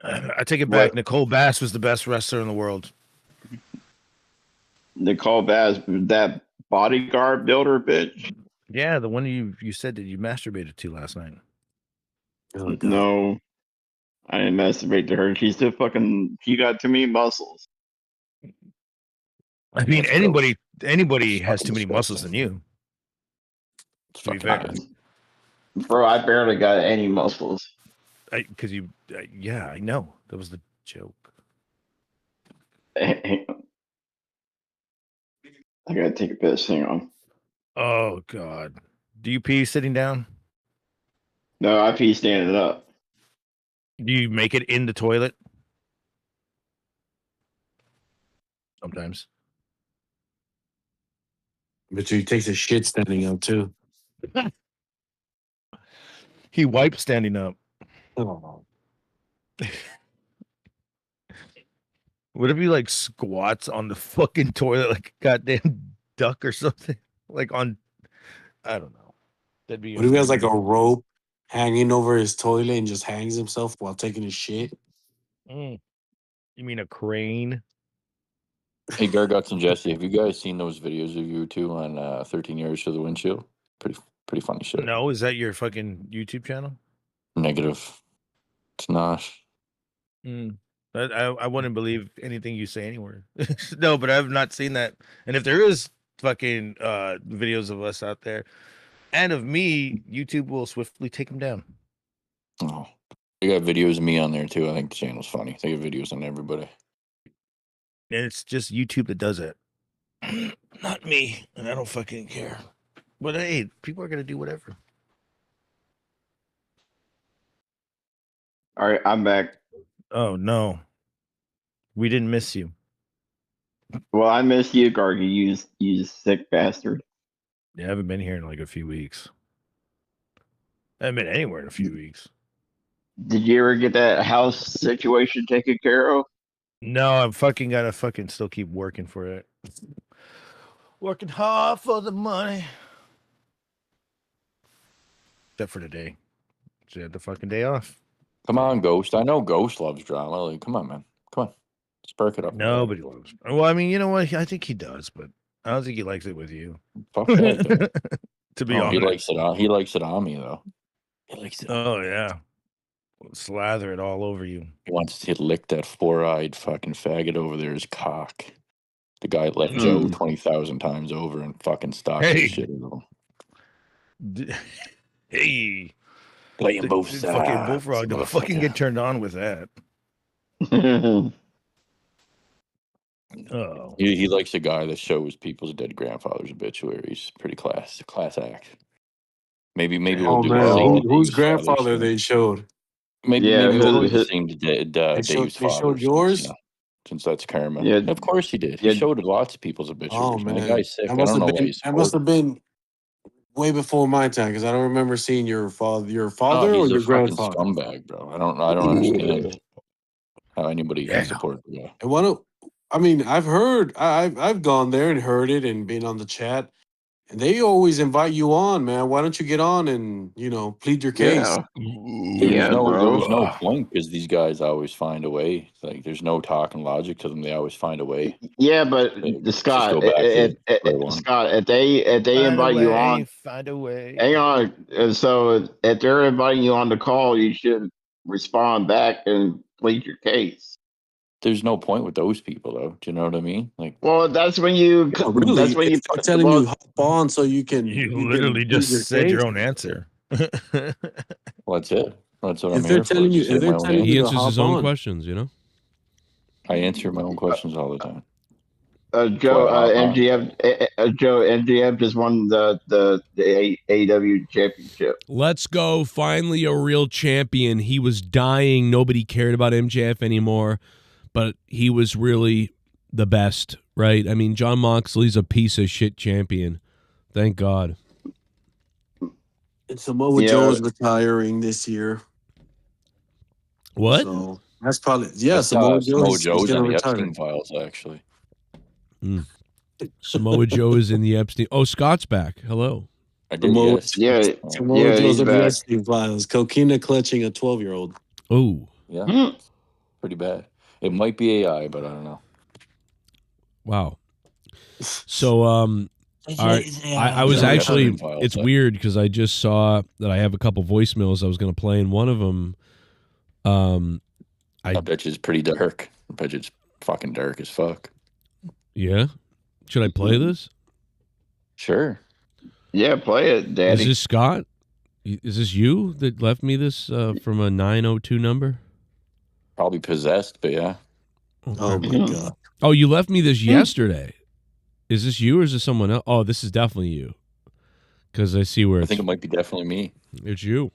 Speaker 7: I take it back. Nicole Bass was the best wrestler in the world.
Speaker 9: Nicole Bass, that bodyguard builder bitch.
Speaker 7: Yeah, the one you said that you masturbated to last night.
Speaker 15: Oh,
Speaker 9: No, I didn't masturbate to her. She's she got too many muscles.
Speaker 7: I mean, anybody has too many muscles than you. To be fair,
Speaker 9: Bro, I barely got any muscles.
Speaker 7: Because yeah, I know that was the joke.
Speaker 9: I gotta take a piss. Hang on.
Speaker 7: Oh God, do you pee sitting down?
Speaker 9: No, I pee standing up.
Speaker 7: Do you make it in the toilet? Sometimes.
Speaker 15: but he takes a shit standing up too.
Speaker 7: He wipes standing up.
Speaker 15: Oh.
Speaker 7: What if he like squats on the fucking toilet like a goddamn duck or something? Like on, I don't know. That'd be.
Speaker 15: What if he has like a rope hanging over his toilet and just hangs himself while taking his shit?
Speaker 7: You mean a crane?
Speaker 17: Hey, Gargots and Jesse, have you guys seen those videos of you two on 13 Years to the Windshield? Pretty funny shit.
Speaker 7: No, is that your fucking YouTube channel?
Speaker 17: Negative. It's not.
Speaker 7: I wouldn't believe anything you say anywhere. No, but I've not seen that. And if there is fucking videos of us out there and of me, YouTube will swiftly take them down.
Speaker 17: Oh, they got videos of me on there too. I think the channel's funny. They got videos on everybody.
Speaker 7: And it's just YouTube that does it. Not me. And I don't fucking care. But hey, people are gonna do whatever.
Speaker 9: All right, I'm back.
Speaker 7: Oh no. We didn't miss you.
Speaker 9: Well, I miss you, Gargy. You sick bastard.
Speaker 7: Yeah, I haven't been here in like a few weeks. I haven't been anywhere in a few weeks.
Speaker 9: Did you ever get that house situation taken care of?
Speaker 7: No, I'm fucking gotta fucking still keep working for it. Working hard for the money. Except for today. She had the fucking day off.
Speaker 17: Come on, Ghost. I know Ghost loves drama. Like, come on, man. Come on. Let's perk it up.
Speaker 7: Nobody loves. Well, I mean, you know what? I think he does, but I don't think he likes it with you.
Speaker 17: Fuck that.
Speaker 7: To be
Speaker 17: Oh,
Speaker 7: honest,
Speaker 17: he likes it on me though. He likes it.
Speaker 7: Oh yeah, slather it all over you.
Speaker 17: He wants to lick that four-eyed fucking faggot over there his cock. The guy left Joe 20,000 times over and fucking stopped
Speaker 7: Hey.
Speaker 17: his shit at him.
Speaker 7: Hey,
Speaker 17: Playing both
Speaker 7: the
Speaker 17: sides.
Speaker 7: fucking bullfrog don't fucking get turned on with that. Oh,
Speaker 17: He likes a guy that shows people's dead grandfather's obituaries. Pretty class act. Maybe we'll
Speaker 15: Oh
Speaker 17: do
Speaker 15: man,
Speaker 17: the same.
Speaker 15: whose grandfather they showed?
Speaker 17: Maybe
Speaker 9: Yeah,
Speaker 17: we'll do
Speaker 9: his-
Speaker 17: the same to Dave's
Speaker 15: They
Speaker 17: father.
Speaker 15: showed yours.
Speaker 17: Since that's karma.
Speaker 9: Yeah.
Speaker 17: Of course he did. He
Speaker 9: Yeah.
Speaker 17: showed lots of people's obituaries.
Speaker 15: Oh
Speaker 17: man.
Speaker 15: man,
Speaker 17: The guy's sick. I
Speaker 15: That must
Speaker 17: don't
Speaker 15: have
Speaker 17: know why
Speaker 15: been.
Speaker 17: he's
Speaker 15: That must have been way before my time because I don't remember seeing your father. Your father or
Speaker 17: he's
Speaker 15: your
Speaker 17: a fucking
Speaker 15: grandfather?
Speaker 17: scumbag, bro. I don't understand how anybody can support the guy.
Speaker 15: And why don't? I mean, I've heard. I've gone there and heard it and been on the chat, and they always invite you on, man. Why don't you get on and plead your case?
Speaker 9: Yeah,
Speaker 17: There's no
Speaker 9: bro.
Speaker 17: point because these guys always find a way. Like there's no talking logic to them. They always find a way.
Speaker 9: Yeah, but
Speaker 17: Just
Speaker 9: Scott,
Speaker 17: go back to square one.
Speaker 9: Scott, if they invite you on,
Speaker 7: find a way.
Speaker 9: hang on. So if they're inviting you on the call, you should respond back and plead your case.
Speaker 17: There's no point with those people, though. Do you know what I mean? Like,
Speaker 9: Well, that's when you.
Speaker 15: Oh, really?
Speaker 9: That's when you.
Speaker 15: If they're telling you hop on so you can.
Speaker 7: You literally
Speaker 15: can
Speaker 7: just
Speaker 15: plead
Speaker 7: said your
Speaker 15: case.
Speaker 7: own answer.
Speaker 17: well, that's it. That's what
Speaker 15: If
Speaker 17: I'm
Speaker 15: they're
Speaker 17: here for.
Speaker 15: telling you-
Speaker 17: Just
Speaker 15: if
Speaker 17: say
Speaker 15: they're
Speaker 17: my own
Speaker 15: telling
Speaker 17: answer.
Speaker 15: you
Speaker 2: He
Speaker 15: to
Speaker 2: answers his
Speaker 15: hop
Speaker 2: own
Speaker 15: on.
Speaker 2: questions, you know?
Speaker 17: I answer my own questions all the time.
Speaker 9: Joe,
Speaker 17: Well,
Speaker 9: MGF just won the AEW championship.
Speaker 2: Let's go. Finally, a real champion. He was dying. Nobody cared about MJF anymore, but he was really the best, right? I mean, John Moxley's a piece of shit champion. Thank God.
Speaker 15: And Samoa
Speaker 9: Yeah.
Speaker 15: Joe is retiring this year.
Speaker 2: What?
Speaker 15: So that's probably
Speaker 17: Samoa
Speaker 15: Joe's
Speaker 17: Joe's
Speaker 15: gonna
Speaker 17: on the
Speaker 15: retire.
Speaker 17: Epstein files, actually.
Speaker 2: Samoa Joe is in the Epstein. Oh, Scott's back. Hello.
Speaker 17: I did,
Speaker 15: Samoa,
Speaker 17: yes.
Speaker 15: Samoa
Speaker 9: yeah,
Speaker 15: Joe's
Speaker 9: he's
Speaker 15: on the
Speaker 9: back.
Speaker 15: Epstein files. Coquina clutching a 12-year-old.
Speaker 2: Oh,
Speaker 17: Yeah. Pretty bad. It might be AI, but I don't know.
Speaker 2: wow. So, all right. I was
Speaker 17: Yeah,
Speaker 2: actually,
Speaker 17: Epstein files,
Speaker 2: it's
Speaker 17: yeah.
Speaker 2: weird because I just saw that I have a couple voicemails I was going to play, and one of them,
Speaker 17: I bet you it's pretty dark. I bet you it's fucking dark as fuck.
Speaker 2: yeah. Should I play this?
Speaker 17: Sure.
Speaker 9: Yeah, play it, Daddy.
Speaker 2: Is this Scott? Is this you that left me this from a 902 number?
Speaker 17: Probably possessed, but yeah.
Speaker 15: Oh my god.
Speaker 2: Oh, you left me this yesterday. Is this you or is this someone else? Oh, this is definitely you. Because I see where
Speaker 17: I
Speaker 2: it's,
Speaker 17: think it might be definitely me.
Speaker 2: it's you.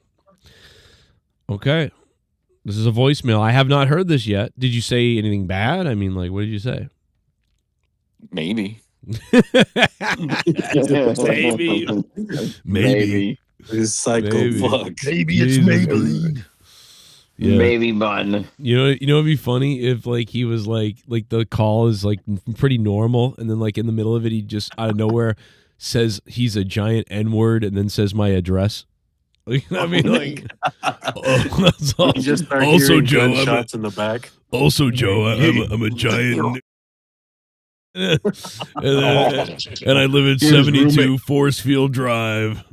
Speaker 2: Okay. This is a voicemail. I have not heard this yet. Did you say anything bad? I mean, like, what did you say?
Speaker 17: Maybe.
Speaker 2: Maybe. Maybe.
Speaker 15: This psycho
Speaker 2: Maybe.
Speaker 15: fuck.
Speaker 7: Maybe it's Maybelline.
Speaker 2: Yeah.
Speaker 9: Maybe bun.
Speaker 2: You know, it'd be funny if like he was like the call is like pretty normal, and then like in the middle of it, he just out of nowhere says he's a giant N-word, and then says my address. Like, I mean, like, that's all.
Speaker 15: You just start
Speaker 2: Also,
Speaker 15: hearing
Speaker 2: Joe,
Speaker 15: gunshots in the back.
Speaker 2: Also, Joe, I'm a giant. and I live at
Speaker 7: Here's
Speaker 2: 72
Speaker 7: roommate.
Speaker 2: Force Field Drive.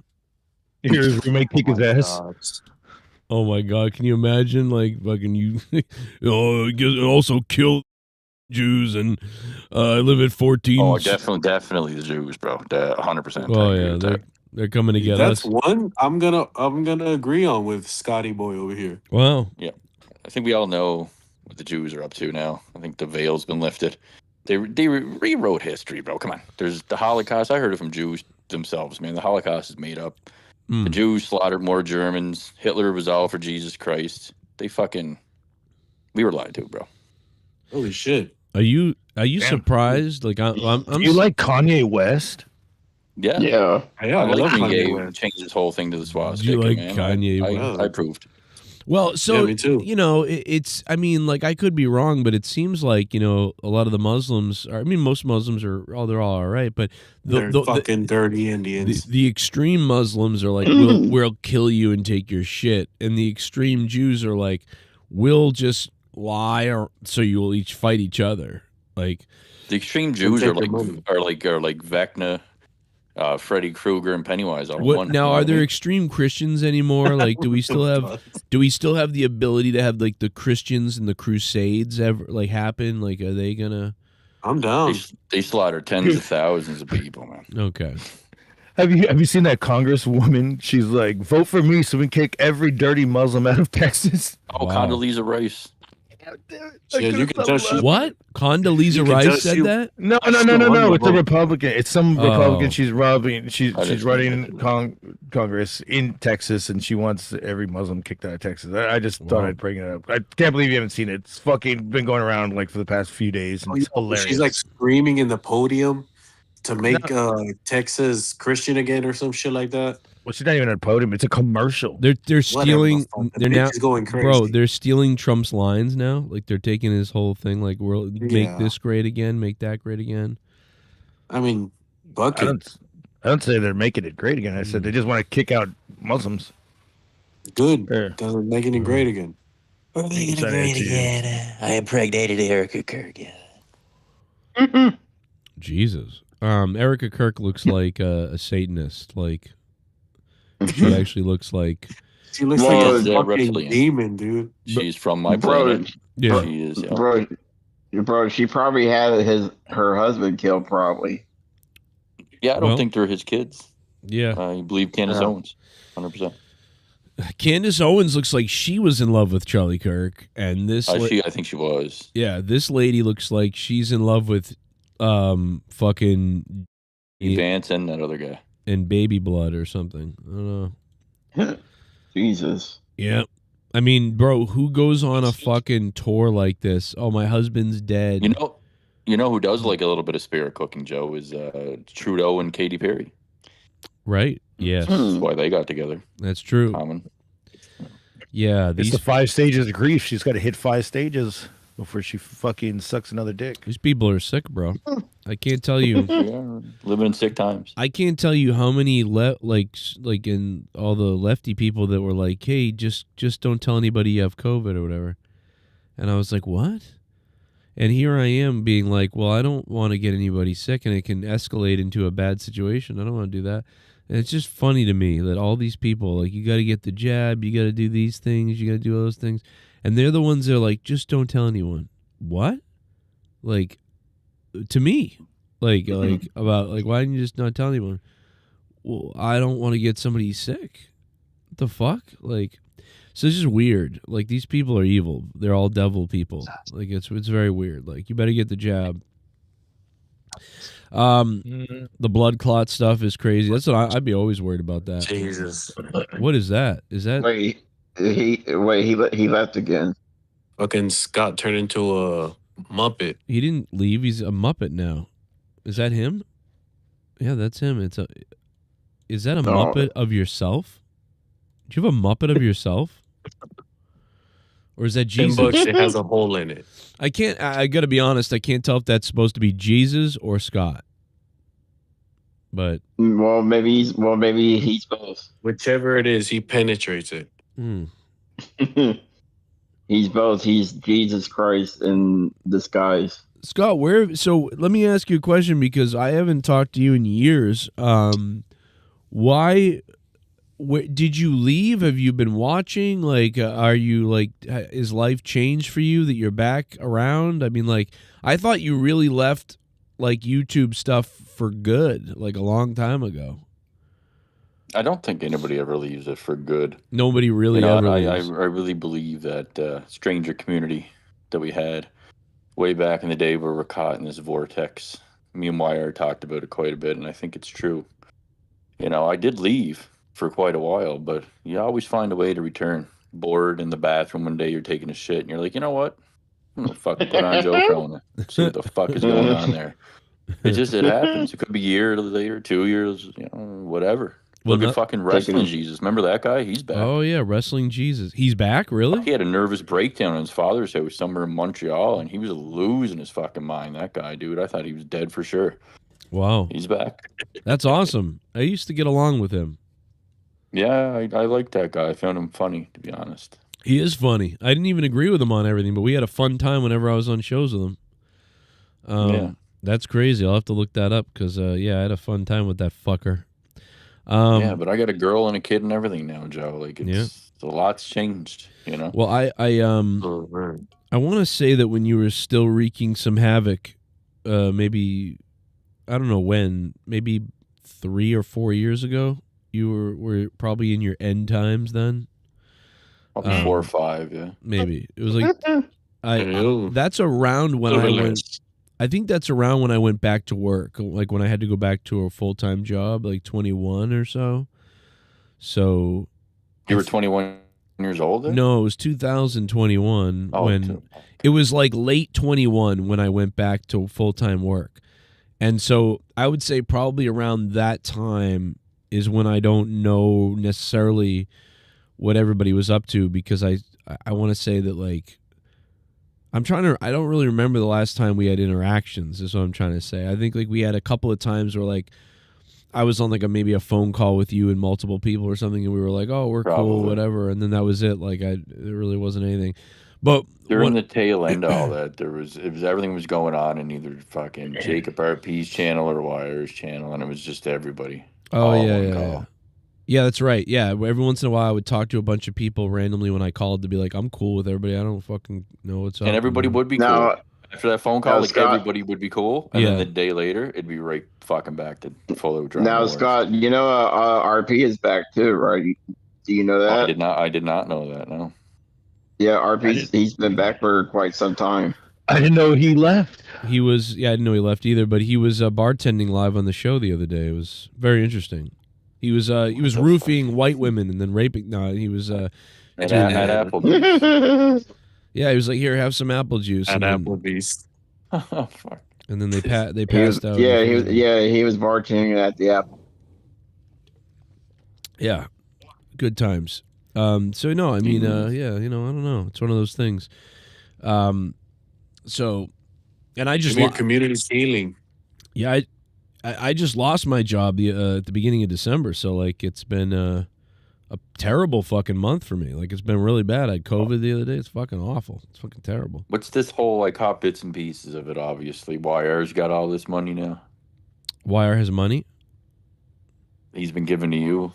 Speaker 7: Here's roommate kick his ass.
Speaker 2: Oh my God! Can you imagine, like, fucking you? Also kill Jews, and I live at 14.
Speaker 17: Oh, definitely the Jews, bro. 100%.
Speaker 2: Oh yeah, they're coming to get
Speaker 15: That's
Speaker 2: us.
Speaker 15: one I'm gonna agree on with Scotty Boy over here.
Speaker 2: Wow.
Speaker 17: Yeah, I think we all know what the Jews are up to now. I think the veil's been lifted. They rewrote history, bro. Come on. There's the Holocaust. I heard it from Jews themselves, man. The Holocaust is made up. The Jews slaughtered more Germans. Hitler was all for Jesus Christ. We were lied to, bro.
Speaker 15: Holy shit.
Speaker 2: Are you surprised? Like I'm
Speaker 7: you like Kanye West?
Speaker 17: Yeah.
Speaker 9: Yeah.
Speaker 17: I love Kanye West. Changed his whole thing to the swastika,
Speaker 2: you like
Speaker 17: man.
Speaker 2: Kanye
Speaker 17: I approved.
Speaker 2: Well, so
Speaker 15: Yeah, me too.
Speaker 2: you know, it's. I mean, like I could be wrong, but it seems like a lot of the Muslims. Most Muslims are. They're all right, but
Speaker 15: They're fucking dirty Indians.
Speaker 2: The extreme Muslims are like, we'll kill you and take your shit, and the extreme Jews are like, we'll just lie, or so you will each fight each other. Like
Speaker 17: The extreme Jews are like Vecna, Freddy Krueger, and Pennywise all in
Speaker 2: what
Speaker 17: one.
Speaker 2: now? Are there extreme Christians anymore? Like, do we still have the ability to have like the Christians and the Crusades ever like happen? Like, are they gonna?
Speaker 15: I'm down.
Speaker 17: They slaughter tens of thousands of people, man.
Speaker 2: Okay.
Speaker 7: Have you seen that Congresswoman? She's like, vote for me so we can kick every dirty Muslim out of Texas.
Speaker 17: Oh, Condoleezza Rice.
Speaker 15: Yeah, you can tell she.
Speaker 2: What? Condoleezza Rice said that?
Speaker 7: No. It's a Republican. It's some Republican. She's robbing. She's running Congress in Texas, and she wants every Muslim kicked out of Texas. I just thought I'd bring it up. I can't believe you haven't seen it. It's fucking been going around like for the past few days. And it's hilarious.
Speaker 15: She's like screaming in the podium to make Texas Christian again or some shit like that.
Speaker 7: Well, she's not even at a podium. It's a commercial.
Speaker 2: They're stealing. They're now
Speaker 15: going crazy.
Speaker 2: Bro, they're stealing Trump's lines now. Like they're taking his whole thing. Like we'll make this great again, make that great again.
Speaker 15: I mean,
Speaker 7: I don't say they're making it great again. I said they just want to kick out Muslims.
Speaker 15: Good. They're making it great again.
Speaker 20: We're making it great again. I impregnated Erica Kirk.
Speaker 2: Jesus. Erica Kirk looks like a Satanist. Like she actually looks like.
Speaker 15: She looks like a fucking demon, dude.
Speaker 17: She's from my planet.
Speaker 2: Yeah,
Speaker 17: she is. Yeah.
Speaker 9: Bro, she probably had her husband killed. Probably.
Speaker 17: Yeah, I don't think they're his kids.
Speaker 2: Yeah,
Speaker 17: I believe Candace Owens, 100%.
Speaker 2: Candace Owens looks like she was in love with Charlie Kirk, and this.
Speaker 17: I think she was.
Speaker 2: Yeah, this lady looks like she's in love with, fucking
Speaker 17: Vance and that other guy.
Speaker 2: And Baby Blood or something. I don't know.
Speaker 9: Jesus.
Speaker 2: Yeah. I mean, bro, who goes on a fucking tour like this? Oh, my husband's dead.
Speaker 17: You know who does like a little bit of spirit cooking, Joe, is Trudeau and Katy Perry.
Speaker 2: Right? Yes.
Speaker 17: That's why they got together.
Speaker 2: That's true.
Speaker 17: Common.
Speaker 2: Yeah.
Speaker 7: It's the 5 stages of grief. She's got to hit 5 stages before she fucking sucks another dick.
Speaker 2: These people are sick, bro. I can't tell you.
Speaker 17: Yeah, living in sick times.
Speaker 2: I can't tell you how many like in all the lefty people that were like, "Hey, just don't tell anybody you have COVID or whatever," and I was like, "What?" And here I am being like, "Well, I don't want to get anybody sick, and it can escalate into a bad situation. I don't want to do that." And it's just funny to me that all these people, like, you got to get the jab, you got to do these things, you got to do those things, and they're the ones that are like, "Just don't tell anyone." What? Like. To me, like about like, why didn't you just not tell anyone? Well, I don't want to get somebody sick. What the fuck? Like, so it's just weird. Like, these people are evil. They're all devil people. Like, it's very weird. Like, you better get the jab. The blood clot stuff is crazy. That's what I'd be always worried about. That.
Speaker 15: Jesus.
Speaker 2: What is that? Is that?
Speaker 9: Wait, he left again.
Speaker 15: Fucking Scott turned into a Muppet.
Speaker 2: He didn't leave. He's a Muppet now. Is that him? Yeah, that's him. Is that a Muppet of yourself? Do you have a Muppet of yourself? Or is that Jesus?
Speaker 15: It has a hole in it.
Speaker 2: I gotta be honest, I can't tell if that's supposed to be Jesus or Scott. But
Speaker 9: maybe he's both.
Speaker 15: Whichever it is, he penetrates it.
Speaker 9: He's both. He's Jesus Christ in disguise.
Speaker 2: Scott, so let me ask you a question because I haven't talked to you in years. Why did you leave? Have you been watching? Like, are you like, is life changed for you that you're back around? I mean, like, I thought you really left like YouTube stuff for good, like a long time ago.
Speaker 17: I don't think anybody ever leaves it for good.
Speaker 2: Nobody really ever
Speaker 17: I
Speaker 2: leaves.
Speaker 17: really believe that stranger community that we had way back in the day where we're caught in this vortex. Me and Wire talked about it quite a bit, and I think it's true. You know, I did leave for quite a while, but you always find a way to return. Bored in the bathroom one day, you're taking a shit, and you're like, you know what? I'm gonna fucking put on Joe Corona. See what the fuck is going on there. It happens. It could be a year later, 2 years, you know, whatever.
Speaker 2: Well,
Speaker 17: Look at fucking Wrestling Jesus. Remember that guy? He's back.
Speaker 2: Oh yeah, Wrestling Jesus. He's back, really?
Speaker 17: He had a nervous breakdown in his father's house somewhere in Montreal, and he was losing his fucking mind. That guy, dude. I thought he was dead for sure.
Speaker 2: Wow.
Speaker 17: He's back.
Speaker 2: That's awesome. I used to get along with him.
Speaker 17: Yeah, I like that guy. I found him funny, to be honest.
Speaker 2: He is funny. I didn't even agree with him on everything, but we had a fun time whenever I was on shows with him.
Speaker 17: Yeah.
Speaker 2: That's crazy. I'll have to look that up because, yeah, I had a fun time with that fucker.
Speaker 17: Yeah, but I got a girl and a kid and everything now, Joe. Like, it's a lot's changed, you know?
Speaker 2: Well, I want to say that when you were still wreaking some havoc, maybe, I don't know when, maybe 3 or 4 years ago, you were probably in your end times then.
Speaker 17: Probably 4 or 5, yeah.
Speaker 2: Maybe. It was like, that's around when I went. I think that's around when I went back to work, like when I had to go back to a full-time job, like 21 or so. So
Speaker 17: you were 21 years old then?
Speaker 2: No, it was 2021 when it was like late 21 when I went back to full-time work. And so I would say probably around that time is when I don't know necessarily what everybody was up to, because I want to say that, like, I don't really remember the last time we had interactions, is what I'm trying to say. I think like we had a couple of times where like I was on like maybe a phone call with you and multiple people or something, and we were like, oh, we're cool, whatever. And then that was it. Like there really wasn't anything. But
Speaker 17: during the tail end of all that, everything was going on in either fucking Jacob RP's channel or Wire's channel, and it was just everybody.
Speaker 2: Oh, yeah. Yeah, that's right. Yeah, every once in a while I would talk to a bunch of people randomly when I called to be like, I'm cool with everybody. I don't fucking know what's up.
Speaker 17: And everybody would be cool. After that phone call, like
Speaker 9: Scott,
Speaker 17: everybody would be cool. And then the day later, it'd be right fucking back to full of drama.
Speaker 9: Now, Scott, you know RP is back too, right? Do you know that?
Speaker 17: I did not know that, no.
Speaker 9: Yeah, he's been back for quite some time.
Speaker 7: I didn't know he left.
Speaker 2: He was, I didn't know he left either, but he was bartending live on the show the other day. It was very interesting. He was roofing white women and then raping. No, he was
Speaker 17: at apple juice.
Speaker 2: Yeah, he was like, here, have some apple juice.
Speaker 15: At Applebee's.
Speaker 17: Oh, fuck.
Speaker 2: And then they passed out.
Speaker 9: Yeah, he was bartending at the Apple.
Speaker 2: Yeah, good times. So no, I mean, yeah, you know, I don't know. It's one of those things. So, and I just
Speaker 15: community healing.
Speaker 2: Yeah, I just lost my job at the beginning of December, so like it's been a terrible fucking month for me. Like it's been really bad. I had COVID the other day. It's fucking awful. It's fucking terrible.
Speaker 17: What's this whole like hot bits and pieces of it? Obviously, Wire's got all this money now.
Speaker 2: Wire has money.
Speaker 17: He's been giving to you.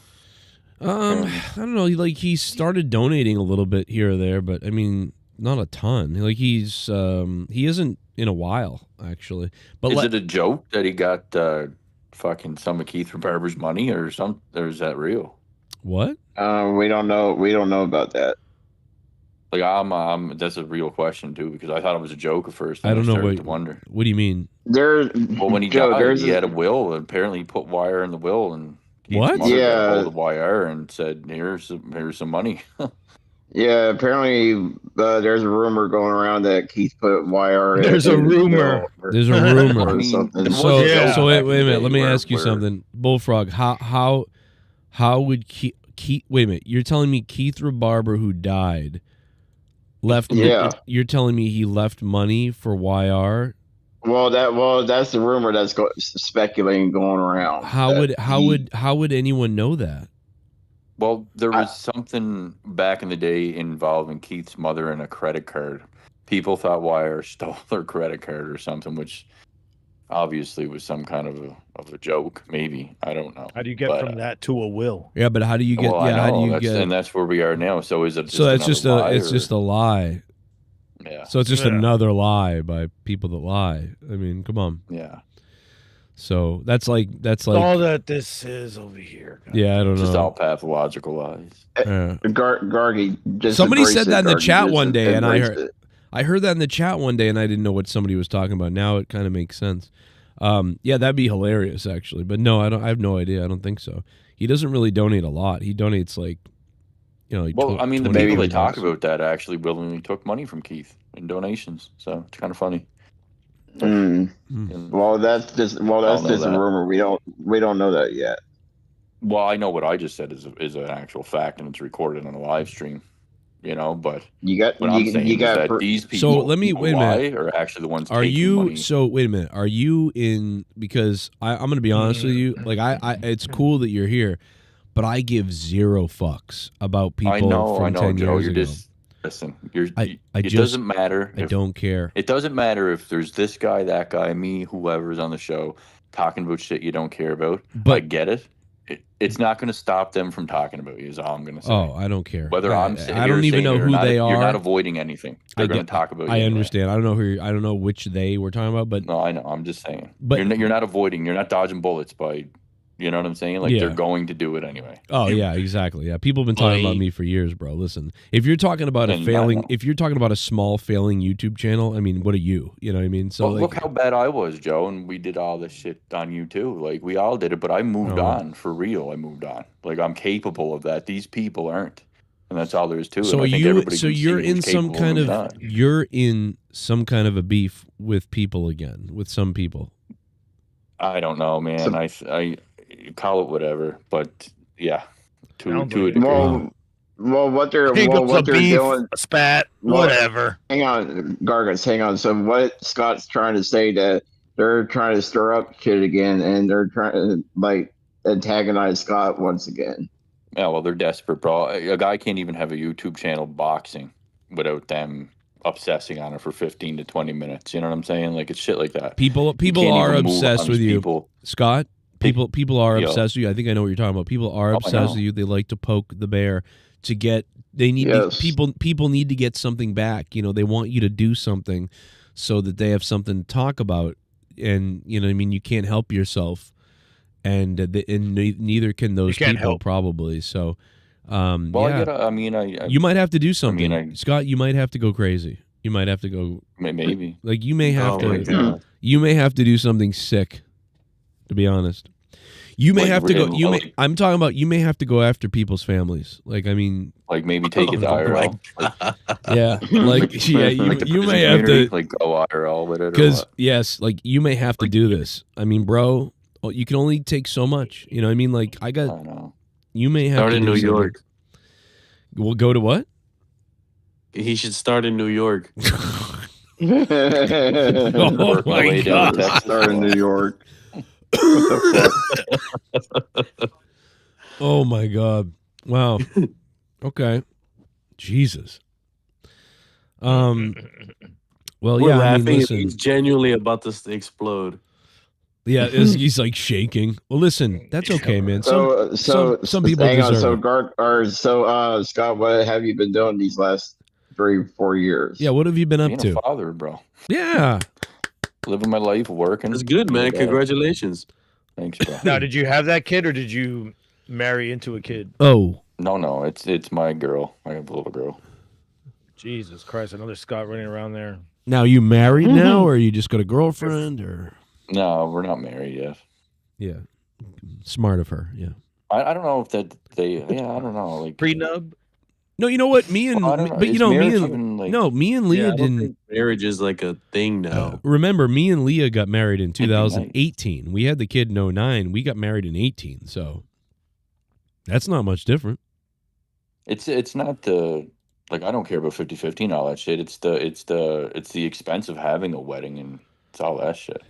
Speaker 2: I don't know. Like he started donating a little bit here or there, but I mean, not a ton. Like he isn't in a while actually. But
Speaker 17: is it a joke that he got fucking some of Keith Barber's money or is that real?
Speaker 2: What?
Speaker 9: We don't know. We don't know about that.
Speaker 17: Like that's a real question too, because I thought it was a joke at first.
Speaker 2: I don't know
Speaker 17: what. To wonder.
Speaker 2: What do you mean?
Speaker 17: Well, when he died, he had a will. And apparently, he put Wire in the will, and
Speaker 2: what?
Speaker 17: Got hold of Wire and said, "Here's some money."
Speaker 9: Yeah, apparently there's a rumor going around that Keith put Wire.
Speaker 2: There's a rumor. There's a rumor.
Speaker 9: Or something.
Speaker 2: So wait a minute. Let me ask you something, Bullfrog. How would Keith? Wait a minute. You're telling me Keith Barber, who died, left?
Speaker 9: Yeah.
Speaker 2: You're telling me he left money for YR?
Speaker 9: Well, that's the rumor that's speculating going around.
Speaker 2: How would anyone know that?
Speaker 17: Well, there was something back in the day involving Keith's mother and a credit card. People thought Wire stole their credit card or something, which obviously was some kind of a joke. Maybe, I don't know.
Speaker 7: How do you get from that to a will?
Speaker 2: Yeah, but how do you get?
Speaker 17: Well, I
Speaker 2: yeah, how do
Speaker 17: know,
Speaker 2: you
Speaker 17: that's,
Speaker 2: get?
Speaker 17: and that's where we are now. So is it? Just
Speaker 2: So that's
Speaker 17: another
Speaker 2: just a.
Speaker 17: lie,
Speaker 2: It's
Speaker 17: or-
Speaker 2: just a lie.
Speaker 17: Yeah.
Speaker 2: So it's just
Speaker 7: Yeah.
Speaker 2: another lie by people that lie. I mean, come on.
Speaker 17: Yeah.
Speaker 2: So that's like
Speaker 7: all that this is over here.
Speaker 2: yeah, I don't
Speaker 17: Just
Speaker 2: know.
Speaker 17: all pathological lies.
Speaker 2: Yeah.
Speaker 9: Gargy, just
Speaker 2: Somebody
Speaker 9: embrace
Speaker 2: said
Speaker 9: it,
Speaker 2: that in the
Speaker 9: Gargy,
Speaker 2: chat
Speaker 9: just
Speaker 2: one day, and
Speaker 9: embrace it.
Speaker 2: I heard that in the chat one day, and I didn't know what somebody was talking about. Now it kind of makes sense. Yeah, that'd be hilarious, actually. But no, I don't. I have no idea. I don't think so. He doesn't really donate a lot. He donates like, like
Speaker 17: Well, I mean, the
Speaker 2: 20
Speaker 17: people they
Speaker 2: bucks.
Speaker 17: talk about that actually willingly took money from Keith in donations. So it's kind of funny.
Speaker 9: Well, that's just a
Speaker 17: that.
Speaker 9: rumor. We don't know that yet.
Speaker 17: Well, I know what I just said is an actual fact, and it's recorded on a live stream. But
Speaker 9: You got
Speaker 17: what I'm
Speaker 9: you,
Speaker 17: saying
Speaker 9: you
Speaker 17: is
Speaker 9: got
Speaker 17: that
Speaker 9: per-
Speaker 17: these people,
Speaker 2: So let me
Speaker 17: who
Speaker 2: wait a
Speaker 17: lie
Speaker 2: minute.
Speaker 17: are actually the ones
Speaker 2: Are
Speaker 17: taking
Speaker 2: you
Speaker 17: money.
Speaker 2: so? Wait a minute. Are you in? Because I'm going to be honest with you. Like I, it's cool that you're here, but I give zero fucks about people
Speaker 17: I know,
Speaker 2: from 10
Speaker 17: Joe.
Speaker 2: years
Speaker 17: You're
Speaker 2: ago.
Speaker 17: just listen.
Speaker 2: I
Speaker 17: It
Speaker 2: just-
Speaker 17: doesn't matter.
Speaker 2: I don't care.
Speaker 17: It doesn't matter if there's this guy, that guy, me, whoever's on the show talking about shit you don't care about.
Speaker 2: But-
Speaker 17: I get it. It's not going to stop them from talking about you. Is all I'm going to say.
Speaker 2: Oh, I don't care.
Speaker 17: Whether
Speaker 2: I
Speaker 17: I'm sitting
Speaker 2: don't
Speaker 17: here
Speaker 2: even
Speaker 17: saying
Speaker 2: know
Speaker 17: it or
Speaker 2: who
Speaker 17: not,
Speaker 2: they
Speaker 17: You're
Speaker 2: are.
Speaker 17: not avoiding anything. They're going to talk about you.
Speaker 2: I
Speaker 17: anyway.
Speaker 2: understand. I don't know who. I don't know which they were talking about, but
Speaker 17: No, I know. I'm just saying.
Speaker 2: But-
Speaker 17: You're not avoiding. You're not dodging bullets by. You know what I'm saying? Like
Speaker 2: Yeah.
Speaker 17: they're going to do it anyway.
Speaker 2: oh yeah, exactly. Yeah, people have been talking about me for years, bro. Listen, if you're talking about a
Speaker 17: And I
Speaker 2: failing,
Speaker 17: know.
Speaker 2: if you're talking about a small failing YouTube channel, I mean, what are you? You know what I mean? So
Speaker 17: Well,
Speaker 2: like,
Speaker 17: look how bad I was, Joe, and we did all this shit on you too. Like we all did it, but I moved
Speaker 2: Oh.
Speaker 17: on for real. I moved on. Like I'm capable of that. These people aren't, and that's all there is to it.
Speaker 2: so
Speaker 17: And I think
Speaker 2: you,
Speaker 17: everybody
Speaker 2: so
Speaker 17: can see
Speaker 2: you're
Speaker 17: who's
Speaker 2: in some
Speaker 17: capable
Speaker 2: kind
Speaker 17: and
Speaker 2: of,
Speaker 17: who's not.
Speaker 2: you're in some kind of a beef with people again, with some people.
Speaker 17: I don't know, man. I call it whatever, but yeah, to a
Speaker 7: Sounds
Speaker 17: degree.
Speaker 9: Well, what they're
Speaker 7: beef,
Speaker 9: doing,
Speaker 7: a spat,
Speaker 9: well,
Speaker 7: whatever.
Speaker 9: Hang on, Gargants, hang on. So what Scott's trying to say that they're trying to stir up shit again, and they're trying to like antagonize Scott once again.
Speaker 17: Yeah, well, they're desperate, bro. A guy can't even have a YouTube channel boxing without them obsessing on it for 15 to 20 minutes. You know what I'm saying? Like it's shit like that.
Speaker 2: People
Speaker 17: You can't
Speaker 2: are
Speaker 17: even move
Speaker 2: obsessed
Speaker 17: on
Speaker 2: with
Speaker 17: these
Speaker 2: you,
Speaker 17: people.
Speaker 2: Scott. People are
Speaker 17: Yo.
Speaker 2: obsessed with you. I think I know what you're talking about. People are
Speaker 17: I
Speaker 2: obsessed
Speaker 17: know.
Speaker 2: with you. They like to poke the bear to get. They need
Speaker 9: Yes.
Speaker 2: people need to get something back. You know, they want you to do something so that they have something to talk about. And you know, what I mean, you can't help yourself, and neither can those
Speaker 7: can't
Speaker 2: people
Speaker 7: help.
Speaker 2: probably. So,
Speaker 17: Well,
Speaker 2: yeah. You might have to do something,
Speaker 17: I-
Speaker 2: Scott. You might have to go crazy. You might have to go.
Speaker 17: Maybe.
Speaker 2: Like you may have
Speaker 15: Oh my
Speaker 2: to.
Speaker 15: God.
Speaker 2: You may have to do something sick. To be honest, you may
Speaker 17: Like,
Speaker 2: have to go.
Speaker 17: really,
Speaker 2: You may.
Speaker 17: like-
Speaker 2: I'm talking about. You may have to go after people's families. Like I mean,
Speaker 17: Like maybe take it to IRL.
Speaker 2: yeah. Like yeah. You,
Speaker 17: the
Speaker 2: you
Speaker 17: prison
Speaker 2: may have
Speaker 17: community,
Speaker 2: to.
Speaker 17: like go IRL with it. Or
Speaker 2: Because
Speaker 17: what?
Speaker 2: yes, like you may have to do this. I mean, bro, you can only take so much. You know what I mean? Like I got.
Speaker 17: I know.
Speaker 2: You may have
Speaker 15: Start
Speaker 2: to
Speaker 15: in
Speaker 2: do
Speaker 15: New
Speaker 2: something.
Speaker 15: York.
Speaker 2: We'll go to what?
Speaker 15: He should start in New York.
Speaker 2: Oh
Speaker 17: Work my
Speaker 2: my
Speaker 17: way down to
Speaker 2: God.
Speaker 17: Texas.
Speaker 9: Start in New York.
Speaker 2: Oh my God! Wow. Okay. Jesus. Well,
Speaker 15: We're
Speaker 2: yeah. I
Speaker 15: laughing.
Speaker 2: mean, listen.
Speaker 15: He's genuinely about to explode.
Speaker 2: Yeah, he's like shaking. Well, listen, that's okay, man. Some people
Speaker 9: hang on.
Speaker 2: deserve
Speaker 9: So
Speaker 2: it.
Speaker 9: Scott, what have you been doing these last 3-4 years?
Speaker 2: Yeah, what have you been up
Speaker 17: Being
Speaker 2: to?
Speaker 17: a father, bro.
Speaker 2: Yeah.
Speaker 17: Living my life, working.
Speaker 15: That's good, man. Congratulations.
Speaker 17: Thanks, bro.
Speaker 7: Now, did you have that kid or did you marry into a kid?
Speaker 2: Oh.
Speaker 17: No, it's my girl. I have a little girl.
Speaker 7: Jesus Christ, another Scott running around there.
Speaker 2: Now you married now, or you just got a girlfriend, or?
Speaker 17: No, we're not married yet.
Speaker 2: Yeah. Smart of her. Yeah.
Speaker 17: I don't know if that they. Yeah, I don't know. Like
Speaker 7: Prenup.
Speaker 2: No, you know what? Me and
Speaker 17: Well, I don't know.
Speaker 2: but you
Speaker 17: Is
Speaker 2: know me
Speaker 17: marriage
Speaker 2: and
Speaker 17: even, like-
Speaker 2: no, me and Leah
Speaker 15: Yeah, I don't
Speaker 2: didn't.
Speaker 15: think marriage is like a thing now.
Speaker 2: Remember, me and Leah got married in
Speaker 17: be nice.
Speaker 2: 2018. We had the kid in 09. We got married in 18. So that's not much different.
Speaker 17: it's not the like I don't care about 50-50 and all that shit. It's the expense of having a wedding and it's all that shit.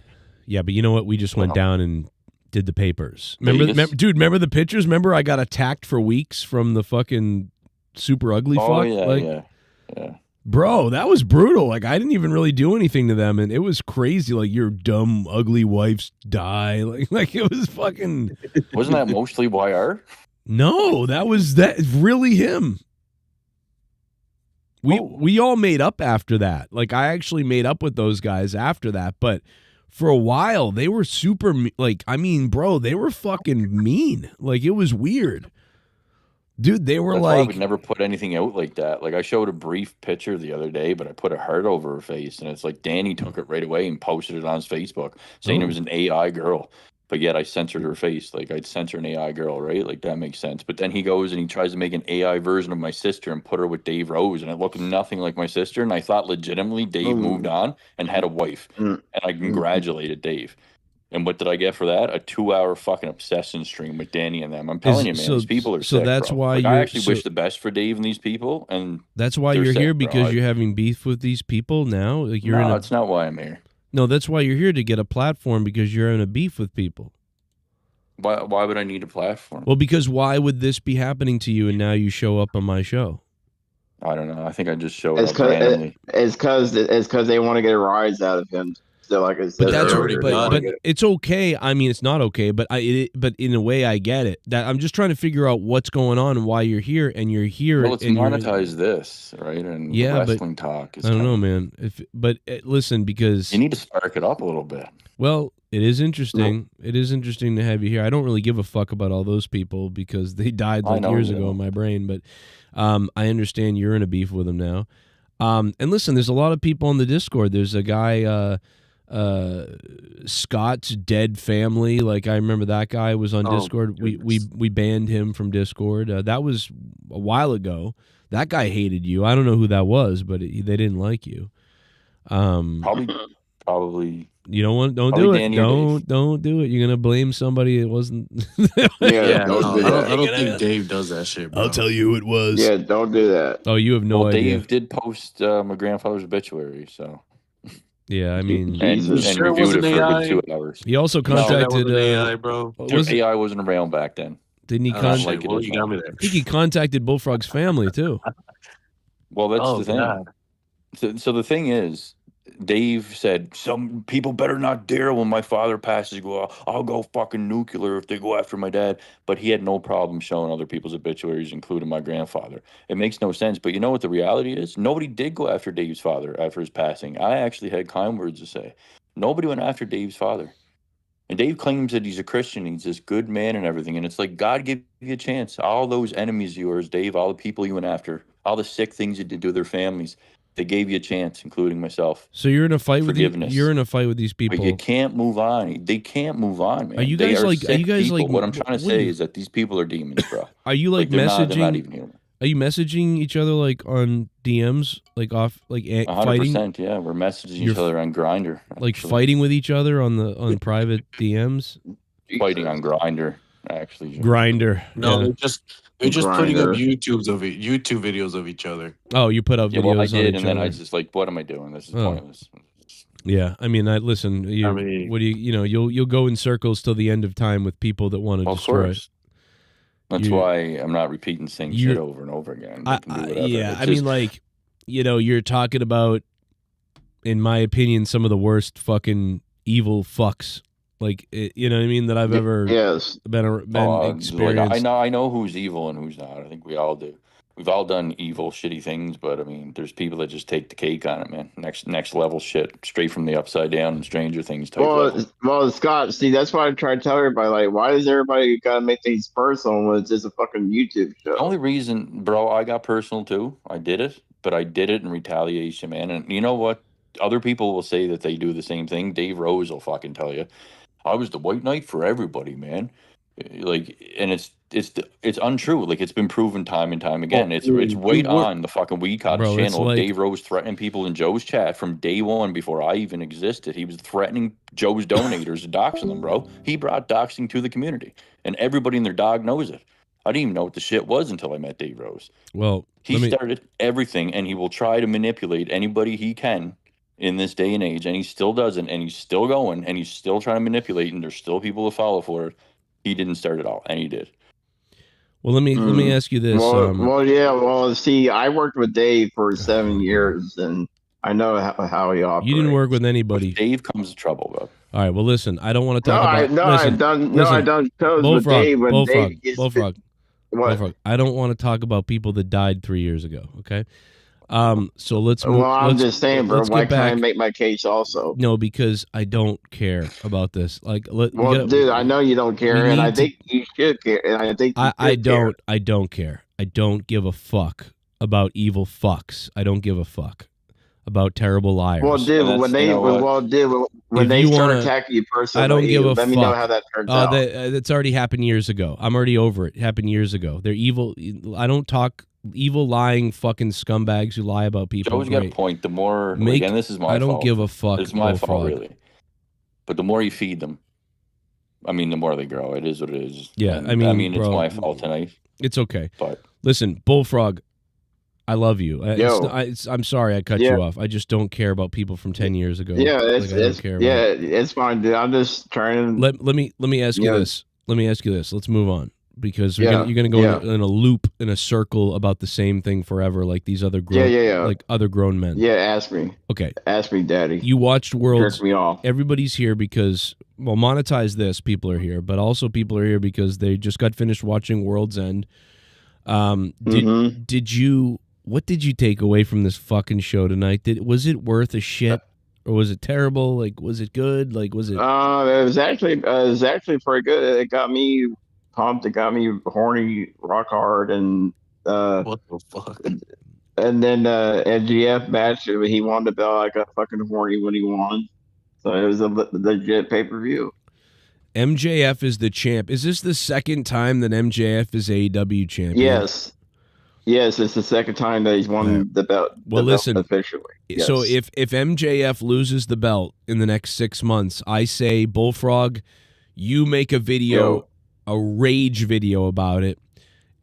Speaker 2: Yeah, but you know what? We just went
Speaker 17: Wow.
Speaker 2: down and did the papers. Remember,
Speaker 17: Vegas?
Speaker 2: dude? Remember the pictures? Remember I got attacked for weeks from the fucking super ugly
Speaker 17: Oh
Speaker 2: fuck?
Speaker 17: yeah,
Speaker 2: Like,
Speaker 17: yeah.
Speaker 2: Bro, that was brutal. Like, I didn't even really do anything to them, and it was crazy. Like, your dumb, ugly wife's die. Like it was fucking.
Speaker 17: Wasn't that mostly YR?
Speaker 2: No, that was really him. We all made up after that. Like, I actually made up with those guys after that, but for a while they were super like, I mean, bro, they were fucking mean. Like, it was weird. Dude, they were
Speaker 17: That's why I
Speaker 2: like,
Speaker 17: would never put anything out like that. Like, I showed a brief picture the other day, but I put a heart over her face, and it's like Danny took it right away and posted it on his Facebook, saying it was an AI girl. But yet I censored her face. Like, I'd censor an AI girl, right? Like, that makes sense. But then he goes and he tries to make an AI version of my sister and put her with Dave Rose, and it looked nothing like my sister. And I thought legitimately Dave moved on and had a wife, and I congratulated Dave. And what did I get for that? A 2-hour fucking obsession stream with Danny and them. I'm telling you, man, these people are sick,
Speaker 2: that's
Speaker 17: bro.
Speaker 2: why
Speaker 17: Like,
Speaker 2: you're
Speaker 17: I actually wish the best for Dave and these people, and
Speaker 2: that's why
Speaker 17: they're
Speaker 2: you're
Speaker 17: sick,
Speaker 2: here,
Speaker 17: bro.
Speaker 2: because you're having beef with these people now. Like, you're
Speaker 17: No, that's not why I'm here.
Speaker 2: No, that's why you're here, to get a platform, because you're in a beef with people.
Speaker 17: Why would I need a platform?
Speaker 2: Well, because why would this be happening to you and now you show up on my show?
Speaker 17: I don't know. I think I just showed
Speaker 9: It's
Speaker 17: up randomly.
Speaker 9: because they want to get a rise out of him. So, like I said,
Speaker 2: But that's
Speaker 9: earlier, they wanna
Speaker 2: but
Speaker 9: get-
Speaker 2: it's okay. I mean, it's not okay, but but in a way, I get it. That I'm just trying to figure out what's going on and why you're here, and you're here.
Speaker 17: Well, let's
Speaker 2: and you're-
Speaker 17: monetize this, right? And
Speaker 2: Yeah, but
Speaker 17: wrestling talk is
Speaker 2: I don't know,
Speaker 17: coming.
Speaker 2: man. But listen, because
Speaker 17: You need to spark it up a little bit.
Speaker 2: well, it is interesting. It is interesting to have you here. I don't really give a fuck about all those people because they died
Speaker 17: I
Speaker 2: like
Speaker 17: know
Speaker 2: years
Speaker 17: you
Speaker 2: ago
Speaker 17: don't.
Speaker 2: in my brain. But I understand you're in a beef with them now. And listen, there's a lot of people on the Discord. There's a guy, Scott's Dead Family. Like, I remember that guy was on Discord. We banned him from Discord. That was a while ago. That guy hated you. I don't know who that was, but they didn't like you.
Speaker 17: Probably.
Speaker 2: You don't do
Speaker 17: Probably
Speaker 2: it.
Speaker 17: Danny or Dave.
Speaker 2: Don't do it. You're gonna blame somebody. It wasn't.
Speaker 15: Yeah, I don't think Dave does that shit, bro.
Speaker 2: I'll tell you who it was.
Speaker 9: Yeah, don't do that.
Speaker 2: Oh, you have no
Speaker 17: Well,
Speaker 2: idea.
Speaker 17: Dave did post my grandfather's obituary, so.
Speaker 2: Yeah, I mean,
Speaker 17: and
Speaker 15: sure it
Speaker 17: reviewed
Speaker 15: wasn't
Speaker 17: it for a
Speaker 15: AI?
Speaker 17: good 2 hours.
Speaker 2: he also
Speaker 15: Sure that
Speaker 2: contacted.
Speaker 15: wasn't AI, bro.
Speaker 17: AI wasn't around back then.
Speaker 2: Didn't he
Speaker 15: Oh,
Speaker 2: contact?
Speaker 15: shit. Well, you got me there.
Speaker 2: I think he contacted Bullfrog's family too.
Speaker 17: Well, that's
Speaker 15: Oh,
Speaker 17: the thing.
Speaker 15: God.
Speaker 17: So the thing is, Dave said, some people better not dare when my father passes go, I'll go fucking nuclear if they go after my dad. But he had no problem showing other people's obituaries, including my grandfather. It makes no sense. But you know what the reality is? Nobody did go after Dave's father after his passing. I actually had kind words to say. Nobody went after Dave's father. And Dave claims that he's a Christian. He's this good man and everything. And it's like, God give you a chance. All those enemies of yours, Dave, all the people you went after, all the sick things you did to their families, they gave you a chance, including myself.
Speaker 2: So you're in a fight with
Speaker 17: Forgiveness.
Speaker 2: you're in a fight with these people.
Speaker 17: But you can't move on. They can't move on, man.
Speaker 2: Are you
Speaker 17: They
Speaker 2: guys like? Are
Speaker 17: sick
Speaker 2: you guys
Speaker 17: people.
Speaker 2: like?
Speaker 17: What I'm trying to
Speaker 2: what
Speaker 17: say is that these people are demons, bro.
Speaker 2: Are you like
Speaker 17: they're
Speaker 2: messaging?
Speaker 17: not even human.
Speaker 2: Are you messaging each other like on DMs, like off, like fighting?
Speaker 17: 100%. Yeah, we're messaging
Speaker 2: You're
Speaker 17: each other on Grinder.
Speaker 2: Like fighting with each other on private DMs.
Speaker 17: Fighting on Grinder, actually.
Speaker 2: Grinder.
Speaker 15: No,
Speaker 2: Yeah.
Speaker 15: they're just putting up
Speaker 17: Grindr.
Speaker 15: YouTube videos of each other.
Speaker 2: Oh, you put up
Speaker 17: Yeah,
Speaker 2: videos
Speaker 17: well, I
Speaker 2: on
Speaker 17: did,
Speaker 2: each
Speaker 17: and then
Speaker 2: other.
Speaker 17: I just like, what am I doing? This is
Speaker 2: Oh.
Speaker 17: pointless.
Speaker 2: Yeah, I mean, listen. What do you know? You'll go in circles till the end of time with people that want to
Speaker 17: Of
Speaker 2: destroy.
Speaker 17: course. That's why I'm not repeating the same shit over and over again. They can do whatever.
Speaker 2: Yeah,
Speaker 17: It's
Speaker 2: I
Speaker 17: just-
Speaker 2: mean, like, you're talking about, in my opinion, some of the worst fucking evil fucks. Like, you know what I mean? That I've ever been
Speaker 17: like,
Speaker 2: experienced.
Speaker 17: I know who's evil and who's not. I think we all do. We've all done evil, shitty things, but I mean, there's people that just take the cake on it, man. Next level shit, straight from the upside down and Stranger Things type level.
Speaker 9: Well, Scott, see, that's why I try to tell everybody, like, why does everybody gotta make things personal when it's just a fucking YouTube show?
Speaker 17: The only reason, bro, I got personal too. I did it, but I did it in retaliation, man. And you know what? Other people will say that they do the same thing. Dave Rose will fucking tell you, I was the white knight for everybody, man. Like, and it's untrue. Like, it's been proven time and time again. It's right on the fucking Weed Cottage
Speaker 2: Bro, it's
Speaker 17: channel.
Speaker 2: like-
Speaker 17: Dave Rose threatening people in Joe's chat from day one before I even existed. He was threatening Joe's donators, doxing them, bro. He brought doxing to the community, and everybody and their dog knows it. I didn't even know what the shit was until I met Dave Rose.
Speaker 2: Well,
Speaker 17: He started everything, and he will try to manipulate anybody he can in this day and age, and he still doesn't, and he's still going, and he's still trying to manipulate, and there's still people to follow for it. He didn't start it all, and he did.
Speaker 2: Well, let me ask you this.
Speaker 9: Well, see, I worked with Dave for 7 years, and I know how he operates.
Speaker 2: You didn't work with anybody.
Speaker 17: Dave comes to trouble, bro.
Speaker 2: All right. Well, listen. I don't want to talk
Speaker 9: I
Speaker 2: about.
Speaker 9: done shows with Dave when Dave gets
Speaker 2: Bullfrog.
Speaker 9: What?
Speaker 2: Bullfrog. I don't want to talk about people that died 3 years ago. Okay. So let's.
Speaker 9: Well, I'm just saying, bro. Why can't I
Speaker 2: back.
Speaker 9: make my case also?
Speaker 2: No, because I don't care about this. Like,
Speaker 9: Dude, I know you don't care, and I think you should care, and I think
Speaker 2: I don't care. I don't give a fuck about evil fucks. I don't give a fuck about terrible liars.
Speaker 9: Well, dude, when they start attacking you personally,
Speaker 2: I don't give a
Speaker 9: let
Speaker 2: fuck.
Speaker 9: me know how that turns out.
Speaker 2: That's already happened years ago. I'm already over it. It happened years ago. They're evil. I don't talk evil, lying fucking scumbags who lie about people.
Speaker 17: Joe's got a point. The more, and this is my fault.
Speaker 2: I don't give a fuck.
Speaker 17: It's my fault, really. But the more you feed them, I mean, the more they grow. It is what it is.
Speaker 2: Yeah,
Speaker 17: and,
Speaker 2: I mean,
Speaker 17: it's my fault tonight.
Speaker 2: It's okay.
Speaker 17: But
Speaker 2: listen, Bullfrog, I love you. I'm sorry I cut you off. I just don't care about people from 10 years ago.
Speaker 9: Yeah, it's fine, dude. I'm just trying to
Speaker 2: let me ask you this. Let me ask you this. Let's move on. Because you're gonna go in a loop, in a circle about the same thing forever, like these other like other grown men.
Speaker 9: Yeah, ask me.
Speaker 2: Okay,
Speaker 9: ask me, Daddy.
Speaker 2: You watched Worlds.
Speaker 9: Jerk me off.
Speaker 2: Everybody's here because monetize this. People are here, but also people are here because they just got finished watching World's End. Did you? What did you take away from this fucking show tonight? Was it worth a shit? Or was it terrible? Like, was it good? Like, was it?
Speaker 9: It was actually pretty good. It got me pumped. It got me horny, rock hard, and
Speaker 15: what the fuck?
Speaker 9: And then MGF match, he won the belt. I got fucking horny when he won, so it was a legit pay-per-view.
Speaker 2: MJF is the champ. Is this the second time that MJF is AEW champion?
Speaker 9: Yes, it's the second time that he's won the belt.
Speaker 2: Well, listen,
Speaker 9: officially. Yes.
Speaker 2: So if MJF loses the belt in the next 6 months, I say, Bullfrog, you make a video, a rage video about it,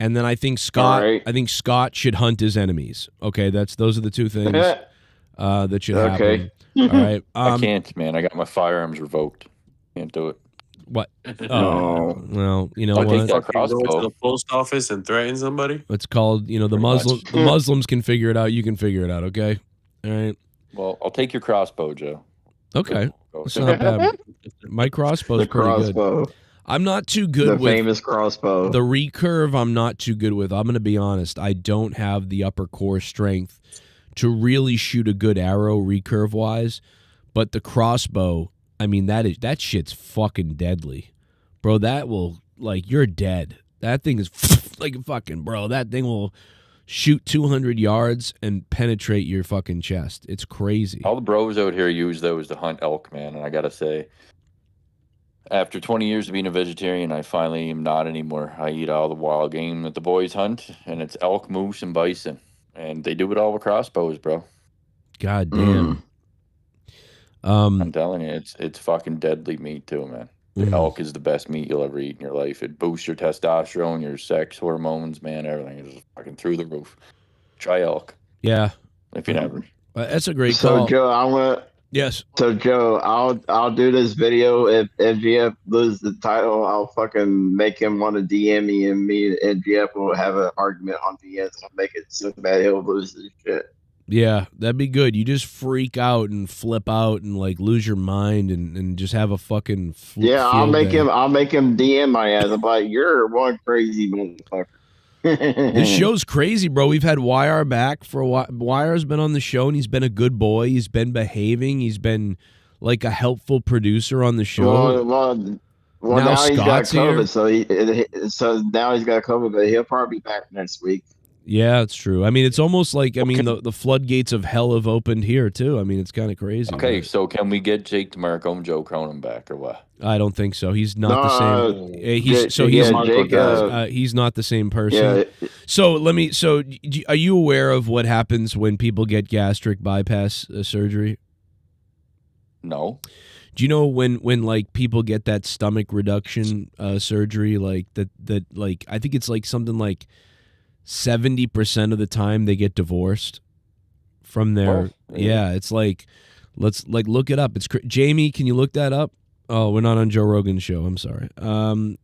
Speaker 2: and then I think Scott should hunt his enemies. Okay, those are the two things that should happen. All right,
Speaker 17: I can't, man. I got my firearms revoked. Can't do it.
Speaker 2: What?
Speaker 9: No.
Speaker 2: Well, you know
Speaker 17: I'll
Speaker 2: what?
Speaker 17: take that
Speaker 15: Go to
Speaker 17: crossbow.
Speaker 15: the post office and threaten somebody.
Speaker 2: It's called, the the Muslims can figure it out. You can figure it out. Okay. All right.
Speaker 17: Well, I'll take your crossbow, Joe.
Speaker 2: Okay. It's not bad. My crossbow's pretty good. I'm not too good with
Speaker 9: the famous crossbow.
Speaker 2: The recurve, I'm not too good with. I'm going to be honest. I don't have the upper core strength to really shoot a good arrow recurve wise, but the crossbow, I mean, that shit's fucking deadly. Bro, that will, you're dead. That thing is fucking, bro, that thing will shoot 200 yards and penetrate your fucking chest. It's crazy.
Speaker 17: All the bros out here use those to hunt elk, man, and I got to say, after 20 years of being a vegetarian, I finally am not anymore. I eat all the wild game that the boys hunt, and it's elk, moose, and bison. And they do it all with crossbows, bro.
Speaker 2: God damn.
Speaker 17: I'm telling you, it's fucking deadly meat too, man. The elk is the best meat you'll ever eat in your life. It boosts your testosterone, your sex hormones, man. Everything is just fucking through the roof. Try elk.
Speaker 2: Yeah.
Speaker 17: If you never.
Speaker 2: That's a great call.
Speaker 9: So Joe, I'm gonna.
Speaker 2: Yes.
Speaker 9: So Joe, I'll do this video if MGF loses the title. I'll fucking make him want to DM me, and me and MGF will have an argument on DMs. I'll make it so bad he'll lose his shit.
Speaker 2: Yeah, that'd be good. You just freak out and flip out and lose your mind and just have a fucking
Speaker 9: I'll make him DM my ass. I'm like, you're one crazy motherfucker.
Speaker 2: This show's crazy, bro. We've had YR back for a while. YR's been on the show and he's been a good boy. He's been behaving. He's been a helpful producer on the show.
Speaker 9: Well, now he's got COVID, so now he's got COVID, but he'll probably be back next week.
Speaker 2: Yeah, it's true. I mean, it's almost like, the floodgates of hell have opened here, too. I mean, it's kind of crazy.
Speaker 17: Okay, so can we get Jake DeMarco and Joe Cronin back, or what?
Speaker 2: I don't think so. He's not the same. He's not the same person.
Speaker 9: Yeah.
Speaker 2: So are you aware of what happens when people get gastric bypass surgery?
Speaker 17: No.
Speaker 2: Do you know when people get that stomach reduction surgery, that I think it's something like 70% of the time they get divorced from their. Yeah, it's let's look it up. It's Jamie. Can you look that up? Oh, we're not on Joe Rogan's show. I'm sorry.
Speaker 17: What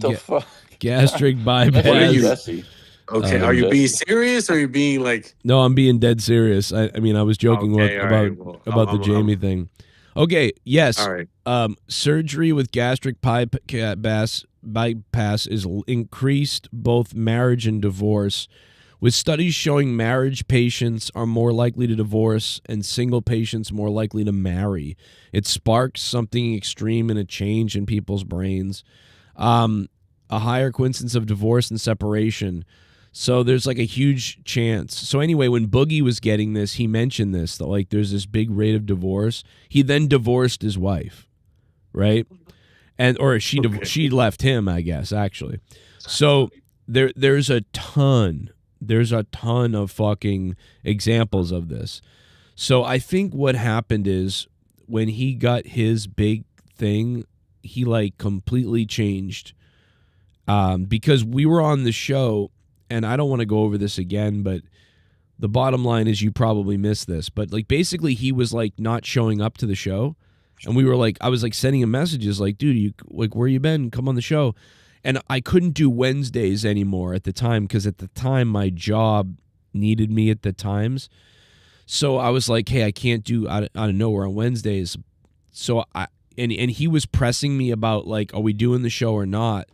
Speaker 17: the fuck?
Speaker 2: Gastric bypass.
Speaker 15: What are you?
Speaker 17: Jesse.
Speaker 15: Okay, are you being serious or are you being like?
Speaker 2: No, I'm being dead serious. I mean, I was joking
Speaker 15: Okay, all right,
Speaker 2: about the Jamie thing. Okay, yes.
Speaker 15: All right.
Speaker 2: Surgery with gastric bypass is increased both marriage and divorce, with studies showing marriage patients are more likely to divorce and single patients more likely to marry. It sparks something extreme and a change in people's brains. A higher coincidence of divorce and separation. So there's like a huge chance. So anyway, when Boogie was getting this, he mentioned this, that like there's this big rate of divorce. He then divorced his wife, right? Or she left him, I guess, actually. So there's a ton of fucking examples of this. So I think what happened is when he got his big thing, he like completely changed. Because we were on the show, and I don't want to go over this again, but the bottom line is you probably missed this. But like basically he was like not showing up to the show. And we were like, I was like sending him messages like, dude, you like, where you been? Come on the show. And I couldn't do Wednesdays anymore at the time because at the time my job needed me at the times. So I was like, hey, I can't do out of nowhere on Wednesdays. So and he was pressing me about like, are we doing the show or not?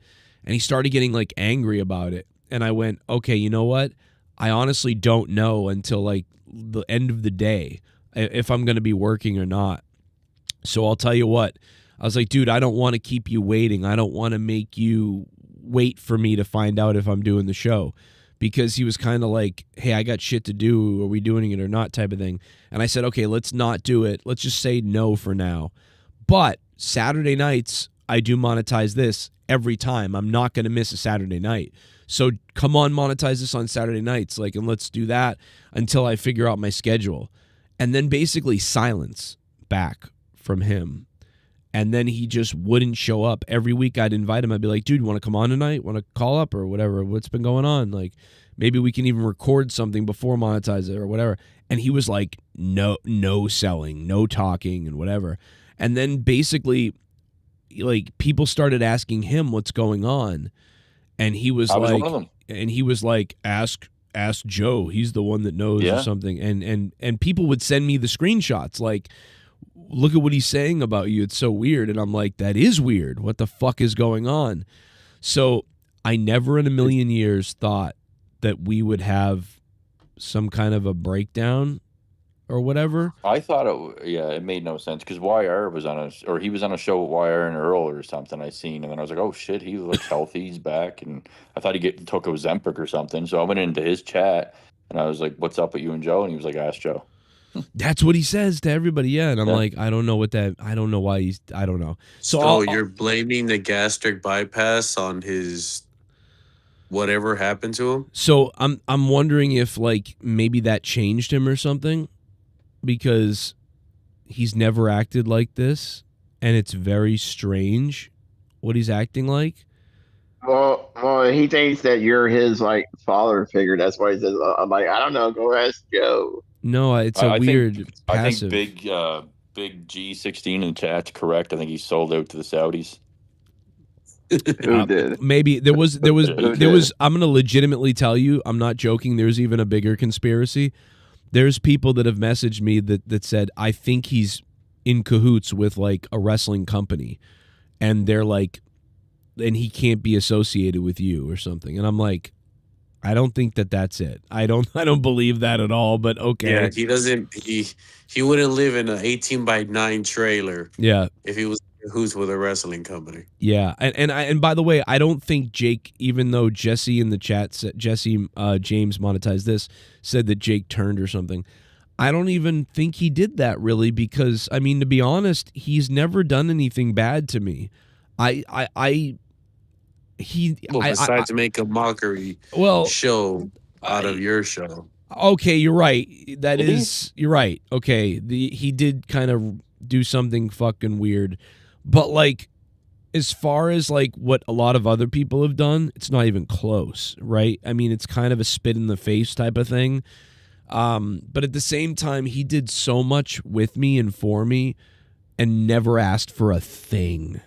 Speaker 2: And he started getting like angry about it. And I went, okay, you know what? I honestly don't know until like the end of the day if I'm going to be working or not. So I'll tell you what. I was like, dude, I don't want to keep you waiting. I don't want to make you wait for me to find out if I'm doing the show. Because he was kind of like, hey, I got shit to do. Are we doing it or not type of thing. And I said, okay, let's not do it. Let's just say no for now. But Saturday nights, I do monetize this every time. I'm not going to miss a Saturday night. So come on, monetize this on Saturday nights. Like, and let's do that until I figure out my schedule. And then basically silence back from him. And then he just wouldn't show up. Every week I'd invite him. I'd be like, dude, you want to come on tonight? Want to call up or whatever? What's been going on? Like, maybe we can even record something before monetize it or whatever. And he was like, no selling, no talking and whatever. And then basically, like, people started asking him what's going on. And he was like, ask Joe. He's the one that knows or something. And people would send me the screenshots like, look at what he's saying about you. It's so weird. And I'm like, that is weird. What the fuck is going on? So I never in a million years thought that we would have some kind of a breakdown or whatever.
Speaker 17: I thought it made no sense because YR was he was on a show with YR and Earl or something I seen, and then I was like, oh shit, he looks healthy, he's back, and I thought he took Ozempic or something. So I went into his chat and I was like, what's up with you and Joe? And he was like, ask Joe.
Speaker 2: That's what he says to everybody, yeah. And I'm like, I don't know what that. I don't know why I don't know.
Speaker 15: So you're blaming the gastric bypass on his whatever happened to him?
Speaker 2: So I'm wondering if like maybe that changed him or something, because he's never acted like this, and it's very strange what he's acting like.
Speaker 9: Well, he thinks that you're his like father figure. That's why he says, "I'm like, I don't know. Go ask Joe."
Speaker 2: No, it's a weird passive.
Speaker 17: I think big G16 in the chat's correct. I think he sold out to the Saudis.
Speaker 9: Who did?
Speaker 2: Maybe there was. I'm gonna legitimately tell you, I'm not joking. There's even a bigger conspiracy. There's people that have messaged me that said, I think he's in cahoots with like a wrestling company, and they're like, and he can't be associated with you or something. And I'm like, I don't think that's it. I don't believe that at all. But okay.
Speaker 15: Yeah, he doesn't. He wouldn't live in an 18x9 trailer.
Speaker 2: Yeah,
Speaker 15: if he was who's with a wrestling company.
Speaker 2: Yeah, and by the way, I don't think Jake, even though Jesse in the chat said, James monetized this, said that Jake turned or something. I don't even think he did that really, because I mean, to be honest, he's never done anything bad to me.
Speaker 15: Besides make a mockery show out of your show.
Speaker 2: Okay, you're right. You're right. Okay, he did kind of do something fucking weird, but like, as far as like what a lot of other people have done, it's not even close, right? I mean, it's kind of a spit in the face type of thing. But at the same time, he did so much with me and for me and never asked for a thing.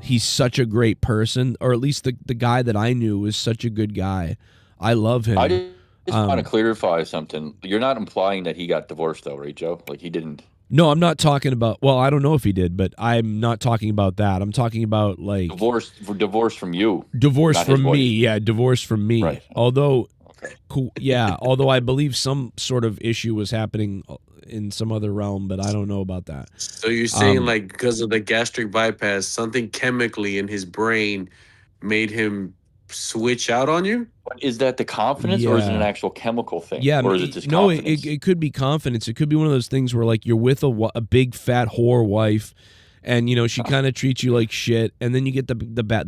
Speaker 2: He's such a great person, or at least the guy that I knew was such a good guy. I love him.
Speaker 17: I just want to clarify something. You're not implying that he got divorced, though, right, Joe? Like he didn't.
Speaker 2: No, I'm not talking about. Well, I don't know if he did, but I'm not talking about that. I'm talking about like
Speaker 17: divorce from you.
Speaker 2: Divorce
Speaker 17: not
Speaker 2: from
Speaker 17: his wife.
Speaker 2: me. Yeah, divorce from me.
Speaker 17: Right.
Speaker 2: Although, although I believe some sort of issue was happening in some other realm, but I don't know about that.
Speaker 15: So you're saying like because of the gastric bypass, something chemically in his brain made him switch out on you?
Speaker 17: Is that the confidence, or is it an
Speaker 2: Yeah.
Speaker 17: actual chemical thing?
Speaker 2: Yeah,
Speaker 17: or is it just
Speaker 2: no,
Speaker 17: confidence?
Speaker 2: it could be confidence. It could be one of those things where like you're with a big fat whore wife, and you know she kind of treats you like shit, and then you get the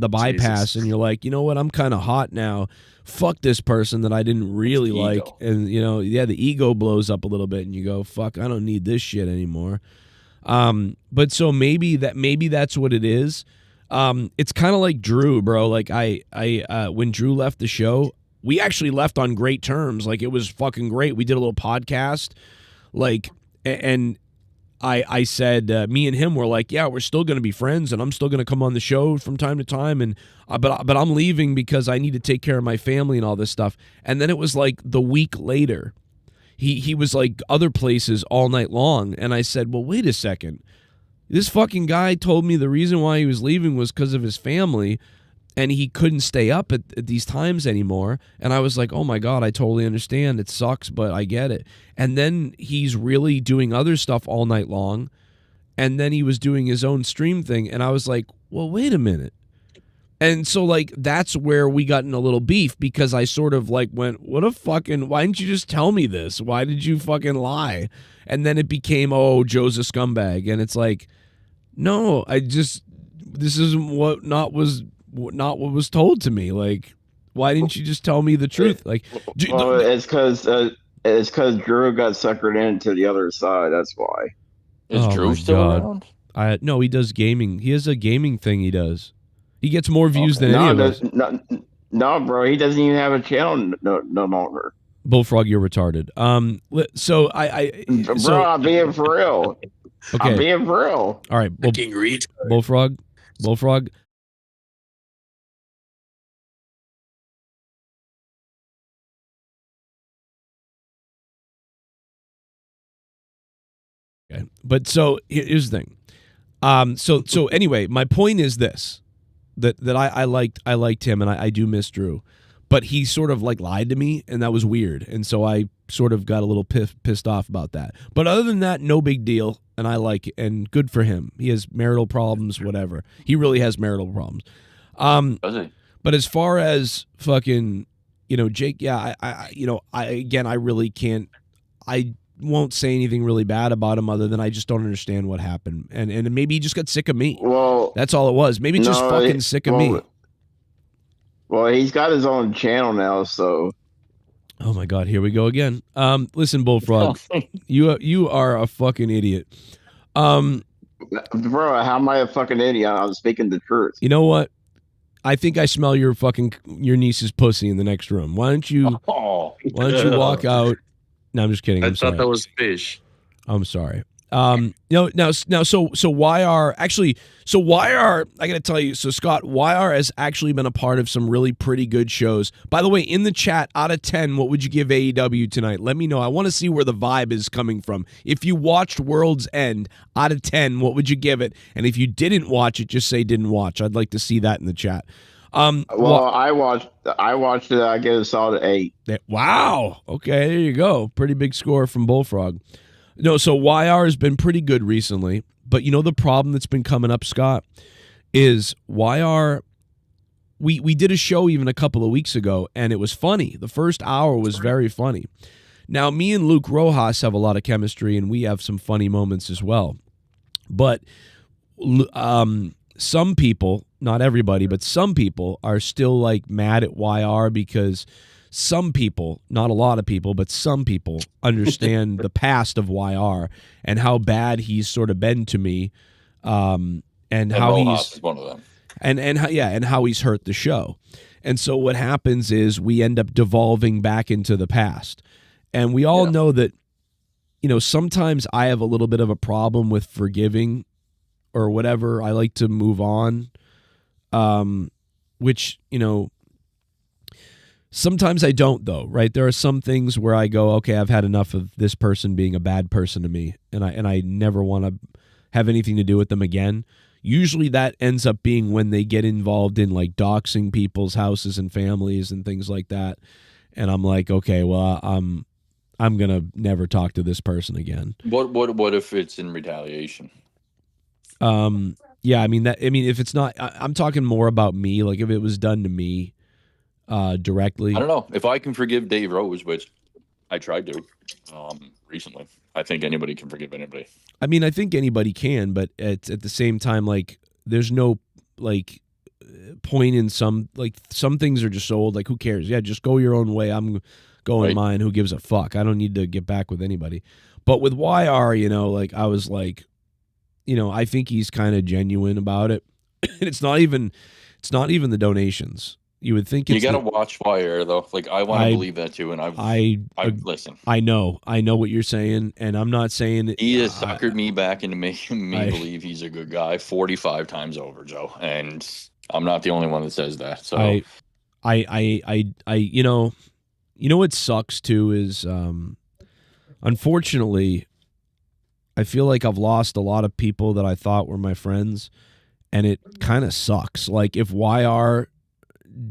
Speaker 2: bypass, and you're like, you know what, I'm kind of hot now. Fuck this person that I didn't really like, and you know, yeah, the ego blows up a little bit, and you go, fuck, I don't need this shit anymore. But so maybe that's what it is. It's kind of like Drew, bro. Like I when Drew left the show, we actually left on great terms. Like it was fucking great. We did a little podcast, like, and I said, me and him were like, yeah, we're still going to be friends, and I'm still going to come on the show from time to time, and but I'm leaving because I need to take care of my family and all this stuff. And then it was like the week later, he was like other places all night long, and I said, well, wait a second. This fucking guy told me the reason why he was leaving was because of his family, and he couldn't stay up at these times anymore. And I was like, oh my God, I totally understand. It sucks, but I get it. And then he's really doing other stuff all night long. And then he was doing his own stream thing. And I was like, well, wait a minute. And so like, that's where we got in a little beef, because I sort of like went, why didn't you just tell me this? Why did you fucking lie? And then it became, oh, Joe's a scumbag. And it's like, no, this isn't what what was told to me. Like, why didn't you just tell me the truth? Like,
Speaker 9: well, it's because Drew got suckered into the other side. That's why.
Speaker 17: Is Drew still around?
Speaker 2: No, he does gaming. He has a gaming thing he does. He gets more views than any of us.
Speaker 9: No, bro, he doesn't even have a channel no longer.
Speaker 2: Bullfrog, you're retarded. So
Speaker 9: Bro, I'm being for real.
Speaker 2: Okay.
Speaker 9: I'm being for real.
Speaker 2: All right, Bullfrog. Okay, but so here's the thing. So anyway, my point is this: that I liked him, and I do miss Drew, but he sort of like lied to me, and that was weird, and so I sort of got a little pissed off about that. But other than that, no big deal, and I like it, and good for him. He has marital problems, whatever. He really has marital problems.
Speaker 17: Does he?
Speaker 2: But as far as fucking, Jake, yeah, I really can't. I won't say anything really bad about him other than I just don't understand what happened, and maybe he just got sick of me.
Speaker 9: Well,
Speaker 2: that's all it was. Maybe just fucking sick of me.
Speaker 9: Well, he's got his own channel now, so.
Speaker 2: Oh my God, here we go again. Listen, Bullfrog, you are a fucking idiot.
Speaker 9: Bro, how am I a fucking idiot? I'm speaking the truth.
Speaker 2: You know what? I think I smell your niece's pussy in the next room. Why don't you walk out? No, I'm just kidding.
Speaker 15: I
Speaker 2: I'm sorry.
Speaker 15: thought that was fish.
Speaker 2: I'm sorry. So why are I gotta tell you, so Scott, YR has actually been a part of some really pretty good shows. By the way, in the chat, out of 10, what would you give AEW tonight? Let me know. I want to see where the vibe is coming from. If you watched World's End, out of 10, what would you give it? And if you didn't watch it, just say didn't watch. I'd like to see that in the chat.
Speaker 9: I watched it. I give it a solid 8.
Speaker 2: Wow. Okay, there you go. Pretty big score from Bullfrog. No, so YR has been pretty good recently, but the problem that's been coming up, Scott, is YR. We did a show even a couple of weeks ago, and it was funny. The first hour was very funny. Now, me and Luke Rojas have a lot of chemistry, and we have some funny moments as well. But some people, not everybody, but some people are still like mad at YR because some people, not a lot of people, but some people understand the past of YR and how bad he's sort of been to me, and how he's
Speaker 17: one of them,
Speaker 2: and how he's hurt the show. And so what happens is we end up devolving back into the past, and we all know that sometimes I have a little bit of a problem with forgiving or whatever. I like to move on. Which, you know, sometimes I don't though, right? There are some things where I go, okay, I've had enough of this person being a bad person to me, and I never want to have anything to do with them again. Usually that ends up being when they get involved in like doxing people's houses and families and things like that. And I'm like, okay, well, I'm gonna never talk to this person again.
Speaker 17: What if it's in retaliation?
Speaker 2: Yeah, I mean if it's not, I'm talking more about me. Like if it was done to me, directly.
Speaker 17: I don't know if I can forgive Dave Rose, which I tried to recently. I think anybody can forgive anybody.
Speaker 2: I mean, I think anybody can, but at the same time, like there's no like point in some things are just so old. Like who cares? Yeah, just go your own way. I'm going mine. Who gives a fuck? I don't need to get back with anybody. But with YR, you know, like I was like, you know, I think he's kind of genuine about it. And it's not even the donations. You would think
Speaker 17: you got to watch Fire though. Like I want to believe that too, and I listen.
Speaker 2: I know what you're saying, and I'm not saying
Speaker 17: he has suckered me back into making me believe he's a good guy 45 times over, Joe, and I'm not the only one that says that. So
Speaker 2: I you know what sucks too is unfortunately I feel like I've lost a lot of people that I thought were my friends, and it kind of sucks. Like if YR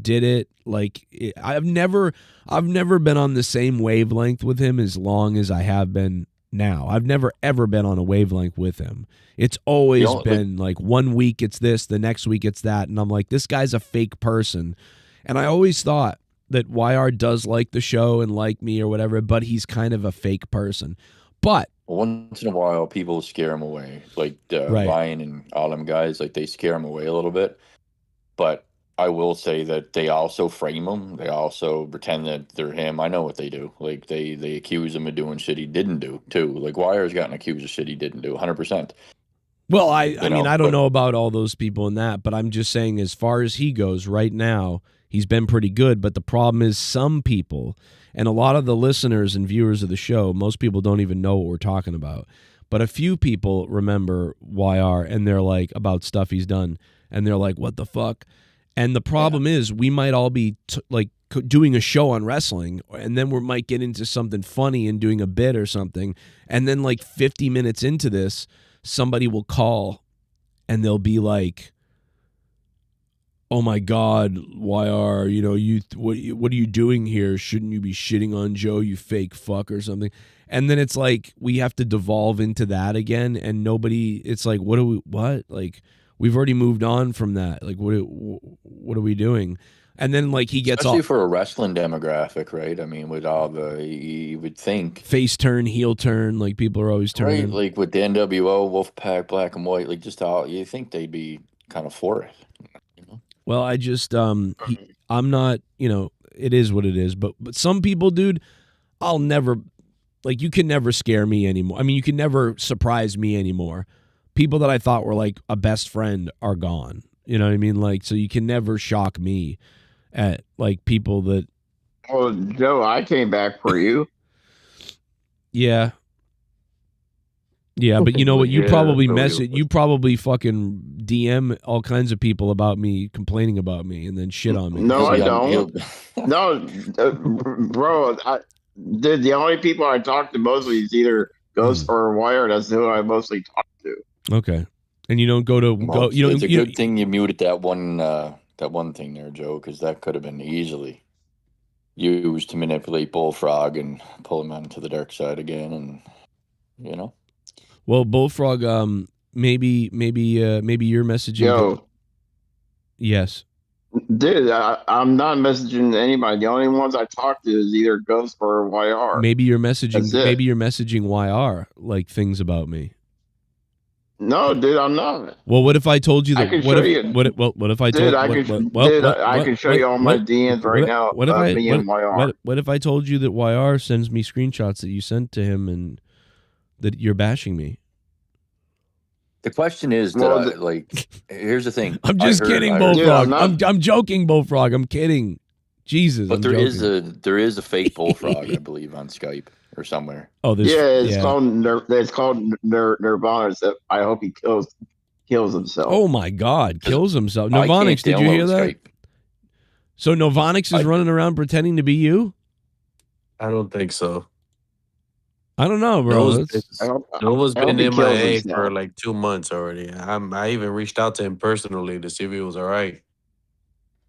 Speaker 2: did it, like I've never been on the same wavelength with him as long as I have been now. I've never ever been on a wavelength with him. It's always been like 1 week it's this, the next week it's that, and I'm like, this guy's a fake person. And I always thought that YR does like the show and like me or whatever, but he's kind of a fake person. But
Speaker 17: once in a while people scare him away, like Ryan and all them guys, like they scare him away a little bit. But I will say that they also frame him. They also pretend that they're him. I know what they do. Like they accuse him of doing shit he didn't do too. Like Wire's gotten accused of shit he didn't do 100%.
Speaker 2: Well, I mean, I don't know about all those people in that, but I'm just saying as far as he goes right now, he's been pretty good. But the problem is some people, and a lot of the listeners and viewers of the show, most people don't even know what we're talking about. But a few people remember YR and they're like about stuff he's done. And they're like, what the fuck? And the problem is we might all be doing a show on wrestling, and then we might get into something funny and doing a bit or something. And then like 50 minutes into this, somebody will call and they'll be like, oh my God, YR, you know, what are you doing here? Shouldn't you be shitting on Joe, you fake fuck or something? And then it's like we have to devolve into that again, and nobody, it's like, what? Like, we've already moved on from that. Like, what are we doing? And then, like, he gets
Speaker 17: especially for a wrestling demographic, right? I mean, with all you would think
Speaker 2: face turn, heel turn, like people are always turning.
Speaker 17: Right, like with the NWO, Wolfpack, Black and White, like just all you think they'd be kind of for it. You know?
Speaker 2: Well, I just I'm not, you know, it is what it is. But some people, dude, I'll never, like, you can never scare me anymore. I mean, you can never surprise me anymore. People that I thought were like a best friend are gone. You know what I mean? Like, so you can never shock me at like people that.
Speaker 9: Well, Joe, I came back for you.
Speaker 2: Yeah. Yeah, but you know what? You probably message. You probably fucking DM all kinds of people about me, complaining about me, and then shit on me.
Speaker 9: No, I don't. No, bro. The only people I talk to mostly is either Ghost or Wire. That's who I mostly talk to.
Speaker 2: Okay, and you don't go to go. You know,
Speaker 17: it's a good thing you muted that one thing there, Joe, because that could have been easily used to manipulate Bullfrog and pull him onto the dark side again, and you know.
Speaker 2: Well, Bullfrog, maybe you're messaging.
Speaker 9: Yo.
Speaker 2: Yes.
Speaker 9: Dude, I'm not messaging anybody. The only ones I talk to is either Ghost or YR.
Speaker 2: Maybe you're messaging. Maybe you're messaging YR like things about me.
Speaker 9: No, dude, I'm not.
Speaker 2: Well, what if I told you that?
Speaker 9: I can show you.
Speaker 2: What if I told?
Speaker 9: Dude, I can show you all my DMs right now.
Speaker 2: What if I?
Speaker 9: Me and YR.
Speaker 2: What if I told you that YR sends me screenshots that you sent to him and that you're bashing me?
Speaker 17: The question is, like, here's the thing.
Speaker 2: I'm just kidding, Bullfrog. I'm joking, Bullfrog. I'm kidding. Jesus.
Speaker 17: But there is a fake Bullfrog, I believe, on Skype or somewhere.
Speaker 2: Oh,
Speaker 9: it's called Nirvana. So I hope he kills. kills himself.
Speaker 2: Oh my God, kills himself.
Speaker 17: I can't
Speaker 2: Novonix, did you hear
Speaker 17: download
Speaker 2: that?
Speaker 17: Skype.
Speaker 2: So Novonix is running around pretending to be you?
Speaker 15: I don't think so.
Speaker 2: I don't know, bro.
Speaker 15: Nova's
Speaker 9: I hope
Speaker 15: been
Speaker 9: he kills
Speaker 15: MIA
Speaker 9: himself.
Speaker 15: for like 2 months already. I even reached out to him personally to see if he was all right.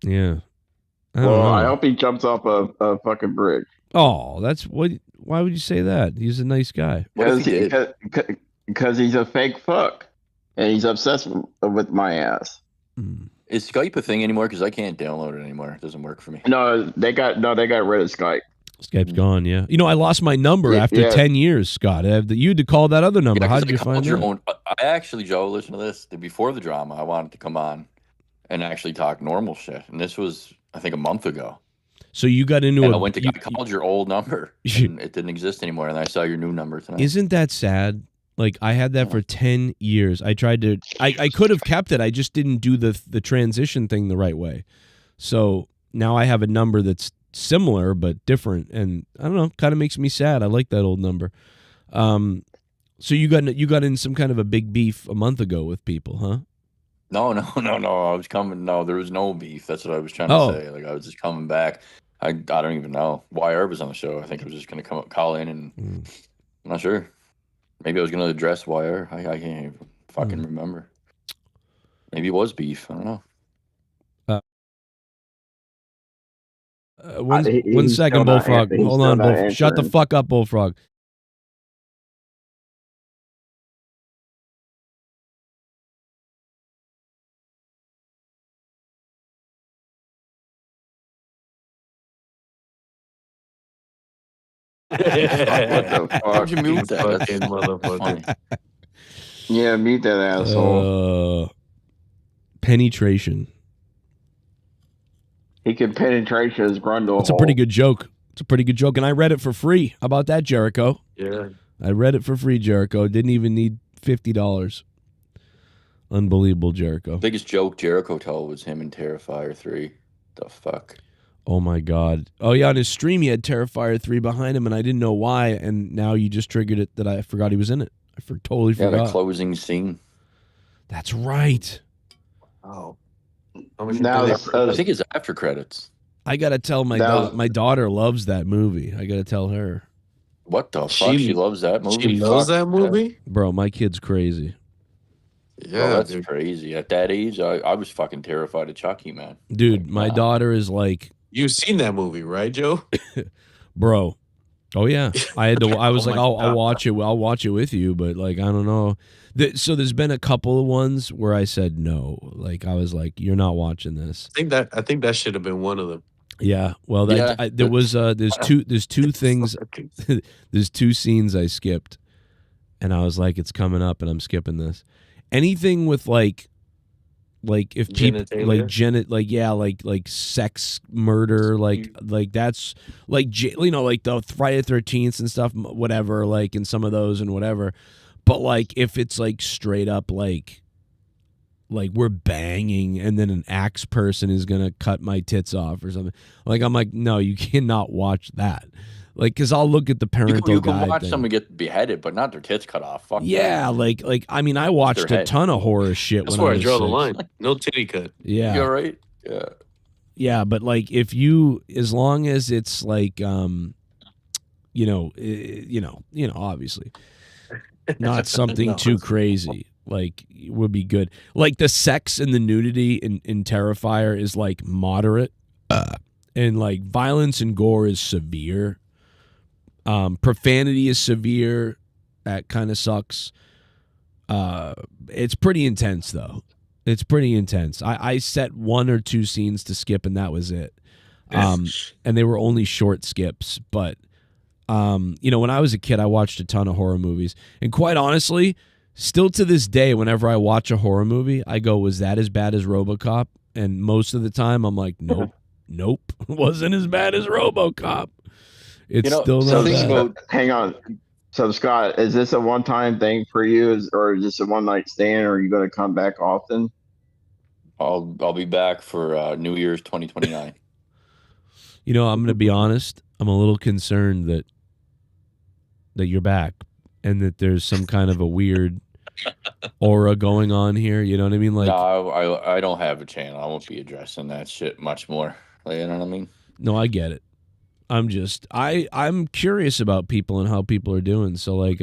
Speaker 2: Yeah. I don't
Speaker 9: Well,
Speaker 2: know.
Speaker 9: I hope he jumps off a fucking bridge.
Speaker 2: Oh, that's what. Why would you say that? He's a nice guy.
Speaker 9: Because he's a fake fuck, and he's obsessed with my ass.
Speaker 17: Is Skype a thing anymore? Because I can't download it anymore. It doesn't work for me.
Speaker 9: No, they got rid of Skype.
Speaker 2: Skype's gone, yeah. You know, I lost my number after
Speaker 9: yeah.
Speaker 2: 10 years, Scott. You had to call that other number.
Speaker 17: Yeah, 'cause
Speaker 2: How did you find that?
Speaker 17: I actually, Joe, listen to this. Before the drama, I wanted to come on and actually talk normal shit. And this was, I think, a month ago.
Speaker 2: So you got into
Speaker 17: And
Speaker 2: a...
Speaker 17: I called your old number. And it didn't exist anymore. And I saw your new number tonight.
Speaker 2: Isn't that sad? Like, I had that for 10 years. I tried to... I could have kept it. I just didn't do the transition thing the right way. So now I have a number that's similar but different, and I don't know, kind of makes me sad. I like that old number. So you got in some kind of a big beef a month ago with people, huh?
Speaker 17: No. I was coming. No, there was no beef. That's what I was trying to say. Like, I was just coming back. I don't even know why Herb was on the show. I think I was just going to call in, and I'm not sure. Maybe I was going to address why I can't even fucking remember. Maybe it was beef. I don't know.
Speaker 2: One second, Bullfrog. Hold on, Bullfrog. Shut the fuck up, Bullfrog.
Speaker 9: What the fuck?
Speaker 17: How'd you mute that? That's
Speaker 15: Fucking motherfucker.
Speaker 9: Yeah, mute that asshole.
Speaker 2: Penetration.
Speaker 9: He can penetrate his grundle.
Speaker 2: It's a pretty good joke. It's a pretty good joke, and I read it for free. How about that, Jericho?
Speaker 15: Yeah.
Speaker 2: I read it for free, Jericho. Didn't even need $50. Unbelievable, Jericho.
Speaker 17: Biggest joke Jericho told was him in Terrifier 3. The fuck?
Speaker 2: Oh my God. Oh yeah, on his stream he had Terrifier 3 behind him, and I didn't know why, and now you just triggered it that I forgot he was in it. I totally
Speaker 17: Yeah,
Speaker 2: forgot.
Speaker 17: the closing scene.
Speaker 2: That's right.
Speaker 15: Oh.
Speaker 17: I think it's after credits.
Speaker 2: I gotta tell my my daughter loves that movie. I gotta tell her.
Speaker 17: What the fuck? She loves that movie.
Speaker 15: She loves that movie?
Speaker 2: Bro, my kid's crazy.
Speaker 17: Yeah, that's crazy. At that age, I was fucking terrified of Chucky, man.
Speaker 2: Dude, my daughter is like...
Speaker 15: You've seen that movie, right, Joe?
Speaker 2: Bro. Oh yeah. I had to. I was
Speaker 15: Oh
Speaker 2: like,
Speaker 15: my
Speaker 2: I'll
Speaker 15: God.
Speaker 2: watch it. I'll watch it with you, but like, I don't know. So there's been a couple of ones where I said no. Like I was like, you're not watching this.
Speaker 15: I think that should have been one of them.
Speaker 2: Yeah. Well, there was there's two things. There's two scenes I skipped, and I was like, it's coming up, and I'm skipping this. Anything with like if people like sex murder, like that's like like the Friday the 13th and stuff, whatever, like in some of those and whatever. But like if it's like straight up like we're banging and then an axe person is gonna cut my tits off or something, like I'm like, no, you cannot watch that. Like, cause I'll look at the parental
Speaker 17: You can
Speaker 2: guide
Speaker 17: watch
Speaker 2: thing.
Speaker 17: someone get beheaded, but not their tits cut off. Fuck
Speaker 2: Yeah,
Speaker 17: that.
Speaker 2: like I mean, I watched
Speaker 17: Their
Speaker 2: a
Speaker 17: head.
Speaker 2: ton of horror shit.
Speaker 15: That's
Speaker 2: when
Speaker 15: where I
Speaker 2: was
Speaker 15: draw the
Speaker 2: 6.
Speaker 15: line. No titty cut.
Speaker 2: Yeah,
Speaker 17: You're right. Yeah.
Speaker 2: yeah, but like if you, as long as it's like, obviously, not something
Speaker 15: No.
Speaker 2: too crazy, like would be good. Like the sex and the nudity in Terrifier is like moderate, and like violence and gore is severe. Profanity is severe. That kind of sucks. It's pretty intense though. It's pretty intense. I set 1 or 2 scenes to skip and that was it. And they were only short skips. But when I was a kid, I watched a ton of horror movies. And quite honestly, still to this day, whenever I watch a horror movie, I go, was that as bad as RoboCop? And most of the time, I'm like, nope, wasn't as bad as RoboCop. It's still not bad.
Speaker 9: Hang on. So Scott, is this a one-time thing for you, or is this a one-night stand, or are you going to come back often?
Speaker 17: I'll be back for New Year's 2029.
Speaker 2: I'm going to be honest. I'm a little concerned that you're back and that there's some kind of a weird aura going on here. You know what I mean? Like,
Speaker 17: no, I don't have a channel. I won't be addressing that shit much more. Like, you know what I mean?
Speaker 2: no, I get it. I'm curious about people and how people are doing. So like,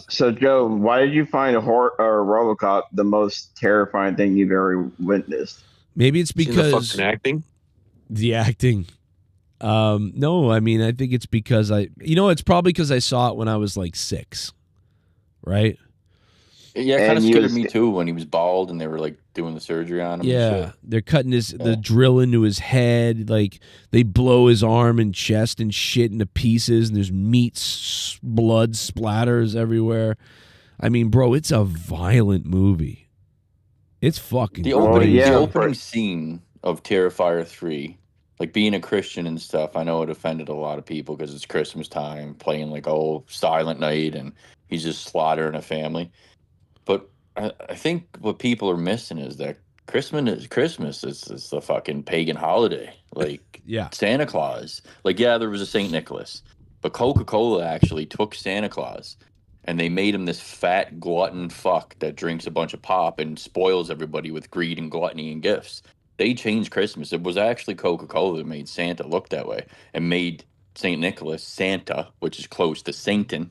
Speaker 9: So Joe, why did you find horror or RoboCop the most terrifying thing you've ever witnessed?
Speaker 2: maybe it's
Speaker 15: Seen the
Speaker 2: because
Speaker 15: fucking acting.
Speaker 2: the acting. No, I mean, I think it's because it's probably because I saw it when I was like 6, right?
Speaker 17: Yeah, it kind of scared me too when he was bald and they were like doing the surgery on him.
Speaker 2: Yeah,
Speaker 17: and shit.
Speaker 2: they're cutting the drill into his head. Like they blow his arm and chest and shit into pieces, and there's blood splatters everywhere. I mean, bro, it's a violent movie. It's fucking
Speaker 17: The opening,
Speaker 2: crazy.
Speaker 17: the opening scene of Terrifier 3, like being a Christian and stuff, I know it offended a lot of people because it's Christmas time, playing like Silent Night, and he's just slaughtering a family. But I think what people are missing is that Christmas is the fucking pagan holiday. Like
Speaker 2: yeah.
Speaker 17: Santa Claus. Like, yeah, there was a St. Nicholas, but Coca-Cola actually took Santa Claus and they made him this fat glutton fuck that drinks a bunch of pop and spoils everybody with greed and gluttony and gifts. They changed Christmas. It was actually Coca-Cola that made Santa look that way and made St. Nicholas Santa, which is close to Sanctin.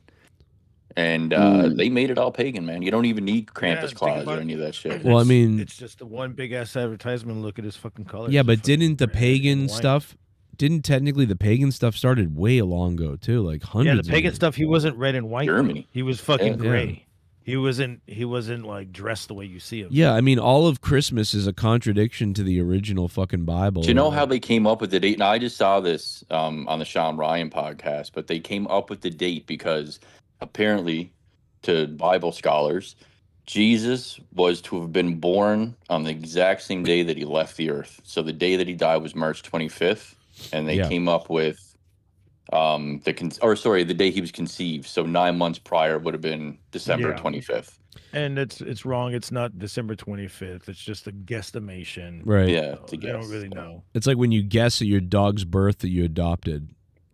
Speaker 17: And they made it all pagan, man. You don't even need Krampus Claus or any of that shit.
Speaker 2: Well, I mean,
Speaker 7: it's just the one big ass advertisement. Look at his fucking colors.
Speaker 2: yeah, but didn't the
Speaker 7: red and
Speaker 2: pagan
Speaker 7: white.
Speaker 2: stuff? Didn't technically the pagan stuff started way long ago too, like hundreds.
Speaker 7: Yeah, the
Speaker 2: of
Speaker 7: pagan
Speaker 2: years.
Speaker 7: stuff. He wasn't red and white.
Speaker 17: Germany.
Speaker 7: He was fucking
Speaker 2: Yeah.
Speaker 7: gray. He wasn't like dressed the way you see him.
Speaker 2: Yeah, I mean, all of Christmas is a contradiction to the original fucking Bible.
Speaker 17: Do you know how they came up with the date? Now, I just saw this on the Sean Ryan podcast, but they came up with the date because apparently, to Bible scholars, Jesus was to have been born on the exact same day that he left the earth. So the day that he died was March 25th, and they came up with the day he was conceived. So 9 months prior would have been December 25th.
Speaker 7: And it's wrong. It's not December 25th. It's just a guesstimation.
Speaker 2: Right.
Speaker 17: Yeah,
Speaker 7: So they don't really know.
Speaker 2: It's like when you guess at your dog's birth that you adopted.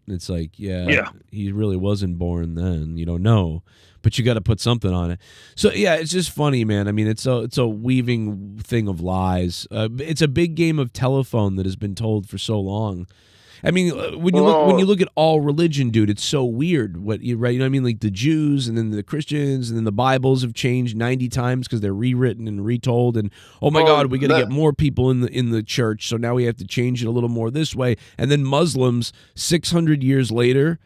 Speaker 2: It's like, yeah, he really wasn't born then. You don't know, but you got to put something on it. So yeah, it's just funny, man. I mean, it's a weaving thing of lies. It's a big game of telephone that has been told for so long. I mean, when you look at all religion, dude, it's so weird. Right? You know what I mean? Like the Jews and then the Christians and then the Bibles have changed 90 times because they're rewritten and retold. And oh my God, we got to get more people in the church, so now we have to change it a little more this way. And then Muslims, 600 years later,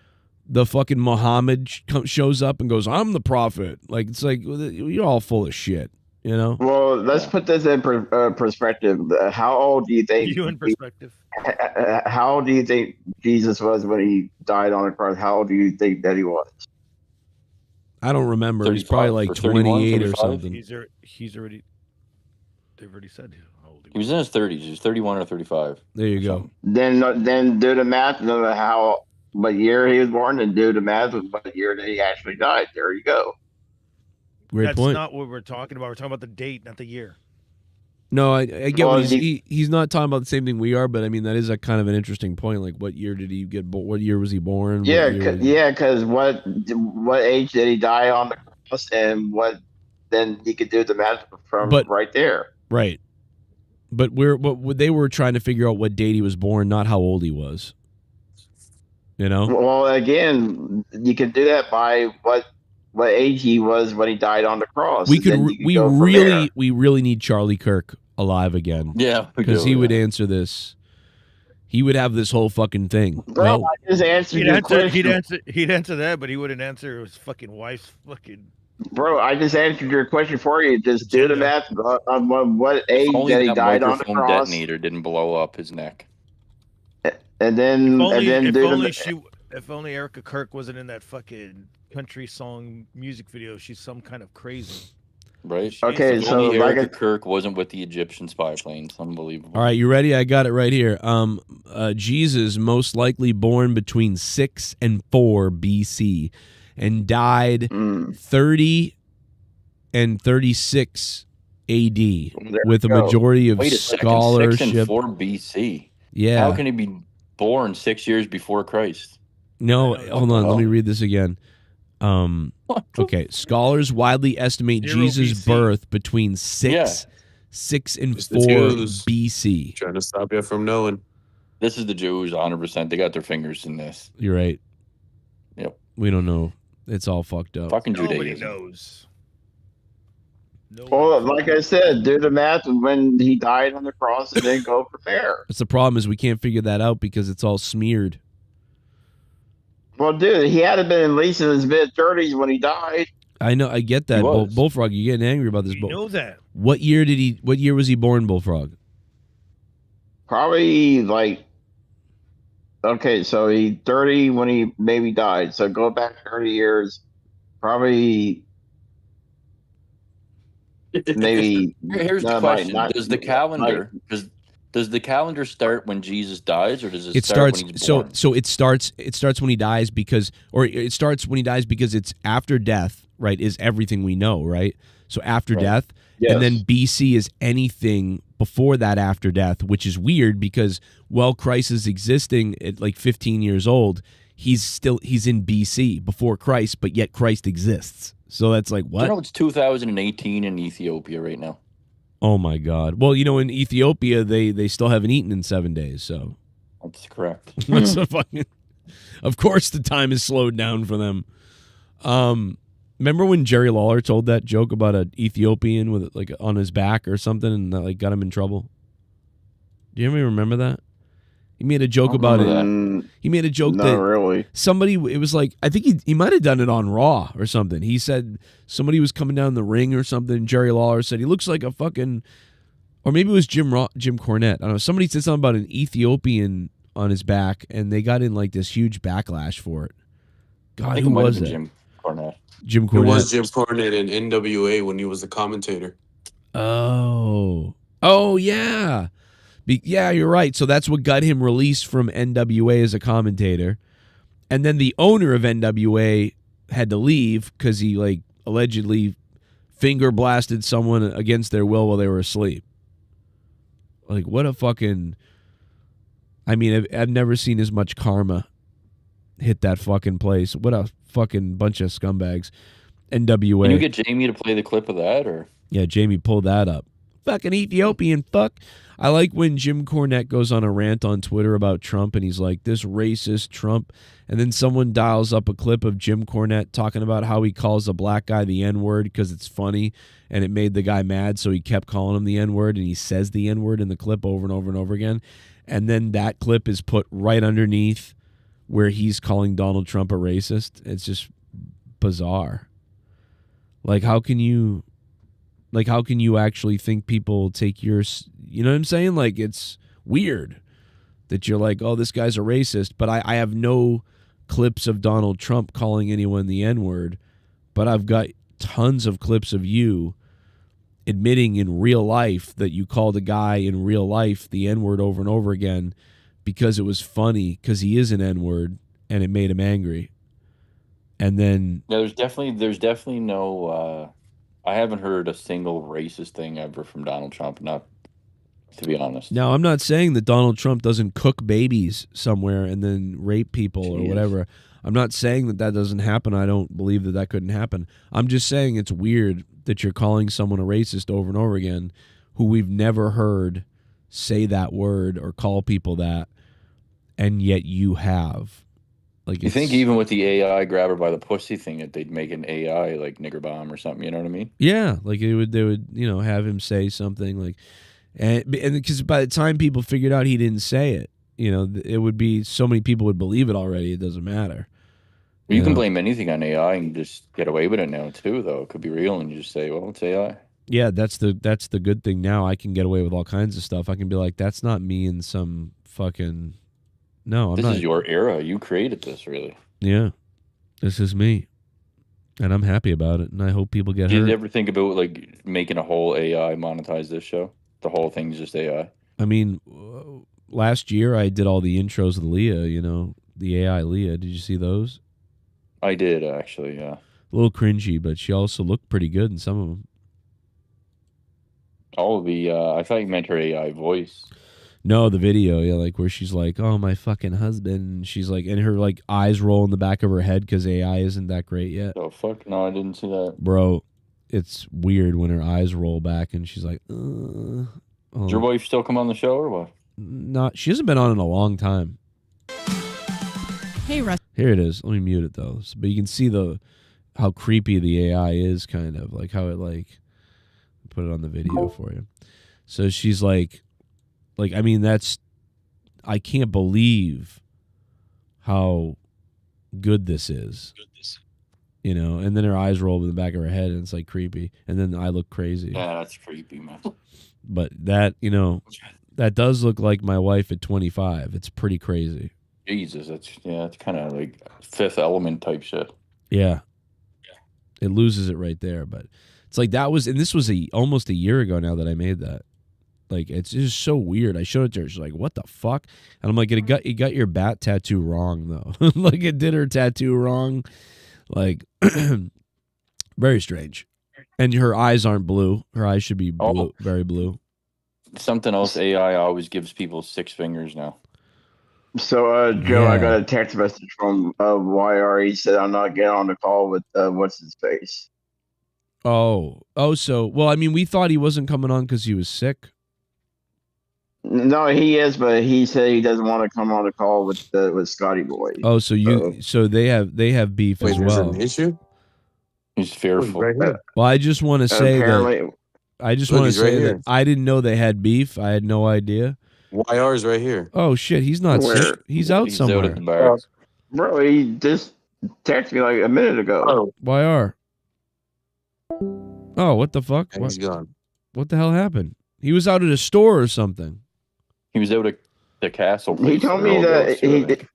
Speaker 2: the fucking Muhammad shows up and goes, "I'm the prophet." Like it's like you're all full of shit. You know?
Speaker 9: Well, let's put this in perspective. How old do you think?
Speaker 7: You in perspective.
Speaker 9: How old do you think Jesus was when he died on the cross? How old do you think that he was?
Speaker 2: I don't remember. He's probably like 28 or something.
Speaker 7: He's already. They've already said how old
Speaker 17: he was in his 30s. He was 31 or 35.
Speaker 2: There you go.
Speaker 9: Then do the math. Know what year he was born, and do the math with what year that he actually died. There you go.
Speaker 2: Great point.
Speaker 7: That's not what we're talking about. We're talking about the date, not the year.
Speaker 2: No, I get what he's not talking about the same thing we are, but I mean that is a kind of an interesting point. Like, what year did he get born? What year was he born?
Speaker 9: Yeah, because what age did he die on the cross, and then he could do the math from right there.
Speaker 2: Right, but they were trying to figure out what date he was born, not how old he was. You know.
Speaker 9: Well, again, you can do that by what age he was when he died on the cross.
Speaker 2: We really need Charlie Kirk alive again.
Speaker 17: Yeah,
Speaker 2: because he would answer this. He would have this whole fucking thing.
Speaker 9: Bro, I just answered your question.
Speaker 7: He'd answer that, but he wouldn't answer his fucking wife's fucking.
Speaker 9: Bro, I just answered your question for you. Just do the math on what age that he died on the cross.
Speaker 17: Detonator didn't blow up his neck.
Speaker 9: And then
Speaker 7: if only Erica Kirk wasn't in that fucking country song music video. She's some kind of crazy.
Speaker 17: Right.
Speaker 9: Okay, so
Speaker 17: Erica Kirk wasn't with the Egyptian spy plane. It's unbelievable.
Speaker 2: All right, you ready? I got it right here. Jesus most likely born between 6 and 4 BC and died 30 and 36 AD with a majority of scholarship.
Speaker 17: 6 and 4 BC.
Speaker 2: Yeah.
Speaker 17: How can he be born 6 years before Christ?
Speaker 2: No, hold on. Let me read this again. Okay, scholars widely estimate
Speaker 16: 0
Speaker 2: Jesus'
Speaker 16: BC.
Speaker 2: birth between 6 and
Speaker 15: It's the
Speaker 2: 4
Speaker 15: Jews.
Speaker 2: BC.
Speaker 15: Trying to stop you from knowing.
Speaker 17: This is the Jews, 100%. They got their fingers in this.
Speaker 2: You're right.
Speaker 17: Yep.
Speaker 2: We don't know. It's all fucked up.
Speaker 17: Fucking
Speaker 7: Nobody
Speaker 17: Judaism.
Speaker 7: knows.
Speaker 9: Well, like I said, do the math and when he died on the cross and then go from there.
Speaker 2: That's the problem is we can't figure that out because it's all smeared.
Speaker 9: Well, dude, he had to been at least in his mid-30s when he died.
Speaker 2: I know. I get that.
Speaker 17: He was.
Speaker 2: Bullfrog, you're getting angry about this.
Speaker 7: You know that.
Speaker 2: What year was he born, Bullfrog?
Speaker 9: Probably like, okay, so he 30 when he maybe died. So go back 30 years, probably maybe.
Speaker 17: Here's the
Speaker 9: no,
Speaker 17: question:
Speaker 9: not-
Speaker 17: Does the calendar does the calendar start when Jesus dies, or does it,
Speaker 2: It
Speaker 17: start
Speaker 2: starts
Speaker 17: when he's born?
Speaker 2: so it starts when he dies because it's after death, right? Is everything we know, right? So after death, and then BC is anything before that after death, which is weird because Christ is existing at like 15 years old, he's in BC before Christ, but yet Christ exists. So that's like what?
Speaker 17: You know, it's 2018 in Ethiopia right now.
Speaker 2: Oh my God! Well, in Ethiopia they still haven't eaten in 7 days, so
Speaker 17: that's correct.
Speaker 2: That's a fucking. Of course, the time is slowed down for them. Remember when Jerry Lawler told that joke about an Ethiopian with like on his back or something, and that like got him in trouble? Do you remember that? He made a joke about it. He made a joke that
Speaker 9: really.
Speaker 2: Somebody, it was like, I think he might have done it on Raw or something. He said somebody was coming down the ring or something. And Jerry Lawler said he looks like a fucking, or maybe it was Jim Cornette. I don't know. Somebody said something about an Ethiopian on his back, and they got in like this huge backlash for it. God, who was it?
Speaker 17: Jim Cornette.
Speaker 2: Jim
Speaker 15: It
Speaker 2: Cornette.
Speaker 15: was Jim Cornette in NWA when he was the commentator.
Speaker 2: Oh, yeah. Yeah, you're right. So that's what got him released from NWA as a commentator. And then the owner of NWA had to leave because he like allegedly finger blasted someone against their will while they were asleep. Like, what a fucking... I mean, I've never seen as much karma hit that fucking place. What a fucking bunch of scumbags. NWA.
Speaker 17: Can you get Jamie to play the clip of that, or?
Speaker 2: Yeah, Jamie pulled that up. Fucking Ethiopian fuck. I like when Jim Cornette goes on a rant on Twitter about Trump and he's like, this racist Trump. And then someone dials up a clip of Jim Cornette talking about how he calls a black guy the N-word because it's funny and it made the guy mad. So he kept calling him the N-word and he says the N-word in the clip over and over and over again. And then that clip is put right underneath where he's calling Donald Trump a racist. It's just bizarre. Like, how can you actually think people take your, you know what I'm saying? Like, it's weird that you're like, oh, this guy's a racist, but I have no clips of Donald Trump calling anyone the N-word, but I've got tons of clips of you admitting in real life that you called a guy in real life the N-word over and over again because it was funny because he is an N-word and it made him angry. And then
Speaker 17: there's definitely no I haven't heard a single racist thing ever from Donald Trump, not to be honest.
Speaker 2: Now, I'm not saying that Donald Trump doesn't cook babies somewhere and then rape people or whatever. I'm not saying that doesn't happen. I don't believe that couldn't happen. I'm just saying it's weird that you're calling someone a racist over and over again who we've never heard say that word or call people that, and yet you have. Like,
Speaker 17: you think even with the AI grab her by the pussy thing that they'd make an AI like nigger bomb or something, you know what I mean?
Speaker 2: Yeah, like they would have him say something like, and because by the time people figured out he didn't say it, it would be so many people would believe it already. It doesn't matter.
Speaker 17: You can blame anything on AI and just get away with it now too, though. It could be real, and you just say, "Well, it's AI."
Speaker 2: Yeah, that's the good thing now. I can get away with all kinds of stuff. I can be like, "That's not me," in some fucking. No, I'm
Speaker 17: this
Speaker 2: not.
Speaker 17: This is your era. You created this, really.
Speaker 2: Yeah, this is me, and I'm happy about it. And I hope people get hurt.
Speaker 17: Did you ever think about like making a whole AI monetize this show? The whole thing's just AI.
Speaker 2: I mean, last year I did all the intros of Leah. The AI Leah. Did you see those?
Speaker 17: I did actually. Yeah.
Speaker 2: A little cringy, but she also looked pretty good in some of them.
Speaker 17: All of the. I thought you meant her AI voice.
Speaker 2: No, the video, yeah, like where she's like, "Oh, my fucking husband." And she's like, and her like eyes roll in the back of her head because AI isn't that great yet.
Speaker 17: Oh fuck! No, I didn't see that.
Speaker 2: Bro, it's weird when her eyes roll back and she's like,
Speaker 17: Does your wife still come on the show or what?
Speaker 2: Not. She hasn't been on in a long time.
Speaker 6: Hey, Russ.
Speaker 2: Here it is. Let me mute it though, but you can see how creepy the AI is, kind of like how it like. Put it on the video for you. So she's like, I mean, I can't believe how good this is. You know, and then her eyes roll in the back of her head and it's like creepy. And then I look crazy.
Speaker 17: Yeah, that's creepy, man.
Speaker 2: But that, you know, that does look like my wife at 25. It's pretty crazy.
Speaker 17: Jesus, it's kind of like Fifth Element type shit.
Speaker 2: Yeah. It loses it right there. But it's like that was, and this was almost a year ago now that I made that. Like, it's just so weird. I showed it to her. She's like, "What the fuck?" And I'm like, "You got your bat tattoo wrong, though." Like, it did her tattoo wrong. Like, very strange. And her eyes aren't blue. Her eyes should be blue, very blue.
Speaker 17: Something else. AI always gives people 6 fingers now.
Speaker 9: So, Joe, I got a text message from YR. He said, "I'm not getting on the call with what's his face."
Speaker 2: So, well, I mean, we thought he wasn't coming on because he was sick.
Speaker 9: No, he is, but he said he doesn't want to come on the call with Scotty Boy.
Speaker 2: Oh, so they have beef as well.
Speaker 15: An issue?
Speaker 17: He's fearful.
Speaker 2: Well, I just want to say
Speaker 9: apparently,
Speaker 2: that I didn't know they had beef. I had no idea.
Speaker 15: YR's right here.
Speaker 2: Oh shit, he's not sick. He's out somewhere.
Speaker 17: Out at the bar.
Speaker 9: Bro, he just texted me like a minute ago.
Speaker 2: YR. Oh, what the fuck?
Speaker 15: He's gone.
Speaker 2: What the hell happened? He was out at a store or something.
Speaker 17: He was out at the castle.
Speaker 9: He told me that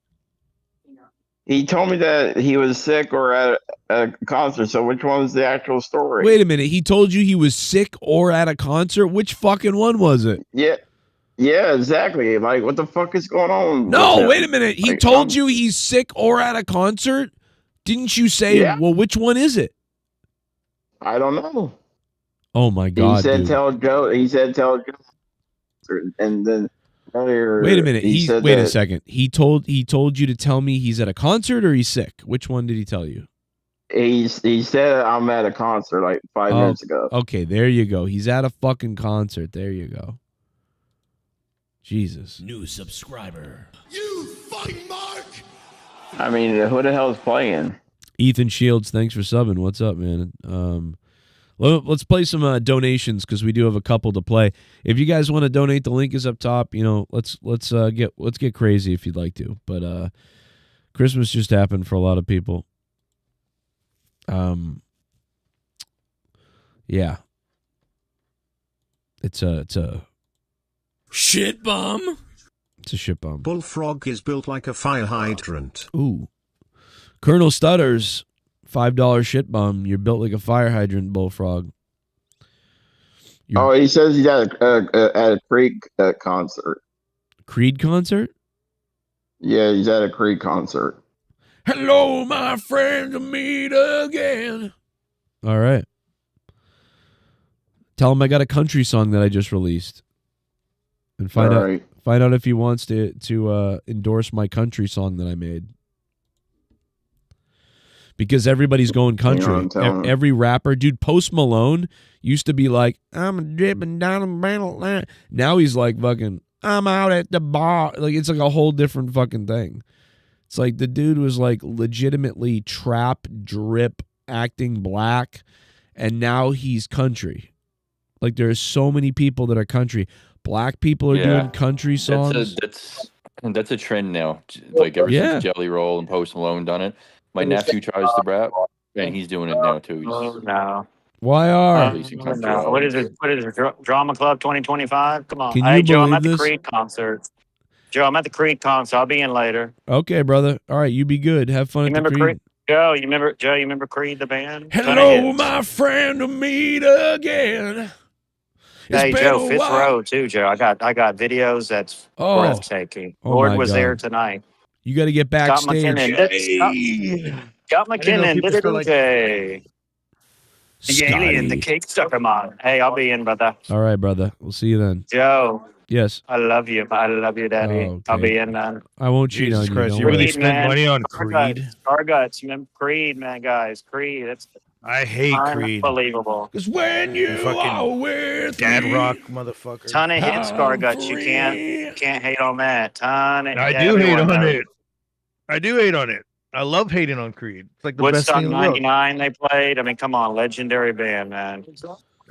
Speaker 9: he told me that he was sick or at a concert. So which one was the actual story?
Speaker 2: Wait a minute. He told you he was sick or at a concert? Which fucking one was it?
Speaker 9: Yeah, exactly. Like, what the fuck is going on?
Speaker 2: No, wait a minute. He told you he's sick or at a concert? Didn't you say, well, which one is it?
Speaker 9: I don't know.
Speaker 2: Oh my God.
Speaker 9: He said,
Speaker 2: dude.
Speaker 9: tell Joe. He said, tell Joe. And then earlier.
Speaker 2: Wait a minute. Wait a
Speaker 9: that
Speaker 2: second. He told you to tell me he's at a concert or he's sick. Which one did he tell you?
Speaker 9: He said I'm at a concert like 5 minutes ago.
Speaker 2: Okay, there you go. He's at a fucking concert. There you go. Jesus.
Speaker 1: New subscriber.
Speaker 3: You fucking mark!
Speaker 9: I mean, who the hell is playing?
Speaker 2: Ethan Shields, thanks for subbing. What's up, man? Let's play some donations because we do have a couple to play. If you guys want to donate, the link is up top. You know, let's get crazy if you'd like to. But Christmas just happened for a lot of people. Yeah. It's a
Speaker 1: shit bomb.
Speaker 2: It's a shit bomb.
Speaker 18: Bullfrog is built like a fire hydrant.
Speaker 2: Ooh. Colonel Stutters, $5 shit bomb. You're built like a fire hydrant, Bullfrog.
Speaker 9: He says he's at a Creed concert.
Speaker 2: Creed concert?
Speaker 9: Yeah, he's at a Creed concert.
Speaker 2: Hello, my friend, to meet again. All right. Tell him I got a country song that I just released. And find out if he wants to endorse my country song that I made. Because everybody's going country. Every rapper, dude, Post Malone used to be like, I'm dripping down a battle line. Now he's like fucking, I'm out at the bar. Like, it's like a whole different fucking thing. It's like the dude was like legitimately trap, drip, acting black, and now he's country. Like, there's so many people that are country. Black people are doing country songs.
Speaker 17: That's a trend now. Like, ever since Jelly Roll and Post Malone done it. My nephew tries to rap, and he's doing it now too.
Speaker 21: No.
Speaker 2: YR.
Speaker 21: No. What is it? Drama Club 2025? Come on.
Speaker 2: Can
Speaker 21: Hey,
Speaker 2: you
Speaker 21: Joe, I'm
Speaker 2: believe
Speaker 21: at the
Speaker 2: this?
Speaker 21: Creed concert. Joe, I'm at the Creed concert. I'll be in later.
Speaker 2: Okay, brother. All right, you be good. Have fun at the Creed.
Speaker 21: Joe, you remember Creed, the band?
Speaker 2: Hello, my friend, to meet again.
Speaker 21: Hey, Joe, Fifth Row too, Joe. I got videos that's breathtaking.
Speaker 2: Oh,
Speaker 21: Lord
Speaker 2: my
Speaker 21: was
Speaker 2: God.
Speaker 21: there tonight.
Speaker 2: You got to get
Speaker 21: Scott
Speaker 2: backstage.
Speaker 21: McKinnon did it okay. The
Speaker 2: Scotty.
Speaker 21: alien, the cake stuck him on. Hey, I'll be in, brother.
Speaker 2: All right, brother. We'll see you then.
Speaker 21: Joe,
Speaker 2: Yes.
Speaker 21: I love you, Daddy.
Speaker 2: Oh,
Speaker 21: I'll
Speaker 2: okay.
Speaker 21: be in, man.
Speaker 2: I won't cheat
Speaker 7: Jesus
Speaker 2: on
Speaker 7: Christ,
Speaker 2: you.
Speaker 7: you
Speaker 2: Don't
Speaker 7: really
Speaker 2: worry.
Speaker 7: spent money on Creed?
Speaker 21: Starguts, man. Creed, man, guys. Creed. That's
Speaker 7: I hate Creed.
Speaker 21: unbelievable.
Speaker 2: Because when you are with
Speaker 7: Dad
Speaker 2: me,
Speaker 7: Rock, motherfucker.
Speaker 21: Ton of hit
Speaker 2: I'm
Speaker 21: Starguts. You
Speaker 2: free.
Speaker 21: can't hate on that. Ton of
Speaker 7: I do hate
Speaker 21: everyone
Speaker 7: on
Speaker 21: knows.
Speaker 7: it. I do hate on it. I love hating on Creed. It's like the best
Speaker 21: Woodstock
Speaker 7: thing in the world.
Speaker 21: '99 they played. I mean, come on, legendary band, man.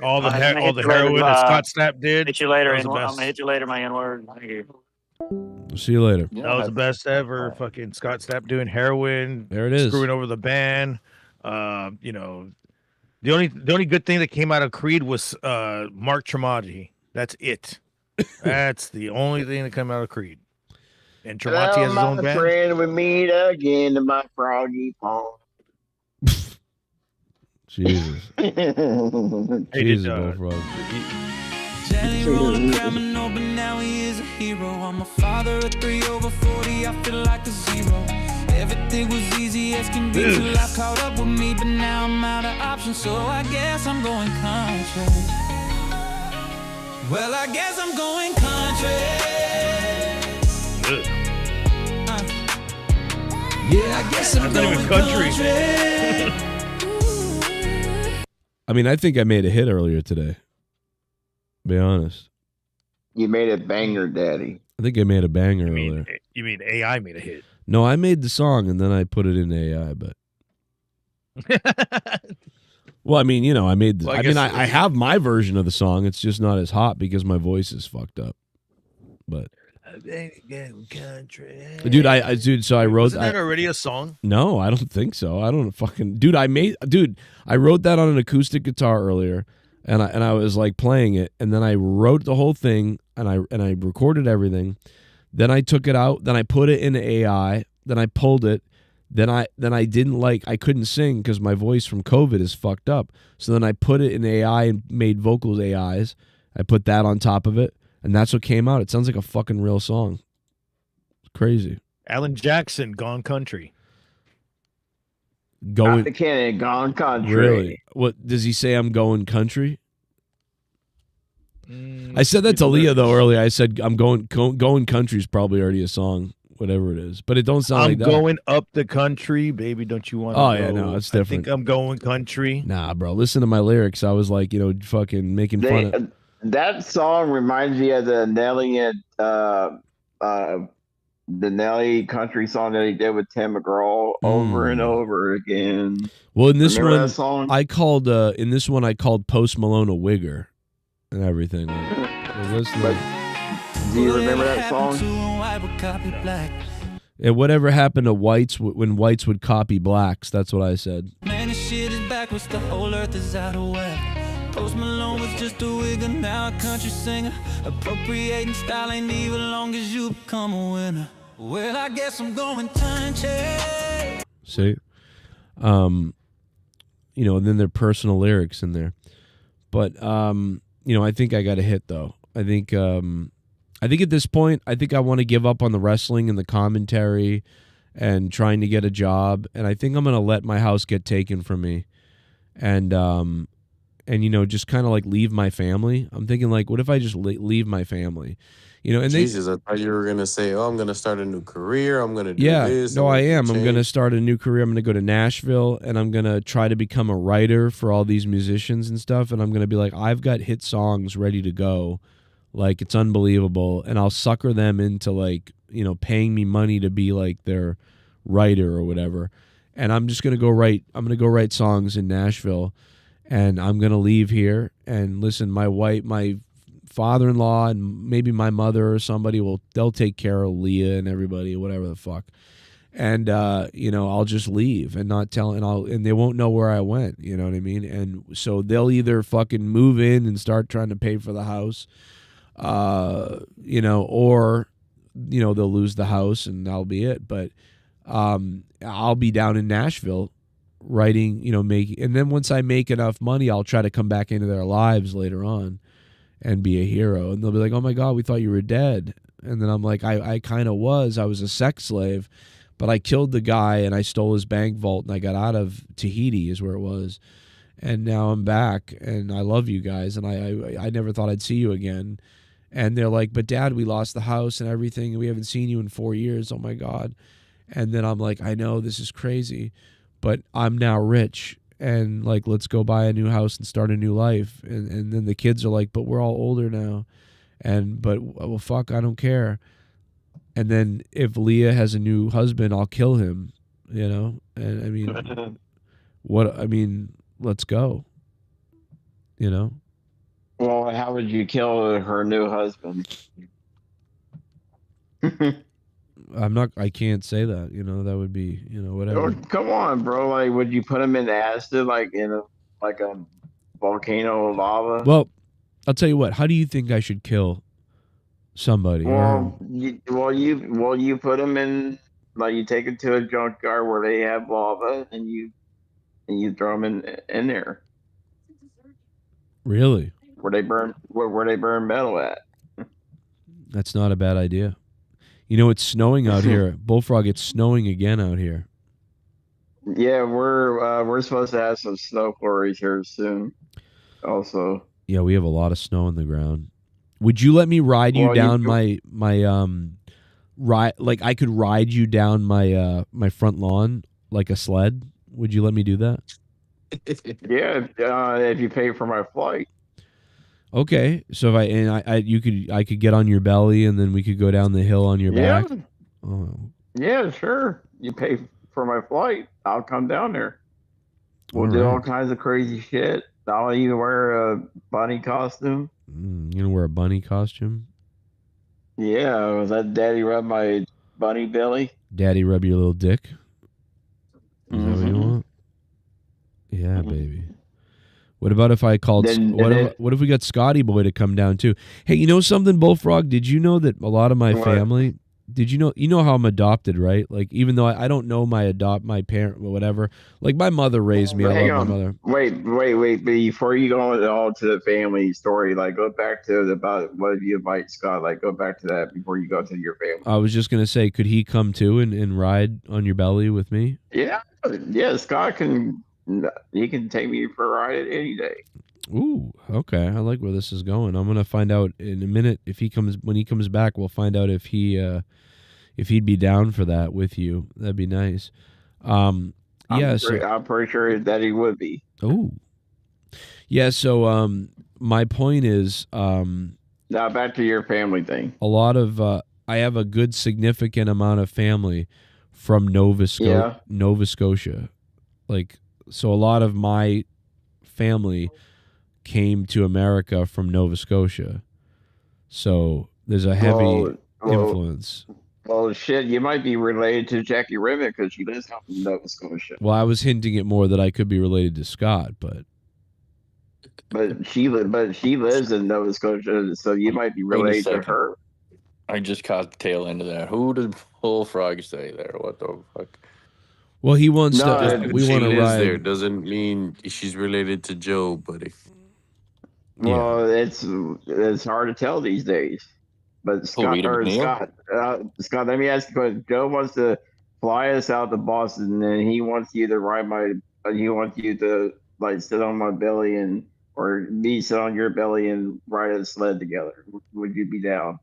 Speaker 7: All the
Speaker 21: I'm gonna hit you later,
Speaker 7: heroin that Scott Stapp did.
Speaker 21: Hit you later.
Speaker 7: That was the
Speaker 21: I'm
Speaker 7: best.
Speaker 21: gonna hit you later, my N-word. Thank you.
Speaker 2: See you later.
Speaker 7: That was the best ever. Fucking Scott Stapp doing heroin.
Speaker 2: There it is.
Speaker 7: Screwing over the band. You know, the only good thing that came out of Creed was Mark Tremonti. That's it. That's the only thing that came out of Creed. And Tremonti has his own band.
Speaker 9: Friend, we meet again in my froggy pond.
Speaker 2: Jesus. Jesus, bullfrog.
Speaker 1: Jelly rolling, grabbing open, now he is a hero. I'm a father of 3 over 40, I feel like a zero. Everything was easy as can be till life caught up with me, but now I'm out of options, so I guess I'm going country. Well, I guess I'm going country. Yeah, I guess I'm going country.
Speaker 2: I mean, I think I made a hit earlier today. Be honest.
Speaker 9: You made a banger, Daddy.
Speaker 2: I think I made a banger earlier.
Speaker 7: You mean AI made a hit?
Speaker 2: No, I made the song and then I put it in AI, but. Well, I mean, you know, I made the.
Speaker 7: Well,
Speaker 2: I mean, I have my version of the song. It's just not as hot because my voice is fucked up. But. Dude, so I wrote.
Speaker 7: Wasn't that already a song?
Speaker 2: No, I don't think so. I don't fucking. Dude, I wrote that on an acoustic guitar earlier, and I was like playing it, and then I wrote the whole thing, and I recorded everything. Then I took it out. Then I put it in AI. Then I pulled it. Then I I couldn't sing because my voice from COVID is fucked up. So then I put it in AI and made vocals AIs. I put that on top of it, and that's what came out. It sounds like a fucking real song. It's crazy.
Speaker 7: Alan Jackson, Gone Country.
Speaker 9: Not the Cannon, Gone Country.
Speaker 2: Really? What does he say? I'm going country. I said that to Leah though earlier. I said I'm going country is probably already a song, whatever it is, but it don't sound like that.
Speaker 7: I'm going up the country, baby. Don't you want?
Speaker 2: Oh yeah, no, it's different.
Speaker 7: I think I'm going country.
Speaker 2: Nah, bro. Listen to my lyrics. I was like, fucking making fun of.
Speaker 9: That song reminds me of the Nelly and the Nelly country song that he did with Tim McGraw over and over again.
Speaker 2: Well, in this
Speaker 9: Remember
Speaker 2: one,
Speaker 9: that song?
Speaker 2: I called Post Malone a wigger and everything.
Speaker 9: Do you remember that song?
Speaker 2: And whatever happened to whites when whites would copy blacks? That's what I said.
Speaker 1: Man, this shit is backwards, the whole earth is out of whack. Post Malone was just a wigger, now a country singer. Appropriating style ain't even long as you become a winner. Well, I guess I'm going country.
Speaker 2: See? And then their personal lyrics in there. But, I think I got a hit, though. I think at this point, I think I want to give up on the wrestling and the commentary and trying to get a job. And I think I'm going to let my house get taken from me. And just kind of like leave my family. I'm thinking like, what if I just leave my family? And
Speaker 15: Jesus, I thought you were gonna say, "Oh, I'm gonna start a new career. I'm gonna do this."
Speaker 2: No, I am. I'm gonna start a new career. I'm gonna go to Nashville, and I'm gonna try to become a writer for all these musicians and stuff. And I'm gonna be like, I've got hit songs ready to go, like it's unbelievable, and I'll sucker them into like paying me money to be like their writer or whatever. And I'm just gonna go write. I'm gonna go write songs in Nashville, and I'm gonna leave here. And listen, my father-in-law and maybe my mother or somebody they'll take care of Leah and everybody, whatever the fuck. And I'll just leave and not tell, and they won't know where I went, you know what I mean? And so they'll either fucking move in and start trying to pay for the house, or they'll lose the house and that'll be it. But I'll be down in Nashville writing, and then once I make enough money, I'll try to come back into their lives later on and be a hero. And they'll be like, oh my God, we thought you were dead. And then I'm like, I kind of was. I was a sex slave, but I killed the guy and I stole his bank vault and I got out of Tahiti is where it was. And now I'm back and I love you guys. And I never thought I'd see you again. And they're like, but Dad, we lost the house and everything, and we haven't seen you in 4 years. Oh my God. And then I'm like, I know this is crazy, but I'm now rich, and like, let's go buy a new house and start a new life. And then the kids are like, but we're all older now. But well, fuck, I don't care. And then if Leah has a new husband, I'll kill him, you know? And I mean, let's go, you know?
Speaker 9: Well, how would you kill her new husband?
Speaker 2: I can't say that, you know, that would be, you know, whatever.
Speaker 9: Oh, come on, bro. Like, would you put him in acid, like in a volcano of lava?
Speaker 2: Well, I'll tell you what, how do you think I should kill somebody?
Speaker 9: Well, you put him in, like, you take him to a junkyard where they have lava, and you throw him in there.
Speaker 2: Really?
Speaker 9: Where they burn metal at.
Speaker 2: That's not a bad idea. You know, it's snowing out here. Bullfrog, it's snowing again out here.
Speaker 9: Yeah, we're supposed to have some snow flurries here soon. Also.
Speaker 2: Yeah, we have a lot of snow on the ground. Would you let me ride you down my ride? Like, I could ride you down my my front lawn like a sled. Would you let me do that?
Speaker 9: Yeah, if you pay for my flight.
Speaker 2: Okay, so if I could get on your belly, and then we could go down the hill on your back. Oh.
Speaker 9: Yeah, sure. You pay for my flight, I'll come down there. We'll do all kinds of crazy shit. I'll even wear a bunny costume.
Speaker 2: You gonna wear a bunny costume?
Speaker 9: Yeah, let Daddy rub my bunny belly.
Speaker 2: Daddy rub your little dick? Is that what you want? Yeah, baby. What about if I called? What if we got Scotty Boy to come down too? Hey, you know something, Bullfrog? Did you know that a lot of my family? Did you know how I'm adopted, right? Like, even though I don't know my parent or whatever. Like, my mother raised me. I love my mother.
Speaker 9: Wait. Before you go all to the family story, like, go back to about what if you invite Scott? Like, go back to that before you go to your family.
Speaker 2: I was just gonna say, could he come too and ride on your belly with me?
Speaker 9: Yeah, Scott can. He can take me for a ride any day.
Speaker 2: Ooh, okay. I like where this is going. I'm gonna find out in a minute when he comes back. We'll find out if he'd be down for that with you. That'd be nice.
Speaker 9: I'm pretty sure that he would be.
Speaker 2: Oh, yeah. So my point is
Speaker 9: now back to your family thing.
Speaker 2: A lot of I have a good significant amount of family from Nova Scotia. Like, so a lot of my family came to America from Nova Scotia. So there's a heavy influence.
Speaker 9: Well, shit, you might be related to Jackie Rimmett because she lives out in Nova Scotia.
Speaker 2: Well, I was hinting it more that I could be related to Scott, but
Speaker 9: she lives in Nova Scotia, so you might be related to her.
Speaker 17: I just caught the tail end of that. Who did Bullfrog say there? What the fuck?
Speaker 2: Well, he wants to. We want to ride.
Speaker 14: There doesn't mean she's related to Joe, buddy.
Speaker 9: Well, it's hard to tell these days. But Scott, let me ask you. Joe wants to fly us out to Boston, and he wants you to he wants you to like sit on my belly or me sit on your belly and ride a sled together. Would you be down?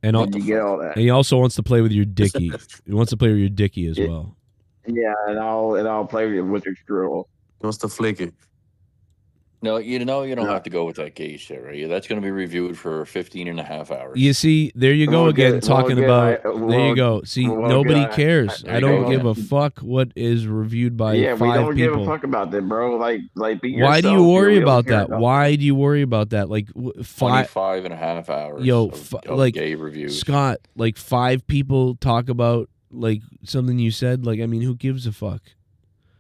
Speaker 2: And
Speaker 9: you get all that?
Speaker 2: And he also wants to play with your dicky. He wants to play with your dicky as well.
Speaker 9: Yeah, and I'll play with your screw.
Speaker 14: He wants to flick it.
Speaker 17: No, you don't have to go with that gay shit, right? That's going to be reviewed for 15 and a half hours.
Speaker 2: You see, there you go again, talking about. There you go. See, nobody cares. I don't give a fuck what is reviewed by 5 people.
Speaker 9: Yeah, we don't give a fuck about that, bro. Like be yourself.
Speaker 2: Why do you worry about that? Why do you worry about that? Like
Speaker 17: 25 and a half hours. Of
Speaker 2: like
Speaker 17: gay reviews.
Speaker 2: Scott, like 5 people talk about like something you said. Like, I mean, who gives a fuck?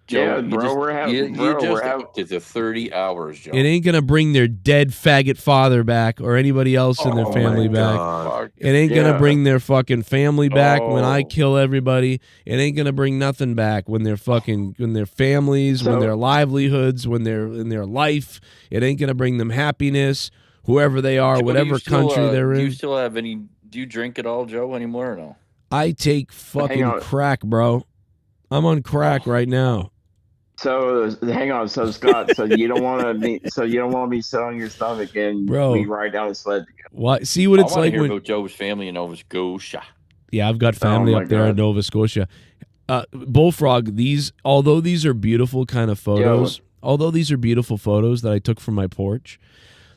Speaker 17: Joe, we're having up to the 30 hours, Joe.
Speaker 2: It ain't gonna bring their dead faggot father back or anybody else in their family back. It ain't gonna bring their fucking family back when I kill everybody. It ain't gonna bring nothing back when their families, when their livelihoods, when they're in their life. It ain't gonna bring them happiness, whoever they are,
Speaker 17: Joe,
Speaker 2: whatever country they're in.
Speaker 17: Do you still have any? Do you drink at all, Joe, anymore or no?
Speaker 2: I take fucking crack, bro. I'm on crack right now.
Speaker 9: So hang on, so Scott, so you don't want me selling your stomach and
Speaker 2: Bro.
Speaker 9: we ride down the sled together.
Speaker 2: What? See what
Speaker 17: I
Speaker 2: it's
Speaker 17: want to
Speaker 2: like
Speaker 17: hear
Speaker 2: when.
Speaker 17: about Joe's family in Nova Scotia.
Speaker 2: Yeah, I've got family
Speaker 9: my
Speaker 2: up there in
Speaker 9: God.
Speaker 2: Nova Scotia. Bullfrog, although these are beautiful kind of photos, that I took from my porch,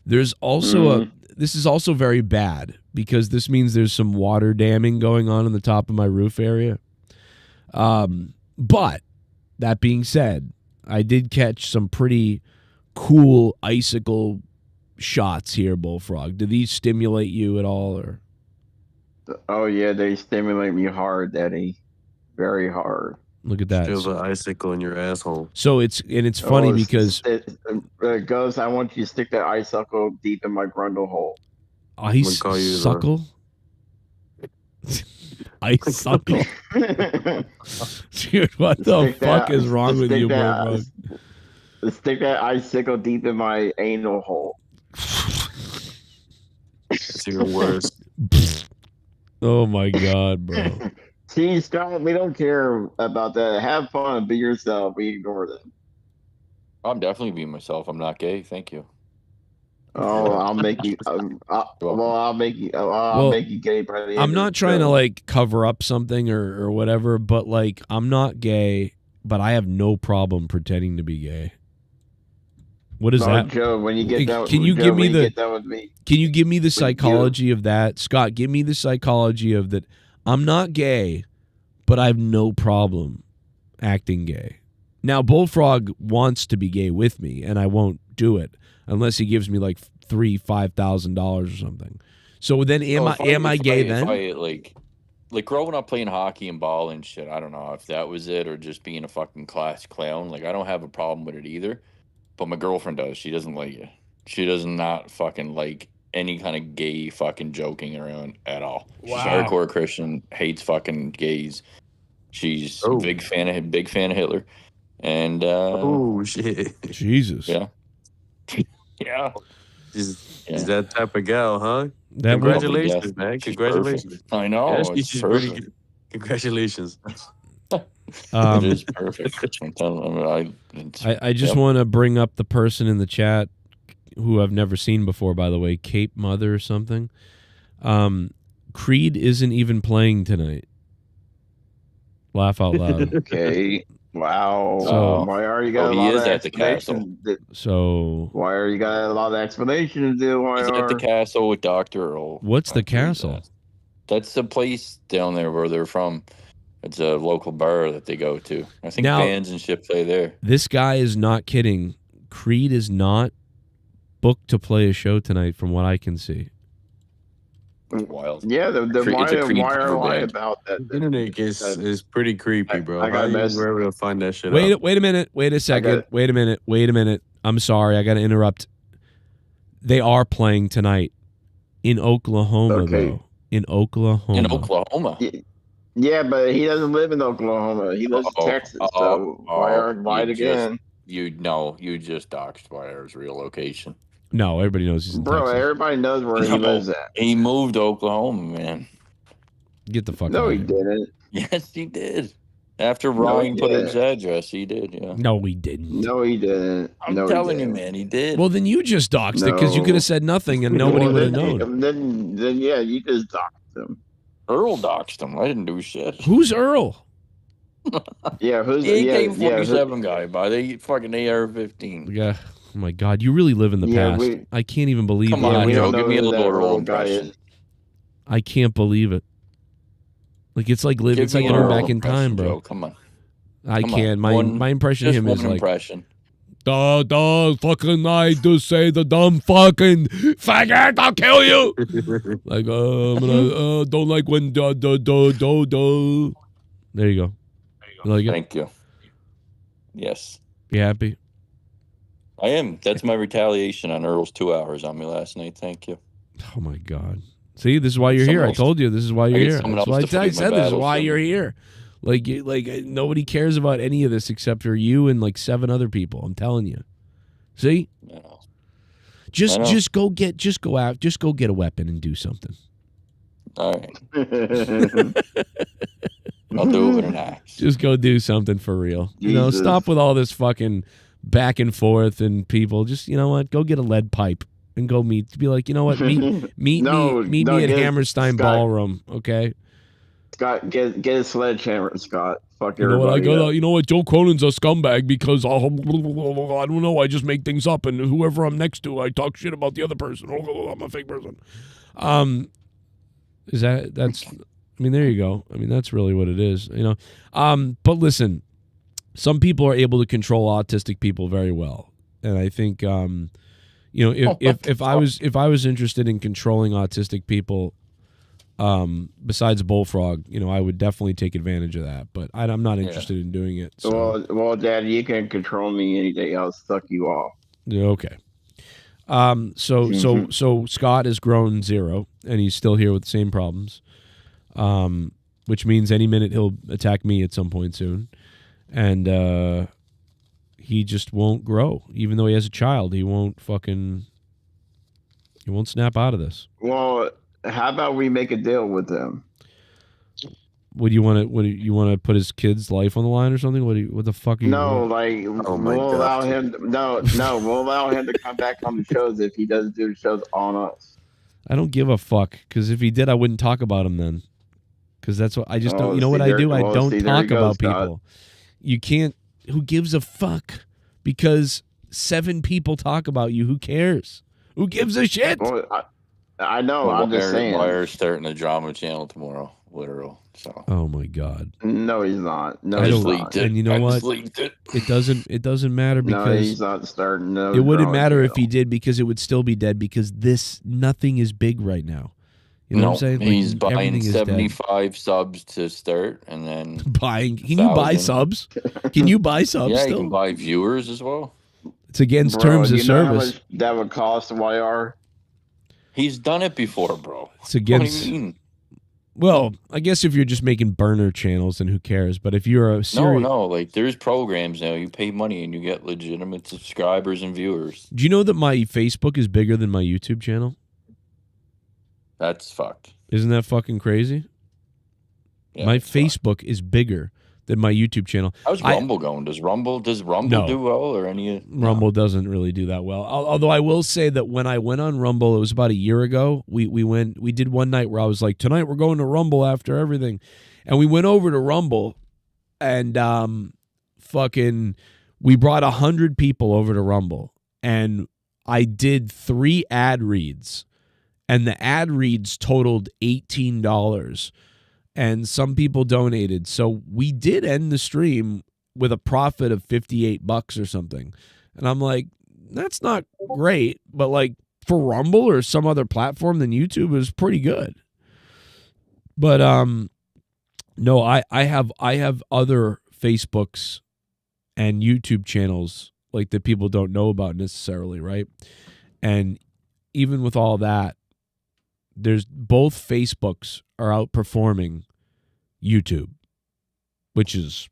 Speaker 2: there's also this is also very bad because this means there's some water damming going on the top of my roof area. But that being said, I did catch some pretty cool icicle shots here, Bullfrog. Do these stimulate you at all, or?
Speaker 9: Oh yeah, they stimulate me hard, Daddy. Very hard.
Speaker 2: Look at that.
Speaker 15: Feel the icicle in your asshole.
Speaker 2: So it's funny because
Speaker 9: Ghost, I want you to stick that icicle deep in my grundle hole.
Speaker 2: Icicle? Icicle? Dude, what the fuck is wrong with you, bro?
Speaker 9: Stick that icicle deep in my anal hole.
Speaker 15: It's even worse.
Speaker 2: Oh my god, bro.
Speaker 9: See, Scott, we don't care about that. Have fun, be yourself. We ignore them.
Speaker 17: I'm definitely being myself. I'm not gay. Thank you.
Speaker 9: Oh, I'll make you. I'll make you gay by the end.
Speaker 2: I'm not trying to like cover up something or whatever, but like I'm not gay, but I have no problem pretending to be gay. What is that?
Speaker 9: Joe, when you get done,
Speaker 2: can you give me
Speaker 9: get done with me?
Speaker 2: Can you give me the psychology of that, Scott? Give me the psychology of that. I'm not gay, but I have no problem acting gay. Now, Bullfrog wants to be gay with me, and I won't do it unless he gives me like $5,000 or something. So then, am I gay then?
Speaker 17: Like growing up playing hockey and ball and shit. I don't know if that was it or just being a fucking class clown. Like I don't have a problem with it either, but my girlfriend does. She doesn't like it. She does not fucking like any kind of gay fucking joking around at all. She's a hardcore Christian, hates fucking gays. She's a big fan of Hitler. And
Speaker 15: oh shit.
Speaker 2: Jesus.
Speaker 17: Yeah. Yeah.
Speaker 15: She's that type of gal, huh?
Speaker 2: That
Speaker 15: Congratulations,
Speaker 17: woman,
Speaker 15: man.
Speaker 17: she's
Speaker 15: Congratulations.
Speaker 17: perfect. I know.
Speaker 15: Yeah,
Speaker 17: It's
Speaker 15: she's pretty
Speaker 17: perfect.
Speaker 15: good. Congratulations.
Speaker 17: It is perfect. I'm telling you,
Speaker 2: I just want to bring up the person in the chat who I've never seen before, by the way, Cape Mother or something. Creed isn't even playing tonight. Laugh out loud.
Speaker 9: Okay. Wow.
Speaker 2: So-
Speaker 9: Why are you got a
Speaker 17: he
Speaker 9: lot
Speaker 17: is
Speaker 9: of
Speaker 17: at the castle.
Speaker 9: explanation?
Speaker 2: So
Speaker 9: Why are you got a lot of explanation to do? Why
Speaker 17: He's at the castle with Dr. Earl.
Speaker 2: what's the castle?
Speaker 17: That's the place down there where they're from. It's a local bar that they go to. I think
Speaker 2: Now-
Speaker 17: bands and shit play there.
Speaker 2: This guy is not kidding. Creed is not booked to play a show tonight from what I can see.
Speaker 17: Wild.
Speaker 9: Yeah, then
Speaker 17: It's a
Speaker 9: why
Speaker 17: Creed
Speaker 9: are
Speaker 17: cover
Speaker 9: lie
Speaker 17: band.
Speaker 9: about that?
Speaker 15: The internet is pretty creepy, bro.
Speaker 9: I got
Speaker 15: How
Speaker 9: a
Speaker 15: you
Speaker 9: mess-
Speaker 15: were able to find that shit
Speaker 2: Wait
Speaker 15: out?
Speaker 2: a minute. Wait a second.
Speaker 9: it.
Speaker 2: Wait a minute. I'm sorry. I got to interrupt. They are playing tonight in Oklahoma,
Speaker 9: Okay.
Speaker 2: though. In Oklahoma.
Speaker 17: In Oklahoma.
Speaker 9: Yeah, but he doesn't live in Oklahoma. He lives in Texas. So why aren't lied again?
Speaker 17: You just doxed Wire's real location.
Speaker 2: No, everybody knows he's in
Speaker 9: Bro,
Speaker 2: Texas.
Speaker 9: everybody knows where he lives at.
Speaker 17: He moved to Oklahoma, man.
Speaker 2: Get the fuck
Speaker 9: No,
Speaker 2: out
Speaker 9: he
Speaker 2: of here.
Speaker 9: didn't.
Speaker 17: Yes, he did. After
Speaker 9: No,
Speaker 17: Ryan
Speaker 9: he
Speaker 17: put his
Speaker 9: didn't.
Speaker 17: address, he did, yeah.
Speaker 2: No, he didn't.
Speaker 9: No, he didn't.
Speaker 17: I'm
Speaker 9: No, he
Speaker 17: telling you,
Speaker 9: didn't.
Speaker 17: man, he did.
Speaker 2: Well, then you just doxed it because you
Speaker 9: No.
Speaker 2: could have said nothing and nobody
Speaker 9: Well,
Speaker 2: would have
Speaker 9: then-
Speaker 2: known.
Speaker 9: Then yeah, you just doxed him.
Speaker 17: Earl doxed him. I didn't do shit.
Speaker 2: Who's Earl?
Speaker 9: Yeah, who's
Speaker 17: The
Speaker 9: yeah,
Speaker 17: AK-47 guy by the fucking AR-15.
Speaker 2: Yeah. Oh my God, you really live in the
Speaker 9: Yeah,
Speaker 2: past. I can't even believe
Speaker 17: Come
Speaker 2: it.
Speaker 17: on,
Speaker 9: we
Speaker 17: Joe,
Speaker 9: don't know
Speaker 17: give me a
Speaker 9: who
Speaker 17: little
Speaker 9: that
Speaker 17: Earl
Speaker 9: Earl guy
Speaker 17: impression.
Speaker 9: is.
Speaker 2: I can't believe it. Like it's like living.
Speaker 17: Give
Speaker 2: It's like
Speaker 17: me an
Speaker 2: going
Speaker 17: Earl
Speaker 2: back in time,
Speaker 17: impression,
Speaker 2: bro.
Speaker 17: Joe. Come on.
Speaker 2: I
Speaker 17: Come on.
Speaker 2: can't. My impression of
Speaker 17: Just
Speaker 2: him is
Speaker 17: one
Speaker 2: like,
Speaker 17: impression.
Speaker 2: the fucking I to say the dumb fucking faggot, I'll kill you. Like, I'm gonna, don't like when do. There you go. You like it?
Speaker 17: Thank you. Yes.
Speaker 2: You happy?
Speaker 17: I am. That's my retaliation on Earl's 2 hours on me last night. Thank you.
Speaker 2: Oh my God. See, this is why you're here. I told you this is why you're
Speaker 17: get
Speaker 2: here.
Speaker 17: someone
Speaker 2: That's
Speaker 17: else
Speaker 2: why
Speaker 17: to fight my
Speaker 2: said this is
Speaker 17: battles
Speaker 2: why
Speaker 17: then.
Speaker 2: you're here. Like nobody cares about any of this except for you and like 7 other people. I'm telling you. See?
Speaker 17: I know.
Speaker 2: Just go get a weapon and do something.
Speaker 17: All right. I'll do it with an axe.
Speaker 2: Just go do something for real. You know,
Speaker 9: Jesus.
Speaker 2: stop with all this fucking back and forth and people. Just, you know what? Go get a lead pipe and go meet. Be like, you know what? Meet
Speaker 9: No,
Speaker 2: me at
Speaker 9: get
Speaker 2: Hammerstein
Speaker 9: Scott.
Speaker 2: Ballroom, okay?
Speaker 9: Scott, get a sledgehammer, Scott. Fuck
Speaker 2: You know what?
Speaker 9: everybody.
Speaker 2: You know what? Joe Cronin's a scumbag because I don't know. I just make things up, and whoever I'm next to, I talk shit about the other person. I'm a fake person. That's? I mean, there you go. I mean, that's really what it is. You know. But listen, some people are able to control autistic people very well, and I think, you know, if I was interested in controlling autistic people. Besides Bullfrog, you know, I would definitely take advantage of that, but I'm not interested in doing it. So.
Speaker 9: Well, Daddy, you can control me any day. I'll suck you off.
Speaker 2: Okay. So Scott has grown 0, and he's still here with the same problems. Which means any minute he'll attack me at some point soon, and he just won't grow. Even though he has a child, he won't snap out of this.
Speaker 9: Well. How about we make a deal with them?
Speaker 2: Would you want to put his kid's life on the line or something? What the fuck are you?
Speaker 9: No, like we'll allow him. No, we'll allow him to come back on the shows if he doesn't do the shows on us.
Speaker 2: I don't give a fuck, because if he did, I wouldn't talk about him then. Because that's what I just don't. You know what I do? I don't talk about people. You can't. Who gives a fuck? Because 7 people talk about you. Who cares? Who gives a shit?
Speaker 9: Well, I know. I'm just saying.
Speaker 17: Wire's starting a drama channel tomorrow, literal. So.
Speaker 2: Oh my god.
Speaker 9: No, he's not. No,
Speaker 2: I
Speaker 9: he's
Speaker 2: don't.
Speaker 9: not.
Speaker 2: And you know what? It doesn't matter because
Speaker 9: no, he's not starting. No,
Speaker 2: it wouldn't matter if he did, because it would still be dead, because nothing is big right now. You know what I'm saying? Like,
Speaker 17: he's buying 75 subs to start, and then
Speaker 2: buying. Can you buy subs? Can you buy subs?
Speaker 17: Yeah,
Speaker 2: still?
Speaker 17: you can buy viewers as well.
Speaker 2: It's against terms of
Speaker 9: you know
Speaker 2: service.
Speaker 9: How much that would cost YR?
Speaker 17: He's done it before, bro.
Speaker 2: It's against.
Speaker 17: What do you mean?
Speaker 2: Well, I guess if you're just making burner channels, then who cares? But if you're a serious...
Speaker 17: No, like there's programs now. You pay money and you get legitimate subscribers and viewers.
Speaker 2: Do you know that my Facebook is bigger than my YouTube channel?
Speaker 17: That's fucked.
Speaker 2: Isn't that fucking crazy?
Speaker 17: Yeah,
Speaker 2: my Facebook is bigger than my YouTube channel.
Speaker 17: How's Rumble going? Does Rumble do well, or any?
Speaker 2: Rumble doesn't really do that well. Although I will say that when I went on Rumble, it was about a year ago. We did one night where I was like, tonight we're going to Rumble after everything, and we went over to Rumble, and we brought 100 people over to Rumble, and I did 3 ad reads, and the ad reads totaled $18. And some people donated. So we did end the stream with a profit of $58 or something. And I'm like, that's not great, but like for Rumble or some other platform than YouTube, it was pretty good. But no, I have other Facebooks and YouTube channels like that people don't know about necessarily, right? And even with all that, there's both Facebooks are outperforming YouTube, which is,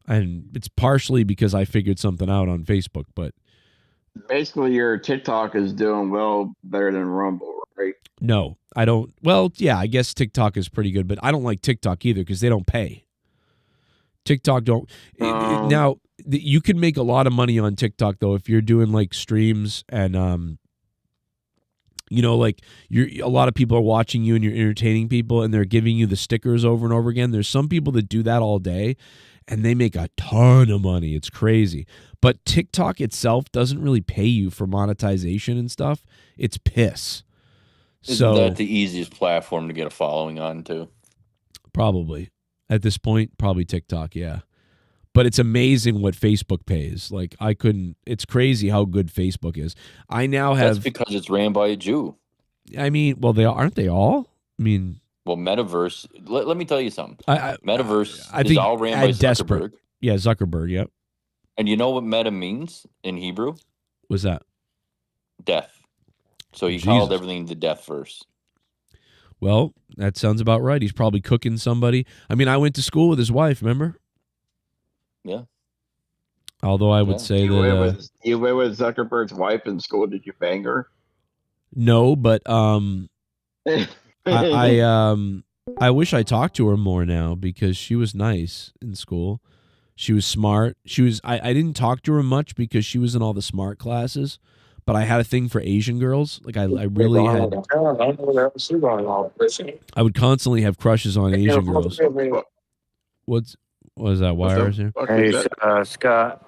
Speaker 2: and it's partially because I figured something out on Facebook, but
Speaker 9: basically your TikTok is doing well, better than Rumble, right?
Speaker 2: No, I don't. Well, yeah, I guess TikTok is pretty good, but I don't like TikTok either because they don't pay. TikTok don't. Now, you can make a lot of money on TikTok though if you're doing like streams and you know, like a lot of people are watching you and you're entertaining people and they're giving you the stickers over and over again. There's some people that do that all day and they make a ton of money. It's crazy. But TikTok itself doesn't really pay you for monetization and stuff. It's piss.
Speaker 17: Isn't that the easiest platform to get a following on too?
Speaker 2: Probably. At this point, probably TikTok, yeah. But it's amazing what Facebook pays. Like it's crazy how good Facebook is. I now have.
Speaker 17: That's because it's ran by a Jew.
Speaker 2: I mean, well, aren't they all? I mean,
Speaker 17: well, Metaverse. Let me tell you something. Metaverse
Speaker 2: I think
Speaker 17: is all ran by Zuckerberg.
Speaker 2: Desperate. Yeah, Zuckerberg. Yep.
Speaker 17: And you know what meta means in Hebrew?
Speaker 2: What's that?
Speaker 17: Death. So he called everything the death verse.
Speaker 2: Well, that sounds about right. He's probably cooking somebody. I mean, I went to school with his wife. Remember?
Speaker 17: Yeah.
Speaker 2: Although I would say
Speaker 9: you
Speaker 2: that
Speaker 9: you went with Zuckerberg's wife in school. Did you bang her?
Speaker 2: no, but I I wish I talked to her more now because she was nice in school. She was smart. I didn't talk to her much because she was in all the smart classes, but I had a thing for Asian girls. Like I really had. I would constantly have crushes on Asian girls. What was that? Wires here?
Speaker 21: Hey, Scott.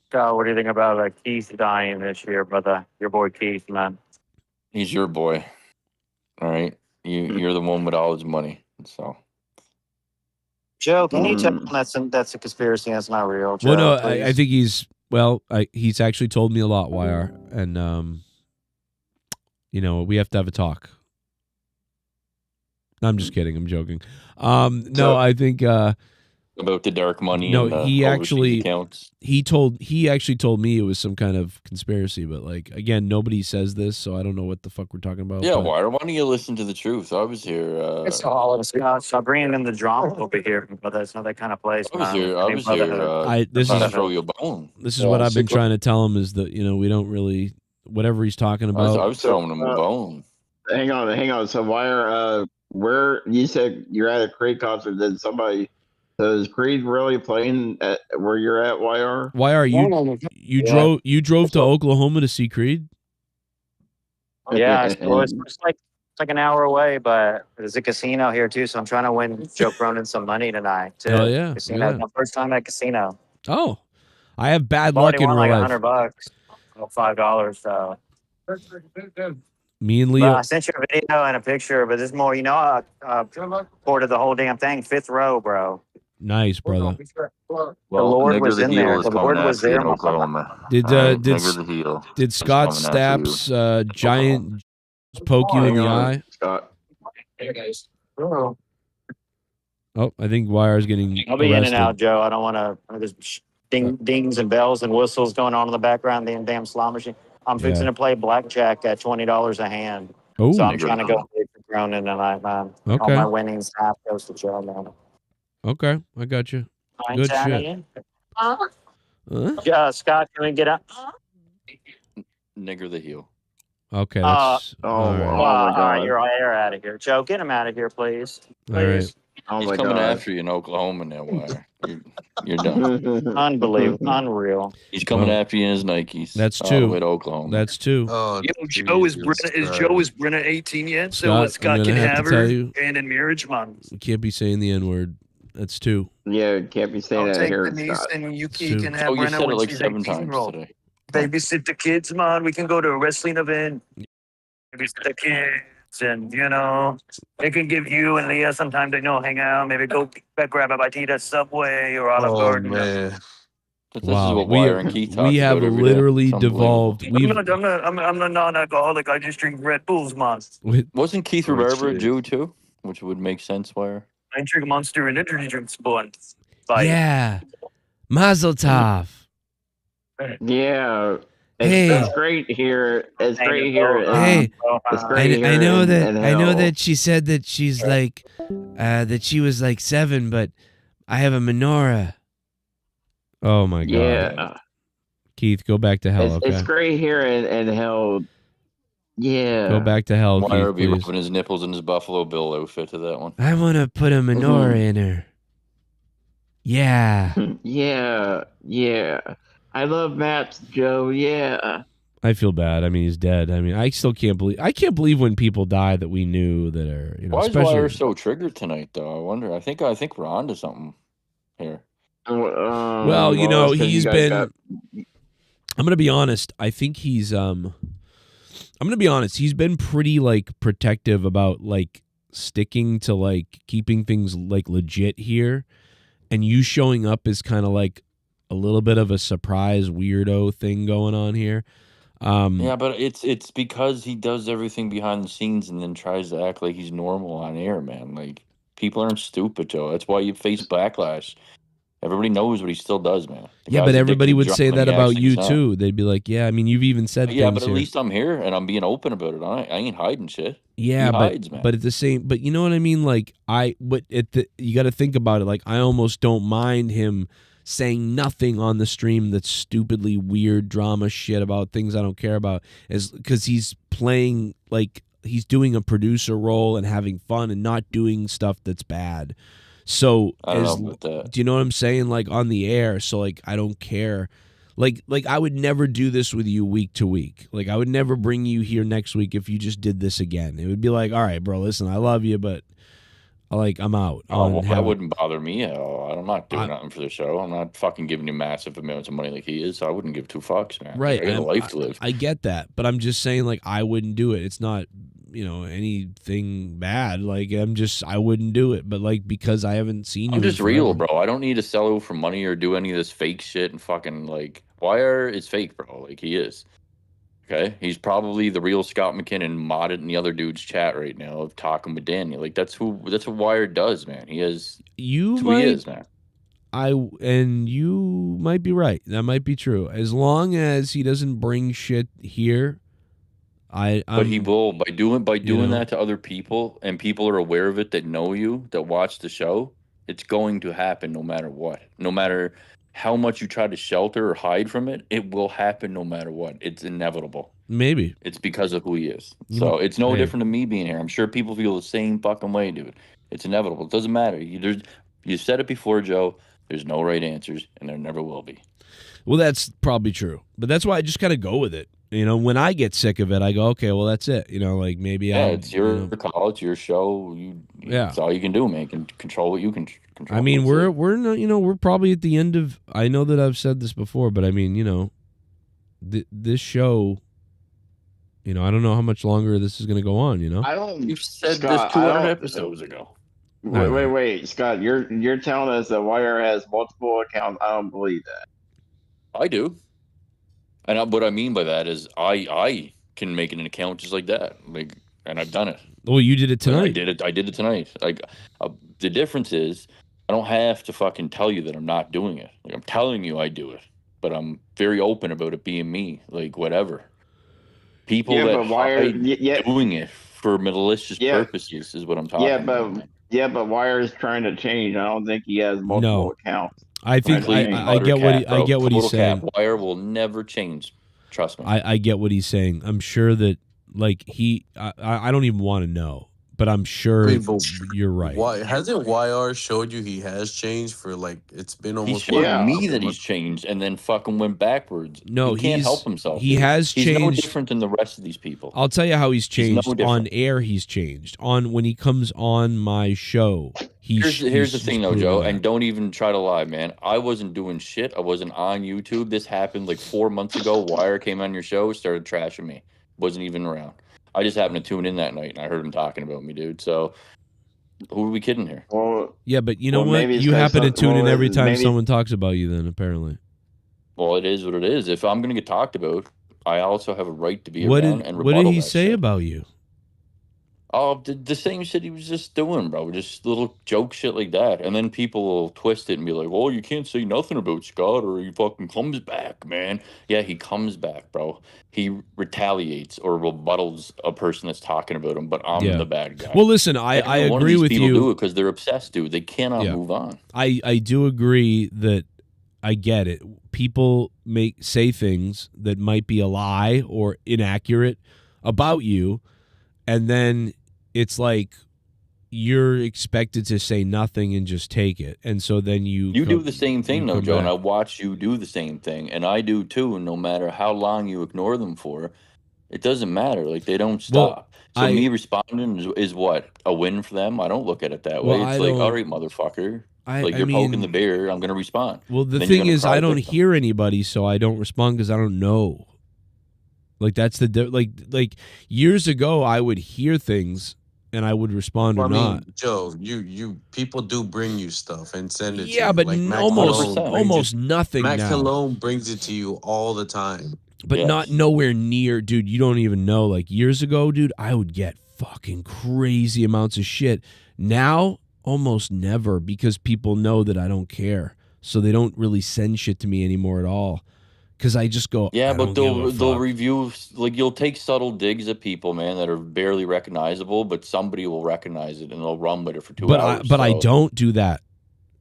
Speaker 21: Scott, what do you think about Keith dying this year, brother? Your boy Keith, man.
Speaker 17: He's your boy. All right. You're the one with all his money. So.
Speaker 21: Joe, can you tell him that's a conspiracy? That's not real. Joe,
Speaker 2: Well, no,
Speaker 21: please?
Speaker 2: I think he's actually told me a lot, YR, and we have to have a talk. I'm just kidding. I'm joking. No, I think
Speaker 17: about the dark money.
Speaker 2: No,
Speaker 17: and the
Speaker 2: he
Speaker 17: overseas
Speaker 2: actually
Speaker 17: accounts.
Speaker 2: he actually told me it was some kind of conspiracy, but again, nobody says this, so I don't know what the fuck we're talking about.
Speaker 17: Yeah,
Speaker 2: but-
Speaker 17: why don't you listen to the truth? I was here.
Speaker 21: It's all Stop bringing in the drama over here, but that's not that kind of place.
Speaker 17: I was
Speaker 21: man.
Speaker 17: here. I
Speaker 21: Any
Speaker 17: was here.
Speaker 21: brotherhood.
Speaker 2: This
Speaker 17: I'm
Speaker 2: is
Speaker 17: gonna throw you a bone.
Speaker 2: This is what I've been trying to tell him is that we don't really whatever he's talking
Speaker 17: I
Speaker 2: about.
Speaker 17: was throwing him a bone.
Speaker 9: Hang on. So where you said you're at a Creed concert? Did somebody? So is Creed really playing at where you're at, YR?
Speaker 2: YR, you drove to Oklahoma to see Creed?
Speaker 21: Yeah, it's like an hour away, but there's a casino here too, so I'm trying to win Joe Cronin some money tonight too.
Speaker 2: Oh, yeah,
Speaker 21: Casino.
Speaker 2: yeah.
Speaker 21: My first time at casino.
Speaker 2: Oh, I have bad
Speaker 21: Already
Speaker 2: luck in
Speaker 21: won
Speaker 2: real
Speaker 21: like
Speaker 2: life.
Speaker 21: $100, $5. So.
Speaker 2: Me and
Speaker 21: Well,
Speaker 2: Leo.
Speaker 21: I sent you a video and a picture, but there's more. I recorded the whole damn thing, 5th row, bro.
Speaker 2: Nice, brother.
Speaker 21: The Lord was in there. The Lord was there.
Speaker 17: Oklahoma.
Speaker 2: Did Scott Stapp's giant poke you in the eye?
Speaker 9: Scott.
Speaker 21: Hey guys.
Speaker 2: Oh, I think YR's getting
Speaker 21: I'll be in and
Speaker 2: arrested.
Speaker 21: out, Joe. I don't want to. There's dings and bells and whistles going on in the background. The damn slot machine. I'm fixing to play blackjack at $20 a hand.
Speaker 2: Oh,
Speaker 21: So I'm trying to go big for Cronin tonight, man.
Speaker 2: Okay.
Speaker 21: All my winnings half goes to Joe, man.
Speaker 2: Okay, I got you.
Speaker 21: Fine,
Speaker 2: Good
Speaker 21: Johnny.
Speaker 2: shit.
Speaker 21: Scott, can we get up?
Speaker 17: Nigger the heel.
Speaker 2: Okay. That's, all right.
Speaker 21: All right, you're out of here. Joe, get him out of here, please.
Speaker 2: All right.
Speaker 9: Oh
Speaker 17: He's
Speaker 9: my
Speaker 17: coming
Speaker 9: God.
Speaker 17: after you in Oklahoma now, Wire. You're done.
Speaker 21: Unbelievable. Unreal.
Speaker 17: He's coming after you in his Nikes.
Speaker 2: That's
Speaker 17: all the
Speaker 2: two.
Speaker 17: way to Oklahoma.
Speaker 2: That's two.
Speaker 8: Yo, Joe is Brenna 18 yet? So
Speaker 2: Scott,
Speaker 8: Scott
Speaker 2: I'm
Speaker 8: can
Speaker 2: gonna have
Speaker 8: have
Speaker 2: to tell
Speaker 8: her
Speaker 2: you-
Speaker 8: and in marriage, man.
Speaker 2: We can't be saying the N-word. That's two.
Speaker 9: Yeah, can't be saying
Speaker 8: I'll
Speaker 9: that
Speaker 8: take
Speaker 9: here,
Speaker 8: Denise
Speaker 9: Scott.
Speaker 8: and Yuki
Speaker 2: Two.
Speaker 8: can have
Speaker 17: you
Speaker 8: Brenna
Speaker 17: said it
Speaker 8: when
Speaker 17: like
Speaker 8: she's
Speaker 17: 7
Speaker 8: 18
Speaker 17: times
Speaker 8: year old.
Speaker 17: today.
Speaker 8: Babysit the kids, man. We can go to a wrestling event. Babysit the kids, and they can give you and Leah some time to hang out. Maybe go grab a bite to eat at Subway or Olive Garden.
Speaker 17: This is
Speaker 2: Wow,
Speaker 17: what Wire and Keith talk
Speaker 2: we have
Speaker 17: about every day.
Speaker 2: literally
Speaker 17: It's unbelievable.
Speaker 2: devolved.
Speaker 8: I'm a non-alcoholic. I just drink Red Bulls, man.
Speaker 17: Wasn't Keith Rivera a Jew too? Which would make sense, Wire.
Speaker 8: I drink Monster and energy drinks, boy.
Speaker 2: Yeah. Mazel tov.
Speaker 9: Yeah.
Speaker 2: Hey.
Speaker 9: It's great here. It's great here.
Speaker 2: Hey,
Speaker 9: It's great
Speaker 2: I
Speaker 9: here
Speaker 2: know
Speaker 9: in-
Speaker 2: that
Speaker 9: in
Speaker 2: I know
Speaker 9: hell.
Speaker 2: that she said that she's that she was 7, but I have a menorah. Oh my god.
Speaker 9: Yeah.
Speaker 2: Keith, go back to hell,
Speaker 9: It's
Speaker 2: okay?
Speaker 9: great here in hell. Yeah.
Speaker 2: Go back to hell,
Speaker 17: Wire would
Speaker 2: Keith,
Speaker 17: be
Speaker 2: please.
Speaker 17: rubbing his nipples in his Buffalo Bill outfit to that one.
Speaker 2: I want to put a menorah in her. Yeah.
Speaker 9: Yeah. Yeah. I love maps, Joe. Yeah.
Speaker 2: I feel bad. I mean, he's dead. I mean, I still can't believe when people die that we knew that are,
Speaker 17: Why is
Speaker 2: especially
Speaker 17: Wire so triggered tonight, though? I wonder. I think we're onto something here.
Speaker 2: Well,
Speaker 9: it's 'cause you
Speaker 2: he's
Speaker 9: guys
Speaker 2: been.
Speaker 9: got-
Speaker 2: I'm gonna be honest. I think he's. I'm gonna be honest. He's been pretty protective about sticking to keeping things legit here, and you showing up is kind of a little bit of a surprise weirdo thing going on here.
Speaker 17: Yeah, but it's because he does everything behind the scenes and then tries to act like he's normal on air, man. People aren't stupid, Joe. That's why you face backlash. Everybody knows what he still does, man. The
Speaker 2: Yeah,
Speaker 17: guy's
Speaker 2: but
Speaker 17: addicted
Speaker 2: everybody
Speaker 17: to
Speaker 2: would
Speaker 17: drama
Speaker 2: say
Speaker 17: and
Speaker 2: that
Speaker 17: he
Speaker 2: about
Speaker 17: acts
Speaker 2: you
Speaker 17: like he's
Speaker 2: too. They'd be like, "Yeah, I mean, you've even said
Speaker 17: Yeah,
Speaker 2: things
Speaker 17: but at
Speaker 2: here."
Speaker 17: least I'm here and I'm being open about it. I ain't hiding shit.
Speaker 2: Yeah,
Speaker 17: he
Speaker 2: but
Speaker 17: hides, man.
Speaker 2: but at the same, but you know what I mean. You got to think about it. I almost don't mind him saying nothing on the stream that's stupidly weird drama shit about things I don't care about, is because he's playing he's doing a producer role and having fun and not doing stuff that's bad. So
Speaker 17: I don't know about that.
Speaker 2: do you know what I'm saying? Like on the air, so like I don't care. Like I would never do this with you week to week. Like I would never bring you here next week if you just did this again. It would be like, all right, bro, listen, I love you, but I'm out.
Speaker 17: Oh, well, that wouldn't bother me at all. I'm not doing nothing for the show. I'm not fucking giving you massive amounts of money like he is. So I wouldn't give 2 fucks, man.
Speaker 2: Right.
Speaker 17: I got a life to live.
Speaker 2: I get that, but I'm just saying, like, I wouldn't do it. It's not, anything bad. Like, I wouldn't do it. But, like, because I haven't seen you.
Speaker 17: I'm just real, bro. I don't need to sell you for money or do any of this fake shit and fucking, like, Wire is fake, bro. Like, he is. Okay? He's probably the real Scott McKinnon modded in the other dude's chat right now of talking with Daniel. Like, that's what Wire does, man. He is.
Speaker 2: You
Speaker 17: that's who he is, man.
Speaker 2: And you might be right. That might be true. As long as he doesn't bring shit here,
Speaker 17: but he will by doing that to other people, and people are aware of it that know you, that watch the show. It's going to happen no matter what. No matter how much you try to shelter or hide from it, it will happen no matter what. It's inevitable.
Speaker 2: Maybe
Speaker 17: it's because of who he is. So it's no different than me being here. I'm sure people feel the same fucking way, dude. It's inevitable. It doesn't matter. You said it before, Joe. There's no right answers, and there never will be.
Speaker 2: Well, that's probably true. But that's why I just got to go with it. When I get sick of it, I go, okay, well, that's it. Like maybe
Speaker 17: it's your call, it's your show. It's all you can do, man. You can control what you can control.
Speaker 2: I mean, we're not, we're probably at the end of. I know that I've said this before, but I mean, this show. I don't know how much longer this is going to go on.
Speaker 9: I don't.
Speaker 17: You said
Speaker 9: Scott,
Speaker 17: this 200 episodes ago.
Speaker 9: Wait, Scott. You're telling us that Wire has multiple accounts. I don't believe that.
Speaker 17: I do. And what I mean by that is I can make an account just like that. Like, and I've done it.
Speaker 2: Well, you did it tonight.
Speaker 17: I did it tonight. Like, the difference is I don't have to fucking tell you that I'm not doing it. Like, I'm telling you I do it, but I'm very open about it being me. Like, whatever. People that hide doing it for malicious purposes is what I'm talking about.
Speaker 9: But Wire is trying to change. I don't think he has multiple accounts.
Speaker 2: I think I get what he's saying.
Speaker 17: Wire will never change. Trust me.
Speaker 2: I get what he's saying. I'm sure that like I don't even want to know, but I'm sure you're right.
Speaker 15: Why hasn't YR showed you he has changed for like it's been almost?
Speaker 17: He showed me that he's changed and then fucking went backwards.
Speaker 2: No,
Speaker 17: he can't help himself.
Speaker 2: He has changed.
Speaker 17: He's no different than the rest of these people.
Speaker 2: I'll tell you how he's changed. On air, he's changed. When he comes on my show.
Speaker 17: Here's the thing, though, Joe, and don't even try to lie, man. I wasn't doing shit. I wasn't on YouTube. This happened like 4 months ago. Wire came on your show, started trashing me. Wasn't even around. I just happened to tune in that night, and I heard him talking about me, dude. So, who are we kidding here?
Speaker 9: Well,
Speaker 2: yeah, but you know what? You happen to tune in every time someone talks about you, then, apparently.
Speaker 17: Well, it is what it is. If I'm going to get talked about, I also have a right to be around and rebuttal
Speaker 2: What did he
Speaker 17: that
Speaker 2: say
Speaker 17: shit.
Speaker 2: about you?
Speaker 17: Oh, the same shit he was just doing, bro. Just little joke shit like that. And then people will twist it and be like, oh, you can't say nothing about Scott or he fucking comes back, man. Yeah, he comes back, bro. He retaliates or rebuttals a person that's talking about him, but I'm the bad guy.
Speaker 2: Well, listen, I agree with you.
Speaker 17: People do it because they're obsessed, dude. They cannot move on.
Speaker 2: I do agree that I get it. People say things that might be a lie or inaccurate about you, and then it's like you're expected to say nothing and just take it. And so then you
Speaker 17: do the same thing, though, Joe, and I watch you do the same thing. And I do, too, and no matter how long you ignore them for, it doesn't matter. Like, they don't stop. So me responding is what? A win for them? I don't look at it that way. It's like, all right, motherfucker. You're poking the bear. I'm going to respond.
Speaker 2: Well, the thing is, I don't hear anybody, so I don't respond because I don't know. Like, that's like years ago, I would hear things and I would respond or not.
Speaker 15: Joe, you people do bring you stuff and send it to you.
Speaker 2: Yeah, but
Speaker 15: like
Speaker 2: almost nothing
Speaker 15: Mac
Speaker 2: now.
Speaker 15: Cologne brings it to you all the time.
Speaker 2: But not nowhere near, dude. You don't even know. Like years ago, dude, I would get fucking crazy amounts of shit. Now, almost never, because people know that I don't care. So they don't really send shit to me anymore at all. Because I just go,
Speaker 17: yeah, but they'll review, like, you'll take subtle digs at people, man, that are barely recognizable, but somebody will recognize it and they'll run with it for 2 hours.
Speaker 2: But I don't do that,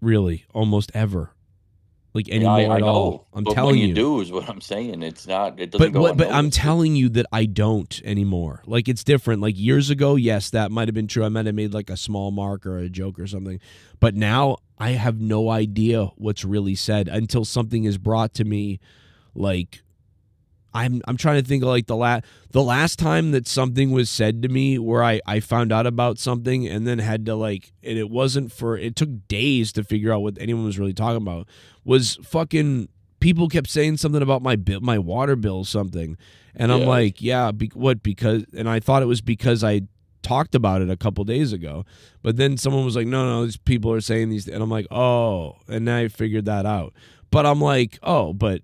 Speaker 2: really, almost ever. like anymore
Speaker 17: I
Speaker 2: at all.
Speaker 17: know.
Speaker 2: I'm
Speaker 17: but
Speaker 2: telling
Speaker 17: when
Speaker 2: you.
Speaker 17: you do is what I'm saying. It's not. It doesn't
Speaker 2: But
Speaker 17: go
Speaker 2: what? But I'm
Speaker 17: unnoticed.
Speaker 2: telling you that I don't anymore. Like it's different. Like years ago, yes, that might have been true. I might have made like a small mark or a joke or something. But now I have no idea what's really said until something is brought to me. Like I'm trying to think of like the last time that something was said to me where I found out about something and then had to like, and it took days to figure out what anyone was really talking about, was fucking people kept saying something about my water bill something. And I'm like, yeah, because, and I thought it was because I talked about it a couple days ago, but then someone was like, no, these people are saying these, and I'm like, oh, and now I figured that out. But I'm like, oh, but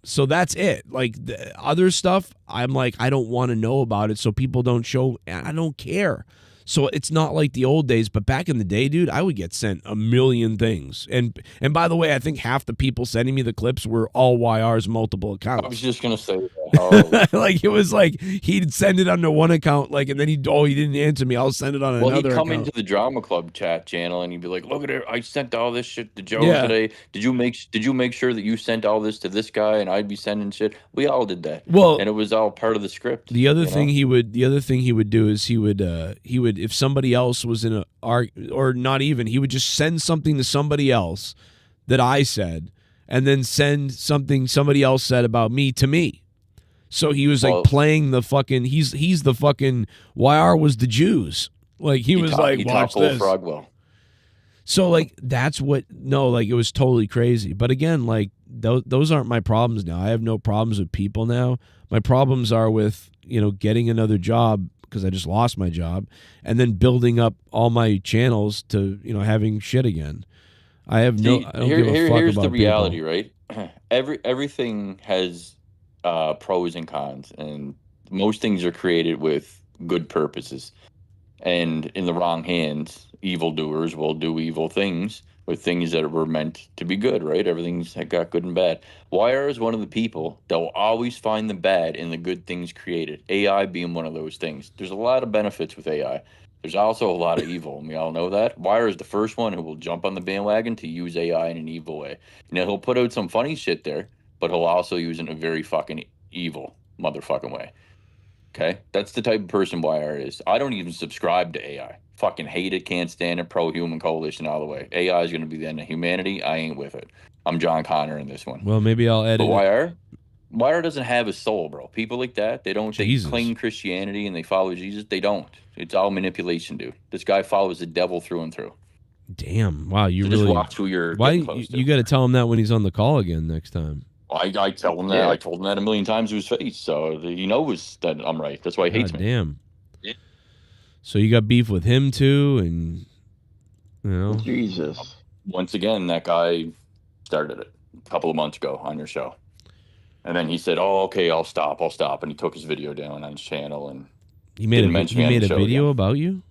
Speaker 2: so that's it. Like the other stuff, I'm like, I don't want to know about it, so people don't show. I don't care. So it's not like the old days, but back in the day, dude, I would get sent a million things. And by the way, I think half the people sending me the clips were all YR's multiple accounts.
Speaker 17: I was just gonna say that.
Speaker 2: Like it was like he'd send it under one account, like, and then he didn't answer me. I'll send it on
Speaker 17: Well,
Speaker 2: another
Speaker 17: he'd come
Speaker 2: account.
Speaker 17: into the drama club chat channel and he'd be like, "Look at it! I sent all this shit to Joe
Speaker 2: Yeah.
Speaker 17: today. Did you make sure that you sent all this to this guy?" And I'd be sending shit. We all did that.
Speaker 2: Well,
Speaker 17: and it was all part of the script.
Speaker 2: The other
Speaker 17: you
Speaker 2: thing
Speaker 17: know?
Speaker 2: he would do is he would if somebody else was in or not even, he would just send something to somebody else that I said, and then send something somebody else said about me to me. So he was like playing the fucking he's the fucking YR was the Jews. Like he was like, watch this.
Speaker 17: Frogwell.
Speaker 2: So like that's what like it was totally crazy. But again, like those aren't my problems now. I have no problems with people now. My problems are with, getting another job because I just lost my job, and then building up all my channels to, having shit again. I have I don't give a fuck
Speaker 17: here's
Speaker 2: about
Speaker 17: the reality,
Speaker 2: people.
Speaker 17: right? Everything has pros and cons, and most things are created with good purposes. And in the wrong hands, evildoers will do evil things with things that were meant to be good, right? Everything's got good and bad. YR is one of the people that will always find the bad in the good things created. AI being one of those things. There's a lot of benefits with AI. There's also a lot of evil, and we all know that. YR is the first one who will jump on the bandwagon to use AI in an evil way. Now, he'll put out some funny shit there, but he'll also use it in a very fucking evil motherfucking way. Okay? That's the type of person YR is. I don't even subscribe to AI. Fucking hate it, can't stand it, pro-human coalition all the way. AI is going to be the end of humanity. I ain't with it. I'm John Connor in this one.
Speaker 2: Well, maybe I'll edit
Speaker 17: But YR doesn't have a soul, bro. People like that, they claim Christianity and they follow Jesus. They don't. It's all manipulation, dude. This guy follows the devil through and through.
Speaker 2: Damn. Wow, you
Speaker 17: So
Speaker 2: really
Speaker 17: just watch who you're
Speaker 2: why
Speaker 17: getting close to.
Speaker 2: you got to tell him that when he's on the call again next time.
Speaker 17: I tell him that.
Speaker 2: Yeah.
Speaker 17: I told him that a million times to his face, so he knows that I'm right. That's why he hates
Speaker 2: God
Speaker 17: me.
Speaker 2: damn.
Speaker 17: Yeah.
Speaker 2: So you got beef with him too, and
Speaker 9: Jesus.
Speaker 17: Once again, that guy started it a couple of months ago on your show, and then he said, "Oh, okay, I'll stop," and he took his video down on his channel and
Speaker 2: he made
Speaker 17: didn't mention me on the show
Speaker 2: video
Speaker 17: again.
Speaker 2: about you.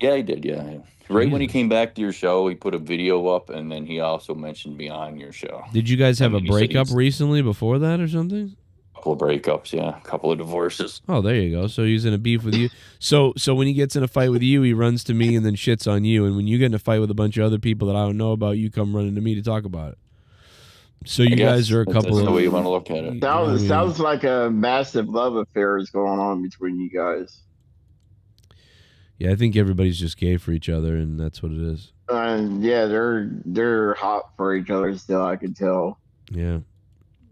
Speaker 17: Yeah, he did. Yeah. Right when he came back to your show, he put a video up, and then he also mentioned me on your show.
Speaker 2: Did you guys have a
Speaker 17: And he said
Speaker 2: breakup
Speaker 17: he's-
Speaker 2: recently before that or something?
Speaker 17: Couple of breakups, yeah, a couple of divorces.
Speaker 2: Oh, there you go. So he's in a beef with you. So when he gets in a fight with you, he runs to me and then shits on you. And when you get in a fight with a bunch of other people that I don't know about, you come running to me to talk about it. So you guys are a couple
Speaker 17: That's
Speaker 2: of
Speaker 17: the way you want to look at it.
Speaker 9: Sounds like a massive love affair is going on between you guys.
Speaker 2: Yeah, I think everybody's just gay for each other, and that's what it is.
Speaker 9: Yeah, they're hot for each other still. I can tell.
Speaker 2: Yeah,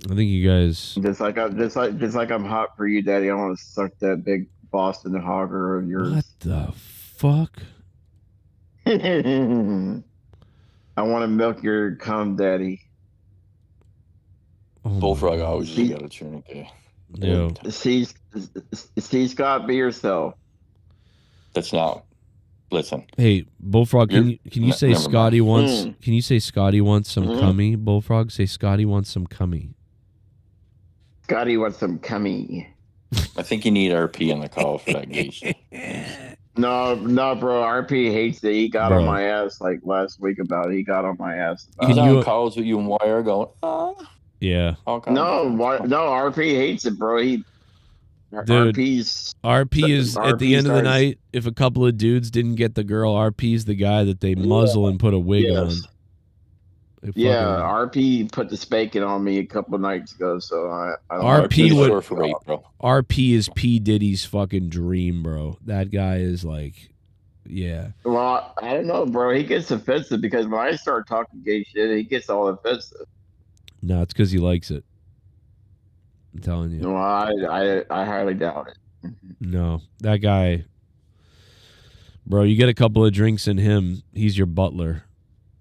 Speaker 2: I think you guys.
Speaker 9: Just like I'm hot for you, Daddy. I want to suck that big Boston hogger of yours.
Speaker 2: What the fuck?
Speaker 9: I want to milk your cum, Daddy.
Speaker 17: Bullfrog always just got a trinity.
Speaker 2: Yeah.
Speaker 9: See, Scott, be yourself.
Speaker 17: That's not. Listen.
Speaker 2: Hey, Bullfrog, can you say
Speaker 17: never
Speaker 2: Scotty
Speaker 17: mind.
Speaker 2: wants? Can you say Scotty wants some cummy? Bullfrog, say Scotty wants some cummy.
Speaker 9: Scotty wants some cummy.
Speaker 17: I think you need RP on the call for that gay shit.
Speaker 9: No, bro. RP hates it. He got on my ass like last week about it. He got on my ass.
Speaker 17: He's on calls with you and YR going,
Speaker 2: Yeah.
Speaker 9: No, RP hates it, bro.
Speaker 2: Dude,
Speaker 9: RP
Speaker 2: is at the end of the
Speaker 9: starts-
Speaker 2: night. If a couple of dudes didn't get the girl, RP's the guy that they muzzle and put a wig on.
Speaker 9: Yeah, RP put the spanking on me a couple nights ago, so I don't
Speaker 2: RP
Speaker 9: know.
Speaker 2: would
Speaker 17: for rape, bro.
Speaker 2: RP is P Diddy's fucking dream, bro. That guy is like, yeah.
Speaker 9: Well, I don't know, bro. He gets offensive because when I start talking gay shit, he gets all offensive.
Speaker 2: No, it's because he likes it. I'm telling you.
Speaker 9: Well, I highly doubt it.
Speaker 2: No, that guy, bro. You get a couple of drinks in him, he's your butler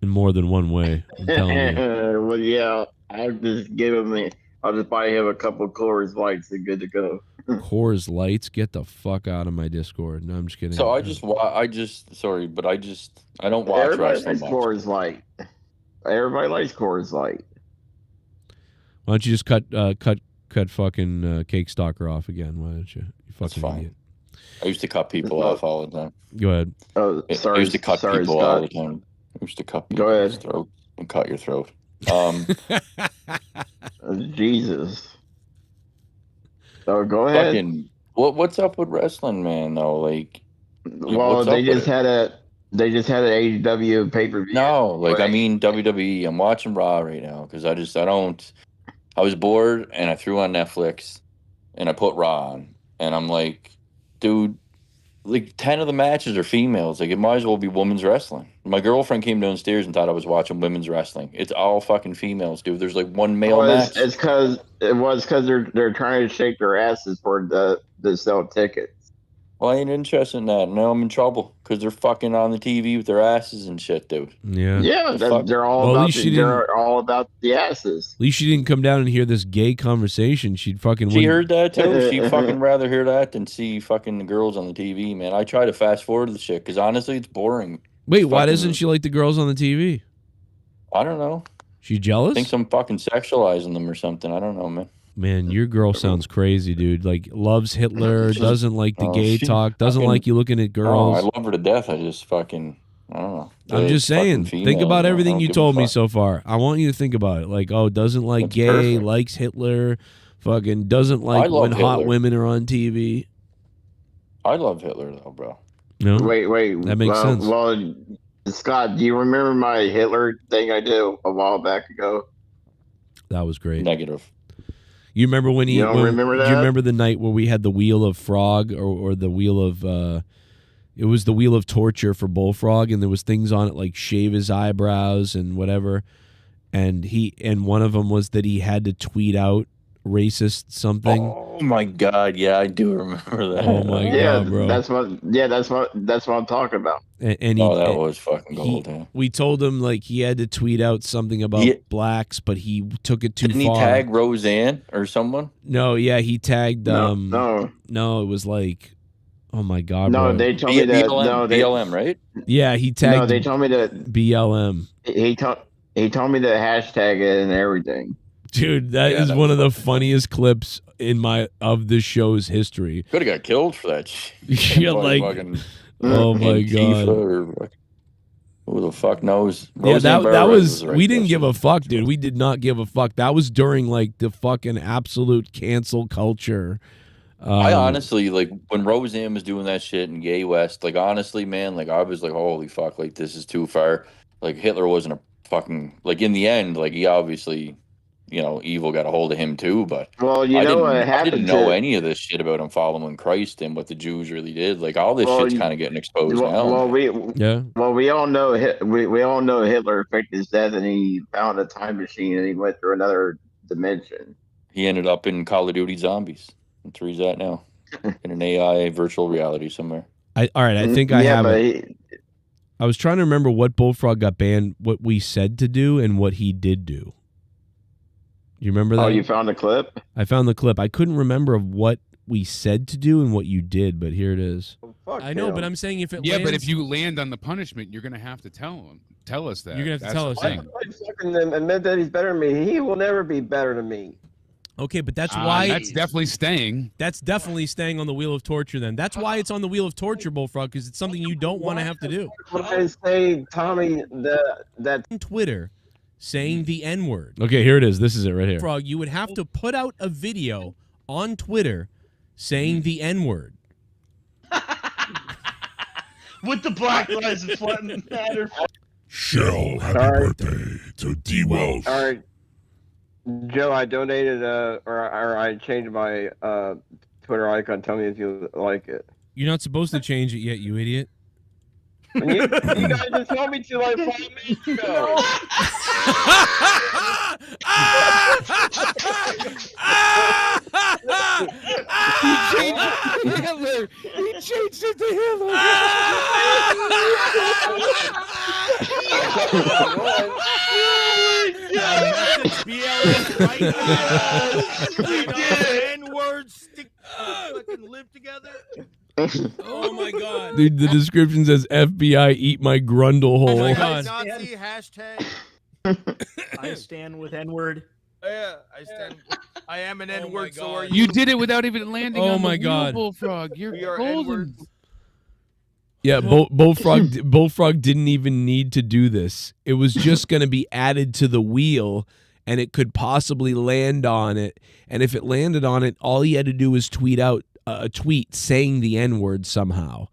Speaker 2: in more than one way. I'm telling you.
Speaker 9: Well, yeah, I'll just I'll just buy him a couple Coors Lights and good to go.
Speaker 2: Coors Lights, get the fuck out of my Discord. No, I'm just kidding.
Speaker 17: So I don't watch
Speaker 9: Everybody
Speaker 17: wrestling
Speaker 9: likes
Speaker 17: much.
Speaker 9: Coors Light. Everybody likes Coors Light.
Speaker 2: Why don't you just cut fucking Cake Stalker off again? Why don't you? You fucking idiot.
Speaker 17: I used to cut people off all the time.
Speaker 2: Go ahead.
Speaker 9: Oh,
Speaker 17: I used to cut people all the time. I used to cut people's throat and cut your throat.
Speaker 9: Jesus. So go ahead.
Speaker 17: Fucking, what's up with wrestling, man? Though, like,
Speaker 9: well, they just had an AEW pay per view.
Speaker 17: No, like I mean WWE. I'm watching Raw right now because I was bored and I threw on Netflix and I put Raw on and I'm like, dude, like 10 of the matches are females. Like it might as well be women's wrestling. My girlfriend came downstairs and thought I was watching women's wrestling. It's all fucking females, dude. There's like one male match.
Speaker 9: It's because they're trying to shake their asses for the sell tickets.
Speaker 17: Well, I ain't interested in that. Now I'm in trouble because they're fucking on the TV with their asses and shit, dude.
Speaker 2: Yeah.
Speaker 9: Yeah, they're all about the asses.
Speaker 2: At least she didn't come down and hear this gay conversation. She'd fucking.
Speaker 17: She heard that too. She'd fucking rather hear that than see fucking the girls on the TV, man. I try to fast forward the shit because honestly, it's boring.
Speaker 2: Wait, why doesn't she like the girls on the TV?
Speaker 17: I don't know.
Speaker 2: She jealous?
Speaker 17: Thinks I'm fucking sexualizing them or something. I don't know, man.
Speaker 2: Man, your girl sounds crazy, dude. Like, loves Hitler, doesn't like the gay talk, doesn't like you looking at girls.
Speaker 17: I love her to death. I just fucking, I don't know.
Speaker 2: I'm just saying, think about everything you told me so far. I want you to think about it. Like, oh, doesn't like gay, likes Hitler, fucking doesn't like when hot women are on TV.
Speaker 17: I love Hitler, though, bro.
Speaker 2: No?
Speaker 9: Wait.
Speaker 2: That makes sense.
Speaker 9: Well, Scott, do you remember my Hitler thing I did a while back ago?
Speaker 2: That was great.
Speaker 17: Negative.
Speaker 2: You remember when he?
Speaker 9: You don't remember that?
Speaker 2: Do you remember the night where we had the wheel of frog or the wheel of? It was the wheel of torture for Bullfrog, and there was things on it like shave his eyebrows and whatever. And one of them was that he had to tweet out racist something.
Speaker 17: Oh my god, yeah, I do remember that.
Speaker 2: Oh my god, bro.
Speaker 9: That's what I'm talking about.
Speaker 2: And
Speaker 17: that was fucking gold.
Speaker 2: We told him like he had to tweet out something about blacks, but he took it too
Speaker 17: far. Didn't he tag Roseanne or someone?
Speaker 2: No, yeah, he tagged.
Speaker 9: No,
Speaker 2: it was like, oh my god,
Speaker 9: no,
Speaker 2: bro.
Speaker 9: they told me that.
Speaker 17: BLM, right?
Speaker 2: Yeah, he tagged.
Speaker 9: No, they told me that
Speaker 2: BLM.
Speaker 9: He told me to hashtag it and everything.
Speaker 2: Dude, that is one of the funniest clips of the show's history.
Speaker 17: Could have got killed for that shit.
Speaker 2: Yeah, like, oh my god.
Speaker 17: Who the fuck knows?
Speaker 2: Yeah, that was we didn't give a fuck, dude. We did not give a fuck. That was during like the fucking absolute cancel culture.
Speaker 17: I honestly, like, when Roseanne was doing that shit in Gay West, like, honestly, man, like, I was like, holy fuck, like, this is too far. Like, Hitler wasn't a fucking, like, in the end, like, he obviously, you know, evil got a hold of him too, but
Speaker 9: well, you know what happened?
Speaker 17: I didn't know any of this shit about him following Christ and what the Jews really did. Like, all this shit's kind of getting exposed now.
Speaker 9: Well, we all know we all know Hitler faked his death and he found a time machine and he went through another dimension.
Speaker 17: He ended up in Call of Duty Zombies. That's where he's at now, in an AI virtual reality somewhere.
Speaker 2: All right, I think I have it. I was trying to remember what Bullfrog got banned, what we said to do, and what he did do. You remember that?
Speaker 9: Oh, you found the clip?
Speaker 2: I found the clip. I couldn't remember of what we said to do and what you did, but here it is.
Speaker 5: I know, but I'm saying if it lands... but if you land on the punishment, you're going to have to tell us that. You're going to have to tell us that.
Speaker 14: I fucking admit that he's better than me. He will never be better than me.
Speaker 5: Okay, but that's why... That's definitely staying. That's definitely staying on the wheel of torture then. That's why it's on the wheel of torture, Bullfrog, because it's something you don't want to have to do.
Speaker 14: When I say, Tommy, that...
Speaker 5: Twitter... saying the N-word.
Speaker 2: Okay, here it is. This is it right here.
Speaker 5: Frog, you would have to put out a video on Twitter saying the N-word.
Speaker 16: With the Black Lives Matter.
Speaker 10: Shell, happy birthday to D Wells.
Speaker 14: All right, Joe, I donated or I changed my Twitter icon. Tell me if you like it.
Speaker 5: You're not supposed to change it yet, you idiot.
Speaker 14: And you guys just told me to like 5 minutes ago.
Speaker 10: He changed it to Hitler. He changed it to Hitler.
Speaker 22: N-words stick fucking live together.
Speaker 5: Oh my god. Dude, the description says FBI eat my grundle hole.
Speaker 22: Oh my god. Nazi hashtag.
Speaker 23: I stand with N-word.
Speaker 22: Yeah, I am an N-word, so are you.
Speaker 10: You did it without even landing
Speaker 5: Oh
Speaker 10: on
Speaker 5: my
Speaker 10: the
Speaker 5: God.
Speaker 10: wheel, Bullfrog. You're
Speaker 22: We are
Speaker 10: golden.
Speaker 22: N-words.
Speaker 5: Yeah, Bullfrog didn't even need to do this. It was just going to be added to the wheel, and it could possibly land on it. And if it landed on it, all he had to do was tweet out a tweet saying the N-word somehow.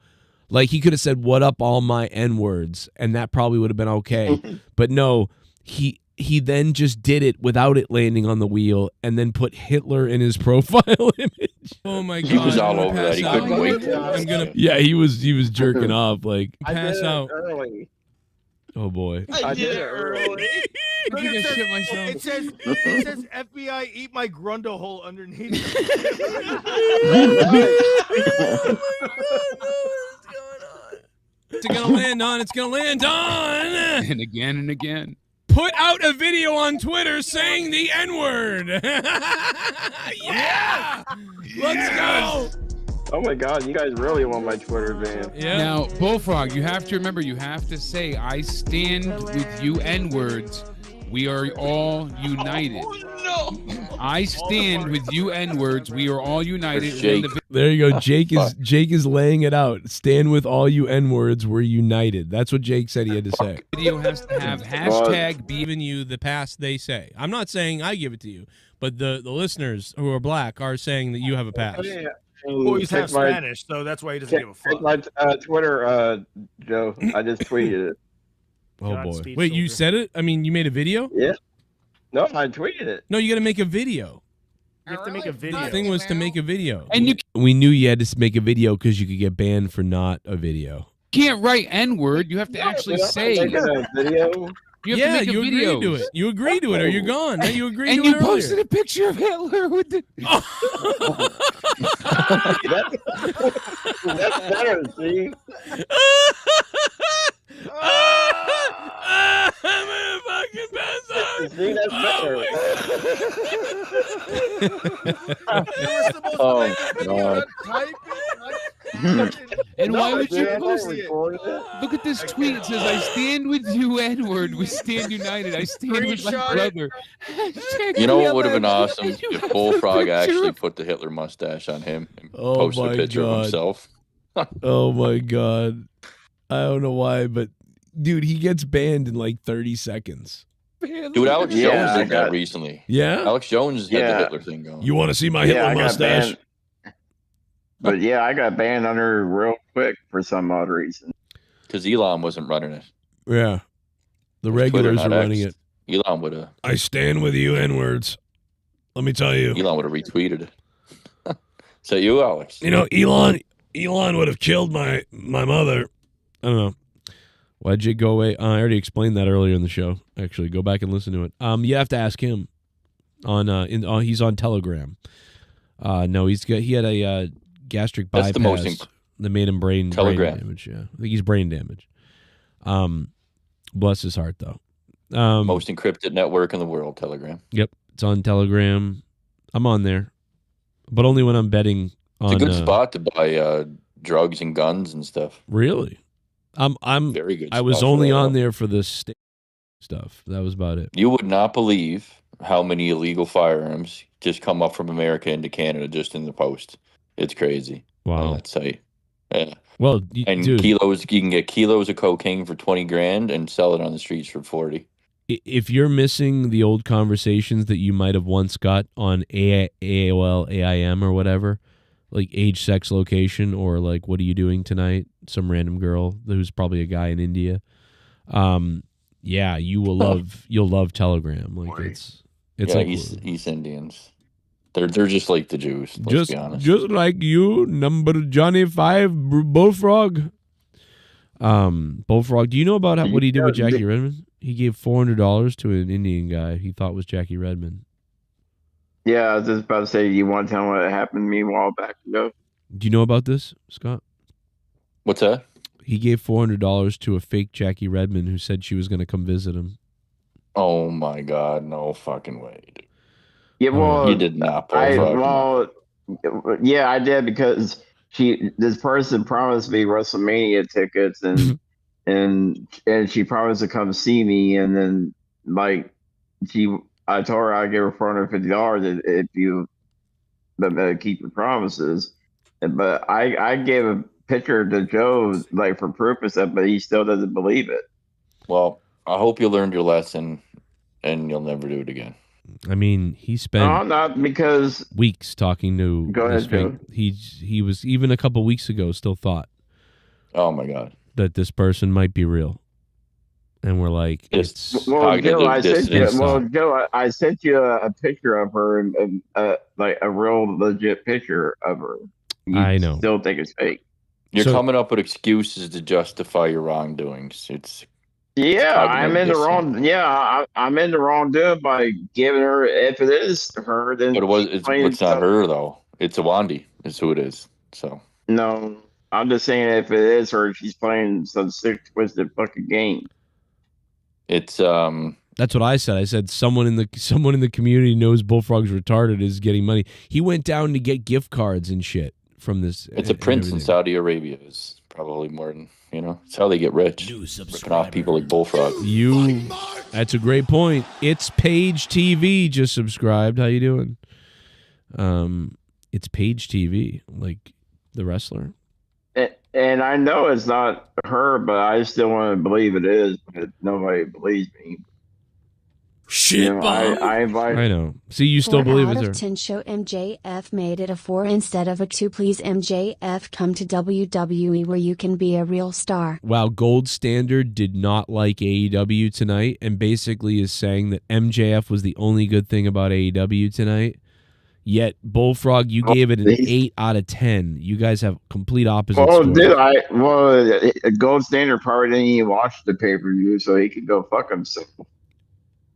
Speaker 5: Like, he could have said, "What up, all my N-words," and that probably would have been okay. But no, he then just did it without it landing on the wheel, and then put Hitler in his profile image. Oh my god,
Speaker 17: He was all
Speaker 5: I'm
Speaker 17: over
Speaker 5: gonna
Speaker 17: that. He
Speaker 5: pass
Speaker 17: couldn't
Speaker 5: out.
Speaker 17: wait.
Speaker 5: I'm gonna. Yeah, he was jerking off. Like,
Speaker 14: I
Speaker 5: pass
Speaker 14: did it
Speaker 5: out.
Speaker 14: early.
Speaker 5: Oh boy.
Speaker 14: I did it early.
Speaker 22: Look,
Speaker 10: I think I shit myself.
Speaker 22: It says FBI eat my grundle hole underneath.
Speaker 5: It's gonna land on. It's gonna land on.
Speaker 10: And again and again.
Speaker 5: Put out a video on Twitter saying the N-word. Yeah. Let's go.
Speaker 14: Oh my god, you guys really want my Twitter ban.
Speaker 5: Yeah.
Speaker 10: Now, Bullfrog, you have to remember, you have to say, "I stand with you N-words. We are all united." I stand with you N-words. We are all united. And then the
Speaker 5: There you go. Jake is laying it out. Stand with all you N-words. We're united. That's what Jake said he had to say.
Speaker 10: video has to have hashtag be.
Speaker 5: Giving you the pass they say. I'm not saying I give it to you, but the listeners who are black are saying that you have a pass.
Speaker 14: Yeah.
Speaker 22: Well, he's half
Speaker 14: Check my-
Speaker 22: Spanish, so that's why he doesn't give a
Speaker 14: Check
Speaker 22: fuck.
Speaker 14: my Twitter, Joe. I just tweeted it.
Speaker 5: Oh boy. Wait, you said it? I mean, you made a video?
Speaker 14: Yeah. No, I tweeted it.
Speaker 5: No, you got to make a video.
Speaker 22: You have to make a video.
Speaker 5: The thing was to make a video.
Speaker 10: And
Speaker 5: we knew you had to make a video because you could get banned for not a video.
Speaker 10: can't write N-word. You have to actually say.
Speaker 14: Making a video.
Speaker 10: You have to make a video.
Speaker 5: Agreed to it. You agreed to it, or you're gone. Now you agreed
Speaker 10: And
Speaker 5: to
Speaker 10: you
Speaker 5: it
Speaker 10: posted
Speaker 5: earlier.
Speaker 10: a picture of Hitler with the.
Speaker 14: That's better, see?
Speaker 5: I'm gonna fucking pass out.
Speaker 14: See, that's better.
Speaker 9: Oh, God.
Speaker 10: And why
Speaker 14: No,
Speaker 10: would you
Speaker 14: dude, I
Speaker 10: post it?
Speaker 14: recorded it.
Speaker 10: Look at this tweet. It says, "I stand with you, N-word. We stand united. I stand with my brother."
Speaker 17: You know what would have been awesome
Speaker 10: And you
Speaker 17: if
Speaker 10: have a
Speaker 17: Bullfrog
Speaker 10: picture
Speaker 17: actually
Speaker 10: of-
Speaker 17: put the Hitler mustache on him and
Speaker 5: Oh
Speaker 17: posted
Speaker 5: my
Speaker 17: a picture
Speaker 5: God.
Speaker 17: of himself.
Speaker 5: Oh my god. I don't know why, but dude, he gets banned in like 30 seconds.
Speaker 17: Dude, Alex
Speaker 14: Yeah,
Speaker 17: Jones
Speaker 14: I
Speaker 17: did that
Speaker 14: got-
Speaker 17: recently.
Speaker 5: Yeah?
Speaker 17: Alex Jones had the
Speaker 14: Yeah.
Speaker 17: Hitler thing going.
Speaker 5: You want to see my
Speaker 14: Yeah,
Speaker 5: Hitler
Speaker 14: I got
Speaker 5: mustache?
Speaker 14: banned. But yeah, I got banned under real quick for some odd reason.
Speaker 17: Because Elon wasn't running it.
Speaker 5: Yeah. The
Speaker 17: It was Twitter,
Speaker 5: regulars are
Speaker 17: not
Speaker 5: running
Speaker 17: X.
Speaker 5: it.
Speaker 17: Elon would have.
Speaker 5: I stand with you, N-words. Let me tell you.
Speaker 17: Elon would have retweeted it. Is that you, Alex?
Speaker 5: You know, Elon would have killed my mother. I don't know. Why'd Jake go away? I already explained that earlier in the show. Actually, go back and listen to it. You have to ask him. He's on Telegram. No, he had a gastric
Speaker 17: That's
Speaker 5: bypass
Speaker 17: the most
Speaker 5: that made him brain
Speaker 17: Telegram.
Speaker 5: damage. Yeah, I think he's brain damaged. Bless his heart though.
Speaker 17: Most encrypted network in the world, Telegram.
Speaker 5: Yep, it's on Telegram. I'm on there, but only when I'm betting
Speaker 17: It's
Speaker 5: on.
Speaker 17: a good spot to buy drugs and guns and stuff.
Speaker 5: Really? I'm
Speaker 17: Very good.
Speaker 5: I was
Speaker 17: spot for
Speaker 5: only
Speaker 17: that.
Speaker 5: on there for the stuff. That was about it.
Speaker 17: You would not believe how many illegal firearms just come up from America into Canada just in the post. It's crazy.
Speaker 5: Wow.
Speaker 17: Let's say. Yeah.
Speaker 5: Well,
Speaker 17: And
Speaker 5: dude,
Speaker 17: kilos, you can get kilos of cocaine for 20 grand and sell it on the streets for 40.
Speaker 5: if you're missing the old conversations that you might have once got on AOL, AIM, or whatever, like age, sex, location, or like what are you doing tonight? Some random girl who's probably a guy in India. Yeah, you'll love Telegram. Like it's like
Speaker 17: East Indians. They're just like the Jews. Let's be honest.
Speaker 5: Just like you, number Johnny 5 Bullfrog. Bullfrog. Do you know about what he did with Jackie Redmond? He gave $400 to an Indian guy he thought was Jackie Redmond.
Speaker 9: Yeah, I was just about to say, you want to tell me what happened to me a while back ago?
Speaker 5: Do you know about this, Scott?
Speaker 17: What's that?
Speaker 5: He gave $400 to a fake Jackie Redmond who said she was going to come visit him.
Speaker 17: Oh my God! No fucking way. Dude.
Speaker 9: Yeah, well,
Speaker 17: you did not.
Speaker 9: Yeah, I did because this person promised me WrestleMania tickets and and she promised to come see me, and then I told her I'd give her $450 if you keep your promises. But I gave a picture to Joe for proof of that, but he still doesn't believe it.
Speaker 17: Well, I hope you learned your lesson and you'll never do it again.
Speaker 5: I mean, he spent
Speaker 9: not because
Speaker 5: weeks talking to
Speaker 9: Go ahead,
Speaker 5: this fake.
Speaker 9: Joe.
Speaker 5: He was even a couple weeks ago still thought.
Speaker 17: Oh my God.
Speaker 5: That this person might be real. And we're like,
Speaker 9: Joe, I sent you a picture of her and like a real legit picture of her.
Speaker 5: I know.
Speaker 9: Still think it's fake.
Speaker 17: You're coming up with excuses to justify your wrongdoings.
Speaker 9: I'm in the wrong. Yeah, I'm in the wrongdoing by giving her. If it is her, then
Speaker 17: But it's not her though. It's Awandi. It's who it is. So
Speaker 9: no, I'm just saying if it is her, she's playing some sick, twisted fucking game.
Speaker 17: It's
Speaker 5: That's what I said. I said someone in the community knows Bullfrog's retarded is getting money. He went down to get gift cards and shit from this.
Speaker 17: It's a prince in Saudi Arabia. Is probably more than It's how they get rich. Ripping off people like Bullfrog.
Speaker 5: That's a great point. It's Page TV just subscribed. How you doing? It's Page TV, like the wrestler.
Speaker 9: And I know it's not her, but I still want to believe it is, but nobody believes me.
Speaker 5: Shit,
Speaker 9: I
Speaker 5: know. See, you still believe it's
Speaker 4: out
Speaker 5: her.
Speaker 4: of 10 show MJF made it a 4 instead of a 2. Please MJF come to WWE where you can be a real star.
Speaker 5: Wow, Gold Standard did not like AEW tonight and basically is saying that MJF was the only good thing about AEW tonight. Yet, Bullfrog, you gave it an 8 out of 10. You guys have complete opposite stories.
Speaker 9: Gold Standard probably didn't even watch the pay-per-view, so he could go fuck himself.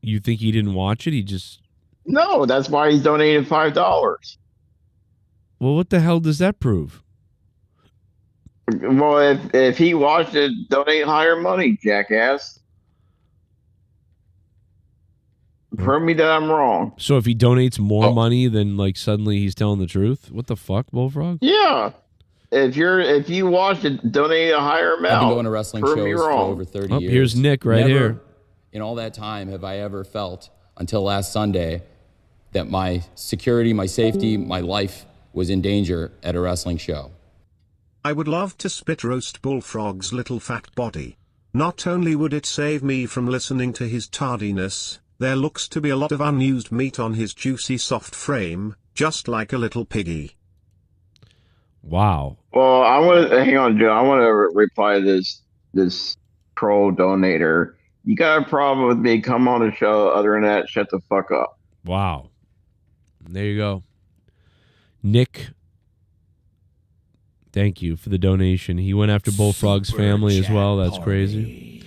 Speaker 5: You think he didn't watch it? He just...
Speaker 9: No, that's why he's donated $5.
Speaker 5: Well, what the hell does that prove?
Speaker 9: Well, if he watched it, donate higher money, jackass. Prove me that I'm wrong.
Speaker 5: So if he donates more money, then suddenly he's telling the truth? What the fuck, Bullfrog?
Speaker 9: Yeah. If you watched it, donate a higher amount.
Speaker 11: I've been going to wrestling
Speaker 9: Prove
Speaker 11: shows
Speaker 9: me
Speaker 11: for
Speaker 9: wrong.
Speaker 11: over 30 years.
Speaker 5: Here's Nick right here.
Speaker 11: In all that time have I ever felt, until last Sunday, that my security, my safety, my life was in danger at a wrestling show.
Speaker 18: I would love to spit roast Bullfrog's little fat body. Not only would it save me from listening to his tardiness, there looks to be a lot of unused meat on his juicy soft frame, just like a little piggy.
Speaker 5: Wow.
Speaker 9: Well, I want to hang on, Joe. I want to reply to this troll donator. You got a problem with me? Come on the show. Other than that, shut the fuck up.
Speaker 5: Wow. There you go. Nick, thank you for the donation. He went after Bullfrog's family as well. That's crazy.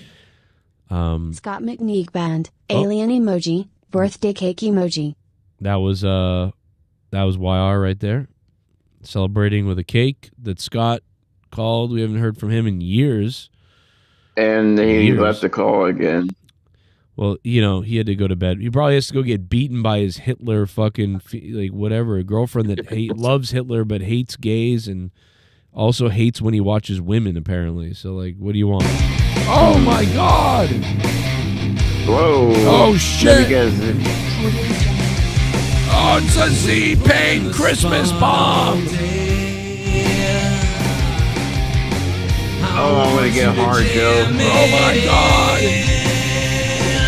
Speaker 4: Scott McNeek Band, alien emoji, birthday cake emoji.
Speaker 5: That was YR right there. Celebrating with a cake that Scott called. We haven't heard from him in years.
Speaker 9: And he left the call again.
Speaker 5: Well, he had to go to bed. He probably has to go get beaten by his Hitler fucking, whatever, a girlfriend that loves Hitler but hates gays and also hates when he watches women, apparently. So, what do you want? Oh, my God!
Speaker 9: Whoa.
Speaker 5: Oh, shit!
Speaker 2: Oh, it's a Z-Pain Christmas bomb!
Speaker 9: Oh, I'm gonna get hard, Joe.
Speaker 2: Oh, my God!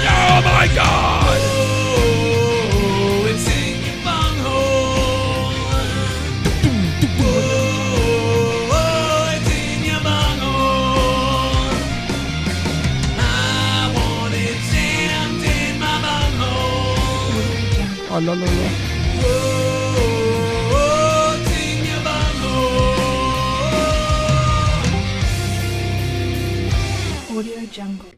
Speaker 2: Oh, my God!
Speaker 1: It's in your bunghole. It's in your bunghole.
Speaker 5: la la la.
Speaker 12: Audio Jungle.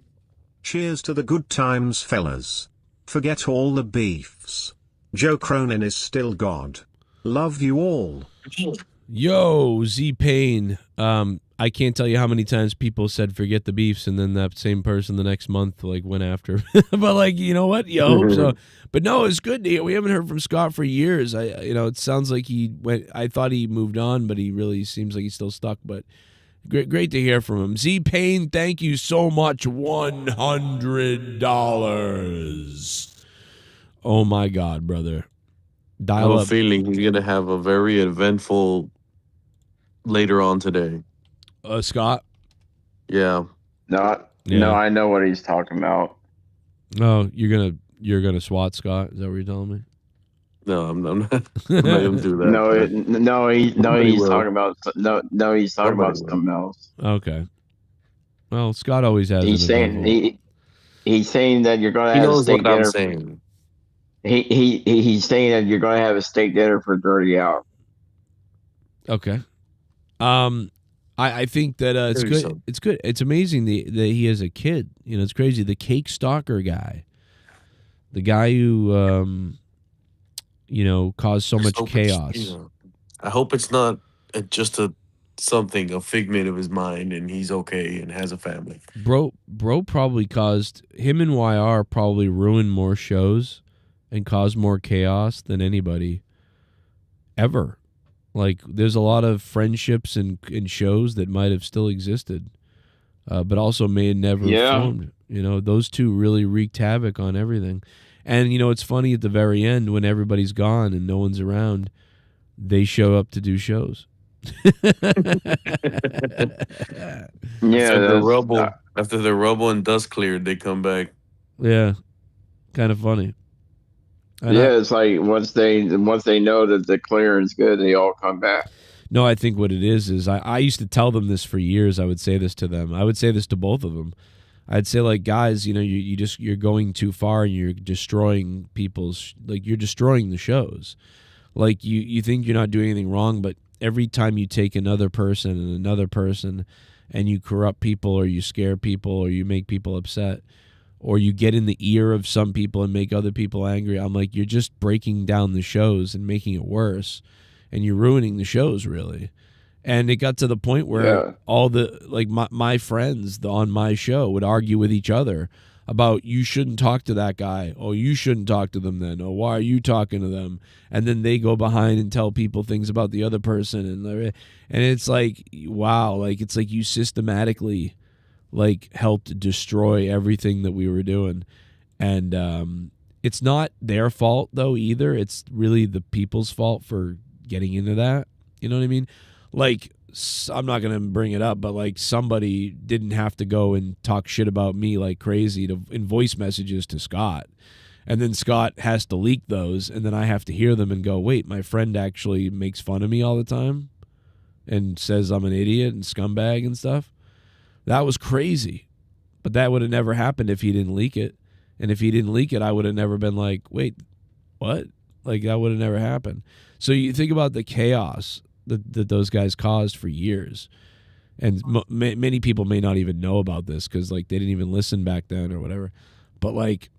Speaker 18: Cheers to the good times, fellas. Forget all the beefs. Joe Cronin is still God. Love you all.
Speaker 5: Yo, Z Payne. I can't tell you how many times people said forget the beefs, and then that same person the next month like went after. But like, you know what? You hope so. But no, it's good to hear. We haven't heard from Scott for years. It sounds like he went. I thought he moved on, but he really seems like he's still stuck. But great to hear from him. Z Payne, thank you so much. $100. Oh my God, brother.
Speaker 15: I
Speaker 5: Dial
Speaker 15: have a
Speaker 5: up.
Speaker 15: feeling he's gonna have a very eventful later on today.
Speaker 5: Scott.
Speaker 9: No,
Speaker 5: Yeah.
Speaker 9: I know what he's talking about.
Speaker 5: Oh, you're gonna swat Scott? Is that what you're telling me?
Speaker 15: No, I'm not. I'm not gonna do that.
Speaker 9: He's
Speaker 15: will.
Speaker 9: talking about he's talking
Speaker 15: Somebody
Speaker 9: about
Speaker 15: will.
Speaker 9: something else.
Speaker 5: Okay. Well, Scott always has.
Speaker 9: He's saying he's saying that you're gonna
Speaker 15: He
Speaker 9: have a
Speaker 15: knows
Speaker 9: steak
Speaker 15: what I'm
Speaker 9: dinner.
Speaker 15: saying.
Speaker 9: He's saying that you're gonna have a steak dinner for 30 hours.
Speaker 5: Okay. I think that it's
Speaker 15: Maybe
Speaker 5: good.
Speaker 15: so.
Speaker 5: It's good. It's amazing that he has a kid. It's crazy. The cake stalker guy, the guy who caused so much chaos.
Speaker 15: I hope it's not just a figment of his mind, and he's okay and has a family.
Speaker 5: Bro probably caused him and YR probably ruined more shows and caused more chaos than anybody ever. Like, there's a lot of friendships and shows that might have still existed, but also may have never formed. Those two really wreaked havoc on everything. And, it's funny at the very end when everybody's gone and no one's around, they show up to do shows.
Speaker 15: After the rubble and dust cleared, they come back.
Speaker 5: Yeah, kind of funny.
Speaker 9: It's like once they know that the clearance good, they all come back.
Speaker 5: No, I think what it is I used to tell them this for years. I would say this to them. I would say this to both of them. I'd say, like, guys, you're going too far and you're destroying you're destroying the shows. Like, you think you're not doing anything wrong, but every time you take another person and you corrupt people or you scare people or you make people upset or you get in the ear of some people and make other people angry, I'm like, you're just breaking down the shows and making it worse, and you're ruining the shows, really. And it got to the point where all the, like, my friends on my show would argue with each other about, you shouldn't talk to that guy. Oh, you shouldn't talk to them then. Oh, why are you talking to them? And then they go behind and tell people things about the other person. And it's like, wow, like, it's like you systematically, like, helped destroy everything that we were doing. And it's not their fault, though, either. It's really the people's fault for getting into that. You know what I mean? Like, I'm not going to bring it up, but, like, somebody didn't have to go and talk shit about me like crazy in voice messages to Scott. And then Scott has to leak those, and then I have to hear them and go, wait, my friend actually makes fun of me all the time and says I'm an idiot and scumbag and stuff. That was crazy. But that would have never happened if he didn't leak it. And if he didn't leak it, I would have never been like, wait, what? Like, that would have never happened. So you think about the chaos that those guys caused for years. And many people may not even know about this because, like, they didn't even listen back then or whatever. But, like,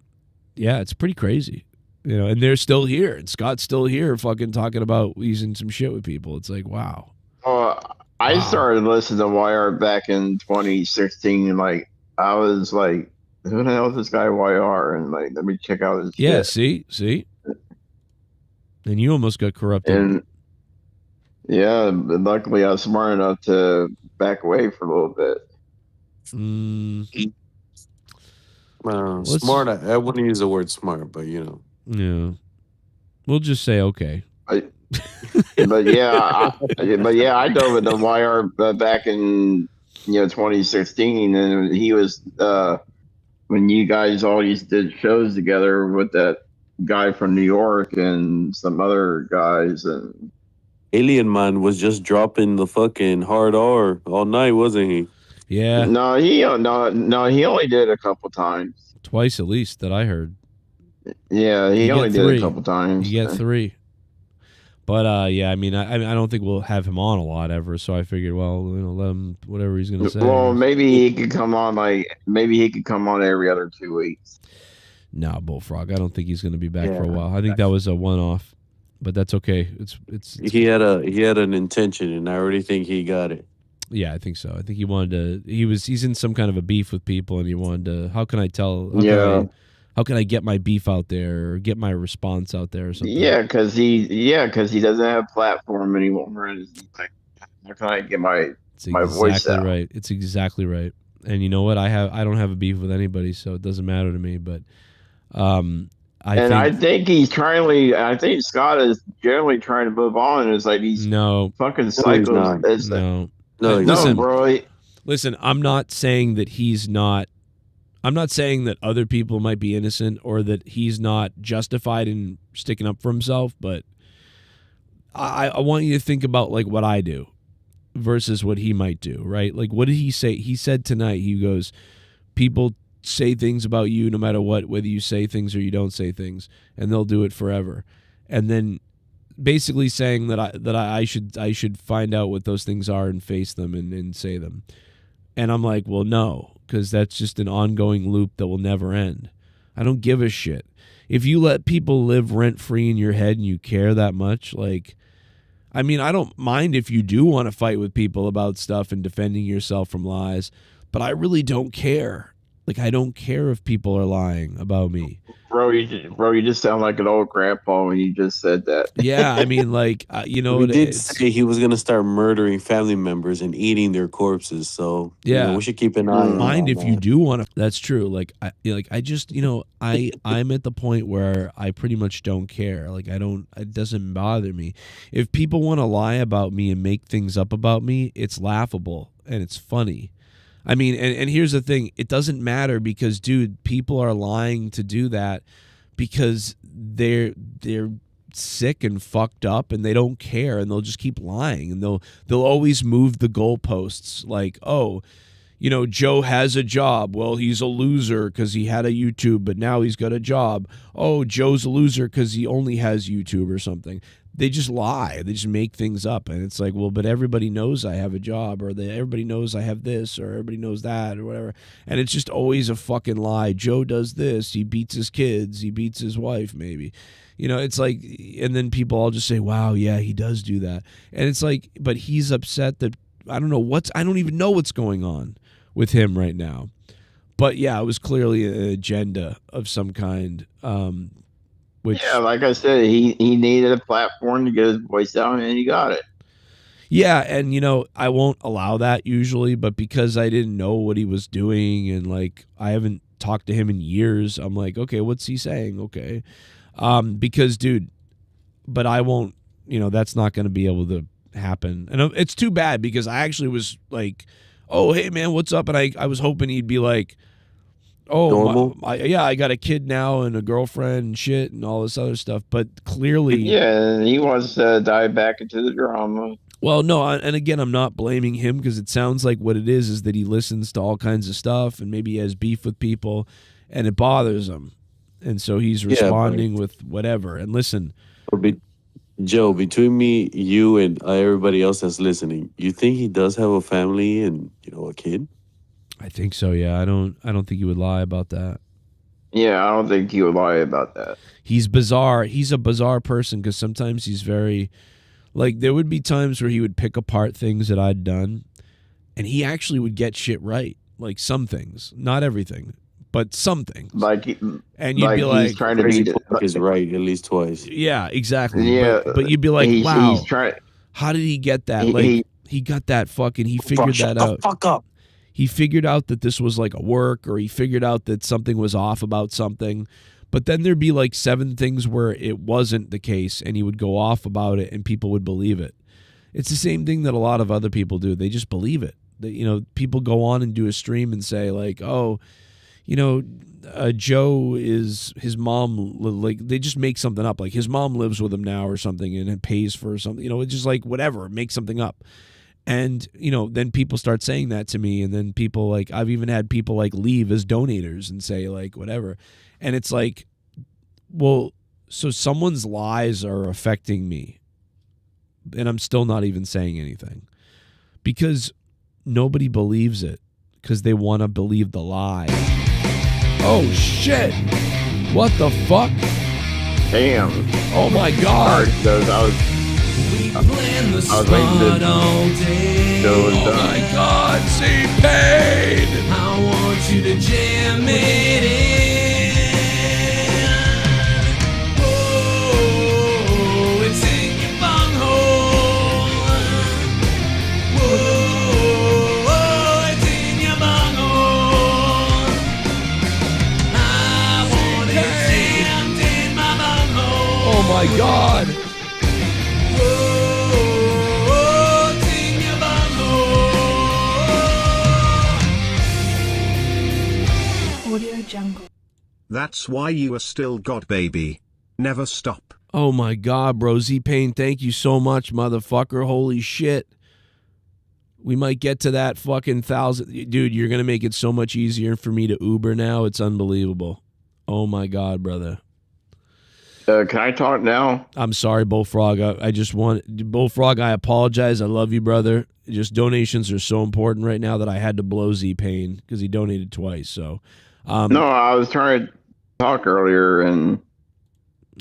Speaker 5: yeah, it's pretty crazy. And they're still here. And Scott's still here fucking talking about using some shit with people. It's like, wow.
Speaker 9: I started listening to YR back in 2016, and, like, I was like, who the hell is this guy YR? And, like, let me check out his shit.
Speaker 5: See? And you almost got corrupted.
Speaker 9: And yeah, but luckily I was smart enough to back away for a little bit.
Speaker 15: Smart. I wouldn't use the word smart, but
Speaker 5: Yeah. We'll just say okay.
Speaker 9: But yeah, I dove with the YR back in 2016, and he was when you guys always did shows together with that guy from New York and some other guys, and
Speaker 15: Alien Man was just dropping the fucking hard R all night, wasn't he?
Speaker 5: Yeah.
Speaker 9: No, he only did it a couple times.
Speaker 5: Twice at least that I heard.
Speaker 9: Yeah, he
Speaker 5: You
Speaker 9: only
Speaker 5: get
Speaker 9: did it
Speaker 5: three.
Speaker 9: a couple times.
Speaker 5: You get 3. But yeah, I mean, I don't think we'll have him on a lot ever. So I figured, well, let him whatever he's gonna say.
Speaker 9: Well, maybe he could come on every other 2 weeks.
Speaker 5: No, Bullfrog. I don't think he's gonna be back for a while. I think that was a one-off, but that's okay. It's
Speaker 15: He had an intention, and I already think he got it.
Speaker 5: Yeah, I think so. I think he wanted to. He's in some kind of a beef with people, and he wanted to. How can I tell? How can I get my beef out there or get my response out there or something?
Speaker 9: Yeah, because he doesn't have a platform anymore, and he's like, how can I get my voice out?
Speaker 5: Right. It's exactly right. And you know what? I don't have a beef with anybody, so it doesn't matter to me. But
Speaker 9: I think he's trying. I think Scott is generally trying to move on. It's like these fucking psychos.
Speaker 5: Listen,
Speaker 9: bro.
Speaker 5: Listen, I'm not saying that he's not. I'm not saying that other people might be innocent or that he's not justified in sticking up for himself, but I want you to think about like what I do versus what he might do, right? Like, what did he say? He said tonight, he goes, people say things about you no matter what, whether you say things or you don't say things, and they'll do it forever. And then basically saying that I should find out what those things are and face them and say them. And I'm like, well, no, because that's just an ongoing loop that will never end. I don't give a shit. If you let people live rent-free in your head and you care that much, like, I mean, I don't mind if you do want to fight with people about stuff and defending yourself from lies, but I really don't care. Like, I don't care if people are lying about me.
Speaker 9: Bro, you just sound like an old grandpa when you just said that.
Speaker 5: Yeah, I mean, like,
Speaker 15: He did say he was going to start murdering family members and eating their corpses. So
Speaker 5: yeah,
Speaker 15: we should keep an eye on
Speaker 5: mind if
Speaker 15: that.
Speaker 5: you do want to. That's true. I just, I'm at the point where I pretty much don't care. Like, it doesn't bother me. If people want to lie about me and make things up about me, it's laughable and it's funny. I mean, and here's the thing. It doesn't matter because, dude, people are lying to do that because they're sick and fucked up and they don't care and they'll just keep lying and they'll always move the goalposts like, oh, Joe has a job. Well, he's a loser because he had a YouTube, but now he's got a job. Oh, Joe's a loser because he only has YouTube or something. They just lie. They just make things up. And it's like, well, but everybody knows I have a job or everybody knows I have this or everybody knows that or whatever. And it's just always a fucking lie. Joe does this. He beats his kids. He beats his wife, maybe. It's like, and then people all just say, wow, yeah, he does do that. And it's like, but he's upset that I don't even know what's going on with him right now. But yeah, it was clearly an agenda of some kind.
Speaker 9: Yeah, like I said, he needed a platform to get his voice out, and he got it.
Speaker 5: Yeah, and I won't allow that usually, but because I didn't know what he was doing and like I haven't talked to him in years, I'm like, okay, what's he saying? Okay. Because dude, but I won't, that's not going to be able to happen. And it's too bad because I actually was like, oh, hey man, what's up? And I was hoping he'd be like, oh, I got a kid now and a girlfriend and shit and all this other stuff. But clearly,
Speaker 9: yeah, he wants to dive back into the drama.
Speaker 5: Well, no, and again, I'm not blaming him because it sounds like what it is that he listens to all kinds of stuff and maybe he has beef with people and it bothers him. And so he's responding with whatever. And listen,
Speaker 15: Joe, between me, you, and everybody else that's listening, you think he does have a family and a kid?
Speaker 5: I think so. Yeah, I don't think he would lie about that.
Speaker 9: Yeah, I don't think he would lie about that.
Speaker 5: He's bizarre. He's a bizarre person because sometimes he's very, like, there would be times where he would pick apart things that I'd done, and he actually would get shit right. Like some things, not everything, but some things. And you'd be like,
Speaker 15: he's trying to be is right at least twice.
Speaker 5: Yeah, exactly.
Speaker 9: Yeah,
Speaker 5: but you'd be like, wow, how did he get that? He got that fucking. He figured that out.
Speaker 15: Fuck up.
Speaker 5: He figured out that this was like a work, or he figured out that something was off about something. But then there'd be like 7 things where it wasn't the case, and he would go off about it, and people would believe it. It's the same thing that a lot of other people do. They just believe it. People go on and do a stream and say like, oh, Joe is his mom. Like they just make something up. Like his mom lives with him now or something, and it pays for something. It's just like whatever, make something up. And, then people start saying that to me. And then people I've even had people leave as donators and say whatever. And it's like, Well, so someone's lies are affecting me, and I'm still not even saying anything because nobody believes it because they want to believe the lie. Oh, shit. What the fuck?
Speaker 9: Damn.
Speaker 5: Oh, my God.
Speaker 9: I was waiting to show was done.
Speaker 5: My God, see pain. I want you to jam it in. Oh, it's in your bunghole. Whoa, it's in your bunghole. I want it jammed in my bunghole. Oh my God.
Speaker 12: Audio Jungle.
Speaker 18: That's why you are still God, baby. Never stop.
Speaker 5: Oh my God, bro. Z-Pain, thank you so much, motherfucker. Holy shit. We might get to that fucking 1,000. Dude, you're going to make it so much easier for me to Uber now. It's unbelievable. Oh my God, brother.
Speaker 9: Can I talk now?
Speaker 5: I'm sorry, Bullfrog. I just want... Bullfrog, I apologize. I love you, brother. Just donations are so important right now that I had to blow Z-Pain because he donated twice, so...
Speaker 9: no, I was trying to talk earlier and...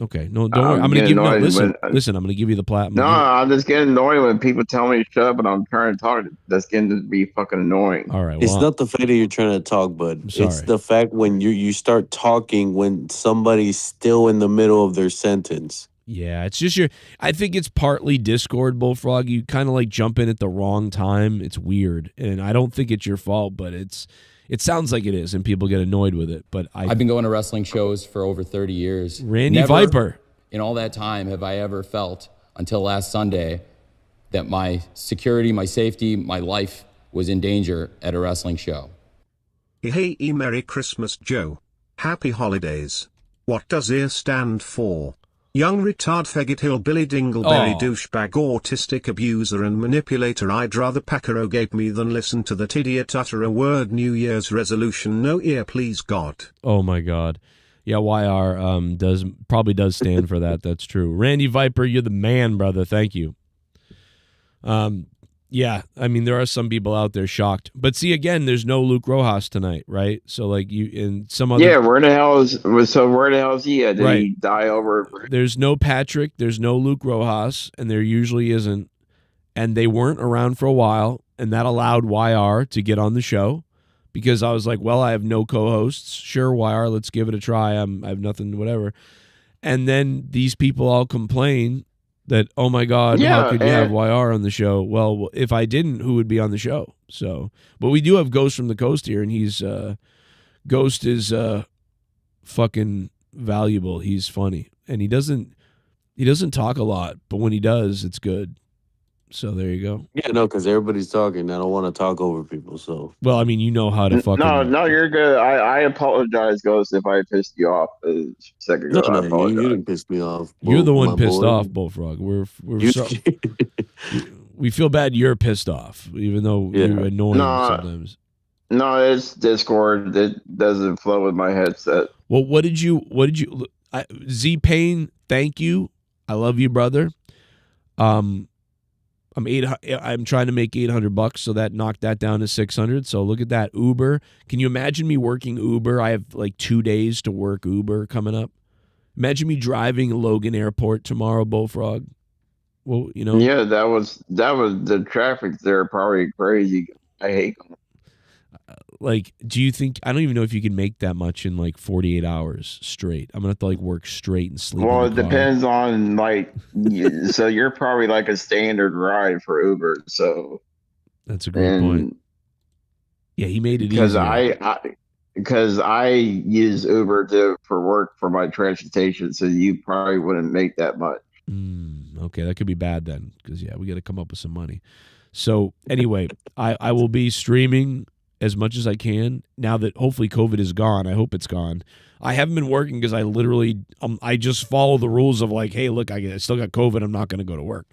Speaker 5: Okay, no, don't worry. I'm going to give... No, listen, I'm going to give you the platinum.
Speaker 9: No, I'm just getting annoyed when people tell me to shut up and I'm trying to talk. That's getting to be fucking annoying.
Speaker 5: All right,
Speaker 15: It's not the fact that you're trying to talk, but it's the fact when you start talking when somebody's still in the middle of their sentence.
Speaker 5: Yeah, it's just I think it's partly Discord, Bullfrog. You kind of like jump in at the wrong time. It's weird, and I don't think it's your fault, but it sounds like it is, and people get annoyed with it. But
Speaker 11: I've been going to wrestling shows for over 30 years.
Speaker 5: Randy
Speaker 11: Never
Speaker 5: Viper.
Speaker 11: In all that time have I ever felt, until last Sunday, that my security, my safety, my life was in danger at a wrestling show.
Speaker 18: Hey, Merry Christmas, Joe. Happy holidays. What does EAR stand for? Young retard faggot hillbilly dingleberry douchebag autistic abuser and manipulator. I'd rather Pacaro gave me than listen to that idiot utter a word. New Year's resolution, no ear please God.
Speaker 5: Oh my God. Yeah, YR probably does stand for that. That's true. Randy Viper, you're the man, brother. Thank you. Yeah, I mean, there are some people out there shocked. But see, again, there's no Luke Rojas tonight, right? So, like, you in some other...
Speaker 9: Yeah, where the hell is he at? Did he die over...
Speaker 5: There's no Patrick, there's no Luke Rojas, and there usually isn't. And they weren't around for a while, and that allowed YR to get on the show. Because I was like, well, I have no co-hosts. Sure, YR, let's give it a try. I have nothing, whatever. And then these people all complain that, oh my God, how could you have YR on the show? Well, if I didn't, who would be on the show? So, but we do have Ghost from the Coast here, and he's Ghost is fucking valuable. He's funny, and he doesn't talk a lot, but when he does, it's good. So there you go.
Speaker 15: Yeah, no, because everybody's talking. I don't want to talk over people. So,
Speaker 5: well, I mean, you know how to fucking...
Speaker 9: No, you're good. I apologize, Ghost, if I pissed you off a second ago.
Speaker 15: No, you didn't piss me off.
Speaker 5: You're the one pissed off, Bullfrog. We feel bad you're pissed off, even though you're annoying sometimes.
Speaker 9: No, it's Discord. It doesn't flow with my headset.
Speaker 5: Well, what did you Z-Pain, thank you. I love you, brother. I'm trying to make $800, so that knocked that down to $600. So look at that. Uber. Can you imagine me working Uber? I have like 2 days to work Uber coming up. Imagine me driving Logan Airport tomorrow, Bullfrog. Well, you know.
Speaker 9: Yeah, that was the traffic there probably crazy. I hate them.
Speaker 5: Like, do you think... I don't even know if you can make that much in like 48 hours straight. I'm going to have to like work straight and sleep.
Speaker 9: Well,
Speaker 5: in the
Speaker 9: it depends on like... so you're probably like a standard ride for Uber. So
Speaker 5: that's a great point. Yeah, he made it easy.
Speaker 9: Because I use Uber for work for my transportation, so you probably wouldn't make that much.
Speaker 5: Okay, that could be bad then, because we got to come up with some money. So anyway, I will be streaming as much as I can now that hopefully COVID is gone. I hope it's gone. I haven't been working because I literally I just follow the rules of like, hey, look, I still got COVID. I'm not going to go to work.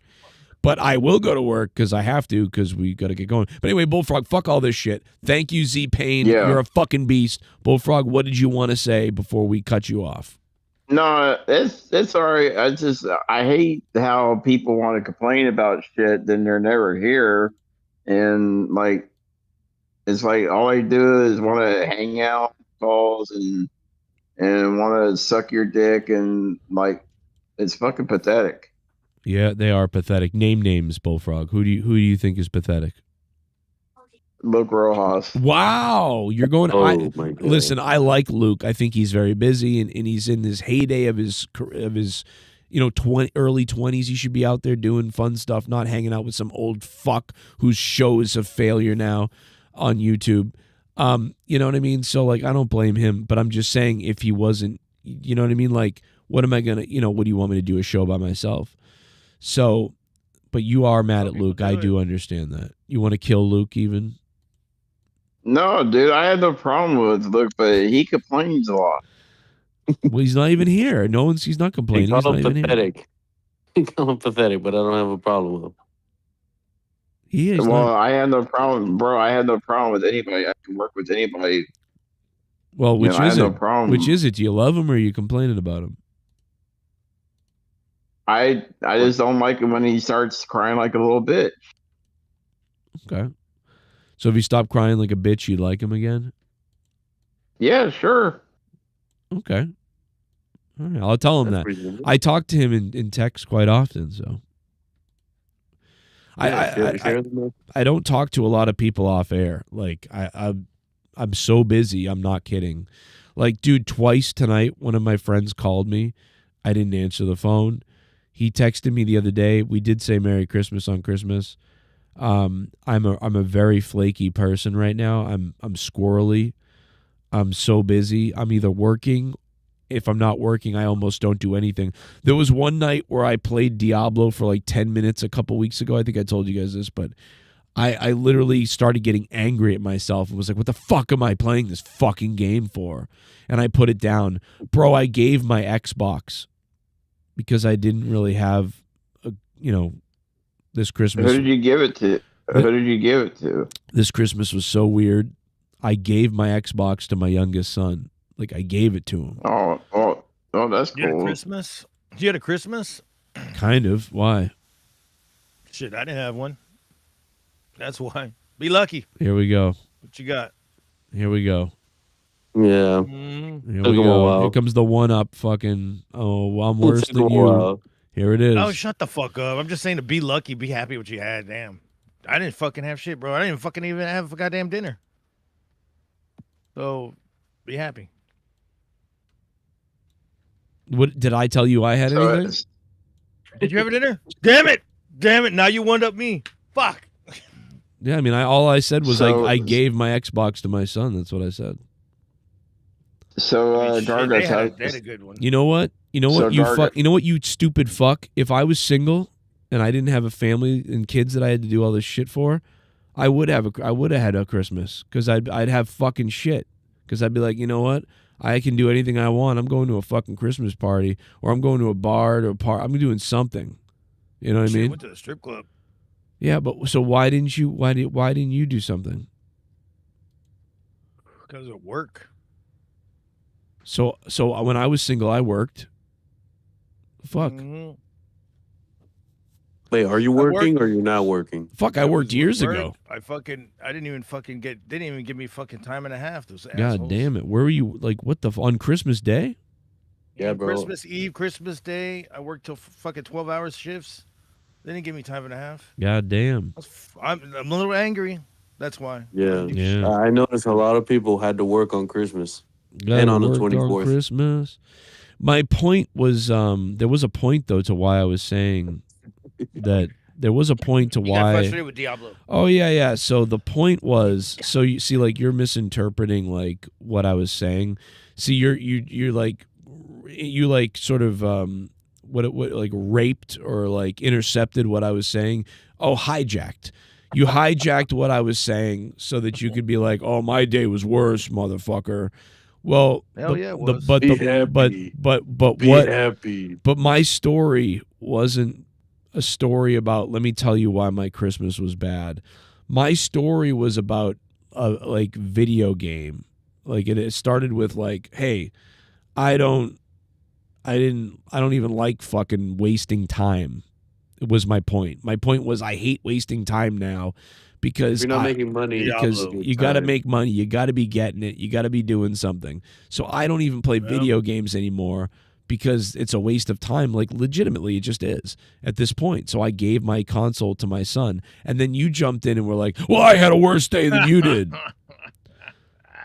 Speaker 5: But I will go to work because I have to, because we got to get going. But anyway, Bullfrog, fuck all this shit. Thank you, Z-Pain.
Speaker 9: Yeah.
Speaker 5: You're a fucking beast. Bullfrog, what did you want to say before we cut you off?
Speaker 9: No, it's all right. I hate how people want to complain about shit, then they're never here, and like it's like all I do is want to hang out, calls, and want to suck your dick, and like it's fucking pathetic.
Speaker 5: Yeah, they are pathetic. Name names, Bullfrog. Who do you think is pathetic?
Speaker 9: Luke Rojas.
Speaker 5: Wow, you're going.
Speaker 15: Oh my God.
Speaker 5: Listen, I like Luke. I think he's very busy, and he's in this heyday of his early 20s. He should be out there doing fun stuff, not hanging out with some old fuck whose show is a failure now on YouTube. You know what I mean? So like, I don't blame him, but I'm just saying, if he wasn't, you know what I mean? Like, what am I gonna? What do you want me to do? A show by myself? So, but you are mad at Luke. I do understand that. You want to kill Luke even?
Speaker 9: No, dude, I had no problem with Luke, but he complains a lot.
Speaker 5: Well, he's not even here. He's not complaining.
Speaker 15: He
Speaker 5: He's
Speaker 15: called
Speaker 5: not
Speaker 15: him
Speaker 5: even here.
Speaker 15: pathetic. He called him pathetic, but I don't have a problem with him.
Speaker 5: He is.
Speaker 9: Well, I had no problem, bro. I had no problem with anybody. I can work with anybody.
Speaker 5: Well, which
Speaker 9: I
Speaker 5: is
Speaker 9: had
Speaker 5: it?
Speaker 9: no problem.
Speaker 5: Which is it? Do you love him or are you complaining about him?
Speaker 9: I just don't like him when he starts crying like a little bitch.
Speaker 5: Okay. So if he stopped crying like a bitch, you'd like him again?
Speaker 9: Yeah, sure.
Speaker 5: Okay. All right. I'll tell him
Speaker 15: That's
Speaker 5: that.
Speaker 15: reasonable.
Speaker 5: I talk to him in text quite often, so. I don't talk to a lot of people off air. Like I'm so busy. I'm not kidding. Like, dude, twice tonight, one of my friends called me. I didn't answer the phone. He texted me the other day. We did say Merry Christmas on Christmas. I'm a very flaky person right now. I'm squirrely. I'm so busy. I'm either working. If I'm not working, I almost don't do anything. There was one night where I played Diablo for like 10 minutes a couple weeks ago. I think I told you guys this, but I literally started getting angry at myself and was like, what the fuck am I playing this fucking game for? And I put it down. Bro, I gave my Xbox because I didn't really have, this Christmas.
Speaker 9: Who did you give it to? Who did you give it to?
Speaker 5: This Christmas was so weird. I gave my Xbox to my youngest son. Like, I gave it to him.
Speaker 9: Oh, that's
Speaker 22: You had a
Speaker 9: cool.
Speaker 22: Christmas? You had a Christmas?
Speaker 5: Kind of. Why?
Speaker 22: Shit, I didn't have one. That's why. Be lucky.
Speaker 5: Here we go.
Speaker 22: What you got?
Speaker 5: Here we go.
Speaker 15: Yeah.
Speaker 5: Here
Speaker 15: Took
Speaker 5: we
Speaker 15: him a
Speaker 5: go.
Speaker 15: while.
Speaker 5: Here comes the one up fucking, oh, I'm
Speaker 15: It
Speaker 5: worse
Speaker 15: took
Speaker 5: than
Speaker 15: a
Speaker 5: you.
Speaker 15: while.
Speaker 5: Here it is.
Speaker 22: Oh, shut the fuck up. I'm just saying to be lucky, be happy what you had. Damn. I didn't fucking have shit, bro. I didn't fucking even have a goddamn dinner. So, be happy.
Speaker 5: What did I tell you I had anything?
Speaker 22: Did you have a dinner? Damn it. Damn it. Now you wound up me. Fuck.
Speaker 5: Yeah, I mean, all I said was
Speaker 9: So-
Speaker 5: I gave my Xbox to my son. That's what I said.
Speaker 9: So, Gargas,
Speaker 22: they had a good one.
Speaker 5: You know what? You know what?
Speaker 9: So
Speaker 5: You know what? You stupid fuck. If I was single and I didn't have a family and kids that I had to do all this shit for, I would have had a Christmas because I'd have fucking shit because I'd be like, you know what? I can do anything I want. I'm going to a fucking Christmas party or I'm going to a bar or a party. I'm doing something. You know what I
Speaker 22: Shit,
Speaker 5: mean?
Speaker 22: went to the strip club.
Speaker 5: Yeah, but so why didn't you do something?
Speaker 22: Because of work.
Speaker 5: So when I was single, I worked. Fuck.
Speaker 22: Mhm.
Speaker 15: Wait, are you
Speaker 22: I
Speaker 15: working
Speaker 22: worked-
Speaker 15: or you're not working?
Speaker 5: Fuck, I worked years
Speaker 22: Work.
Speaker 5: ago.
Speaker 22: I didn't even give me fucking time and a half. Those
Speaker 5: God
Speaker 22: assholes.
Speaker 5: damn it. Where were you? Like, what the on Christmas Day?
Speaker 15: Yeah, bro.
Speaker 22: Christmas Eve, Christmas Day, I worked till fucking 12-hour shifts. They didn't give me time and a half.
Speaker 5: God damn.
Speaker 22: I'm a little angry. That's why.
Speaker 15: Yeah.
Speaker 5: Yeah.
Speaker 15: I noticed a lot of people had to work on Christmas and on the
Speaker 5: Worked
Speaker 15: 24th.
Speaker 5: Christmas. My point was, there was a point though to why I was saying that there was a point to
Speaker 22: You got
Speaker 5: why.
Speaker 22: frustrated with Diablo.
Speaker 5: Oh yeah. So the point was, so you see, like you're misinterpreting like what I was saying. See, you're like, you like sort of what like raped or like intercepted what I was saying. Oh, hijacked. You hijacked what I was saying so that you could be like, "Oh, my day was worse, motherfucker." Well,
Speaker 22: Hell yeah, it
Speaker 5: the,
Speaker 22: was.
Speaker 5: but
Speaker 15: Be
Speaker 5: the,
Speaker 15: happy.
Speaker 5: but
Speaker 15: Be
Speaker 5: what?
Speaker 15: happy.
Speaker 5: But my story wasn't a story about. Let me tell you why my Christmas was bad. My story was about a like video game. Like it started with like, "Hey, I don't I don't even like fucking wasting time. It was my point. My point was I hate wasting time now because
Speaker 15: If you're not making money,
Speaker 5: because
Speaker 15: Diablo.
Speaker 5: you got to make money. You got to be getting it. You got to be doing something. So I don't even play video games anymore because it's a waste of time. Like legitimately, it just is at this point. So I gave my console to my son, and then you jumped in and were like, "Well, I had a worse day than you did."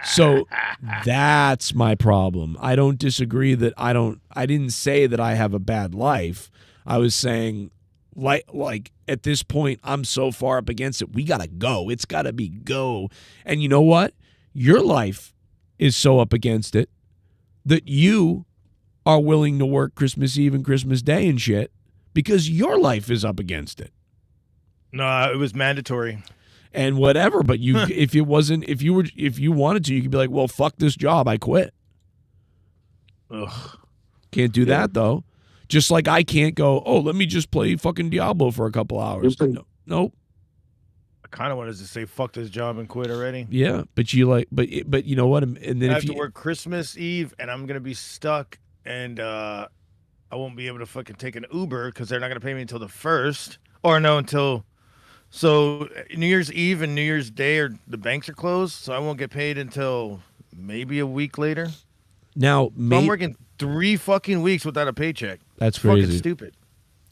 Speaker 5: So that's my problem. I don't disagree that I didn't say that I have a bad life. I was saying like at this point I'm so far up against it. We got to go. It's got to be go. And you know what? Your life is so up against it that you are willing to work Christmas Eve and Christmas Day and shit because your life is up against it.
Speaker 22: No, it was mandatory.
Speaker 5: And whatever, but you if you wanted to, you could be like, well, fuck this job, I quit.
Speaker 22: Ugh.
Speaker 5: Can't do that though. Just like I can't go, oh, let me just play fucking Diablo for a couple hours. Nope.
Speaker 22: I kind of wanted to say fuck this job and quit already.
Speaker 5: Yeah, but you like, but you know what? And then
Speaker 22: I
Speaker 5: if
Speaker 22: have to
Speaker 5: you
Speaker 22: work Christmas Eve, and I'm gonna be stuck, and I won't be able to fucking take an Uber because they're not gonna pay me until the 1st, or no, until. So New Year's Eve and New Year's Day the banks are closed, so I won't get paid until maybe a week later.
Speaker 5: now,
Speaker 22: So I'm working 3 fucking weeks without a paycheck.
Speaker 5: that's
Speaker 22: It's fucking
Speaker 5: crazy.
Speaker 22: stupid.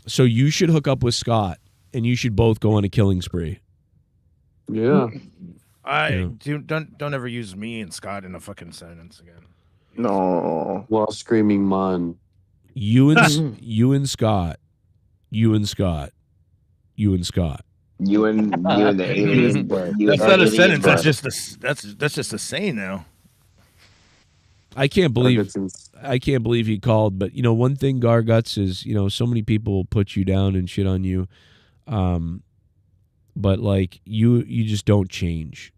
Speaker 5: So you should hook up with Scott, and you should both go on a killing spree.
Speaker 15: Yeah.
Speaker 22: Don't ever use me and Scott in a fucking sentence again.
Speaker 9: No.
Speaker 15: While screaming "Mon."
Speaker 5: You and you and Scott, you and Scott, you and Scott.
Speaker 9: You and the alien.
Speaker 22: That's not a sentence. That's just a saying now.
Speaker 5: I can't believe he called, but you know, one thing, Garguts, is, you know, so many people will put you down and shit on you, but like you just don't change.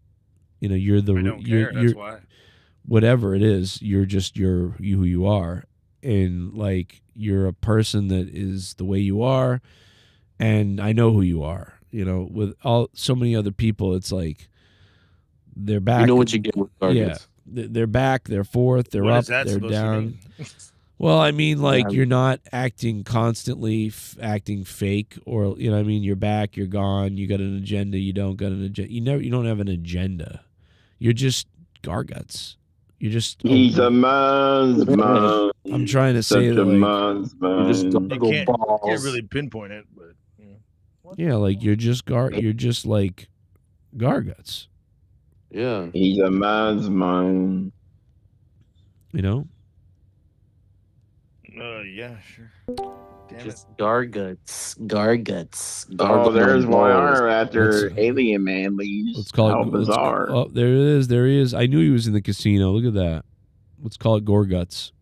Speaker 5: You know, you're the
Speaker 22: I don't care. That's why.
Speaker 5: Whatever it is, you're who you are, and like you're a person that is the way you are, and I know who you are. You know, with so many other people, it's like they're back.
Speaker 15: You know what you get with targets.
Speaker 5: Yeah, they're back, they're forth, they're
Speaker 22: What
Speaker 5: up,
Speaker 22: is that
Speaker 5: they're
Speaker 22: supposed to
Speaker 5: down.
Speaker 22: mean?
Speaker 5: Well, I mean, like you're not acting constantly acting fake, or you know what I mean. You're back, you're gone. You got an agenda. You don't got an agenda. You don't have an agenda. You're just Garguts. You're just.
Speaker 9: He's a man's man.
Speaker 5: I'm trying to
Speaker 9: Such
Speaker 5: say
Speaker 9: a
Speaker 5: that, like,
Speaker 9: man's man.
Speaker 22: You can't really pinpoint it, but
Speaker 5: yeah, like you're just like Garguts.
Speaker 15: Yeah.
Speaker 9: He's a man's man.
Speaker 5: You know.
Speaker 22: Yeah, sure. Damn
Speaker 15: Just Garguts.
Speaker 9: Oh, there's
Speaker 15: balls.
Speaker 9: YR after
Speaker 5: Let's-
Speaker 9: Alien Man leaves.
Speaker 5: Let's call
Speaker 9: How
Speaker 5: it.
Speaker 9: bizarre.
Speaker 5: Oh, there it is. There he is. I knew he was in the casino. Look at that. Let's call it Gorguts.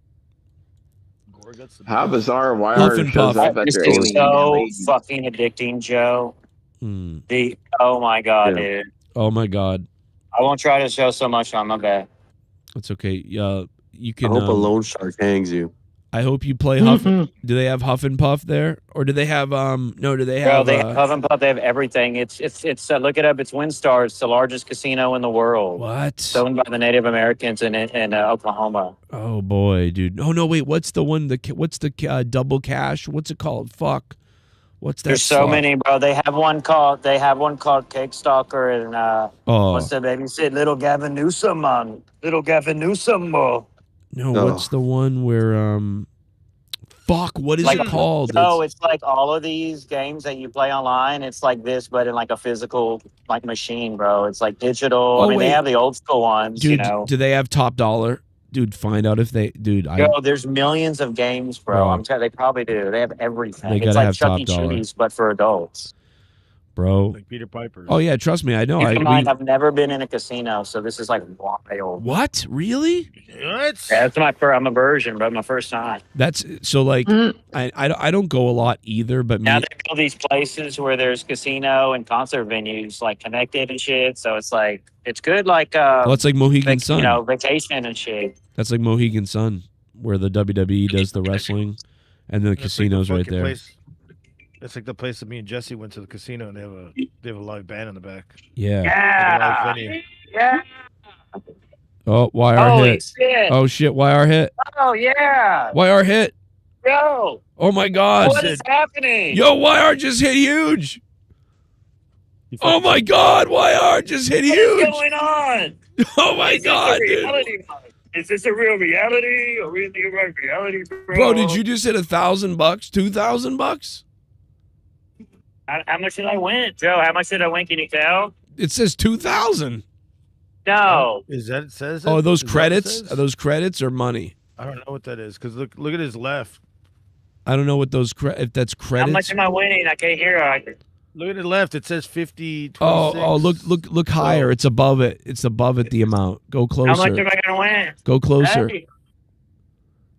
Speaker 9: How bizarre
Speaker 5: Huff
Speaker 9: YR
Speaker 5: and
Speaker 9: shows
Speaker 5: puff.
Speaker 9: up
Speaker 21: This
Speaker 9: after
Speaker 21: is
Speaker 9: Alien Man
Speaker 21: so
Speaker 9: leaves.
Speaker 21: fucking addicting, Joe.
Speaker 5: Hmm.
Speaker 21: Oh my god, dude.
Speaker 5: Oh my God.
Speaker 21: I won't try to show so much on my bed.
Speaker 5: That's okay. You
Speaker 15: I
Speaker 5: can.
Speaker 15: hope a loan shark hangs you.
Speaker 5: I hope you play Huff. Do they have Huff and Puff there, or do they have No, do they
Speaker 21: Bro,
Speaker 5: have?
Speaker 21: they have Puff and Puff. They have everything. It's look it up. It's WinStar. It's the largest casino in the world.
Speaker 5: What?
Speaker 21: It's owned by the Native Americans in Oklahoma.
Speaker 5: Oh boy, dude. Oh no, wait. What's the one? What's the double cash? What's it called? Fuck. What's that?
Speaker 21: There's so
Speaker 5: slot?
Speaker 21: many, bro. They have one called Cake Stalker and
Speaker 5: Oh.
Speaker 21: what's the baby said? Little Gavin Newsom, man. Little Gavin Newsom.
Speaker 5: No, what's the one where Fuck, what is it called?
Speaker 21: Oh, it's like all of these games that you play online. It's like this, but in like a physical like machine, bro. It's like digital.
Speaker 5: Oh,
Speaker 21: I mean,
Speaker 5: wait.
Speaker 21: they have the old school ones,
Speaker 5: Dude,
Speaker 21: you know.
Speaker 5: do they have Top Dollar? Dude, find out if they. Dude,
Speaker 21: Yo, there's millions of games, bro.
Speaker 5: Bro.
Speaker 21: I'm telling you, they probably do. They have everything.
Speaker 5: They
Speaker 21: It's
Speaker 5: gotta
Speaker 21: like
Speaker 5: have
Speaker 21: Chuck E.
Speaker 5: Top Dollar.
Speaker 21: Cheese, but for adults.
Speaker 5: bro.
Speaker 22: like Peter Piper's.
Speaker 5: Oh yeah, trust me, I know.
Speaker 21: Keep in mind, I've never been in a casino, so this is like wild.
Speaker 5: What? Really?
Speaker 22: What?
Speaker 21: Yeah, that's I'm a virgin, but my first time.
Speaker 5: That's so like I don't go a lot either, but
Speaker 21: Now
Speaker 5: me,
Speaker 21: they build these places where there's casino and concert venues like connected and shit. So it's like it's good, like
Speaker 5: well, it's like Mohegan Sun.
Speaker 21: you know, vacation and shit.
Speaker 5: That's like Mohegan Sun, where the WWE does the wrestling, and the casino's right there.
Speaker 22: It's like the place that me and Jesse went to the casino, and they have a live band in the back.
Speaker 5: Yeah.
Speaker 22: Like a live venue.
Speaker 21: Yeah.
Speaker 5: Oh, YR
Speaker 21: Holy
Speaker 5: hit.
Speaker 21: shit.
Speaker 5: Oh shit, YR hit.
Speaker 21: Oh yeah.
Speaker 5: YR hit.
Speaker 8: Yo,
Speaker 5: Oh my God.
Speaker 8: what is happening?
Speaker 5: Yo, YR just hit huge. Oh my God, YR just hit huge.
Speaker 8: What's going on?
Speaker 5: Oh my
Speaker 8: Is
Speaker 5: God,
Speaker 8: this a
Speaker 5: dude.
Speaker 8: reality? Is this a real reality? Are we in the right reality,
Speaker 5: Bro, did you just hit $1,000, $2,000?
Speaker 8: How much did I win, Joe? How much did I win? Can you tell?
Speaker 5: It says 2,000.
Speaker 8: No.
Speaker 22: Is that it says?
Speaker 5: Oh, are
Speaker 22: it?
Speaker 5: those
Speaker 22: Is that what it
Speaker 5: credits?
Speaker 22: says?
Speaker 5: Are those credits or money?
Speaker 22: I don't know what that is because look at his left.
Speaker 5: I don't know what those if that's
Speaker 8: How
Speaker 5: credits.
Speaker 8: much am I winning? I can't hear.
Speaker 22: Look at the left. It says 50. 26.
Speaker 5: Oh, look higher. It's above it. It's above it. The amount. Go closer.
Speaker 8: How much am I gonna win?
Speaker 5: Go closer.
Speaker 8: Hey.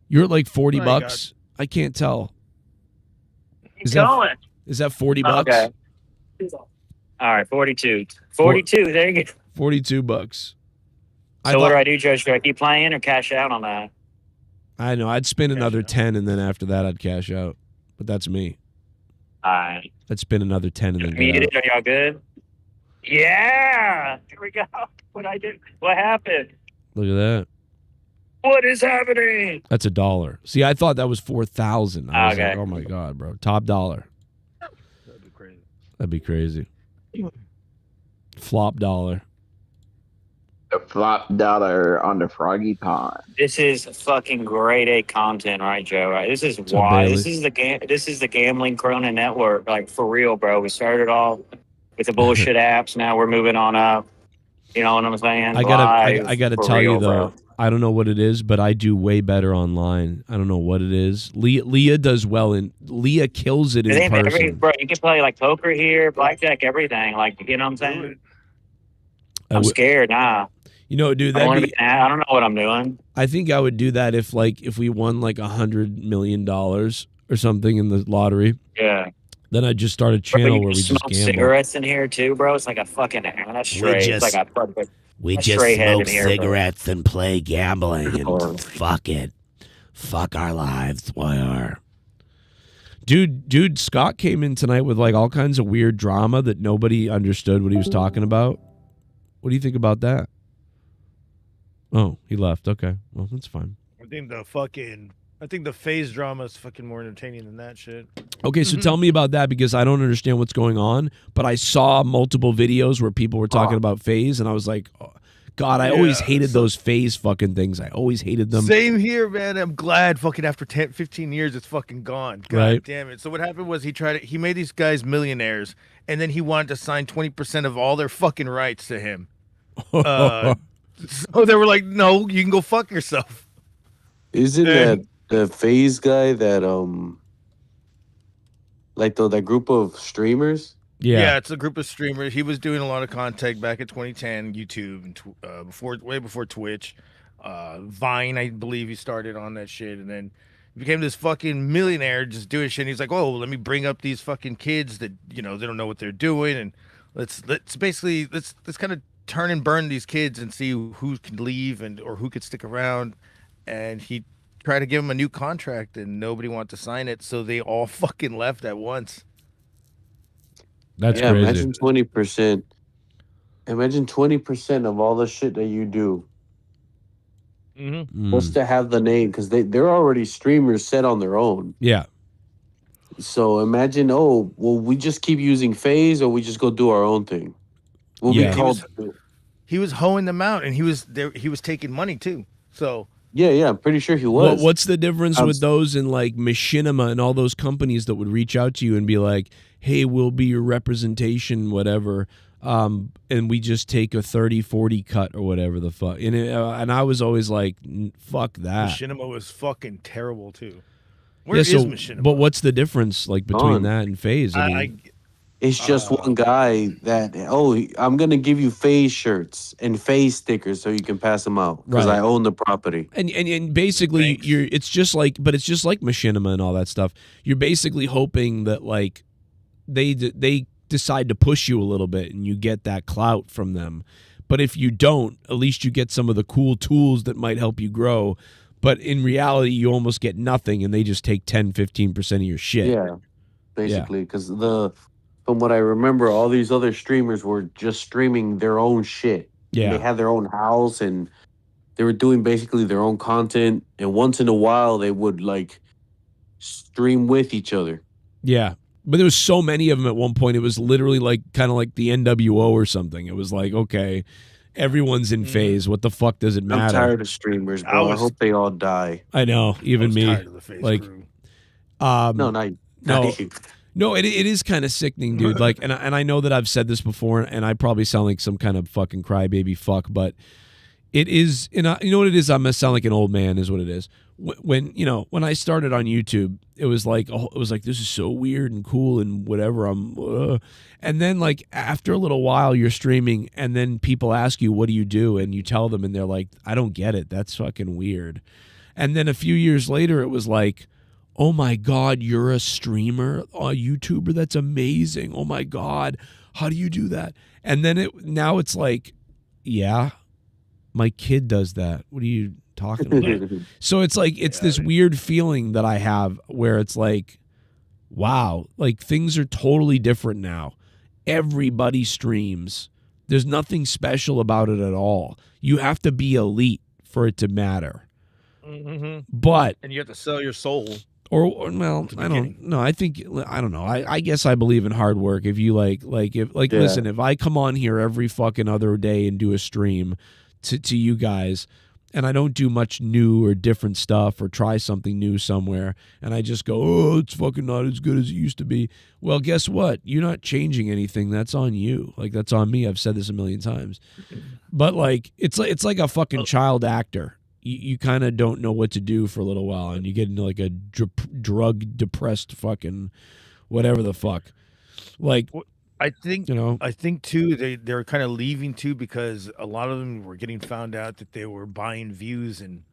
Speaker 5: You're at like 40
Speaker 22: Oh my
Speaker 5: bucks. I can't tell.
Speaker 8: Keep going.
Speaker 5: Is that 40 bucks?
Speaker 8: Okay. All right, 42. 42. There you go.
Speaker 5: 42 bucks.
Speaker 8: So what do I do, Joe? Should I keep playing or cash out on that?
Speaker 5: I know. I'd spend another 10 and then after that I'd cash out. But that's me.
Speaker 8: All right.
Speaker 5: I'd spend another 10 and then get
Speaker 8: Muted.
Speaker 5: out.
Speaker 8: Are y'all good? Yeah. Here we go. What I do? What happened?
Speaker 5: Look at that.
Speaker 8: What is happening?
Speaker 5: That's $1. See, I thought that was 4,000. I was
Speaker 8: Okay.
Speaker 5: like, oh my God, bro. Top dollar. That'd be crazy. Flop dollar.
Speaker 9: The flop dollar on the Froggy Pond.
Speaker 8: This is fucking grade A content, right, Joe? Right? This is
Speaker 5: up,
Speaker 8: why.
Speaker 5: Bailey?
Speaker 8: This is the game. This is the gambling Corona network. Like for real, bro. We started off with the bullshit apps. Now we're moving on up. You know what I'm saying?
Speaker 5: I gotta
Speaker 8: For
Speaker 5: tell
Speaker 8: real,
Speaker 5: you though,
Speaker 8: bro.
Speaker 5: I don't know what it is, but I do way better online. I don't know what it is. Leah does well Leah kills it in
Speaker 8: It ain't
Speaker 5: person.
Speaker 8: bro, you can play like poker here, blackjack, everything. Like, you know what I'm saying? I'm scared now.
Speaker 5: You know, dude,
Speaker 8: I
Speaker 5: that'd
Speaker 8: want
Speaker 5: be,
Speaker 8: to be. I don't know what I'm doing.
Speaker 5: I think I would do that if we won like $100 million or something in the lottery.
Speaker 8: Yeah.
Speaker 5: Then I'd just start a
Speaker 8: Bro,
Speaker 5: channel
Speaker 8: you
Speaker 5: where we
Speaker 8: can
Speaker 5: just
Speaker 8: smoke
Speaker 5: gamble.
Speaker 8: cigarettes in here too, bro. It's like a fucking ashtray.
Speaker 13: just-
Speaker 8: It's like a fucking
Speaker 13: We
Speaker 8: a
Speaker 13: just
Speaker 8: stray head
Speaker 13: smoke
Speaker 8: in here, bro.
Speaker 13: cigarettes and play gambling and fuck it. Fuck our lives, YR.
Speaker 5: Dude, Scott came in tonight with like all kinds of weird drama that nobody understood what he was talking about. What do you think about that? Oh, he left. Okay. Well, that's fine.
Speaker 22: I think the phase drama is fucking more entertaining than that shit.
Speaker 5: Okay, so tell me about that because I don't understand what's going on, but I saw multiple videos where people were talking about phase and I was like, oh, God, I always hated those phase fucking things. I always hated them.
Speaker 22: Same here, man. I'm glad fucking after 10, 15 years it's fucking gone. God
Speaker 5: Right.
Speaker 22: damn it. So what happened was he made these guys millionaires and then he wanted to sign 20% of all their fucking rights to him. So they were like, no, you can go fuck yourself.
Speaker 15: Isn't that the phase guy that like that group of streamers?
Speaker 22: Yeah, it's a group of streamers. He was doing a lot of content back in 2010, YouTube, and way before Twitch. Vine, I believe he started on that shit, and then he became this fucking millionaire just doing shit. And he's like, oh, let me bring up these fucking kids that they don't know what they're doing, and let's kind of turn and burn these kids and see who can leave or who could stick around. And he tried to give them a new contract, and nobody wanted to sign it, so they all fucking left at once.
Speaker 5: That's
Speaker 15: yeah,
Speaker 5: crazy.
Speaker 15: imagine 20%. Imagine 20% of all the shit that you do.
Speaker 22: Mm-hmm.
Speaker 15: Just to have the name, because they're already streamers set on their own.
Speaker 5: Yeah.
Speaker 15: So imagine, we just keep using phase, or we just go do our own thing. We'll be called.
Speaker 22: He was hoeing them out, and he was there. He was taking money too. So
Speaker 15: Yeah, I'm pretty sure he was.
Speaker 5: What's the difference with those in like Machinima and all those companies that would reach out to you and be like, hey, we'll be your representation, whatever, and we just take a 30-40 cut or whatever the fuck. And I was always like, fuck that.
Speaker 22: Machinima was fucking terrible too.
Speaker 5: Yeah,
Speaker 22: Where is Machinima?
Speaker 5: but what's the difference like between
Speaker 15: Gone.
Speaker 5: that and phase? I mean,
Speaker 15: It's just one guy that, I'm going to give you phase shirts and phase stickers so you can pass them out because
Speaker 5: Right.
Speaker 15: I own the property.
Speaker 5: And basically it's just like Machinima and all that stuff. You're basically hoping that like they decide to push you a little bit and you get that clout from them. But if you don't, at least you get some of the cool tools that might help you grow. But in reality, you almost get nothing and they just take 10-15% of your shit.
Speaker 15: Yeah, basically, because from what I remember, all these other streamers were just streaming their own shit.
Speaker 5: Yeah.
Speaker 15: They had their own house and they were doing basically their own content. And once in a while, they would like stream with each other.
Speaker 5: Yeah. But there was so many of them at one point. It was literally like kind of like the NWO or something. It was like, okay, everyone's in phase. What the fuck does it matter?
Speaker 15: I'm tired of streamers, bro. I hope they all die.
Speaker 5: I know, even me.
Speaker 22: tired of the phase
Speaker 5: like,
Speaker 22: crew.
Speaker 15: No, not
Speaker 5: no,
Speaker 15: you.
Speaker 5: no. It is kind of sickening, dude. Like, and I know that I've said this before, and I probably sound like some kind of fucking crybaby fuck, but it is. You know what it is? I'm gonna sound like an old man, is what it is. When I started on YouTube, it was like this is so weird and cool and whatever. And then like after a little while, you're streaming, and then people ask you, "What do you do?" And you tell them, and they're like, "I don't get it. That's fucking weird." And then a few years later, it was like, "Oh my God, you're a streamer, a YouTuber? That's amazing. Oh my God, how do you do that?" And then now it's like, yeah, my kid does that. What are you talking about? So it's like, it's this weird feeling that I have where it's like, wow, like things are totally different now. Everybody streams. There's nothing special about it at all. You have to be elite for it to matter. But
Speaker 22: and you have to sell your soul.
Speaker 5: Or well, I don't know. I don't know. I guess I believe in hard work. If you listen, if I come on here every fucking other day and do a stream to you guys, and I don't do much new or different stuff or try something new somewhere, and I just go, oh, it's fucking not as good as it used to be. Well, guess what? You're not changing anything. That's on you. Like, that's on me. I've said this a million times. But like, it's like a fucking child actor. You kind of don't know what to do for a little while, and you get into like a drug depressed fucking whatever the fuck. Like,
Speaker 22: I think I think too they're kind of leaving too because a lot of them were getting found out that they were buying views and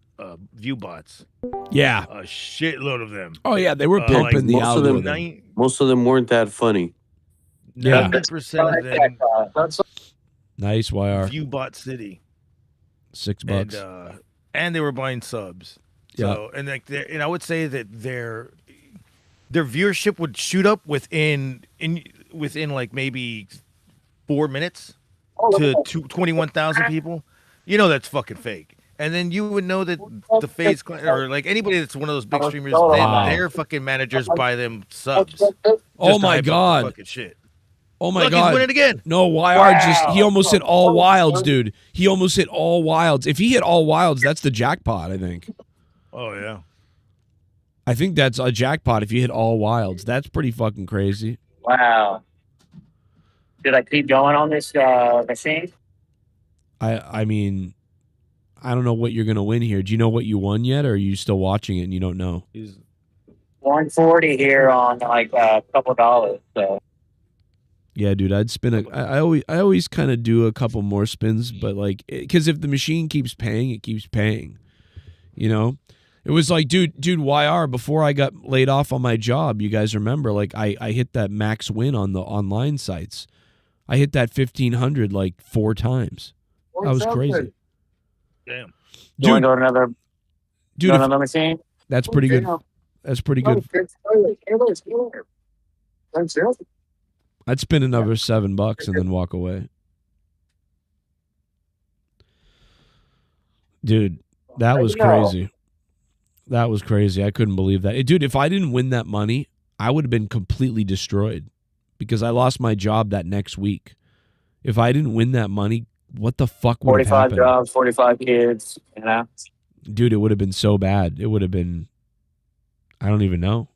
Speaker 22: view bots.
Speaker 5: Yeah,
Speaker 22: a shitload of them.
Speaker 5: Oh yeah, they were pumping the algorithm.
Speaker 15: Most of them weren't that funny.
Speaker 5: Yeah.
Speaker 22: 90% of them.
Speaker 5: Nice YR.
Speaker 22: View bot city.
Speaker 5: $6.
Speaker 22: And they were buying subs. So and like and I would say that their viewership would shoot up within like maybe 4 minutes to 21,000 people. You know that's fucking fake. And then you would know that the FaZe or like anybody that's one of those big streamers, their fucking managers buy them subs.
Speaker 5: Oh my God.
Speaker 22: Fucking shit.
Speaker 5: Oh my
Speaker 22: Look,
Speaker 5: God.
Speaker 22: he's winning again.
Speaker 5: No, YR he almost hit all wilds, dude. He almost hit all wilds. If he hit all wilds, that's the jackpot, I think.
Speaker 22: Oh yeah.
Speaker 5: I think that's a jackpot if you hit all wilds. That's pretty fucking crazy.
Speaker 21: Wow. Should I keep going on this machine?
Speaker 5: I mean, I don't know what you're gonna win here. Do you know what you won yet, or are you still watching it and you don't know?
Speaker 21: 140 here on like a couple dollars. So
Speaker 5: Yeah, dude, I'd spin I always kind of do a couple more spins, but like, because if the machine keeps paying, it keeps paying. You know, it was like, dude, YR, before I got laid off on my job, you guys remember, like I hit that max win on the online sites. I hit that 1,500 like 4 times. That was crazy.
Speaker 22: Damn.
Speaker 21: You want to go to another?
Speaker 5: Dude,
Speaker 21: another machine?
Speaker 5: That's pretty good. That's pretty good. I'd spend another $7 and then walk away. Dude, that was crazy. That was crazy. I couldn't believe that. Dude, if I didn't win that money, I would have been completely destroyed because I lost my job that next week. If I didn't win that money, what the fuck would have
Speaker 21: 45
Speaker 5: happened?
Speaker 21: jobs, 45 kids, you know?
Speaker 5: Dude, it would have been so bad. It would have been, I don't even know.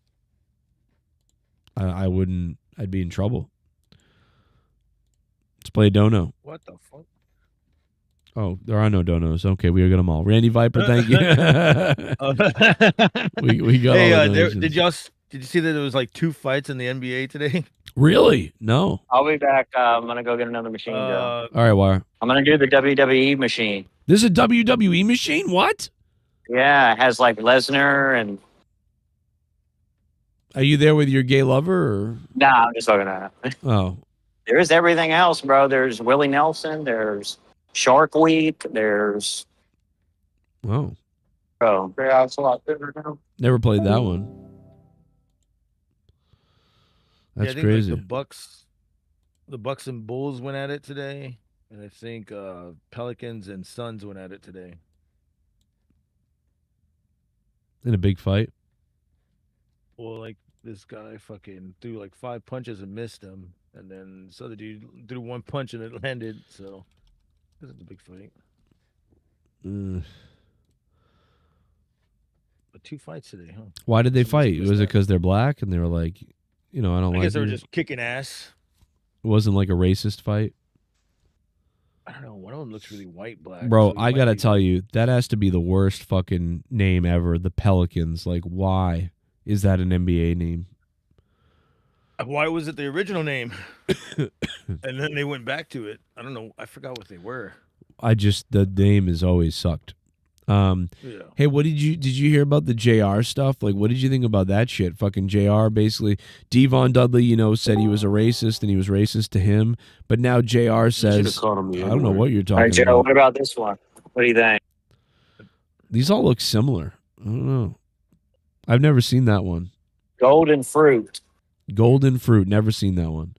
Speaker 5: I'd be in trouble. Let's play a dono.
Speaker 22: What the fuck?
Speaker 5: Oh, there are no donos. Okay, we got them all. Randy Viper, thank you. we got all the donations.
Speaker 22: Did you see that there was like 2 fights in the NBA today?
Speaker 5: Really? No.
Speaker 21: I'll be back. I'm going to go get another machine.
Speaker 5: All right, Wire.
Speaker 21: I'm going to do the WWE machine.
Speaker 5: This is a WWE machine? What?
Speaker 21: Yeah, it has like Lesnar and...
Speaker 5: Are you there with your gay lover? Or?
Speaker 21: Nah, I'm just talking about it.
Speaker 5: Oh.
Speaker 21: There's everything else, bro. There's Willie Nelson. There's Shark Week. There's...
Speaker 5: Oh.
Speaker 21: Bro, it's a lot different now.
Speaker 5: Never played that one. That's
Speaker 22: I think,
Speaker 5: crazy.
Speaker 22: Like, the Bucks and Bulls went at it today, and I think Pelicans and Suns went at it today.
Speaker 5: In a big fight.
Speaker 22: Well, like this guy fucking threw like 5 punches and missed him, and then this other dude threw one punch and it landed. So this is a big fight. But 2 fights today, huh?
Speaker 5: Why did they
Speaker 22: Somebody's
Speaker 5: fight?
Speaker 22: missed
Speaker 5: Was it
Speaker 22: that.
Speaker 5: because they're black and they were like, I don't
Speaker 22: I
Speaker 5: like
Speaker 22: guess they were
Speaker 5: you?
Speaker 22: just kicking ass.
Speaker 5: It wasn't like a racist fight.
Speaker 22: I don't know. One of them looks really white black.
Speaker 5: Bro,
Speaker 22: so he
Speaker 5: I
Speaker 22: might
Speaker 5: gotta
Speaker 22: be-
Speaker 5: tell you, that has to be the worst fucking name ever. The Pelicans. Like, why is that an NBA name?
Speaker 22: Why was it the original name? And then they went back to it. I don't know. I forgot what they were.
Speaker 5: The name has always sucked.
Speaker 22: Yeah.
Speaker 5: Hey, did you hear about the JR stuff? Like, what did you think about that shit? Fucking JR basically, Devon Dudley, said he was a racist and he was racist to him, but now JR says,
Speaker 15: called him the
Speaker 5: I don't know
Speaker 15: N-word.
Speaker 5: what you're
Speaker 21: All right,
Speaker 5: talking
Speaker 21: Joe,
Speaker 5: about.
Speaker 21: what about this one? What do you think?
Speaker 5: These all look similar. I don't know. I've never seen that one.
Speaker 21: Golden fruit.
Speaker 5: Golden Fruit. Never seen that one.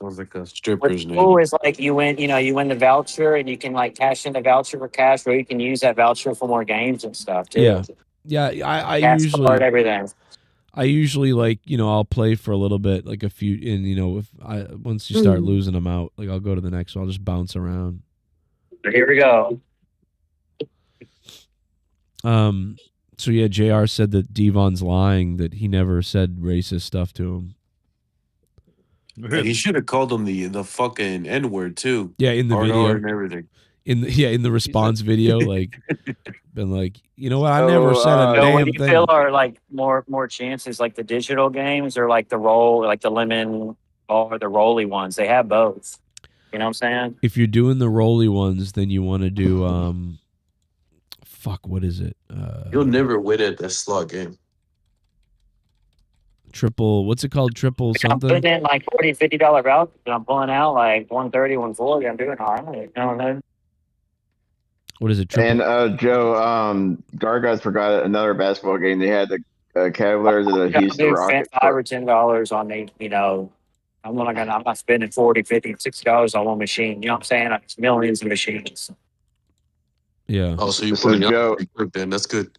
Speaker 15: Sounds like a
Speaker 21: What's
Speaker 15: stripper's
Speaker 21: cool
Speaker 15: name.
Speaker 21: is like you win the voucher and you can like cash in the voucher for cash, or you can use that voucher for more games and stuff too.
Speaker 5: Yeah. I
Speaker 21: Gas
Speaker 5: usually
Speaker 21: card, everything.
Speaker 5: I usually like, I'll play for a little bit, like a few, and once you start losing them out, like I'll go to the next one. I'll just bounce around.
Speaker 21: Here we go.
Speaker 5: So yeah, JR said that Devon's lying, that he never said racist stuff to him.
Speaker 15: Yeah, he should have called him the fucking N-word too.
Speaker 5: Yeah, in the
Speaker 15: Hard
Speaker 5: video.
Speaker 15: R and everything.
Speaker 5: In the response video, like been like, you know what, I never said a
Speaker 21: So what
Speaker 5: damn
Speaker 21: do you
Speaker 5: thing.
Speaker 21: feel are like more chances, like the digital games or like the roll, like the lemon or the rolly ones? They have both. You know what I'm saying?
Speaker 5: If you're doing the rolly ones, then you want to do fuck, what is it?
Speaker 15: You'll never win at that slot game.
Speaker 5: Triple, what's it called? Triple
Speaker 21: I'm
Speaker 5: something?
Speaker 21: putting in like $40, $50 vouchers and I'm pulling out like 130, 140. I'm doing all right. You know what I mean?
Speaker 5: What is it? Triple?
Speaker 9: And Joe, Gargas forgot another basketball game. They had the Cavaliers and the Houston
Speaker 21: Dude,
Speaker 9: Rockets.
Speaker 21: spent $5 or $10 on me, I'm not spending $40, $50, $60 on one machine. You know what I'm saying? It's millions of machines.
Speaker 5: Yeah.
Speaker 15: Oh, so you're
Speaker 9: So,
Speaker 15: putting
Speaker 9: Joe-
Speaker 15: up pretty quick then. That's good.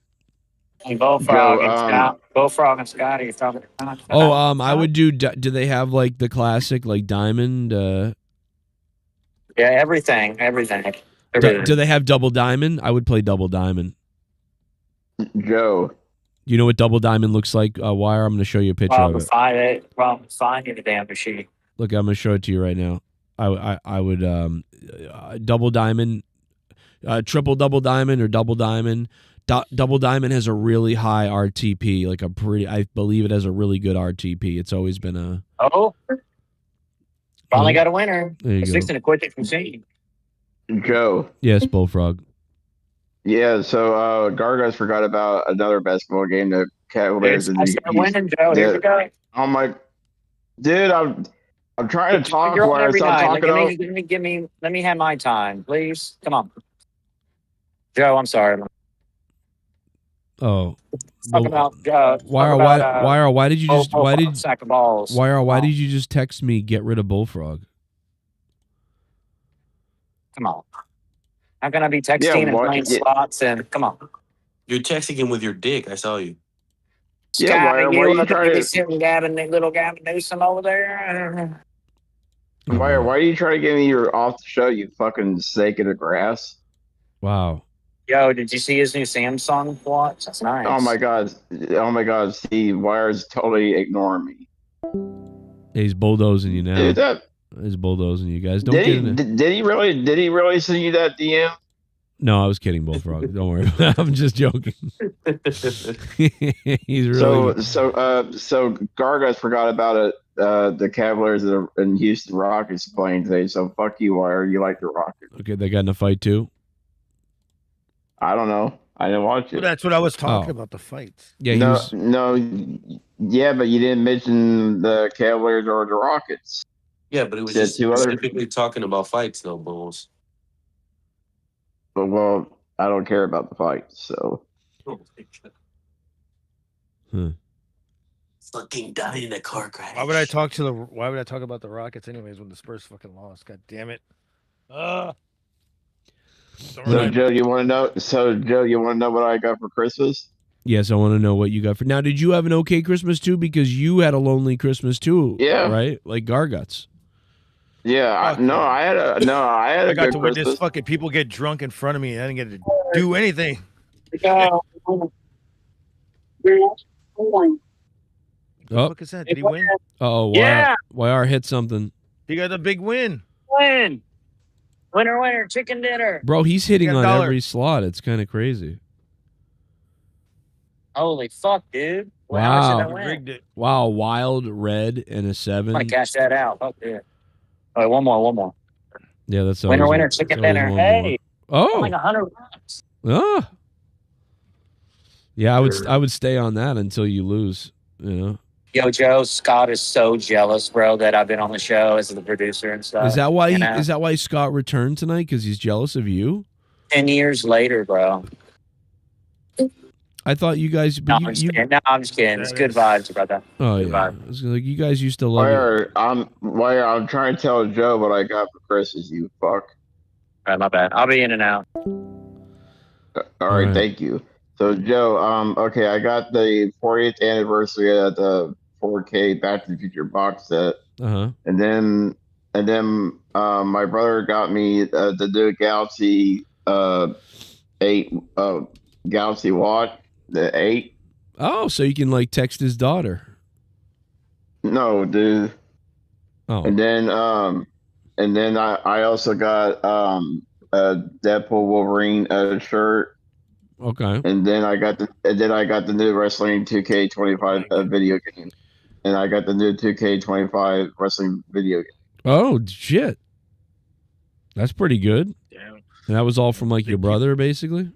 Speaker 21: And Bullfrog and
Speaker 9: Joe,
Speaker 21: Scott, Bullfrog and Scotty are talking about.
Speaker 5: Oh, I would do. Do they have like the classic like diamond?
Speaker 21: Yeah, everything.
Speaker 5: Do they have double diamond? I would play double diamond.
Speaker 9: Joe.
Speaker 5: You know what double diamond looks like? Wire. I'm going to show you a picture of it.
Speaker 21: Finding the damn machine.
Speaker 5: Look, I'm going to show it to you right now. I would double diamond, triple double diamond, or double diamond. Double diamond has a really high RTP, like I believe it has a really good RTP. It's always been a.
Speaker 21: Oh, finally got a winner.
Speaker 5: There you
Speaker 21: It's
Speaker 5: go.
Speaker 21: fixing to quit this machine.
Speaker 9: Joe.
Speaker 5: Yes, Bullfrog.
Speaker 9: Yeah, so Gargas forgot about another basketball game. The Cavaliers and
Speaker 21: I
Speaker 9: the
Speaker 21: start winning, Joe. Here we go.
Speaker 9: Oh my, dude, I'm trying to talk.
Speaker 21: You're on
Speaker 9: Wire.
Speaker 21: every
Speaker 9: Stop
Speaker 21: night.
Speaker 9: talking over.
Speaker 21: Let me have my time, please. Come on, Joe. I'm sorry.
Speaker 5: Oh.
Speaker 21: Talk about
Speaker 5: Why did you just
Speaker 21: sack of balls?
Speaker 5: Why did you just text me get rid of Bullfrog?
Speaker 21: Come on. How can I be texting and playing slots and come on?
Speaker 15: You're texting him with your dick. I saw you.
Speaker 21: Scotty,
Speaker 9: why are you trying to?
Speaker 21: sitting little Gavin Newsom over there?
Speaker 9: Why are you trying to get me your off the show? You fucking snake in the grass.
Speaker 5: Wow.
Speaker 21: Yo, did you see his new Samsung watch? That's nice.
Speaker 9: Oh my god! Steve, Wire's totally ignoring me.
Speaker 5: He's bulldozing you now.
Speaker 9: Dude,
Speaker 5: He's bulldozing you guys. Don't
Speaker 9: did
Speaker 5: get
Speaker 9: he?
Speaker 5: in it.
Speaker 9: Did he really? Did he really send you that DM?
Speaker 5: No, I was kidding, Bullfrog. Don't worry. I'm just joking. He's really.
Speaker 9: So Gargas forgot about it. The Cavaliers and Houston Rockets playing today. So fuck you, Wire. You like the Rockets?
Speaker 5: Okay, they got in a fight too.
Speaker 9: I don't know. I didn't watch it.
Speaker 22: Well, that's what I was talking about, the fights.
Speaker 5: Yeah,
Speaker 9: no, yeah, but you didn't mention the Cavaliers or the Rockets.
Speaker 15: Yeah, but it was
Speaker 9: Said
Speaker 15: just
Speaker 9: two other-
Speaker 15: specifically talking about fights, though, Bulls.
Speaker 9: But well, I don't care about the fights, so.
Speaker 15: Fucking died in a car crash.
Speaker 22: Why would I talk about the Rockets anyways when the Spurs fucking lost? God damn it.
Speaker 9: So Joe, you want to know? So Joe, you want to know what I got for Christmas?
Speaker 5: Yes, I want to know what you got for now. Did you have an okay Christmas too? Because you had a lonely Christmas too,
Speaker 9: Yeah.
Speaker 5: right? Like Garguts.
Speaker 9: Yeah, I had
Speaker 22: I
Speaker 9: a
Speaker 22: got
Speaker 9: good
Speaker 22: to witness
Speaker 9: Christmas.
Speaker 22: fucking people get drunk in front of me, and I didn't get to do anything.
Speaker 5: Oh,
Speaker 22: What is that? Did he win?
Speaker 5: oh,
Speaker 21: Yeah.
Speaker 5: YR hit something,
Speaker 22: He got a big win.
Speaker 21: Win. Winner, chicken dinner.
Speaker 5: bro. He's hitting
Speaker 22: got a
Speaker 5: on
Speaker 22: dollar.
Speaker 5: every slot. It's kind of crazy.
Speaker 21: Holy fuck, dude. Well, how much
Speaker 5: Wow.
Speaker 21: did I win?
Speaker 22: Rigged it.
Speaker 5: Wow, wild red and a
Speaker 21: I'm
Speaker 5: 7.
Speaker 21: gonna cash that out. Fuck yeah. All right, one more.
Speaker 5: Yeah, that's
Speaker 21: Winner,
Speaker 5: always,
Speaker 21: winner, chicken
Speaker 5: that's always
Speaker 21: dinner.
Speaker 5: one
Speaker 21: Hey.
Speaker 5: more.
Speaker 21: I'm like 100 bucks.
Speaker 5: Ah. Yeah, I would stay on that until you lose. You know.
Speaker 21: Yo, Joe, Scott is so jealous, bro, that I've been on the show as the producer and stuff.
Speaker 5: Is that why?
Speaker 21: you know?
Speaker 5: Is that why Scott returned tonight? Because he's jealous of you?
Speaker 21: 10 years later, bro.
Speaker 5: I thought you guys.
Speaker 21: No,
Speaker 5: But
Speaker 21: I'm just kidding. No, I'm just kidding. It's good vibes, brother.
Speaker 5: Oh
Speaker 21: Good
Speaker 5: yeah,
Speaker 21: vibe.
Speaker 5: it's like you guys used to love it.
Speaker 9: I'm trying to tell Joe what I got for Christmas. You fuck.
Speaker 21: All right, my bad. I'll be in and out.
Speaker 9: All right, thank you. So Joe, okay, I got the 40th anniversary of the 4K Back to the Future box set, and then my brother got me the new Galaxy 8 Galaxy Watch, the 8.
Speaker 5: Oh, so you can like text his daughter.
Speaker 9: No, dude.
Speaker 5: Oh.
Speaker 9: And then I also got a Deadpool Wolverine shirt.
Speaker 5: Okay.
Speaker 9: And then I got the new Wrestling 2K25 video game. And I got the new 2K25 wrestling video game.
Speaker 5: Oh shit, that's pretty good.
Speaker 22: Damn.
Speaker 5: And that was all from like your brother, basically.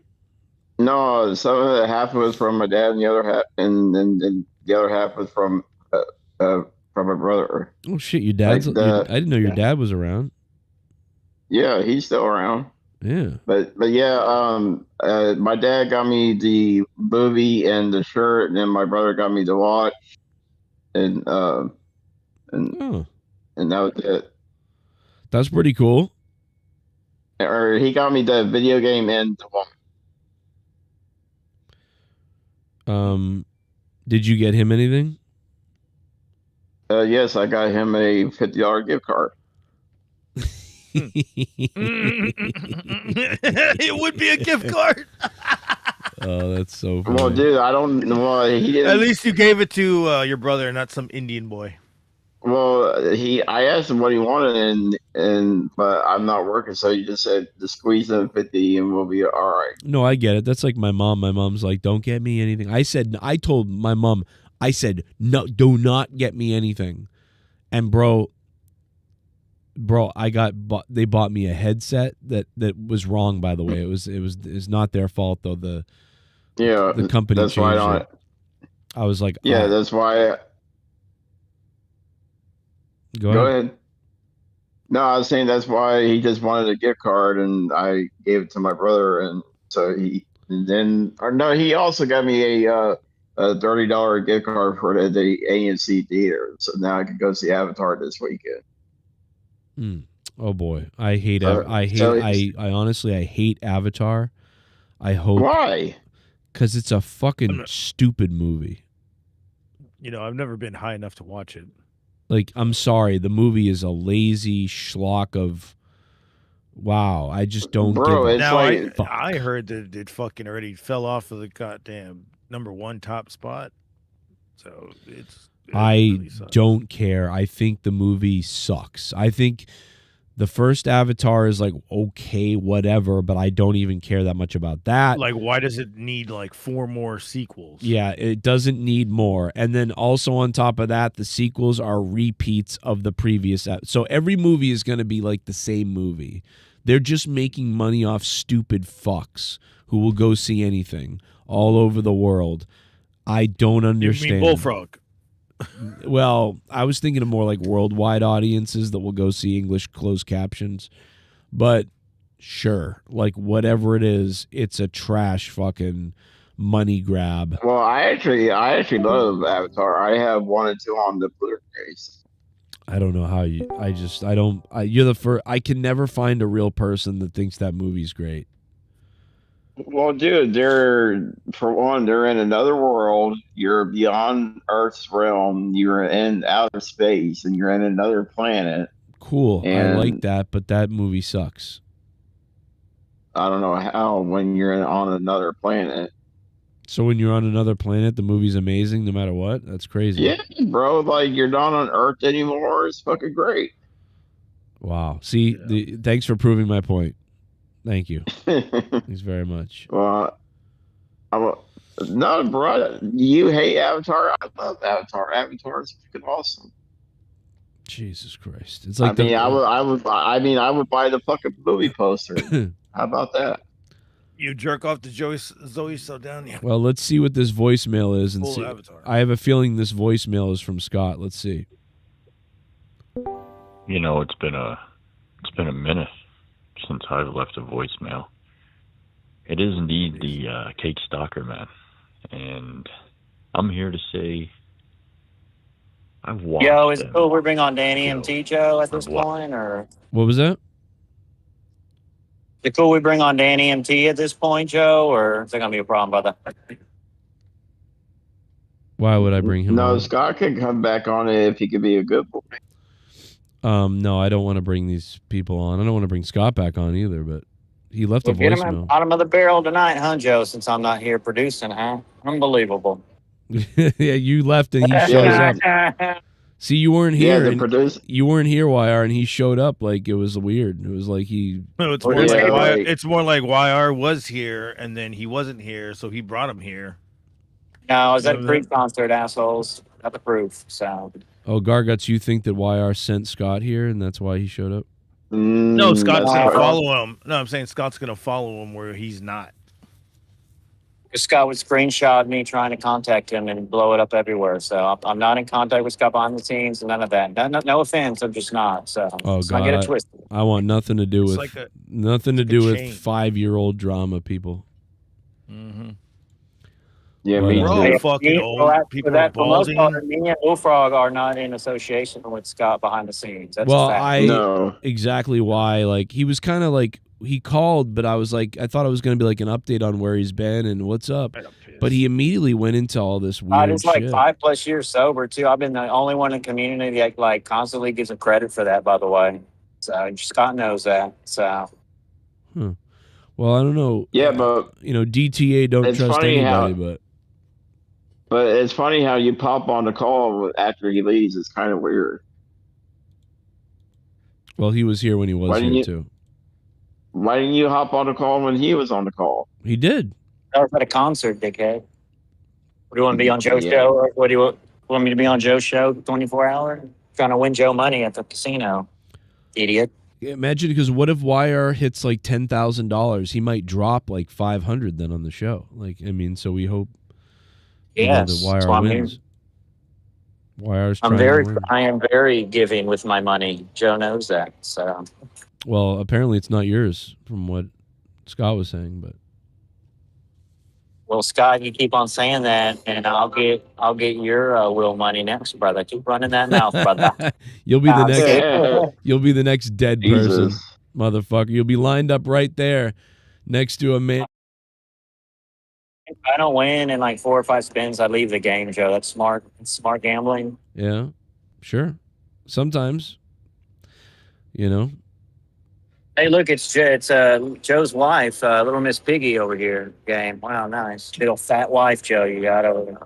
Speaker 9: No, some of the half was from my dad, and the other half, and then the other half was from my brother.
Speaker 5: Oh shit, your dad's.
Speaker 9: Like
Speaker 5: I didn't know your dad was around.
Speaker 9: Yeah, he's still around.
Speaker 5: Yeah.
Speaker 9: But yeah, my dad got me the movie and the shirt, and then my brother got me the watch, and that was it.
Speaker 5: That's pretty cool.
Speaker 9: Or he got me the video game and the watch.
Speaker 5: Did you get him anything?
Speaker 9: Yes, I got him a $50 gift card.
Speaker 22: It would be a gift card.
Speaker 5: Oh, that's so funny.
Speaker 9: Well, dude, I don't know. He didn't.
Speaker 22: At least you gave it to your brother, not some Indian boy.
Speaker 9: Well, I asked him what he wanted, but I'm not working, so he just said to squeeze in 50 and we'll be all right.
Speaker 5: No, I get it. That's like my mom. My mom's like, don't get me anything. I told my mom, I said, no, do not get me anything. And bro, they bought me a headset that was wrong, by the way. It's not their fault though. The company
Speaker 9: that's
Speaker 5: changed
Speaker 9: why
Speaker 5: it. I was like,
Speaker 9: yeah,
Speaker 5: oh.
Speaker 9: that's why.
Speaker 5: Go
Speaker 9: ahead. No, I was saying that's why he just wanted a gift card, and I gave it to my brother, and so he also got me a $30 gift card for the AMC theater, so now I can go see Avatar this weekend.
Speaker 5: Oh boy, I hate.
Speaker 9: So-
Speaker 5: I hate.
Speaker 9: so
Speaker 5: I honestly, I hate Avatar. I hope.
Speaker 9: Why?
Speaker 5: Because it's a fucking stupid movie.
Speaker 22: You know, I've never been high enough to watch it.
Speaker 5: Like, I'm sorry, the movie is a lazy schlock of. Wow, I just don't
Speaker 9: Bro,
Speaker 5: give a
Speaker 9: it's
Speaker 22: Now
Speaker 9: like-
Speaker 22: I heard that it fucking already fell off of the goddamn #1 top spot. So it
Speaker 5: I
Speaker 22: really sucks.
Speaker 5: don't care. I think the movie sucks. I think the first Avatar is like okay, whatever, but I don't even care that much about that.
Speaker 22: Like, why does it need like 4 more sequels?
Speaker 5: Yeah, it doesn't need more. And then also on top of that, the sequels are repeats of the previous. So every movie is going to be like the same movie. They're just making money off stupid fucks who will go see anything all over the world. I don't understand.
Speaker 22: You mean Bullfrog?
Speaker 5: Well, I was thinking of more like worldwide audiences that will go see English closed captions. But sure, like whatever it is, it's a trash fucking money grab.
Speaker 9: Well, I actually love Avatar. I have 1 and 2 on the Blu-rays.
Speaker 5: I don't know how you. You're the first. I can never find a real person that thinks that movie's great.
Speaker 9: Well, dude, they're for one, they're in another world. You're beyond Earth's realm. You're in outer space, and you're in another planet.
Speaker 5: Cool. I like
Speaker 9: And
Speaker 5: that, but that movie sucks.
Speaker 9: I don't know how when you're on another planet.
Speaker 5: So when you're on another planet, the movie's amazing no matter what? That's crazy.
Speaker 9: Yeah, bro. Like you're not on Earth anymore. It's fucking great.
Speaker 5: Wow. See, thanks for proving my point. Thank you. Thanks very much.
Speaker 9: Well, no, bro. You hate Avatar. I love Avatar. Avatar is freaking awesome.
Speaker 5: Jesus Christ! It's like
Speaker 9: I would buy the fucking movie poster. How about that?
Speaker 22: You jerk off to Zoe Saldana.
Speaker 5: Well, let's see what this voicemail is, and
Speaker 22: Full
Speaker 5: see.
Speaker 22: Avatar.
Speaker 5: I have a feeling this voicemail is from Scott. Let's see.
Speaker 6: You know, it's been a minute since I've left a voicemail. It is indeed the Cake Stalker Man, and I'm here to say I've watched.
Speaker 21: Yo, is it cool we bring on Danny MT, Joe, at this point, or
Speaker 5: What was that?
Speaker 21: is it cool we bring on Danny MT at this point, Joe, or is there gonna be a problem, brother?
Speaker 5: Why would I bring him
Speaker 9: No,
Speaker 5: on?
Speaker 9: Scott could come back on it if he could be a good boy.
Speaker 5: No, I don't want to bring these people on. I don't want to bring Scott back on either, but he left a
Speaker 21: We'll get him at
Speaker 5: voicemail.
Speaker 21: bottom of the barrel tonight, huh, Joe? Since I'm not here producing, huh? Unbelievable.
Speaker 5: Yeah, you left and he shows up. See, you weren't
Speaker 9: Yeah,
Speaker 5: here.
Speaker 9: the
Speaker 5: and
Speaker 9: producer-
Speaker 5: you weren't here, YR, and he showed up like it was weird. It was like he.
Speaker 22: No, it's
Speaker 9: Well,
Speaker 22: more,
Speaker 9: yeah,
Speaker 22: like,
Speaker 9: like-
Speaker 22: it's more like YR was here and then he wasn't here, so he brought him here.
Speaker 21: No, I was at a
Speaker 22: Yeah,
Speaker 21: Creek concert, assholes. Got the proof. So
Speaker 5: Oh, Garguts, you think that YR sent Scott here, and that's why he showed up?
Speaker 22: No, Scott's
Speaker 21: that's
Speaker 22: gonna
Speaker 21: not
Speaker 22: follow him. No, I'm saying Scott's gonna follow him where he's not.
Speaker 21: Scott would screenshot me trying to contact him and blow it up everywhere. So I'm not in contact with Scott behind the scenes, none of that. No offense, I'm just not. So
Speaker 5: Oh
Speaker 21: let's not get
Speaker 5: God,
Speaker 21: it twisted.
Speaker 5: I want nothing to do
Speaker 22: It's
Speaker 5: with
Speaker 22: like a-
Speaker 5: nothing to
Speaker 22: it's like
Speaker 5: do
Speaker 22: a
Speaker 5: with
Speaker 22: chain.
Speaker 5: 5-year-old drama, people.
Speaker 22: Mm-hmm.
Speaker 9: Yeah,
Speaker 5: But,
Speaker 9: me
Speaker 22: We're
Speaker 9: too.
Speaker 22: all fucking old. People
Speaker 21: for
Speaker 22: are
Speaker 21: the most
Speaker 22: balding.
Speaker 21: part, me and Bullfrog are not in association with Scott behind the scenes. That's
Speaker 5: Well,
Speaker 21: a fact.
Speaker 9: No.
Speaker 5: exactly why. Like he was kind of like he called, but I was like, I thought it was going to be like an update on where he's been and what's up. But he immediately went into all this
Speaker 21: I
Speaker 5: weird
Speaker 21: just like
Speaker 5: shit.
Speaker 21: 5+ years sober too. I've been the only one in the community that like constantly gives him credit for that. By the way, so Scott knows that. So
Speaker 5: Well, I don't know.
Speaker 9: Yeah, but
Speaker 5: DTA don't
Speaker 9: it's
Speaker 5: trust
Speaker 9: funny how-
Speaker 5: anybody,
Speaker 9: But it's funny how you pop on the call after he leaves. It's kind of weird.
Speaker 5: well, he was here when he was
Speaker 9: Why
Speaker 5: here
Speaker 9: didn't you-
Speaker 5: too.
Speaker 9: Why didn't you hop on the call when he was on the call?
Speaker 5: He did.
Speaker 21: I was at a concert, dickhead. What do you want to be on Joe's
Speaker 9: Yeah.
Speaker 21: show? Or what do you want me to be on Joe's show 24 hour? Trying to win Joe money at the casino, idiot.
Speaker 5: Yeah, imagine, because what if YR hits like $10,000? He might drop like 500 then on the show. Like, I mean, so we hope
Speaker 21: Yes,
Speaker 5: that
Speaker 21: that's
Speaker 5: YR
Speaker 21: why I'm here.
Speaker 5: wins. YR's trying to win.
Speaker 21: I am very giving with my money. Joe knows that. So
Speaker 5: Well, apparently it's not yours, from what Scott was saying. But
Speaker 21: well, Scott, you keep on saying that, and I'll get your will money next, brother. Keep running that mouth, brother.
Speaker 5: you'll be the next.
Speaker 21: Yeah.
Speaker 5: You'll be the next dead person,
Speaker 9: Jesus.
Speaker 5: motherfucker. You'll be lined up right there, next to a man.
Speaker 21: If I don't win in like 4 or 5 spins, I leave the game, Joe. That's smart. It's smart gambling.
Speaker 5: Yeah, sure. Sometimes,
Speaker 21: Hey, look, it's Joe's wife, Little Miss Piggy over here. Game. Wow, nice. Little fat wife, Joe. You got over there.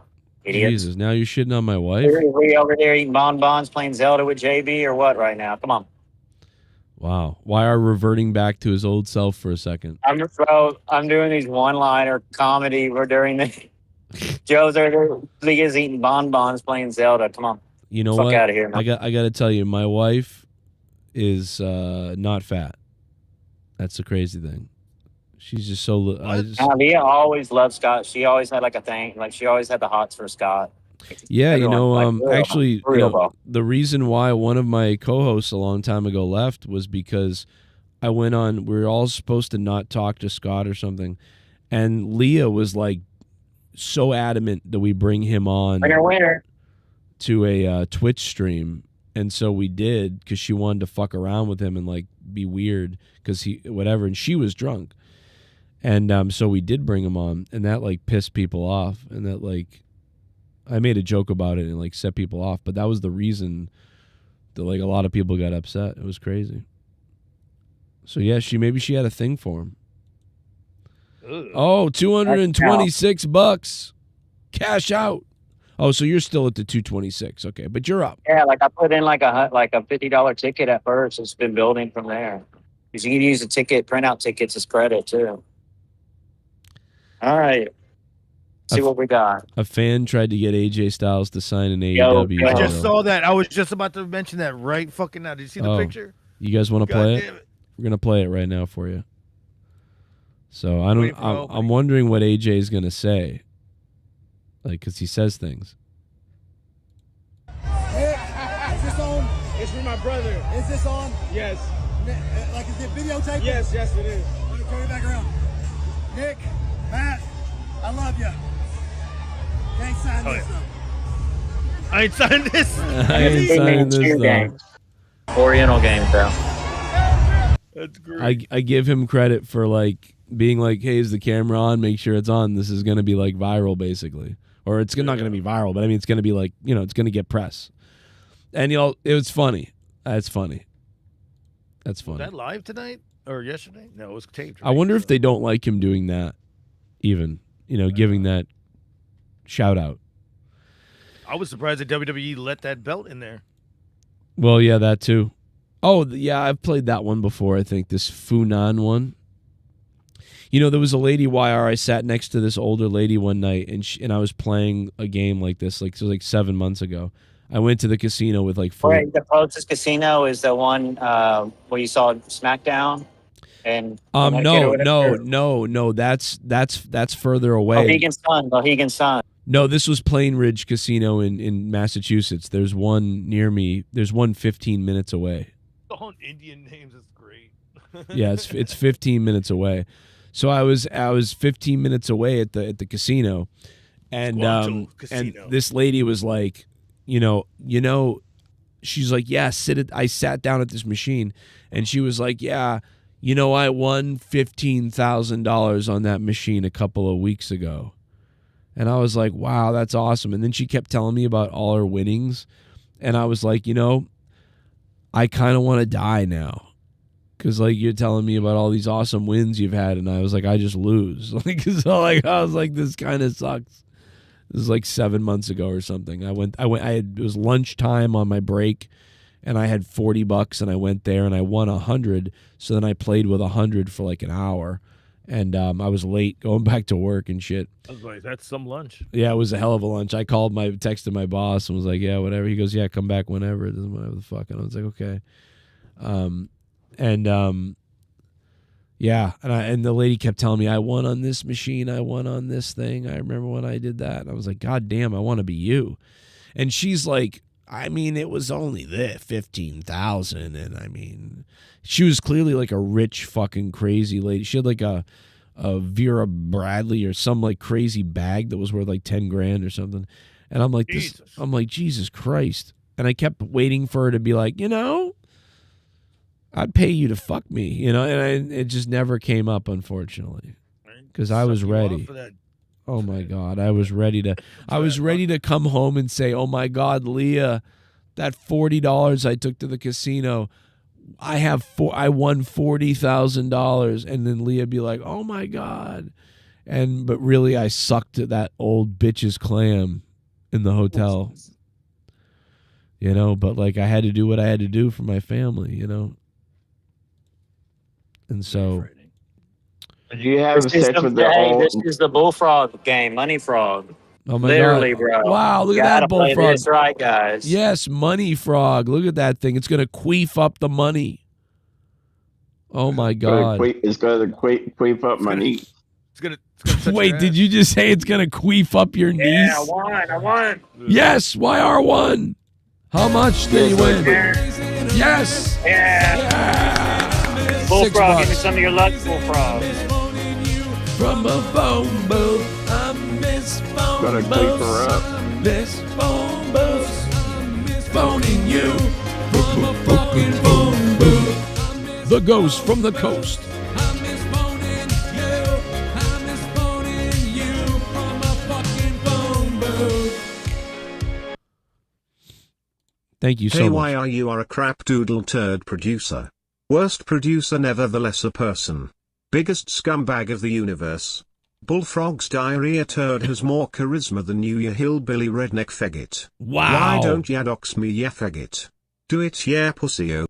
Speaker 21: Idiot.
Speaker 5: Jesus. Now you're shitting on my wife.
Speaker 21: We over there eating bonbons, playing Zelda with JB, or what? Right now, come on.
Speaker 5: Wow. YR reverting back to his old self for a second.
Speaker 21: I'm doing these one-liner comedy. We're during the Joe's over there. Leah's eating bonbons, playing Zelda. Come on.
Speaker 5: You know
Speaker 21: Fuck
Speaker 5: what?
Speaker 21: outta here, man.
Speaker 5: I got to tell you, my wife is not fat. That's the crazy thing. She's just so.
Speaker 21: Leah always loved Scott. She always had like a thing. Like she always had the hots for Scott.
Speaker 5: Yeah,
Speaker 21: Everyone, like,
Speaker 5: actually,
Speaker 21: real, bro.
Speaker 5: the reason why one of my co-hosts a long time ago left was because I went on. We were all supposed to not talk to Scott or something, and Leah was like so adamant that we bring him on
Speaker 21: Winner.
Speaker 5: to a Twitch stream, and so we did because she wanted to fuck around with him and like be weird because he whatever, and she was drunk. And so we did bring him on, and that like pissed people off, and that like I made a joke about it and like set people off, but that was the reason that like a lot of people got upset. It was crazy. So yeah, maybe she had a thing for him. Oh, $226. Cash out. Oh, so you're still at the 226. Okay, but you're up.
Speaker 21: Yeah, like I put in like a $50 ticket at first. It's been building from there. Because you can use the ticket, printout tickets as credit too. All right. See what we got.
Speaker 5: A fan tried to get AJ Styles to sign an AEW.
Speaker 22: I just saw that. I was just about to mention that right fucking now. Did you see the picture?
Speaker 5: You guys want to play
Speaker 22: damn
Speaker 5: it? We're gonna play it right now for you. So I'm wondering what AJ is gonna say, like, because he says things.
Speaker 3: Is this on? It's for my brother. Is this on? Yes. Like, is it videotaped? Yes, it is. Let me turn it back around. Nick, Matt, I love you. Can't sign this though.
Speaker 22: I ain't signed this.
Speaker 5: I ain't signing this though.
Speaker 21: Oriental game though.
Speaker 22: That's great.
Speaker 5: I give him credit for like being like, hey, is the camera on? Make sure it's on. This is gonna be like viral, basically, or it's not gonna be viral, but I mean, it's gonna be like, it's gonna get press. And it was funny. That's funny. That's funny.
Speaker 22: Was that live tonight or yesterday? No, it was taped.
Speaker 5: I wonder if they don't like him doing that, even giving that shout out.
Speaker 22: I was surprised that WWE let that belt in there.
Speaker 5: Well, yeah, that too. Oh, yeah, I've played that one before, I think, this Funan one. There was a lady, YR, I sat next to this older lady one night, and I was playing a game like this, like 7 months ago. I went to the casino with like 4.
Speaker 21: Right, the closest casino is the one where you saw SmackDown. And
Speaker 5: no, that's further away.
Speaker 21: Mohegan Sun.
Speaker 5: No, this was Plain Ridge Casino in Massachusetts. There's one near me. There's one 15 minutes away.
Speaker 22: All Indian names is great.
Speaker 5: Yeah, it's 15 minutes away. So I was 15 minutes away at the casino, and and this lady was like, she's like, yeah, I sat down at this machine, and she was like, yeah, I won $15,000 on that machine a couple of weeks ago. And I was like, wow, that's awesome. And then she kept telling me about all her winnings. And I was like, I kind of want to die now. Because, like, you're telling me about all these awesome wins you've had. And I was like, I just lose. I was like, this kind of sucks. This is like 7 months ago or something. It was lunchtime on my break. And I had $40 and I went there and I won 100. So then I played with 100 for like an hour. And I was late going back to work and shit.
Speaker 22: I was like, that's some lunch.
Speaker 5: Yeah, it was a hell of a lunch. I texted my boss and was like, yeah, whatever. He goes, yeah, come back whenever. It doesn't matter the fuck. And I was like, okay. Yeah. And the lady kept telling me, I won on this machine. I won on this thing. I remember when I did that. And I was like, God damn, I want to be you. And she's like, I mean, it was only 15,000. And I mean, she was clearly like a rich fucking crazy lady. She had like a Vera Bradley or some like crazy bag that was worth like 10 grand or something. And I'm like, Jesus Christ. And I kept waiting for her to be like, I'd pay you to fuck me, and it just never came up, unfortunately, because I was ready. Oh my God, I was ready to come home and say, oh my God, Leah, that $40 I took to the casino, I won $40,000, and then Leah be like, oh my God, but really I sucked at that old bitch's clam in the hotel, but like I had to do what I had to do for my family, and so.
Speaker 9: Did you have sex with the old?
Speaker 21: This is the bullfrog game, Money Frog.
Speaker 5: Oh my
Speaker 21: Literally,
Speaker 5: God.
Speaker 21: bro.
Speaker 5: Wow, look at
Speaker 21: Gotta
Speaker 5: that bullfrog.
Speaker 21: play this right, guys.
Speaker 5: Yes, Money Frog. Look at that thing. It's going to queef up the money. Oh my God.
Speaker 9: It's going to queef up my knee.
Speaker 5: Wait, did you just say it's going to queef up your knees?
Speaker 21: Yeah, I won.
Speaker 5: Yes, YR1. How much did he win? Yes.
Speaker 21: Yeah. Bullfrog, give me some of your luck, Bullfrog.
Speaker 5: From a phone booth, I miss phone
Speaker 9: Gotta
Speaker 5: booths.
Speaker 9: clean her up.
Speaker 5: Miss phone booths, phoning you from a fucking phone booth. The ghost from the coast. Thank you so
Speaker 18: hey,
Speaker 5: much.
Speaker 18: why you are a crap doodle turd producer. Worst producer, nevertheless a person. Biggest scumbag of the universe. Bullfrog's diarrhea turd has more charisma than you hillbilly redneck faggot.
Speaker 5: Wow.
Speaker 18: Why don't ya dox me, ya faggot? Do it, yeah, pussy-o.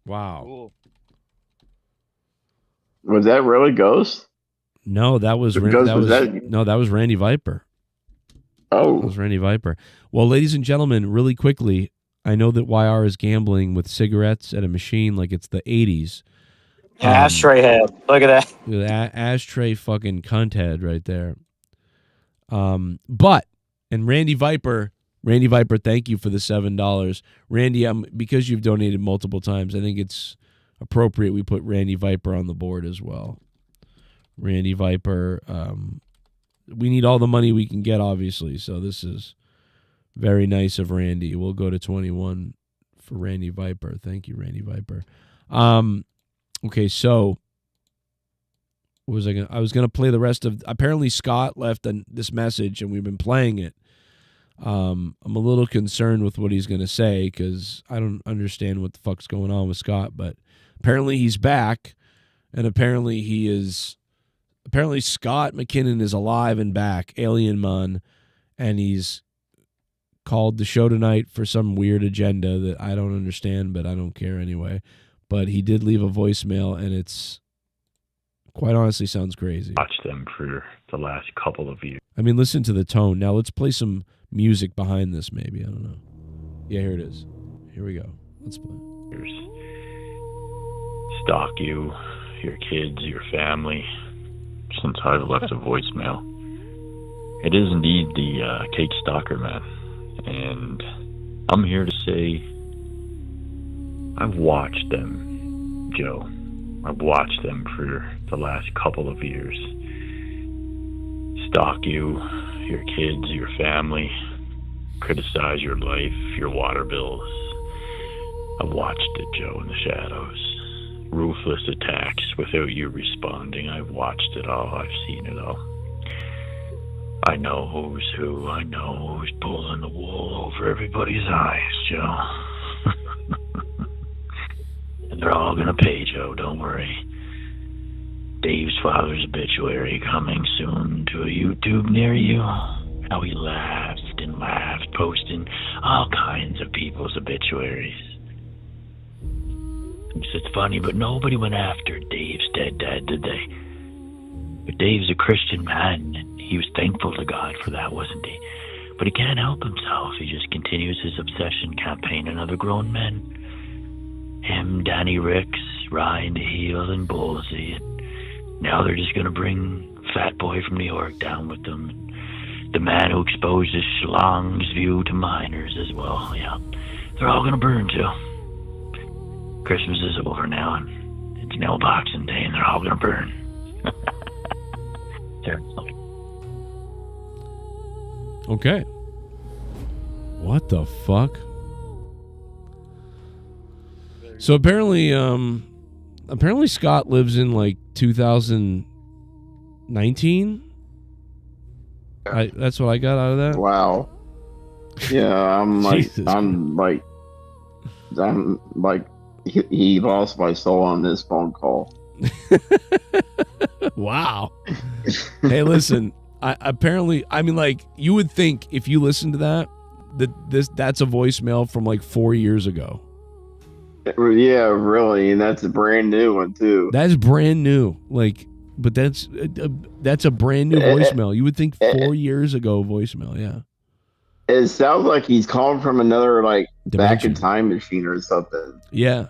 Speaker 5: Wow.
Speaker 9: Was that really Ghost?
Speaker 5: No, that was
Speaker 9: Ghost, was that-
Speaker 5: no, that was Randy Viper.
Speaker 9: Oh.
Speaker 5: That was Randy Viper. Well, ladies and gentlemen, really quickly, I know that YR is gambling with cigarettes at a machine like it's the 80s.
Speaker 21: Ashtray head. Look at that.
Speaker 5: With ashtray fucking cunt head right there. But, and Randy Viper, thank you for the $7. Randy, because you've donated multiple times, I think it's appropriate we put Randy Viper on the board as well. Randy Viper, we need all the money we can get, obviously, so this is very nice of Randy. We'll go to 21 for Randy Viper. Thank you, Randy Viper. Okay, so what was I was gonna play the rest of. Apparently, Scott left this message, and we've been playing it. I'm a little concerned with what he's gonna say because I don't understand what the fuck's going on with Scott. But apparently, he's back, and apparently he is. Apparently, Scott McKinnon is alive and back, Alien Mon, and he's called the show tonight for some weird agenda that I don't understand, but I don't care anyway. But he did leave a voicemail, and it's quite honestly sounds crazy.
Speaker 6: Watch them for the last couple of years.
Speaker 5: I mean, listen to the tone. Now let's play some music behind this, maybe. I don't know. Yeah, here it is. Here we go. Let's play.
Speaker 6: Stalk you, your kids, your family, since I've left a voicemail. It is indeed the Cake Stalker Man, and I'm here to say I've watched them, Joe. I've watched them for the last couple of years. Stalk you, your kids, your family, criticize your life, your water bills. I've watched it, Joe, in the shadows. Ruthless attacks without you responding. I've watched it all. I've seen it all. I know who's who. I know who's pulling the wool over everybody's eyes, Joe. And they're all gonna pay, Joe, don't worry. Dave's father's obituary coming soon to a YouTube near you. How he laughed and laughed, posting all kinds of people's obituaries. It's funny, but nobody went after Dave's dead dad, did they? But Dave's a Christian man, and he was thankful to God for that, wasn't he? But he can't help himself. He just continues his obsession campaign on other grown men. Him, Danny Ricks, Ryan DeHeel, and Ballsy. And now they're just going to bring Fat Boy from New York down with them. And the man who exposes Schlong's view to minors as well. Yeah, they're all going to burn too. Christmas is over now, and it's nail boxing day, and they're all going to burn. Seriously.
Speaker 5: Okay. What the fuck? So apparently Scott lives in like 2019. That's what I got out of that.
Speaker 9: Wow. Yeah, I'm like, he lost my soul on this phone call.
Speaker 5: Wow. Hey, listen. You would think if you listen to that's a voicemail from like 4 years ago.
Speaker 9: Yeah, really, and that's a brand new one too.
Speaker 5: That's brand new. But that's a brand new voicemail. You would think 4 years ago voicemail. Yeah.
Speaker 9: It sounds like he's calling from another back in time machine or something.
Speaker 5: Yeah,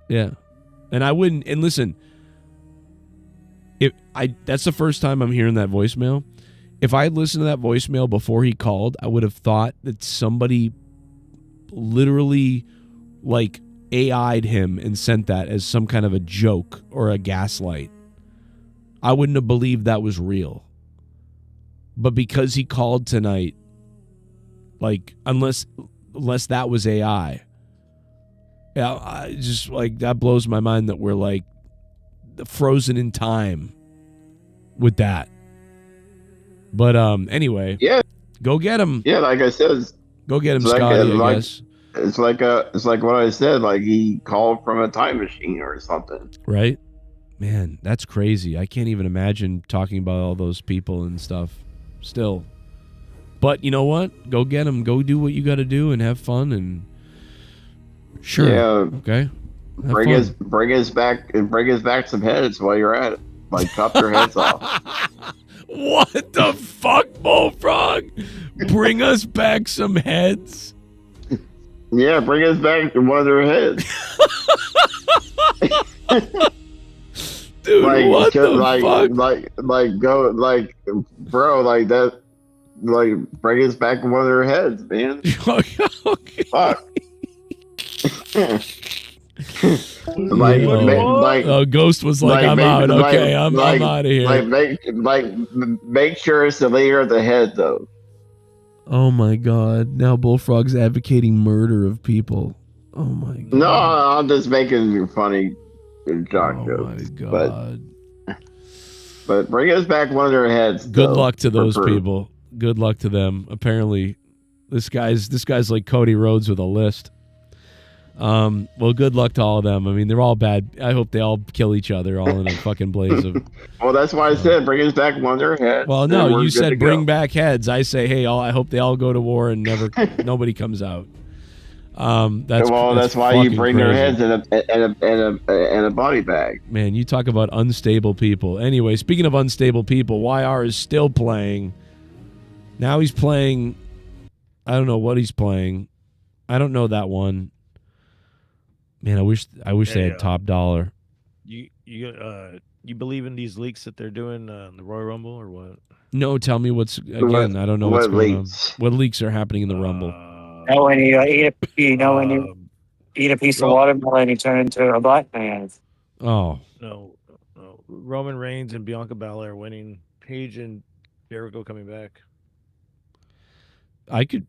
Speaker 5: yeah. And I wouldn't. And listen, that's the first time I'm hearing that voicemail. If I had listened to that voicemail before he called, I would have thought that somebody literally AI'd him and sent that as some kind of a joke or a gaslight. I wouldn't have believed that was real. But because he called tonight, unless that was AI, I just that blows my mind that we're frozen in time with that. But anyway,
Speaker 9: yeah,
Speaker 5: go get him.
Speaker 9: Yeah, like I said,
Speaker 5: Go get him,
Speaker 9: It's like
Speaker 5: Scotty.
Speaker 9: like
Speaker 5: I guess.
Speaker 9: it's like what I said. Like he called from a time machine or something.
Speaker 5: Right? Man, that's crazy. I can't even imagine talking about all those people and stuff. Still. But you know what? Go get them. Go do what you got to do and have fun. And sure.
Speaker 9: Yeah.
Speaker 5: Okay. Have
Speaker 9: Bring
Speaker 5: fun.
Speaker 9: us back some heads while you're at it. Like chop their heads off.
Speaker 5: What the fuck, Bullfrog? Bring us back some heads.
Speaker 9: Yeah, bring us back one of their heads.
Speaker 5: Dude, what the fuck?
Speaker 9: Like go like bro, like that, like bring us back one of their heads, man. Fuck.
Speaker 5: Ghost was like, I'm out. Okay, I'm out of here.
Speaker 9: Make sure it's the leader of the head though.
Speaker 5: Oh my god. Now Bullfrog's advocating murder of people. Oh my god.
Speaker 9: No, I'm just making funny joke jokes.
Speaker 5: God.
Speaker 9: But bring us back one of their heads.
Speaker 5: Good
Speaker 9: though,
Speaker 5: luck to those
Speaker 9: for-
Speaker 5: people. Good luck to them. Apparently, this guy's like Cody Rhodes with a list. Well, good luck to all of them. I mean, they're all bad. I hope they all kill each other, all in a fucking blaze of.
Speaker 9: Well, that's why I said bring us back one of their heads.
Speaker 5: Well,
Speaker 9: and
Speaker 5: no,
Speaker 9: we're
Speaker 5: you
Speaker 9: good to
Speaker 5: said
Speaker 9: go.
Speaker 5: bring back heads. I say, hey, I hope they all go to war and nobody comes out. That's
Speaker 9: why you
Speaker 5: fucking
Speaker 9: bring their
Speaker 5: crazy.
Speaker 9: heads in a body bag.
Speaker 5: Man, you talk about unstable people. Anyway, speaking of unstable people, YR is still playing. Now he's playing. I don't know what he's playing. I don't know that one. Man, I wish they had top dollar.
Speaker 23: You believe in these leaks that they're doing in the Royal Rumble or what?
Speaker 5: No, tell me what's again. I don't know what's going on. What leaks are happening in the Rumble?
Speaker 21: No, when you when you eat a piece of watermelon, you turn into a black man.
Speaker 5: Oh,
Speaker 23: No. Roman Reigns and Bianca Belair winning. Paige and Jericho coming back.
Speaker 5: I could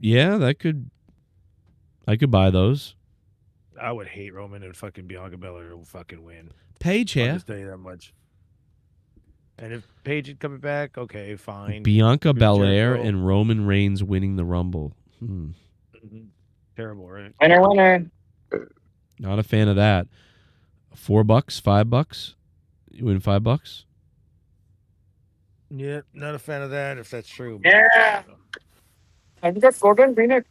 Speaker 5: buy those.
Speaker 23: I would hate Roman and fucking Bianca Belair will fucking win.
Speaker 5: Paige,
Speaker 23: I'll
Speaker 5: yeah.
Speaker 23: just tell you that much. And if Paige is coming back, okay, fine.
Speaker 5: Bianca
Speaker 23: Here's
Speaker 5: Belair
Speaker 23: Jericho.
Speaker 5: and Roman Reigns winning the Rumble.
Speaker 23: Terrible, right?
Speaker 21: Winner.
Speaker 5: Not a fan of that. $4, $5. You win $5.
Speaker 23: Yeah, not a fan of that if that's true.
Speaker 21: Yeah. I think that's Gordon Greener.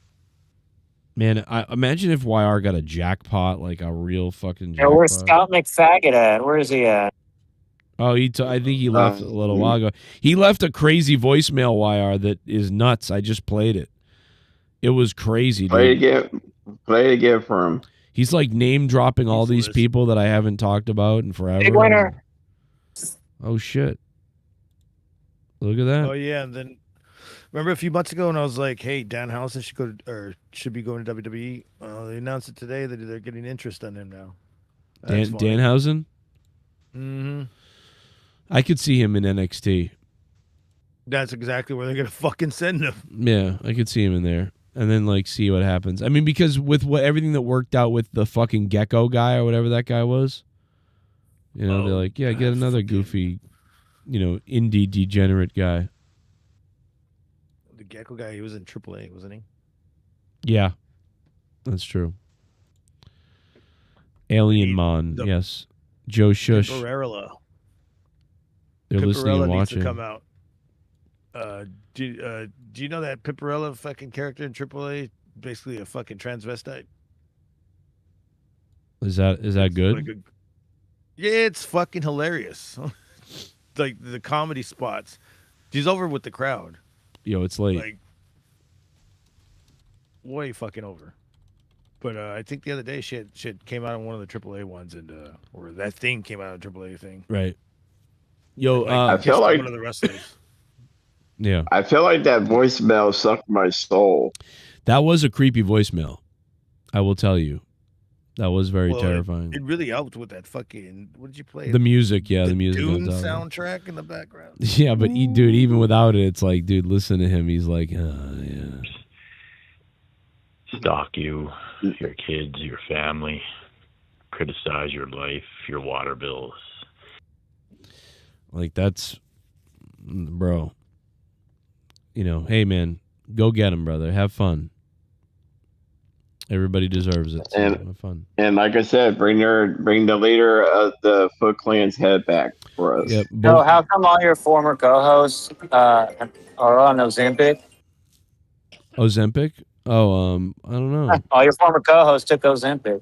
Speaker 5: Man, I imagine if YR got a jackpot, like a real fucking
Speaker 21: Yeah,
Speaker 5: jackpot.
Speaker 21: where's Scott McFaggot at? Where is he at?
Speaker 5: Oh, I think he left a little while ago. He left a crazy voicemail, YR, that is nuts. I just played it. It was crazy, dude.
Speaker 9: Play it again for him.
Speaker 5: He's like name dropping all these people that I haven't talked about in forever.
Speaker 21: Big winner.
Speaker 5: Oh shit! Look at that.
Speaker 23: Oh yeah, and then remember a few months ago when I was like, "Hey, Danhausen should be going to WWE." They announced it today that they're getting interest on him now. That's funny.
Speaker 5: Danhausen.
Speaker 23: Mm-hmm.
Speaker 5: I could see him in NXT.
Speaker 23: That's exactly where they're gonna fucking send him.
Speaker 5: Yeah, I could see him in there, and then like see what happens. I mean, because with everything that worked out with the fucking Gecko guy or whatever that guy was, you know, they're like, yeah, get another goofy, indie degenerate guy.
Speaker 23: The Gecko guy, he was in AAA, wasn't he?
Speaker 5: Yeah, that's true. Alien Mon, yes. Joe Shush.
Speaker 23: Pimperella.
Speaker 5: They're listening and
Speaker 23: Pimperella needs
Speaker 5: watching.
Speaker 23: to come out. Do you know that Pimperella fucking character in AAA? Basically a fucking transvestite.
Speaker 5: Is that good?
Speaker 23: Like yeah, it's fucking hilarious. Like the comedy spots. She's over with the crowd.
Speaker 5: Yo, it's late.
Speaker 23: Like way fucking over. But I think the other day she had came out on one of the AAA ones, and or that thing came out of a AAA thing.
Speaker 5: Right. Yo,
Speaker 23: I
Speaker 9: feel like
Speaker 23: one of the wrestlers.
Speaker 5: Yeah.
Speaker 9: I feel like that voicemail sucked my soul.
Speaker 5: That was a creepy voicemail. I will tell you. That was very terrifying.
Speaker 23: It really helped with that fucking. What did you play?
Speaker 5: The music, yeah, the music.
Speaker 23: Dune
Speaker 5: on top.
Speaker 23: soundtrack in the background.
Speaker 5: Yeah, but dude, even without it, it's like, dude, listen to him. He's like, yeah.
Speaker 6: Stalk you, your kids, your family, criticize your life, your water bills.
Speaker 5: Like that's, bro. Hey man, go get him, brother. Have fun. Everybody deserves it. So
Speaker 9: And
Speaker 5: have fun.
Speaker 9: and like I said, bring the leader of the Foot Clan's head back for us.
Speaker 5: Yep.
Speaker 21: So how come all your former co-hosts are on Ozempic?
Speaker 5: Ozempic? Oh, I don't know.
Speaker 21: All your former co-hosts took Ozempic.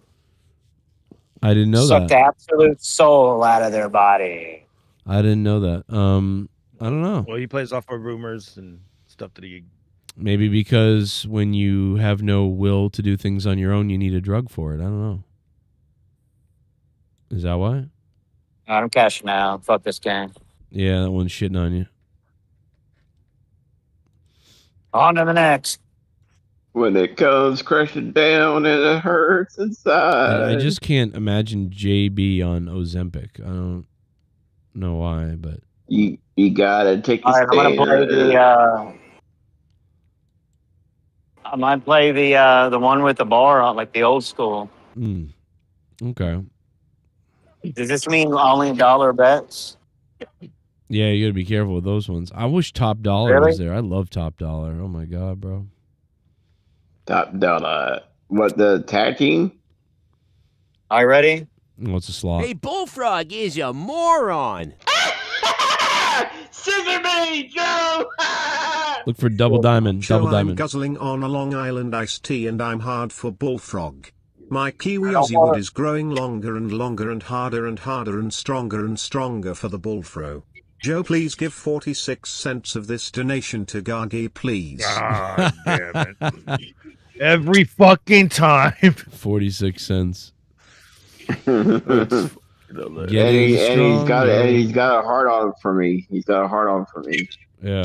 Speaker 5: I didn't know
Speaker 21: Sucked
Speaker 5: that.
Speaker 21: the absolute soul out of their body.
Speaker 5: I didn't know that. I don't know.
Speaker 22: Well, he plays off of rumors and stuff that he.
Speaker 5: Maybe because when you have no will to do things on your own, you need a drug for it. I don't know. Is that why?
Speaker 21: I'm cashing out. Fuck this game.
Speaker 5: Yeah, that one's shitting on you.
Speaker 21: On to the next.
Speaker 9: When it comes crashing down and it hurts inside.
Speaker 5: I just can't imagine JB on Ozempic. I don't know why, but
Speaker 9: You gotta take a
Speaker 21: All right, I'm gonna play
Speaker 9: stand.
Speaker 21: I might play the one with the bar on, like the old school.
Speaker 5: okay.
Speaker 21: Does this mean only dollar bets?
Speaker 5: Yeah, you gotta be careful with those ones. I wish Top Dollar
Speaker 21: Really?
Speaker 5: was there. I love Top Dollar. Oh my god, bro.
Speaker 9: Top dollar. What, the tag team?
Speaker 21: Are you ready?
Speaker 5: What's a slot?
Speaker 13: Hey, Bullfrog is a moron.
Speaker 9: Scissor me, Joe!
Speaker 5: Look for Double Diamond.
Speaker 18: So
Speaker 5: Double
Speaker 18: I'm
Speaker 5: Diamond.
Speaker 18: guzzling on a Long Island iced tea and I'm hard for Bullfrog. My Kiwi Aussie wood is growing longer and longer and harder and stronger for the Bullfro. Joe, please give 46 cents of this donation to Gagi, please.
Speaker 22: Ah, damn it. Every fucking time.
Speaker 5: 46 cents.
Speaker 9: And he's got a heart on for me. He's got a heart on for me.
Speaker 5: Yeah.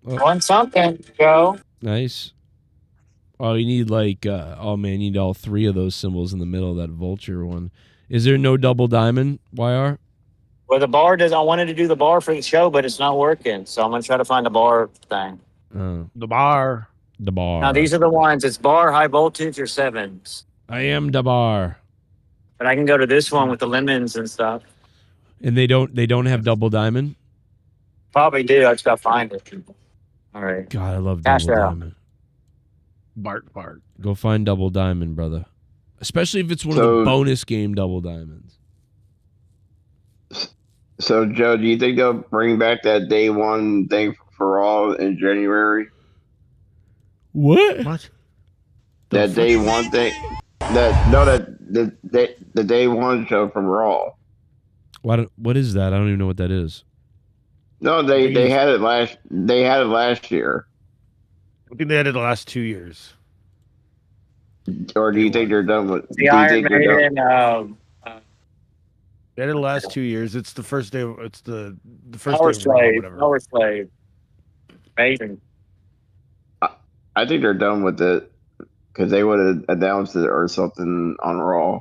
Speaker 21: Won something, Joe.
Speaker 5: Nice. Oh, you need like, oh man, you need all three of those symbols in the middle of that vulture one. Is there no double diamond, YR?
Speaker 21: Well, the bar does. I wanted to do the bar for the show, but it's not working. So I'm gonna try to find the bar thing.
Speaker 22: The bar.
Speaker 5: The bar.
Speaker 21: Now these are the ones. It's bar, high voltage, or sevens.
Speaker 5: I am the bar.
Speaker 21: But I can go to this one with the lemons and stuff.
Speaker 5: And they don't have double diamond?
Speaker 21: Probably do. I just gotta find it. All right.
Speaker 5: God, I love
Speaker 21: Cash
Speaker 5: double
Speaker 21: out.
Speaker 5: diamond.
Speaker 22: Bart.
Speaker 5: Go find double diamond, brother. Especially if it's one of
Speaker 9: So-
Speaker 5: the bonus game double diamonds.
Speaker 9: So, Joe, do you think they'll bring back that day one thing for Raw in January?
Speaker 5: What?
Speaker 22: What?
Speaker 9: That day one thing? The day one show from Raw.
Speaker 5: What is that? I don't even know what that is.
Speaker 9: No, they had it last year.
Speaker 22: I think they had it the last 2 years.
Speaker 9: Or do you think they're done with?
Speaker 21: The Iron Maiden.
Speaker 22: They had it the last 2 years. It's the first day. It's the first
Speaker 21: Power
Speaker 22: day of Raw,
Speaker 21: Slave.
Speaker 22: whatever.
Speaker 21: Power Slave. Amazing.
Speaker 9: I think they're done with it because they would have announced it or something on Raw.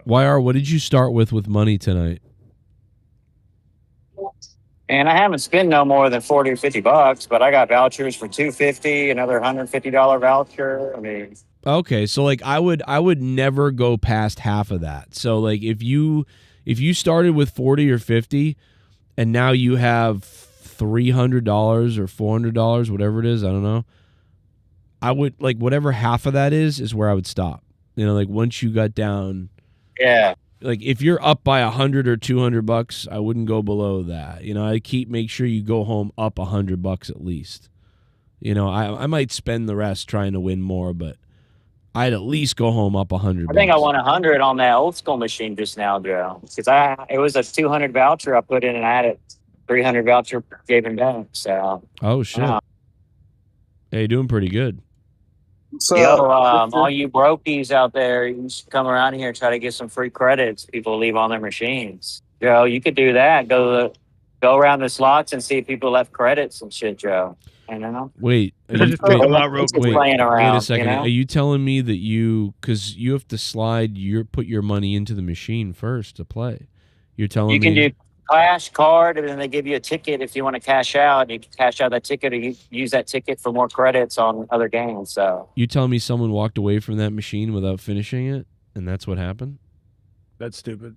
Speaker 5: YR, what did you start with money tonight?
Speaker 21: And I haven't spent no more than $40 or $50, but I got vouchers for $250, another $150 voucher. I mean,
Speaker 5: Okay, so like I would never go past half of that. So like if you started with 40 or 50 and now you have $300 or $400, whatever it is, I don't know. I would like whatever half of that is where I would stop. You know, like once you got down,
Speaker 21: yeah.
Speaker 5: like if you're up by $100 or $200, I wouldn't go below that. You know, I make sure you go home up $100 at least. You know, I might spend the rest trying to win more, but I'd at least go home up $100.
Speaker 21: I think I won 100 on that old school machine just now, Joe. Because it was a 200 voucher I put in, and I had a 300 voucher gave him back. So.
Speaker 5: Oh shit! Hey, doing pretty good.
Speaker 21: All you brokies out there, you should come around here and try to get some free credits people leave on their machines. Joe, you could do that. Go around the slots and see if people left credits and shit, Joe. You know?
Speaker 5: Wait,
Speaker 21: Wait a
Speaker 5: second.
Speaker 21: You know?
Speaker 5: Are you telling me that because you have to slide put your money into the machine first to play? You're telling
Speaker 21: You
Speaker 5: me
Speaker 21: can do cash card, and then they give you a ticket if you want to cash out. You can cash out that ticket, or you use that ticket for more credits on other games. So
Speaker 5: you telling me someone walked away from that machine without finishing it, and that's what happened?
Speaker 22: That's stupid.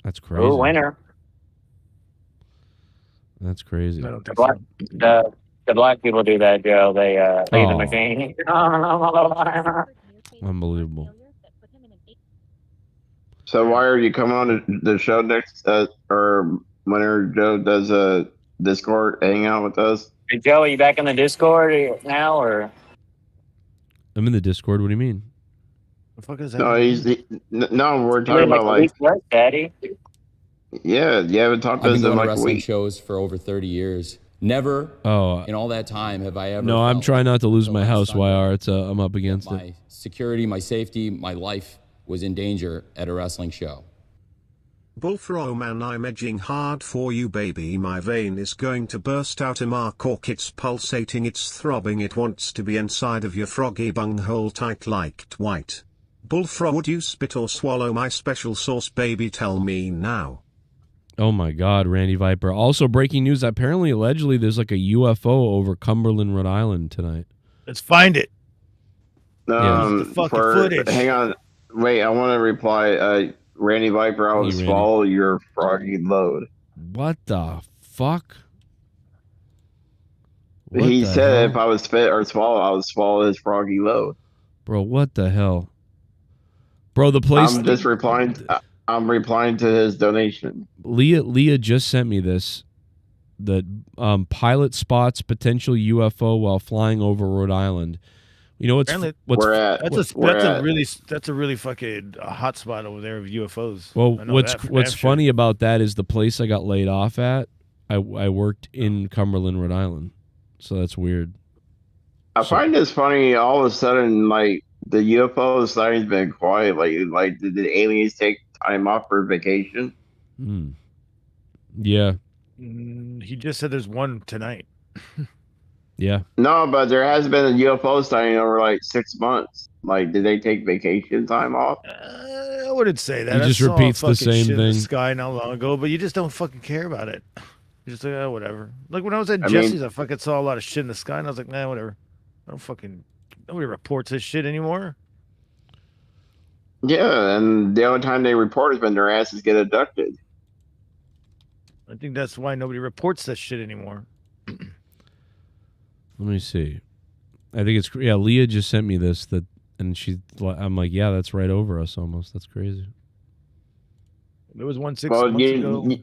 Speaker 5: That's crazy.
Speaker 21: Ooh, winner.
Speaker 5: That's crazy.
Speaker 22: I don't think
Speaker 21: The The black people do that, Joe. They leave the
Speaker 5: Oh.
Speaker 21: machine.
Speaker 5: Unbelievable.
Speaker 9: So why are you coming on the show next, or whenever Joe does a Discord hangout with us?
Speaker 21: Hey, Joe, are you back in the Discord now, or?
Speaker 5: I'm in the Discord. What do you mean?
Speaker 22: The fuck is that?
Speaker 9: No, we're talking about like.
Speaker 21: Daddy.
Speaker 9: Yeah, you haven't talked to
Speaker 11: I've
Speaker 9: us
Speaker 11: been
Speaker 9: in
Speaker 11: going to
Speaker 9: like a
Speaker 11: wrestling
Speaker 9: week.
Speaker 11: shows for over 30 years. Never in all that time have I ever
Speaker 5: No, I'm
Speaker 11: felt
Speaker 5: trying not to lose my house,
Speaker 11: Sunday
Speaker 5: YR. It's I'm up against
Speaker 11: my
Speaker 5: it.
Speaker 11: security, my safety, my life was in danger at a wrestling show.
Speaker 18: Bullfrog man, I'm edging hard for you, baby. My vein is going to burst out of my cork. It's pulsating, it's throbbing, it wants to be inside of your froggy bunghole tight like white. Bullfrog, would you spit or swallow my special sauce, baby? Tell me now.
Speaker 5: Oh my God, Randy Viper. Also, breaking news. Apparently, allegedly, there's like a UFO over Cumberland, Rhode Island tonight.
Speaker 22: Let's find it.
Speaker 9: The
Speaker 22: fucking footage.
Speaker 9: Hang on. Wait, I want to reply. Randy Viper, I will
Speaker 5: Randy.
Speaker 9: swallow your froggy load.
Speaker 5: What the fuck?
Speaker 9: He
Speaker 5: the
Speaker 9: said
Speaker 5: hell?
Speaker 9: if I was spit or swallow, I would swallow his froggy load.
Speaker 5: Bro, what the hell? Bro, the place.
Speaker 9: I'm just replying. I'm replying to his donation.
Speaker 5: Leah just sent me this. The pilot spots potential UFO while flying over Rhode Island. You know what's
Speaker 22: that's a really fucking hot spot over there of UFOs.
Speaker 5: Well,
Speaker 22: I know
Speaker 5: what's
Speaker 22: that for
Speaker 5: what's
Speaker 22: damn sure.
Speaker 5: funny about that is the place I got laid off at. I worked in Cumberland, Rhode Island, so that's weird.
Speaker 9: I find this funny. All of a sudden, like the UFO sighting's been quiet. Like did the aliens take time off for vacation?
Speaker 5: Yeah,
Speaker 22: He just said there's one tonight.
Speaker 5: yeah.
Speaker 9: No, but there has been a UFO sighting over like 6 months. Like, did they take vacation time off?
Speaker 22: I wouldn't say that.
Speaker 5: He
Speaker 22: I
Speaker 5: just
Speaker 22: saw
Speaker 5: repeats the
Speaker 22: fucking
Speaker 5: same
Speaker 22: shit in the
Speaker 5: thing.
Speaker 22: sky not long ago, but you just don't fucking care about it. You're just like, oh, whatever. Like when I was at
Speaker 9: I
Speaker 22: Jesse's,
Speaker 9: mean-
Speaker 22: I fucking saw a lot of shit in the sky, and I was like, nah, whatever. I don't fucking. Nobody reports this shit anymore.
Speaker 9: Yeah, and the only time they report is when their asses get abducted.
Speaker 22: I think that's why nobody reports that shit anymore.
Speaker 5: Let me see. I think it's Leah just sent me this and I'm like, yeah, that's right over us almost. That's crazy.
Speaker 22: There was one 6
Speaker 9: Well,
Speaker 22: months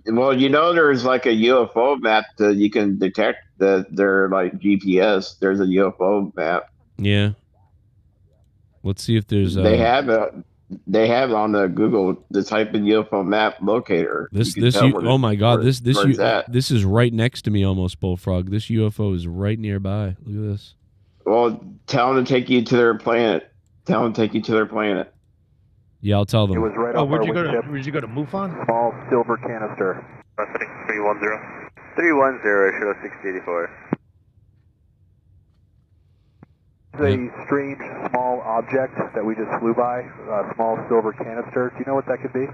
Speaker 22: ago.
Speaker 9: you know, there's like a UFO map that you can detect that they're like GPS. There's a UFO map.
Speaker 5: Yeah. Let's see if there's.
Speaker 9: They have it. They have on the Google the type of UFO map locator.
Speaker 5: Oh my God, this
Speaker 9: where it's at.
Speaker 5: this is right next to me almost, Bullfrog. This UFO is right nearby. Look at this.
Speaker 9: Well, tell them to take you to their planet. Tell them to take you to their planet.
Speaker 5: Yeah, I'll tell them.
Speaker 7: It was right
Speaker 22: Oh,
Speaker 7: off
Speaker 22: where'd
Speaker 7: our
Speaker 22: you go
Speaker 7: wingtip.
Speaker 22: to? Where'd you go to MUFON?
Speaker 7: Small silver canister. 310. 310, show 6084. It's a strange small object that we just flew by, a small silver canister. Do you know what that could be?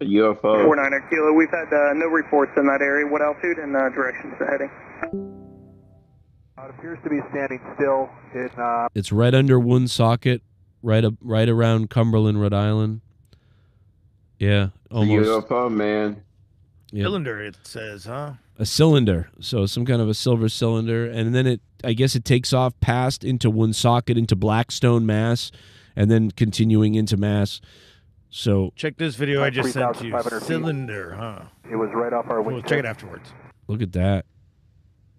Speaker 9: A UFO.
Speaker 19: 49er Kilo, we've had no reports in that area. What altitude and direction is it heading?
Speaker 7: It appears to be standing still in...
Speaker 5: It's right under Woonsocket, right around Cumberland, Rhode Island. Yeah, almost.
Speaker 9: UFO, man.
Speaker 5: Yeah.
Speaker 22: Cylinder, it says, huh?
Speaker 5: A cylinder, so some kind of a silver cylinder, and then I guess it takes off past into Woonsocket, into Blackstone, Mass, and then continuing into Mass. So
Speaker 22: Check this video I just sent you.
Speaker 7: 3,500 feet.
Speaker 22: Cylinder, huh?
Speaker 7: It was right off our
Speaker 22: We'll
Speaker 7: wingtip.
Speaker 22: check it afterwards.
Speaker 5: look at that,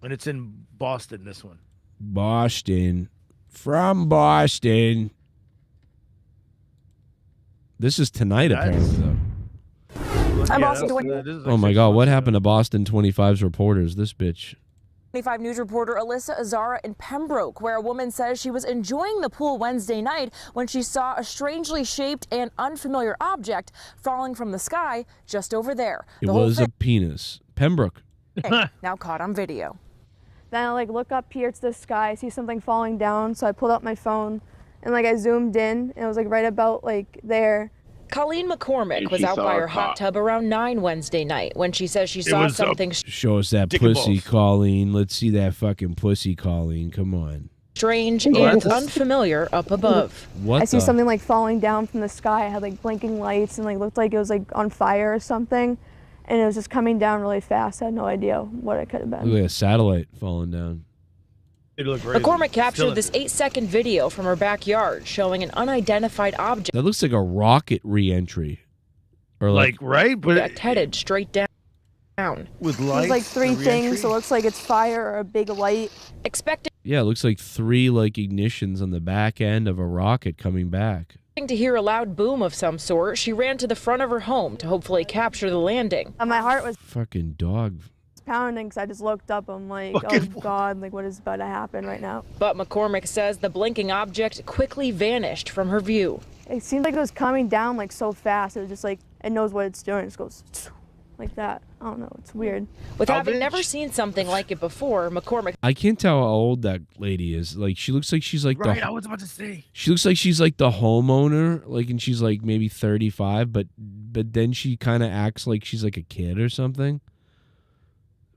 Speaker 22: And it's in Boston, this one.
Speaker 5: Boston, from Boston. This is tonight, apparently, though.
Speaker 20: I'm
Speaker 22: Yeah,
Speaker 20: Boston
Speaker 22: this is
Speaker 5: Oh my God, what happened to Boston 25's reporters? This bitch.
Speaker 20: 25 News reporter Alyssa Azara in Pembroke, where a woman says she was enjoying the pool Wednesday night when she saw a strangely shaped and unfamiliar object falling from the sky just over there.
Speaker 5: It
Speaker 20: The whole
Speaker 5: was a penis. Pembroke.
Speaker 20: thing now caught on video.
Speaker 24: Then I look up here to the sky, I see something falling down, so I pulled out my phone and I zoomed in, and it was right about there.
Speaker 20: Colleen McCormick
Speaker 24: And
Speaker 20: was
Speaker 24: she
Speaker 20: out
Speaker 24: saw
Speaker 20: by
Speaker 24: a
Speaker 20: her hot
Speaker 24: cock.
Speaker 20: tub around 9 Wednesday night when she says she saw something
Speaker 5: Show us that
Speaker 20: Dick and
Speaker 5: pussy,
Speaker 20: balls.
Speaker 5: Colleen. Let's see that fucking pussy, Colleen. Come on.
Speaker 20: strange
Speaker 24: Oh,
Speaker 20: and
Speaker 24: that's a-
Speaker 20: unfamiliar up above.
Speaker 5: What
Speaker 24: I see
Speaker 5: the-
Speaker 24: something falling down from the sky. It had blinking lights and looked like it was on fire or something. and it was just coming down really fast. I had no idea what it could have been.
Speaker 5: Looked like a satellite falling down.
Speaker 22: It looked crazy.
Speaker 20: McCormick captured
Speaker 22: Still
Speaker 20: this 8-second video from her backyard showing an unidentified object.
Speaker 5: That looks like a rocket re-entry. Or like
Speaker 22: right, but
Speaker 20: Object headed straight down.
Speaker 22: With
Speaker 24: There's
Speaker 22: lights.
Speaker 24: like 3
Speaker 22: the
Speaker 24: things,
Speaker 22: re-entry?
Speaker 24: so it looks like it's fire or a big light.
Speaker 20: Expecting
Speaker 5: yeah, it looks like 3 like ignitions on the back end of a rocket coming back.
Speaker 20: to hear a loud boom of some sort, she ran to the front of her home to hopefully capture the landing.
Speaker 24: My heart was
Speaker 5: Fucking dog.
Speaker 24: pounding because I just looked up. I'm like,
Speaker 20: Fucking
Speaker 24: oh God, like what is about to happen right now?
Speaker 20: But McCormick says the blinking object quickly vanished from her view.
Speaker 24: It seemed like it was coming down like so fast. It was just like, it knows what it's doing. It just goes like that. I don't know. It's weird.
Speaker 20: With having never seen something like it before, McCormick
Speaker 5: I can't tell how old that lady is. Like, she looks like she's like
Speaker 22: Right,
Speaker 5: the.
Speaker 22: I was about to say.
Speaker 5: She looks like she's like the homeowner, like, and she's like maybe 35, but then she kind of acts like she's like a kid or something.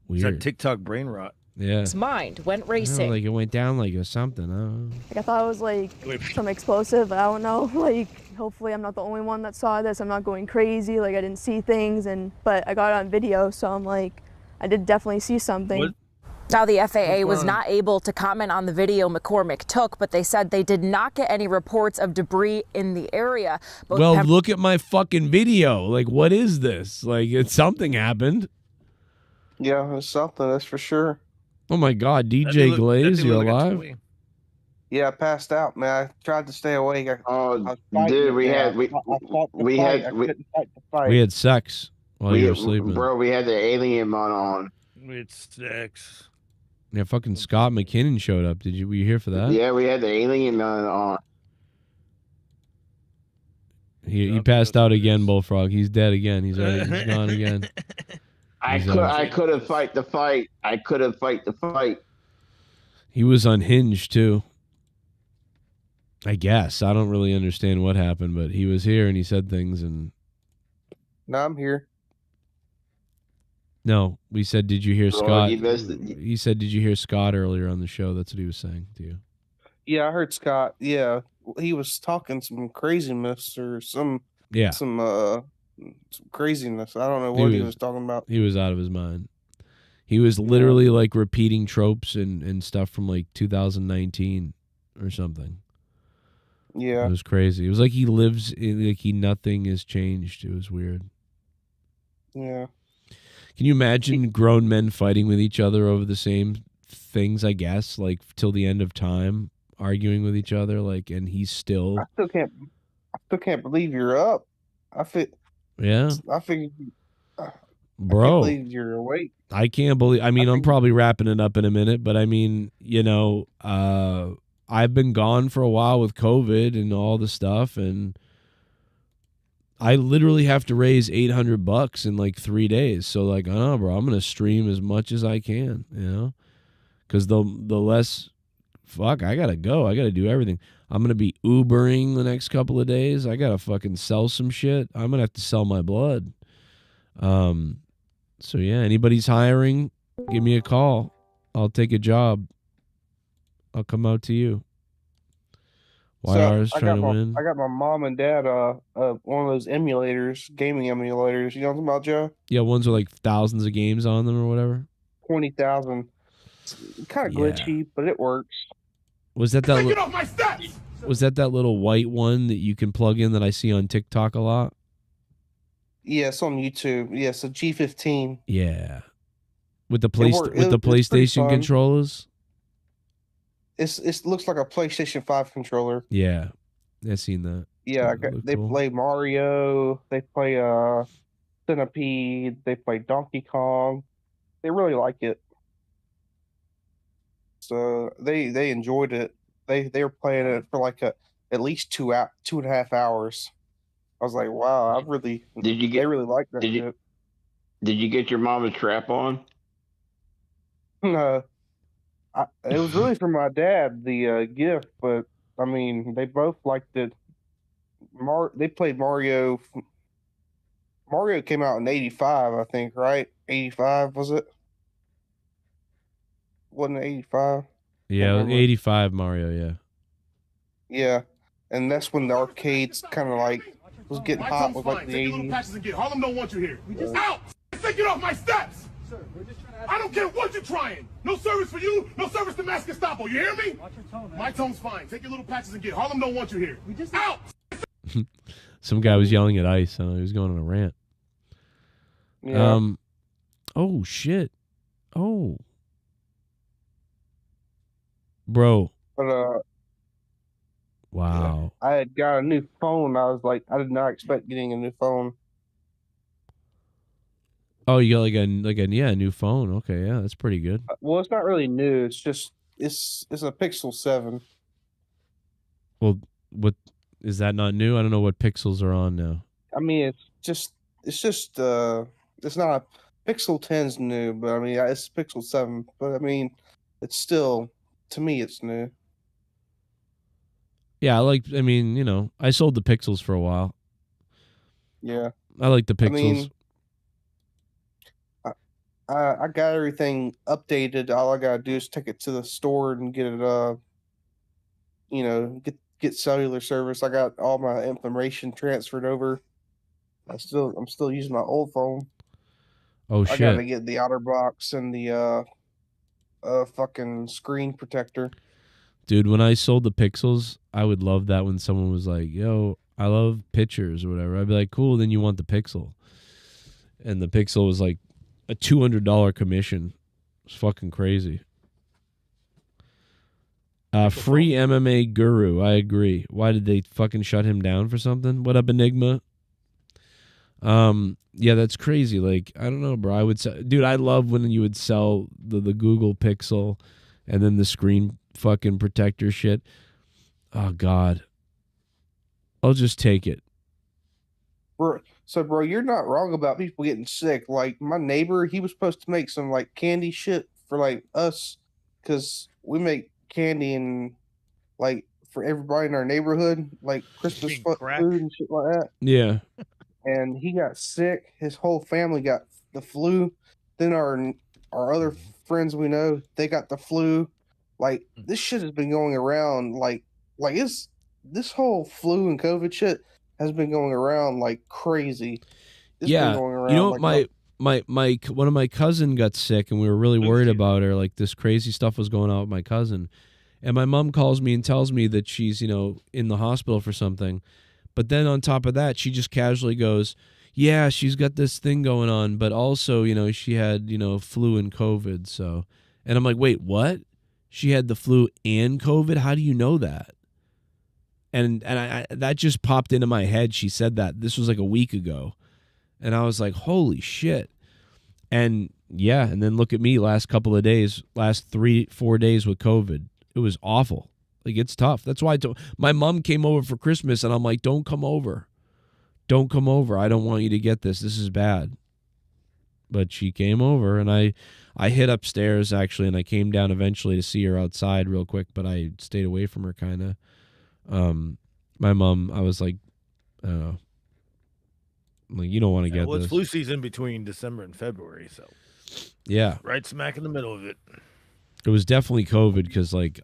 Speaker 22: It's that
Speaker 5: Weird.
Speaker 22: TikTok brain rot.
Speaker 5: Yeah.
Speaker 20: his mind went
Speaker 5: I don't know,
Speaker 20: racing.
Speaker 5: like it went down like or something. I don't know.
Speaker 24: Like I thought it was like some explosive. I don't know. Like hopefully I'm not the only one that saw this. I'm not going crazy. Like I didn't see things, but I got it on video, so I'm like, I did definitely see something.
Speaker 20: Now, the FAA was not able to comment on the video McCormick took, but they said they did not get any reports of debris in the area. Both
Speaker 5: Well, look at my fucking video. Like, what is this? Like, something happened.
Speaker 10: Yeah, it's something, that's for sure.
Speaker 5: Oh my God, DJ Glaze, you alive?
Speaker 10: Yeah, I passed out, man. I tried to stay awake.
Speaker 9: Dude, we had
Speaker 5: We had sex while you were sleeping.
Speaker 9: Bro, we had the alien on.
Speaker 22: It's sex.
Speaker 5: Yeah, fucking Scott McKinnon showed up. Were you here for that?
Speaker 9: Yeah, we had the alien on.
Speaker 5: He passed out again, Bullfrog. He's dead again. He's gone again.
Speaker 9: I couldn't fight the fight. I couldn't fight the fight.
Speaker 5: He was unhinged too. I guess. I don't really understand what happened, but he was here and he said things and
Speaker 10: No, I'm here.
Speaker 5: no, we said, did you hear
Speaker 10: Well,
Speaker 5: Scott?
Speaker 10: you missed it.
Speaker 5: He said, did you hear Scott earlier on the show? That's what he was saying to you.
Speaker 10: Yeah, I heard Scott. Yeah, he was talking some craziness or some craziness. I don't know what he was talking about.
Speaker 5: He was out of his mind. He was literally like repeating tropes and stuff from like 2019 or something.
Speaker 10: Yeah.
Speaker 5: It was crazy. It was like he lives like nothing has changed. It was weird.
Speaker 10: Yeah.
Speaker 5: Can you imagine grown men fighting with each other over the same things, I guess, like till the end of time, arguing with each other, like, and he's still
Speaker 10: I still can't believe you're up. I figured
Speaker 5: bro.
Speaker 10: I can't believe you're awake.
Speaker 5: I can't believe. I mean, I'm probably wrapping it up in a minute, but I mean, you know, I've been gone for a while with COVID and all the stuff, and I literally have to raise $800 in like 3 days. So like, I don't know, bro, I'm gonna stream as much as I can, you know, because the less, fuck, I gotta go. I gotta do everything. I'm gonna be Ubering the next couple of days. I gotta fucking sell some shit. I'm gonna have to sell my blood. So yeah, anybody's hiring, give me a call. I'll take a job. I'll come out to you. YR's trying to win.
Speaker 10: I got my mom and dad one of those emulators, gaming emulators. You know what I'm talking about, Joe?
Speaker 5: Yeah, ones with like thousands of games on them or whatever.
Speaker 10: 20,000. Kind of glitchy, but it works.
Speaker 5: Was that Was that little white one that you can plug in that I see on TikTok a lot?
Speaker 10: Yeah, it's on YouTube. Yeah, it's a G15.
Speaker 5: Yeah. With the
Speaker 10: It's pretty
Speaker 5: PlayStation
Speaker 10: fun.
Speaker 5: controllers?
Speaker 10: It looks like a PlayStation 5 controller.
Speaker 5: Yeah. I've seen that.
Speaker 10: Yeah, they play Mario, they play Centipede, they play Donkey Kong. They really like it. So they enjoyed it. They were playing it for like at least 2.5 hours. I was like, wow, they really like that shit.
Speaker 9: Did you get your mom a trap on?
Speaker 10: No. It was really for my dad, the gift, but I mean, they both liked it. They played Mario. Mario came out in 85, I think, right? 85, was it? Wasn't it 85?
Speaker 5: Yeah, 85 Mario, yeah.
Speaker 10: Yeah. And that's when the arcades kind of like was getting hot with like the 80s.
Speaker 3: Harlem don't want you here. We just out.
Speaker 4: get off my steps! Sir, we're just trying to I don't care what you're trying! No service for you, no service to Mass Gestapo, you hear me? Watch your tone, man. My tone's fine. Take your little patches and get. Harlem don't want you here. We just out!
Speaker 5: Some guy was yelling at ICE. He was going on a rant.
Speaker 10: Yeah.
Speaker 5: Oh, shit. Oh. Bro.
Speaker 10: But
Speaker 5: Wow.
Speaker 10: I had got a new phone. I was like, I did not expect getting a new phone.
Speaker 5: Oh, you got a new phone. Okay, yeah, that's pretty good.
Speaker 10: Well, it's not really new. It's just it's a Pixel 7.
Speaker 5: Well, what is that not new? I don't know what pixels are on now.
Speaker 10: I mean, it's not Pixel 10's new, but I mean, it's Pixel 7. But I mean, it's still, to me, it's new.
Speaker 5: Yeah, I sold the pixels for a while.
Speaker 10: Yeah.
Speaker 5: I like the pixels.
Speaker 10: I mean, I got everything updated. All I gotta do is take it to the store and get it, get cellular service. I got all my information transferred over. I'm still using my old phone.
Speaker 5: Oh
Speaker 10: I
Speaker 5: shit!
Speaker 10: gotta get the outer box and the fucking screen protector.
Speaker 5: Dude, when I sold the pixels, I would love that when someone was like, "Yo, I love pictures" or whatever. I'd be like, "Cool, then you want the pixel?" And the pixel was like a $200 commission. It's fucking crazy. Free MMA guru. I agree. Why did they fucking shut him down for something? What up, Enigma? Yeah, that's crazy. Like, I don't know, bro. I would sell, dude. I love when you would sell the Google Pixel, and then the screen fucking protector shit. Oh God, I'll just take it.
Speaker 10: Bro, you're not wrong about people getting sick. Like my neighbor, he was supposed to make some like candy shit for like us, because we make candy and like for everybody in our neighborhood, like Christmas food and shit like that.
Speaker 5: Yeah.
Speaker 10: And he got sick. His whole family got the flu. Then our other friends we know, they got the flu. Like this shit has been going around. Like this whole flu and COVID shit has been going around like crazy. It's been going around,
Speaker 5: you know,
Speaker 10: like
Speaker 5: my one of my cousin got sick, and we were really worried about her. Like this crazy stuff was going on with my cousin, and my mom calls me and tells me that she's in the hospital for something. But then on top of that, she just casually goes, "Yeah, she's got this thing going on, but also she had flu and COVID." So, and I'm like, "Wait, what? She had the flu and COVID? How do you know that?" And I that just popped into my head. She said that. This was like a week ago. And I was like, holy shit. And yeah, and then look at me last couple of days, last 3-4 days with COVID. It was awful. Like, it's tough. That's why my mom came over for Christmas, and I'm like, don't come over. Don't come over. I don't want you to get this. This is bad. But she came over, and I hid upstairs, actually, and I came down eventually to see her outside real quick, but I stayed away from her, kind of. My mom, I was like, I don't know. Like, you don't want to get
Speaker 22: it's
Speaker 5: this.
Speaker 22: flu season between December and February, so
Speaker 5: yeah,
Speaker 22: right smack in the middle of it.
Speaker 5: It was definitely COVID because like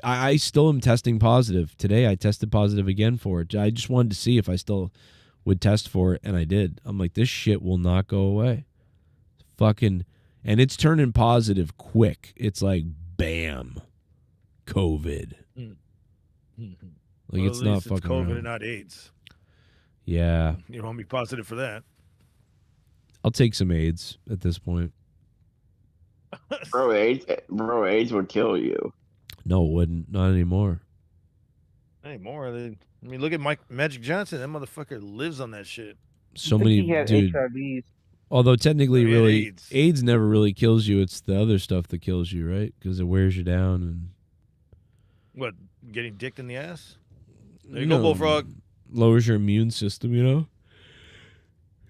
Speaker 5: I still am testing positive. Today I tested positive again for it. I just wanted to see if I still would test for it, and I did. I'm like, this shit will not go away. Fucking, and it's turning positive quick. It's like bam, COVID. Like,
Speaker 22: Well,
Speaker 5: it's
Speaker 22: at
Speaker 5: not
Speaker 22: least
Speaker 5: fucking
Speaker 22: COVID
Speaker 5: around.
Speaker 22: and not AIDS.
Speaker 5: Yeah,
Speaker 22: You don't want to be positive for that.
Speaker 5: I'll take some AIDS at this point.
Speaker 9: Bro, AIDS would kill you.
Speaker 5: No, it wouldn't. Not anymore.
Speaker 22: Anymore. I mean, look at Magic Johnson. That motherfucker lives on that shit.
Speaker 5: So many,
Speaker 10: he had
Speaker 5: dude.
Speaker 10: HIVs.
Speaker 5: Although technically,
Speaker 22: Oh, he had
Speaker 5: really,
Speaker 22: AIDS.
Speaker 5: never really kills you. It's the other stuff that kills you, right? Because it wears you down and
Speaker 22: What, getting dicked in the ass? There you go, Bullfrog.
Speaker 5: lowers your immune system.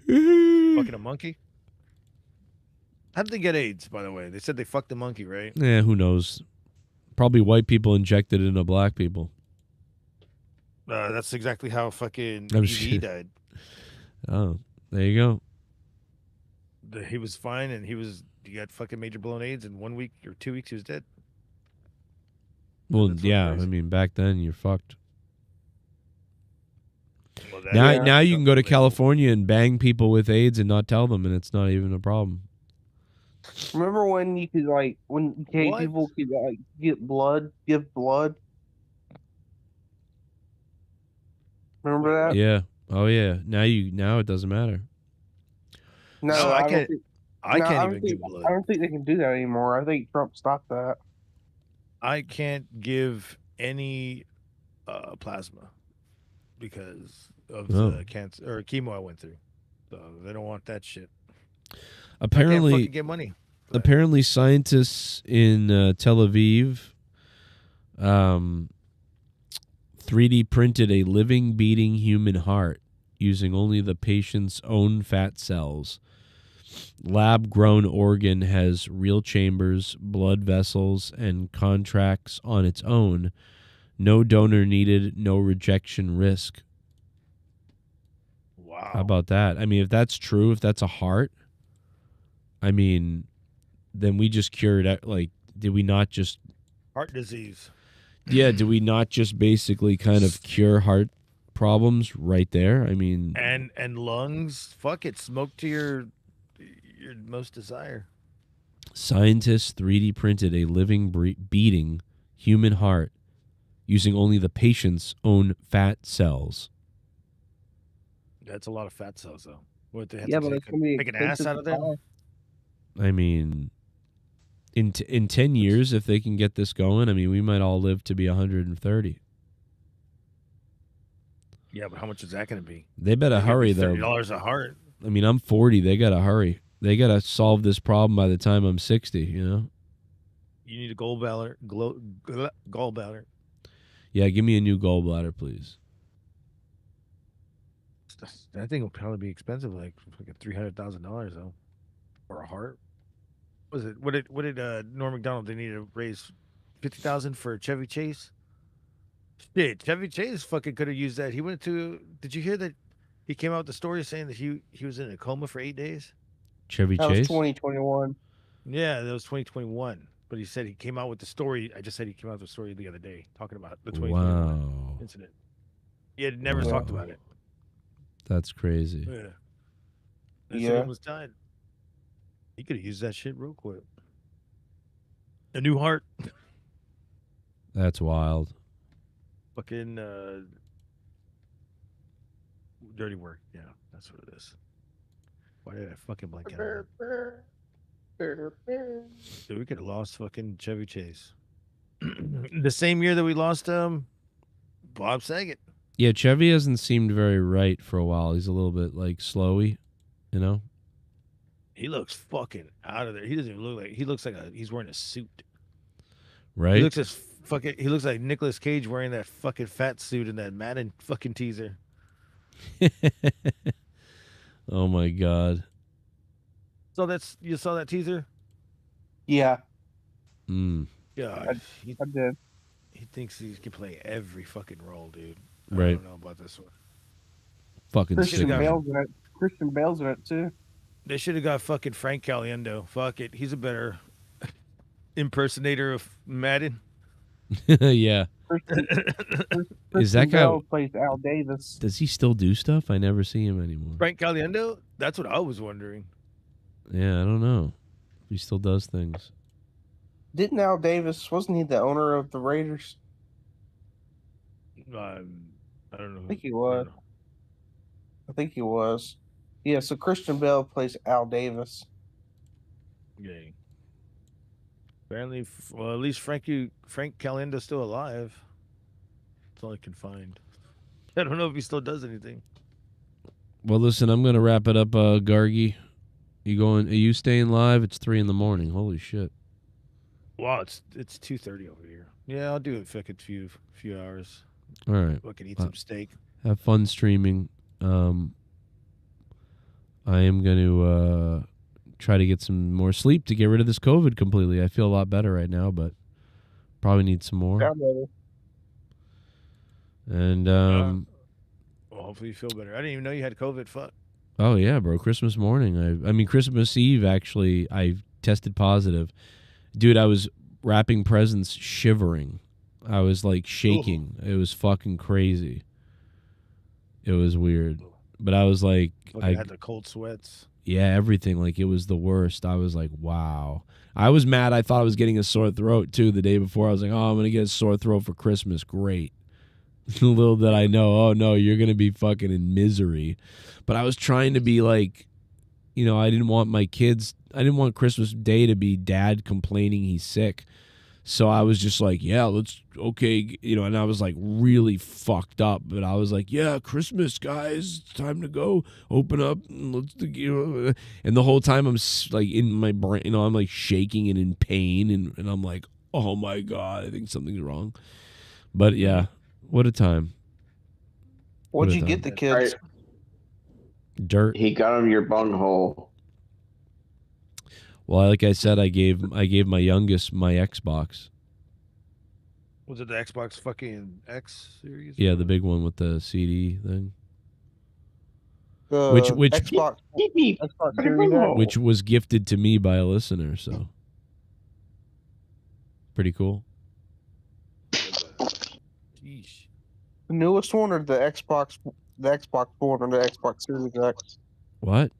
Speaker 22: Fucking a monkey? How did they get AIDS, by the way? They said they fucked the monkey, right?
Speaker 5: Yeah, who knows? Probably white people injected it into black people.
Speaker 22: That's exactly how fucking
Speaker 5: I'm
Speaker 22: ED
Speaker 5: sure.
Speaker 22: died.
Speaker 5: Oh, there you go.
Speaker 22: He was fine, and he got fucking major blown AIDS. In 1 week or 2 weeks, he was dead.
Speaker 5: Well, yeah, I mean, back then you're fucked.
Speaker 22: Well,
Speaker 5: Now you can go to California and bang people with AIDS and not tell them, and it's not even a problem.
Speaker 10: Remember when you could when gay people could give blood? Remember that?
Speaker 5: Yeah. Oh yeah. Now it doesn't matter.
Speaker 10: No,
Speaker 23: No,
Speaker 10: I can't.
Speaker 23: I can't even give blood.
Speaker 10: I don't think they can do that anymore. I think Trump stopped that.
Speaker 23: I can't give any plasma because of the cancer or chemo I went through. So they don't want that shit. I can't fucking get money.
Speaker 5: Apparently, scientists in Tel Aviv 3D printed a living, beating human heart using only the patient's own fat cells. Lab-grown organ has real chambers, blood vessels, and contracts on its own. No donor needed, no rejection risk.
Speaker 23: Wow.
Speaker 5: How about that? I mean, if that's true, if that's a heart, I mean, then we just cured it. Like, did we not just...
Speaker 23: Heart disease.
Speaker 5: Yeah, did we not just basically kind of cure heart problems right there? I mean...
Speaker 23: And lungs? Fuck it. Smoke to your most desire.
Speaker 5: Scientists 3D printed a living, beating human heart using only the patient's own fat cells.
Speaker 23: That's a lot of fat cells, though. What they have
Speaker 10: Yeah,
Speaker 23: to
Speaker 10: but it's gonna be
Speaker 23: take an ass out of there?
Speaker 5: I mean, in 10 years, if they can get this going, I mean, we might all live to be 130.
Speaker 23: Yeah, but how much is that going to be?
Speaker 5: They better hurry, though.
Speaker 23: $30 a heart.
Speaker 5: I mean, I'm 40. They got to hurry. They got to solve this problem by the time I'm 60, you know?
Speaker 23: You need a gallbladder. Gallbladder.
Speaker 5: Yeah, give me a new gallbladder, please.
Speaker 23: That thing will probably be expensive, like $300,000 though, for a heart. Was it? What did Norm Macdonald? They needed to raise $50,000 for Chevy Chase. Shit, Chevy Chase fucking could have used that. He went to. Did you hear that? He came out with the story saying that he was in a coma for 8 days.
Speaker 5: Chevy
Speaker 10: That
Speaker 5: Chase?
Speaker 10: was 2021.
Speaker 23: Yeah, that was 2021. But he said he came out with the story. I just said he came out with the story the other day, talking about the 2021 incident. He had never talked about it.
Speaker 5: That's crazy.
Speaker 23: Yeah. He almost died. He could have used that shit real quick. A new heart.
Speaker 5: That's wild.
Speaker 23: Fucking dirty work. Yeah, that's what it is. Why did I fucking blank out? Dude, we could have lost fucking Chevy Chase. The same year that we lost Bob Saget.
Speaker 5: Yeah, Chevy hasn't seemed very right for a while. He's a little bit like slowy, you know?
Speaker 23: He looks fucking out of there. He doesn't even look like he looks like he's wearing a suit.
Speaker 5: Right?
Speaker 23: He looks like Nicolas Cage wearing that fucking fat suit in that Madden fucking teaser.
Speaker 5: Oh my god.
Speaker 23: So you saw that teaser?
Speaker 10: Yeah.
Speaker 5: Mm.
Speaker 23: Yeah,
Speaker 10: I did.
Speaker 23: He thinks he can play every fucking role, dude.
Speaker 5: Right.
Speaker 23: I don't know about this one.
Speaker 5: Fucking
Speaker 10: Christian
Speaker 5: sick.
Speaker 10: Bale's in it. Christian Bale's in it too.
Speaker 23: They should have got fucking Frank Caliendo. Fuck it. He's a better impersonator of Madden.
Speaker 5: Yeah. Is that guy
Speaker 10: Bale plays Al Davis?
Speaker 5: Does he still do stuff? I never see him anymore.
Speaker 23: Frank Caliendo? That's what I was wondering.
Speaker 5: Yeah, I don't know. He still does things.
Speaker 10: Didn't Al Davis? Wasn't he the owner of the Raiders?
Speaker 23: I don't know.
Speaker 10: I think he was. I think he was. Yeah. So Christian Bale plays Al Davis.
Speaker 23: Yeah. Apparently, well, at least Frank Calendo's still alive. That's all I can find. I don't know if he still does anything.
Speaker 5: Well, listen, I'm gonna wrap it up, Gargi. You going? Are you staying live? It's 3 a.m. Holy shit!
Speaker 23: Wow, it's 2:30 over here. Yeah, I'll do it for like a few hours.
Speaker 5: All right.
Speaker 23: I can eat some steak.
Speaker 5: Have fun streaming. I am going to try to get some more sleep to get rid of this COVID completely. I feel a lot better right now, but probably need some more. And
Speaker 23: well, hopefully you feel better. I didn't even know you had COVID. Fuck.
Speaker 5: Oh yeah, bro. Christmas morning. I mean Christmas Eve actually I tested positive. Dude, I was wrapping presents shivering. I was like shaking. It was fucking crazy. It was weird. But I was like,
Speaker 23: I had the cold sweats.
Speaker 5: Yeah, everything. Like, it was the worst. I was like, wow. I was mad. I thought I was getting a sore throat, too, the day before. I was like, oh, I'm going to get a sore throat for Christmas. Great. Little did I know, oh, no, you're going to be fucking in misery. But I was trying to be like, you know, I didn't want Christmas Day to be dad complaining he's sick. So I was just like, yeah, okay, you know, and I was like really fucked up, but I was like, yeah, Christmas, guys, it's time to go open up, and and the whole time I'm like in my brain, you know, I'm like shaking and in pain, and I'm like, oh my God, I think something's wrong. But yeah, what a time.
Speaker 10: What'd you get the kids?
Speaker 5: Dirt.
Speaker 9: He got him your bunghole.
Speaker 5: Well, like I said, I gave my youngest my Xbox.
Speaker 23: Was it the Xbox fucking X series?
Speaker 5: Yeah, the big one with the CD thing.
Speaker 10: Which
Speaker 23: Xbox
Speaker 10: Series
Speaker 5: which was gifted to me by a listener, so pretty cool.
Speaker 23: Yeesh.
Speaker 10: The newest one or the Xbox One or the Xbox Series X?
Speaker 5: What?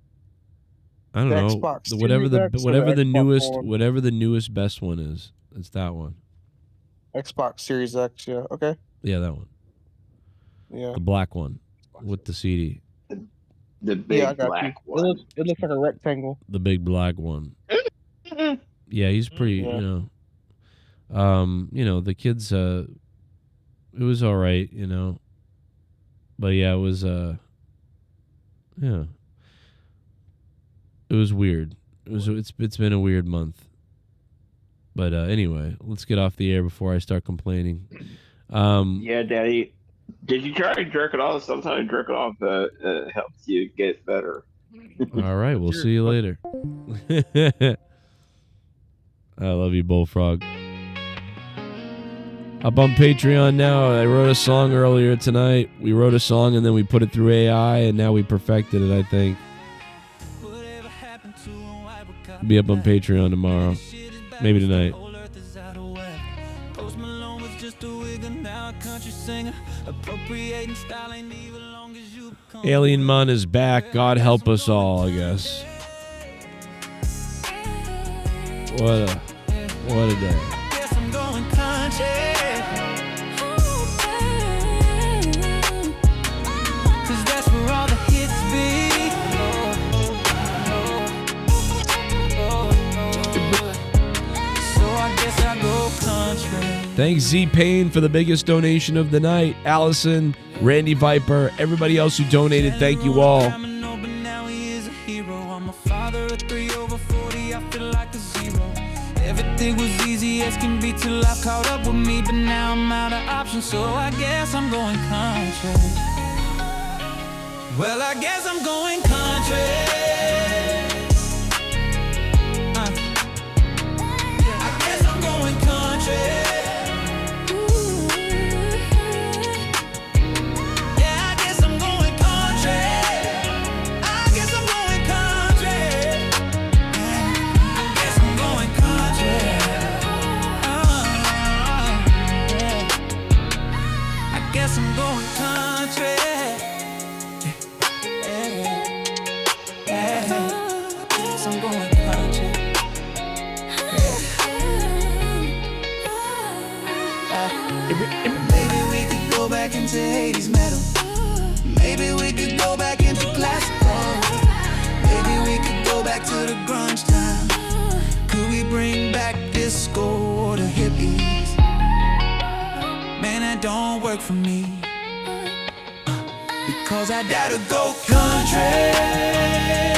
Speaker 5: I don't
Speaker 10: The
Speaker 5: know.
Speaker 10: Xbox
Speaker 5: Whatever
Speaker 10: Series X or
Speaker 5: whatever
Speaker 10: the
Speaker 5: the
Speaker 10: Xbox
Speaker 5: newest
Speaker 10: One?
Speaker 5: whatever the newest best one is. It's that one.
Speaker 10: Xbox Series X, yeah. Okay.
Speaker 5: Yeah, that one.
Speaker 10: Yeah.
Speaker 5: The black one with the CD.
Speaker 9: The big
Speaker 10: Yeah, I got
Speaker 9: black
Speaker 10: you.
Speaker 9: one.
Speaker 10: It looks like a rectangle.
Speaker 5: The big black one. Yeah, he's pretty,
Speaker 10: Yeah.
Speaker 5: you know, the kids it was all right, you know. But yeah, it was yeah. It was weird. It's been a weird month. But anyway, let's get off the air before I start complaining.
Speaker 9: Yeah, Daddy. Did you try jerking off? Sometimes jerking off helps you get better.
Speaker 5: All right, we'll see you later. I love you, Bullfrog. Up on Patreon now. I wrote a song earlier tonight. We wrote a song and then we put it through AI and now we perfected it, I think. Be up on Patreon tomorrow. Maybe tonight. Alien Mun is back. God help us all, I guess. What a day. Thanks, Z Payne, for the biggest donation of the night. Allison, Randy Viper, everybody else who donated, thank you all.
Speaker 1: Everything was easy as can be till life caught up with me, but now I'm out of options, so I guess I'm going country. Well, I guess I'm going country. I guess I'm going country. I'm going country. I'm going country. Maybe we could go back into 80s metal. Maybe we could go back into classical. Maybe we could go back to the grunge time. Could we bring back disco or the hippies? Man, that don't work for me, because I gotta go country.